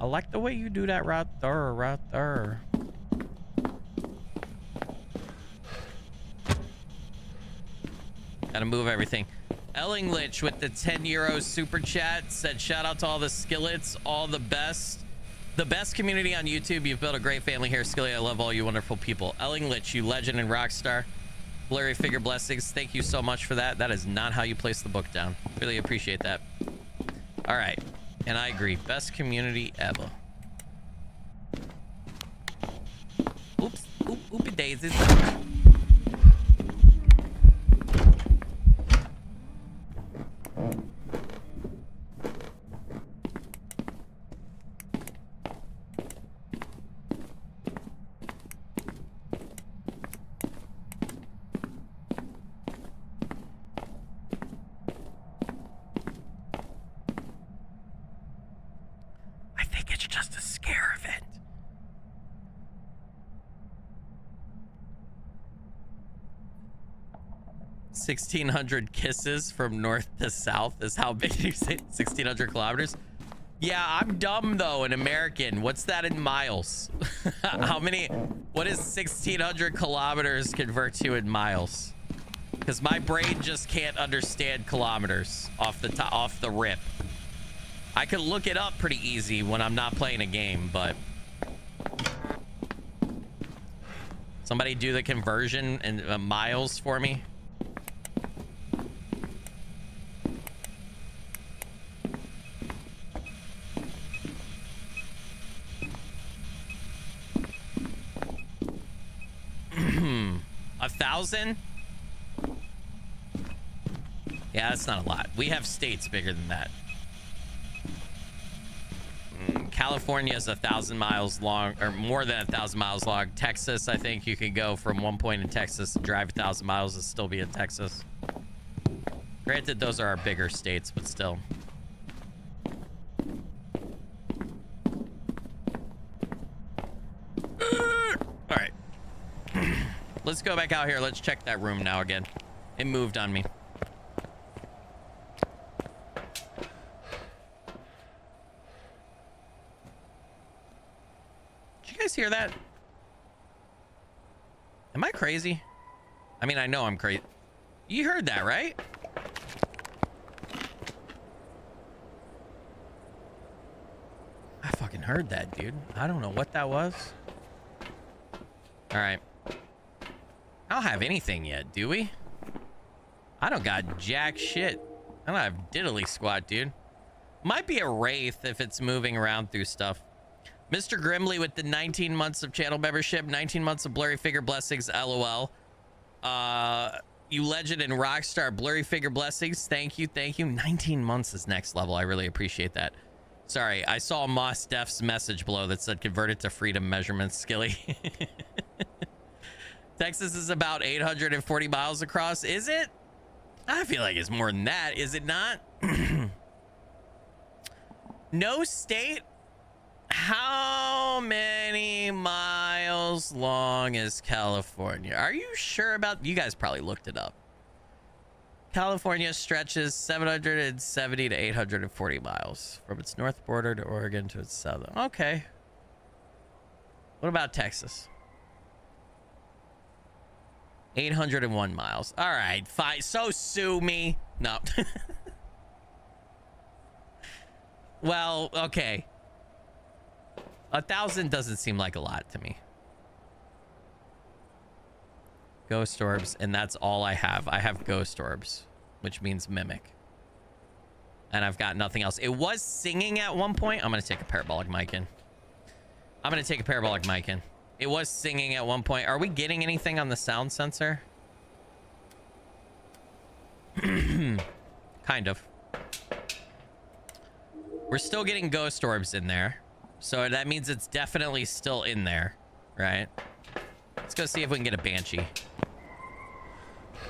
I like the way you do that right there, right there. Gotta move everything. Ellinglich with the 10 euros super chat said, shout out to all the skillets, all the best community on YouTube. You've built a great family here, Skilly. I love all you wonderful people. Ellinglich, you legend and rock star. Blurry figure blessings, thank you so much for that. That is not how you place the book down. Really appreciate that. All right, and I agree, best community ever. Oops, oopie daisies. I think it's just a scare event. $1,600 kisses from north to south is how big you say 1,600 kilometers. Yeah, I'm dumb though, an American. What's that in miles? How many? What is 1,600 kilometers convert to in miles? Because my brain just can't understand kilometers off the rip. I could look it up pretty easy when I'm not playing a game, but somebody do the conversion in miles for me. A 1,000? Yeah, that's not a lot. We have states bigger than that. California is 1,000 miles long, or more than 1,000 miles long. Texas, I think you can go from one point in Texas and drive 1,000 miles and still be in Texas. Granted, those are our bigger states, but still. All right. Let's go back out here. Let's check that room now again. It moved on me. Did you guys hear that? Am I crazy? I mean, I know I'm crazy. You heard that, right? I fucking heard that, dude. I don't know what that was. All right. I don't have anything yet, do we? I don't got jack shit. I don't have diddly squat, dude. Might be a wraith if it's moving around through stuff. Mr. Grimley with the 19 months of channel membership, 19 months of blurry figure blessings, LOL. You legend and rockstar blurry figure blessings, thank you, thank you. 19 months is next level. I really appreciate that. Sorry, I saw Moss Def's message below that said converted to freedom measurements, Skilly. Texas is about 840 miles across. Is it? I feel like it's more than that. Is it not? No state? How many miles long is California? Are you sure about? You guys probably looked it up. California stretches 770 to 840 miles from its north border to Oregon to its south. Okay. What about Texas? 801 miles. All right, fine. So sue me. No. Well, okay. 1,000 doesn't seem like a lot to me. Ghost orbs, and that's all I have. I have ghost orbs, which means mimic. And I've got nothing else. It was singing at one point. I'm going to take a parabolic mic in. It was singing at one point. Are we getting anything on the sound sensor? Kind of. We're still getting ghost orbs in there. So that means it's definitely still in there, right? Let's go see if we can get a banshee.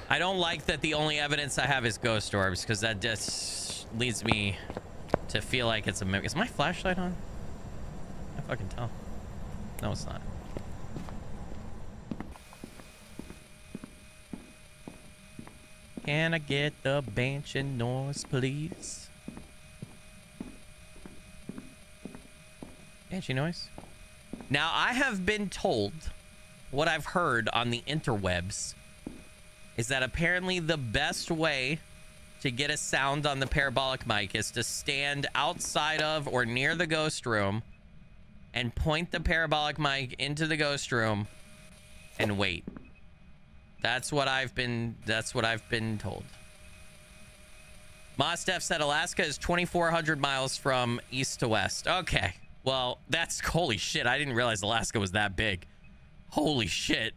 I don't like that the only evidence I have is ghost orbs, because that just leads me to feel like it's a mimic. Is my flashlight on? I fucking tell. No, it's not. Can I get the banshee noise, please? Banshee noise. Now, I have been told, what I've heard on the interwebs is that apparently the best way to get a sound on the parabolic mic is to stand outside of or near the ghost room and point the parabolic mic into the ghost room and wait. That's what I've been told. Mostef said Alaska is 2,400 miles from east to west. Okay. Well, that's holy shit. I didn't realize Alaska was that big. Holy shit.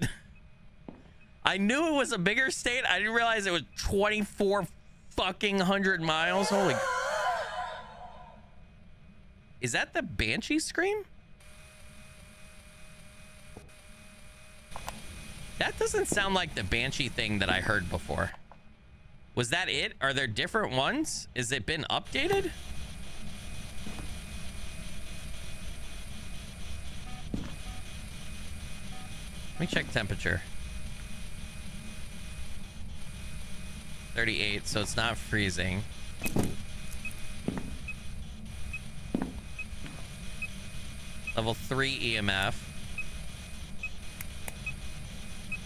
I knew it was a bigger state. I didn't realize it was 24 fucking 100 miles. Holy. Is that the banshee scream? That doesn't sound like the banshee thing that I heard before. Was that it? Are there different ones? Has it been updated? Let me check temperature. 38, so it's not freezing. Level 3 EMF.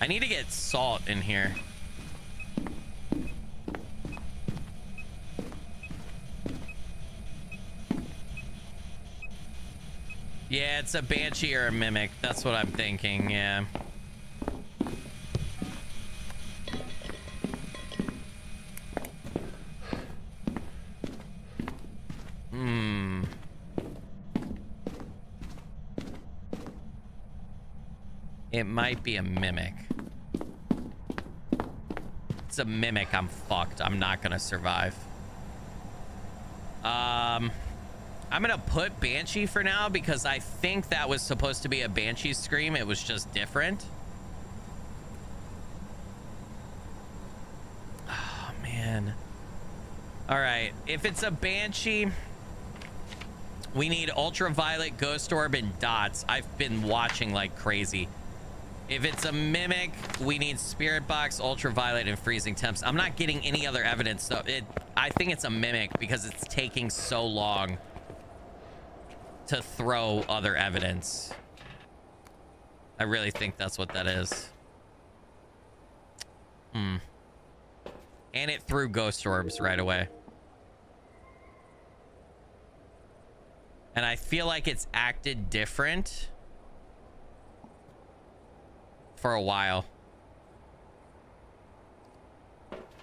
I need to get salt in here. Yeah, it's a banshee or a mimic. That's what I'm thinking, yeah. It might be a mimic. It's a mimic. I'm fucked. I'm not gonna survive. I'm gonna put banshee for now because I think that was supposed to be a banshee scream. It was just different. Oh man. All right, if it's a banshee, we need ultraviolet, ghost orb, and dots. I've been watching like crazy. If it's a mimic, we need spirit box, ultraviolet, and freezing temps. I'm not getting any other evidence, so I think it's a mimic because it's taking so long to throw other evidence. I really think that's what that is. And it threw ghost orbs right away. And I feel like it's acted different for a while.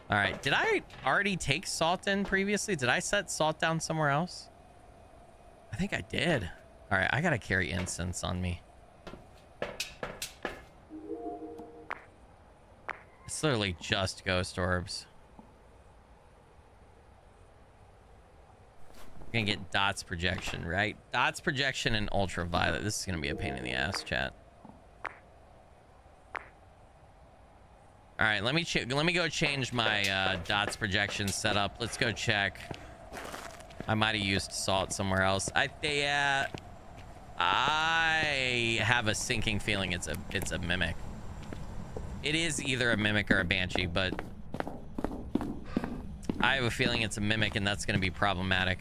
All right, did I already take salt in previously? Did I set salt down somewhere else? I think I did. All right, I gotta carry incense on me. It's literally just ghost orbs. We're gonna get dots projection, right? Dots projection and ultraviolet. This is gonna be a pain in the ass, chat. All right, let me go change my dots projection setup. Let's go check. I might have used salt somewhere else. I have a sinking feeling it's a mimic. It is either a mimic or a banshee, but I have a feeling it's a mimic, and that's going to be problematic.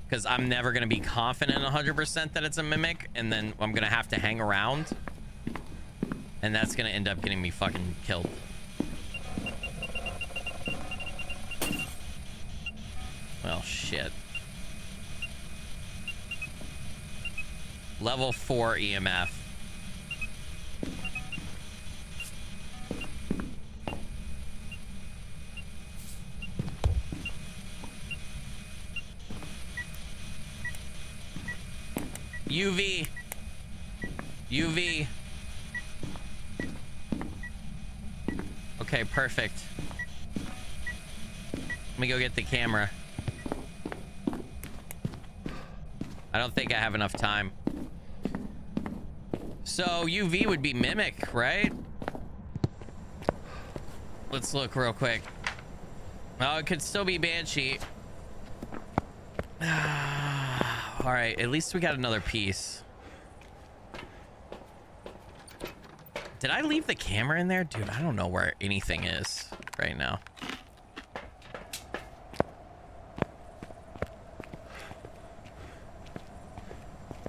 Because I'm never going to be confident 100% that it's a mimic, and then I'm going to have to hang around. And that's going to end up getting me fucking killed. Well, shit. Level 4 EMF. UV. UV. Okay, perfect. Let me go get the camera. I don't think I have enough time. So UV would be mimic, right? Let's look real quick. Oh, it could still be banshee. All right, at least we got another piece. Did I leave the camera in there? Dude, I don't know where anything is right now.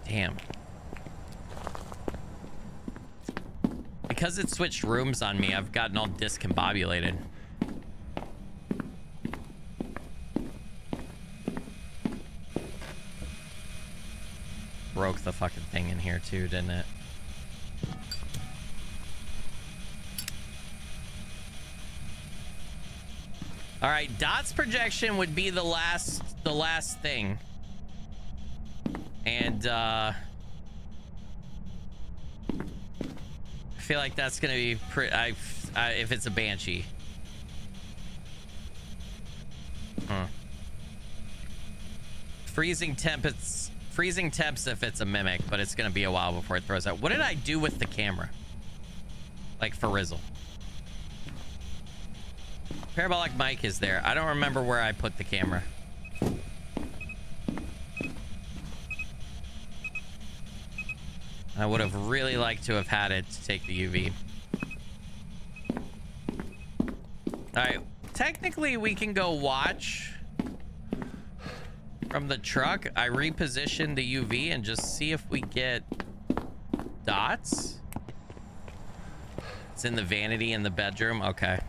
Damn. Because it switched rooms on me, I've gotten all discombobulated. Broke the fucking thing in here too, didn't it? All right, Dot's projection would be the last thing. And I feel like that's gonna be if it's a banshee. Freezing temps if it's a mimic, but it's gonna be a while before it throws out. What did I do with the camera? Like for Rizzle. Parabolic mic is there. I don't remember where I put the camera. I would have really liked to have had it to take the UV. All right, technically we can go watch from the truck. I repositioned the UV and just see if we get dots. It's in the vanity in the bedroom. Okay,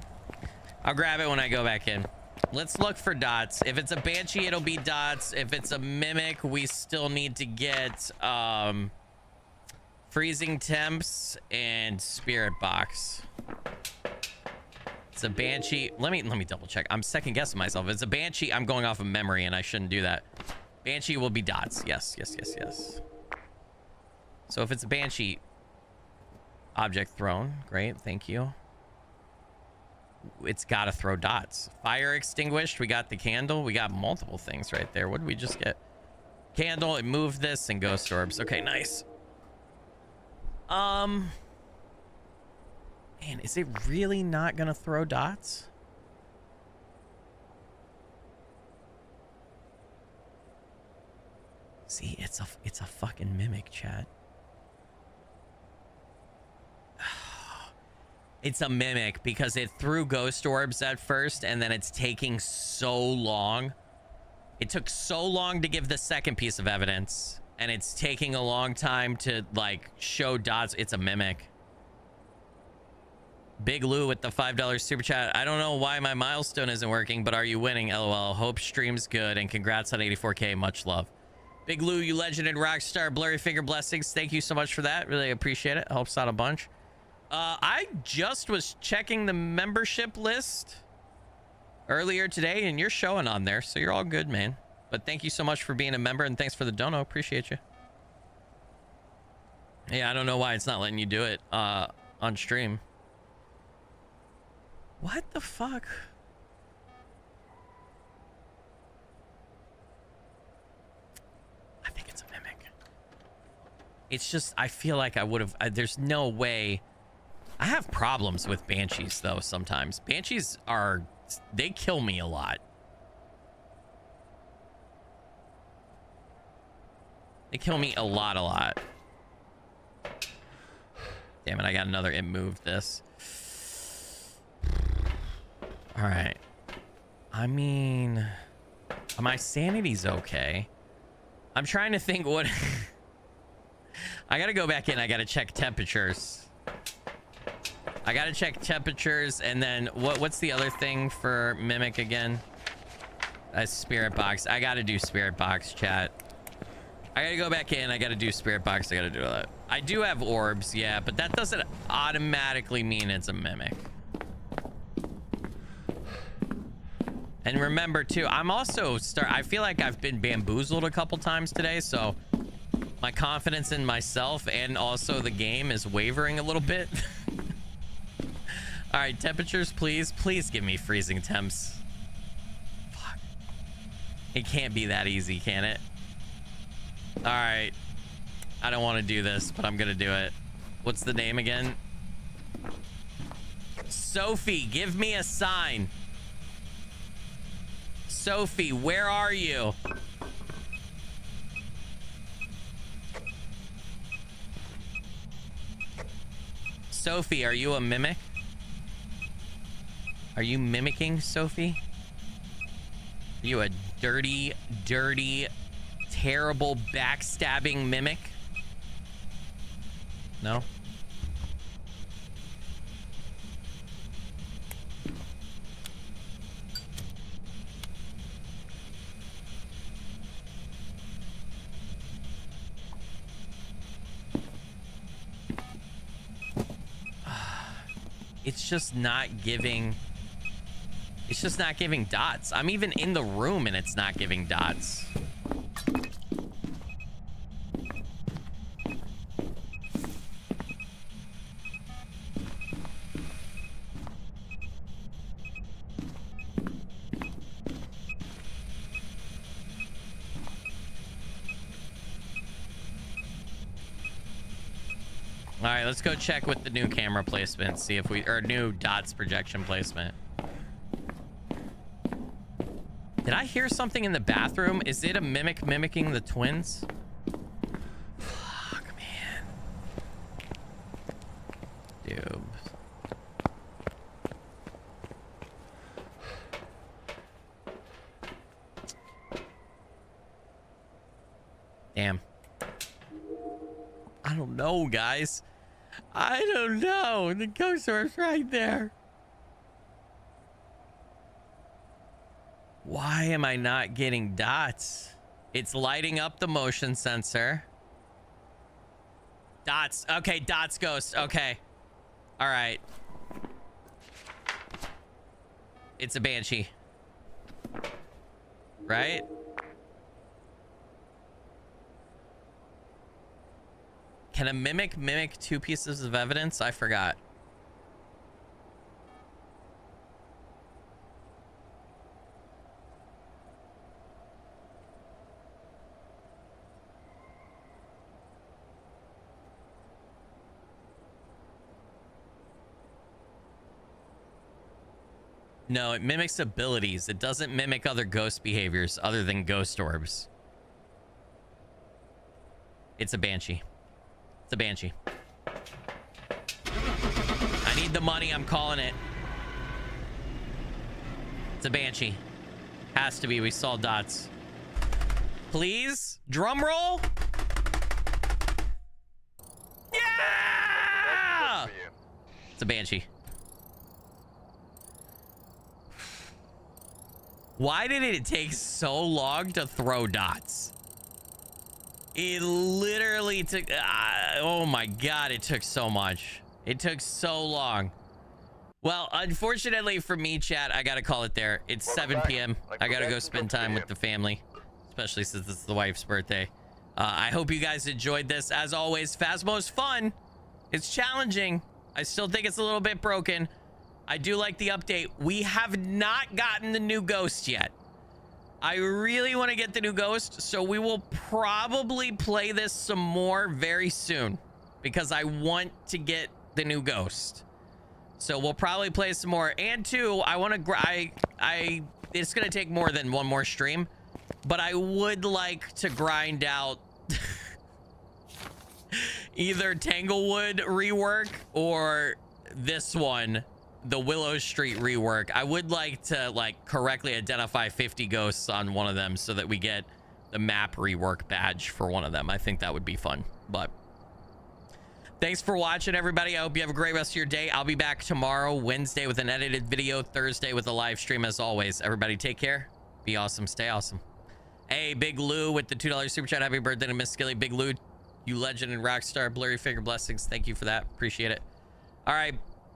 I'll grab it when I go back in. Let's look for dots. If it's a banshee, it'll be dots. If it's a mimic, we still need to get freezing temps and spirit box. It's a banshee. Let me double check. I'm second guessing myself. If it's a banshee, I'm going off of memory and I shouldn't do that. Banshee will be dots. Yes. So if it's a banshee, object thrown. Great, thank you. It's got to throw dots. Fire extinguished. We got the candle. We got multiple things right there. What did we just get? Candle. It moved this and ghost orbs. Okay, nice. Man, is it really not gonna throw dots? See, it's a fucking mimic, chat. It's a mimic because it threw ghost orbs at first and then it's taking so long. It took so long to give the second piece of evidence. And it's taking a long time to like show dots. It's a mimic. Big Lou with the $5 super chat. I don't know why my milestone isn't working, but are you winning? LOL. Hope stream's good and congrats on 84K. Much love. Big Lou, you legend and rock star. Blurry finger blessings. Thank you so much for that. Really appreciate it. Helps out a bunch. I just was checking the membership list earlier today and you're showing on there, so you're all good, man. But thank you so much for being a member and thanks for the dono. Appreciate you. Yeah, I don't know why it's not letting you do it on stream. What the fuck? I think it's a mimic. It's just, I feel like I would have, there's no way. I have problems with banshees though sometimes. Banshees are, they kill me a lot. They kill me a lot. Damn it, I got another it moved this. All right. I mean, my sanity's okay. I'm trying to think what... I gotta go back in. I gotta check temperatures. I gotta check temperatures and then what's the other thing for mimic again? A spirit box. I gotta do spirit box, chat. I gotta go back in. I gotta do spirit box. I gotta do that. I do have orbs, yeah, but that doesn't automatically mean it's a mimic. And remember too, I'm also I feel like I've been bamboozled a couple times today, so My confidence in myself and also the game is wavering a little bit. All right, temperatures, please. Please give me freezing temps. Fuck. It can't be that easy, can it? All right. I don't want to do this, but I'm going to do it. What's the name again? Sophie, give me a sign. Sophie, where are you? Sophie, are you a mimic? Are you mimicking, Sophie? Are you a dirty, dirty, terrible, backstabbing mimic? No? It's just not giving... It's just not giving dots. I'm even in the room and it's not giving dots. All right, let's go check with the new camera placement, see if we, or new dots projection placement. Did I hear something in the bathroom? Is it a mimic mimicking the twins? Fuck, man. Dude. Damn. I don't know, guys. I don't know. The ghost orb's right there. Why am I not getting dots? It's lighting up the motion sensor. Dots. Okay, dots ghost. Okay. All right. It's a banshee. Right? Can a mimic mimic two pieces of evidence? I forgot. No, it mimics abilities. It doesn't mimic other ghost behaviors other than ghost orbs. It's a banshee. It's a banshee. I need the money. I'm calling it. It's a banshee. Has to be. We saw dots. Please? Drum roll? Yeah! It's a banshee. Why did it take so long to throw dots? It literally took... oh my god, it took so much. It took so long. Well, unfortunately for me, chat, I gotta call it there. It's 7 p.m. I gotta go spend time with the family, especially since it's the wife's birthday. I hope you guys enjoyed this. As always, Phasmo's fun. It's challenging. I still think it's a little bit broken. I do like the update. We have not gotten the new ghost yet. I really want to get the new ghost, so we will probably play this some more very soon because I want to get the new ghost. So we'll probably play some more. And two, I want to it's going to take more than one more stream, but I would like to grind out either Tanglewood rework or this one, the Willow Street rework. I would like to correctly identify 50 ghosts on one of them so that we get the map rework badge for one of them. I think that would be fun. But thanks for watching, everybody. I hope you have a great rest of your day. I'll be back tomorrow, Wednesday, with an edited video, Thursday with a live stream. As always, everybody take care, be awesome, stay awesome. Hey, Big Lou with the $2 super chat. Happy birthday to Miss Skilly. Big Lou, you legend and rock star. Blurry finger blessings, thank you for that, appreciate it. All right,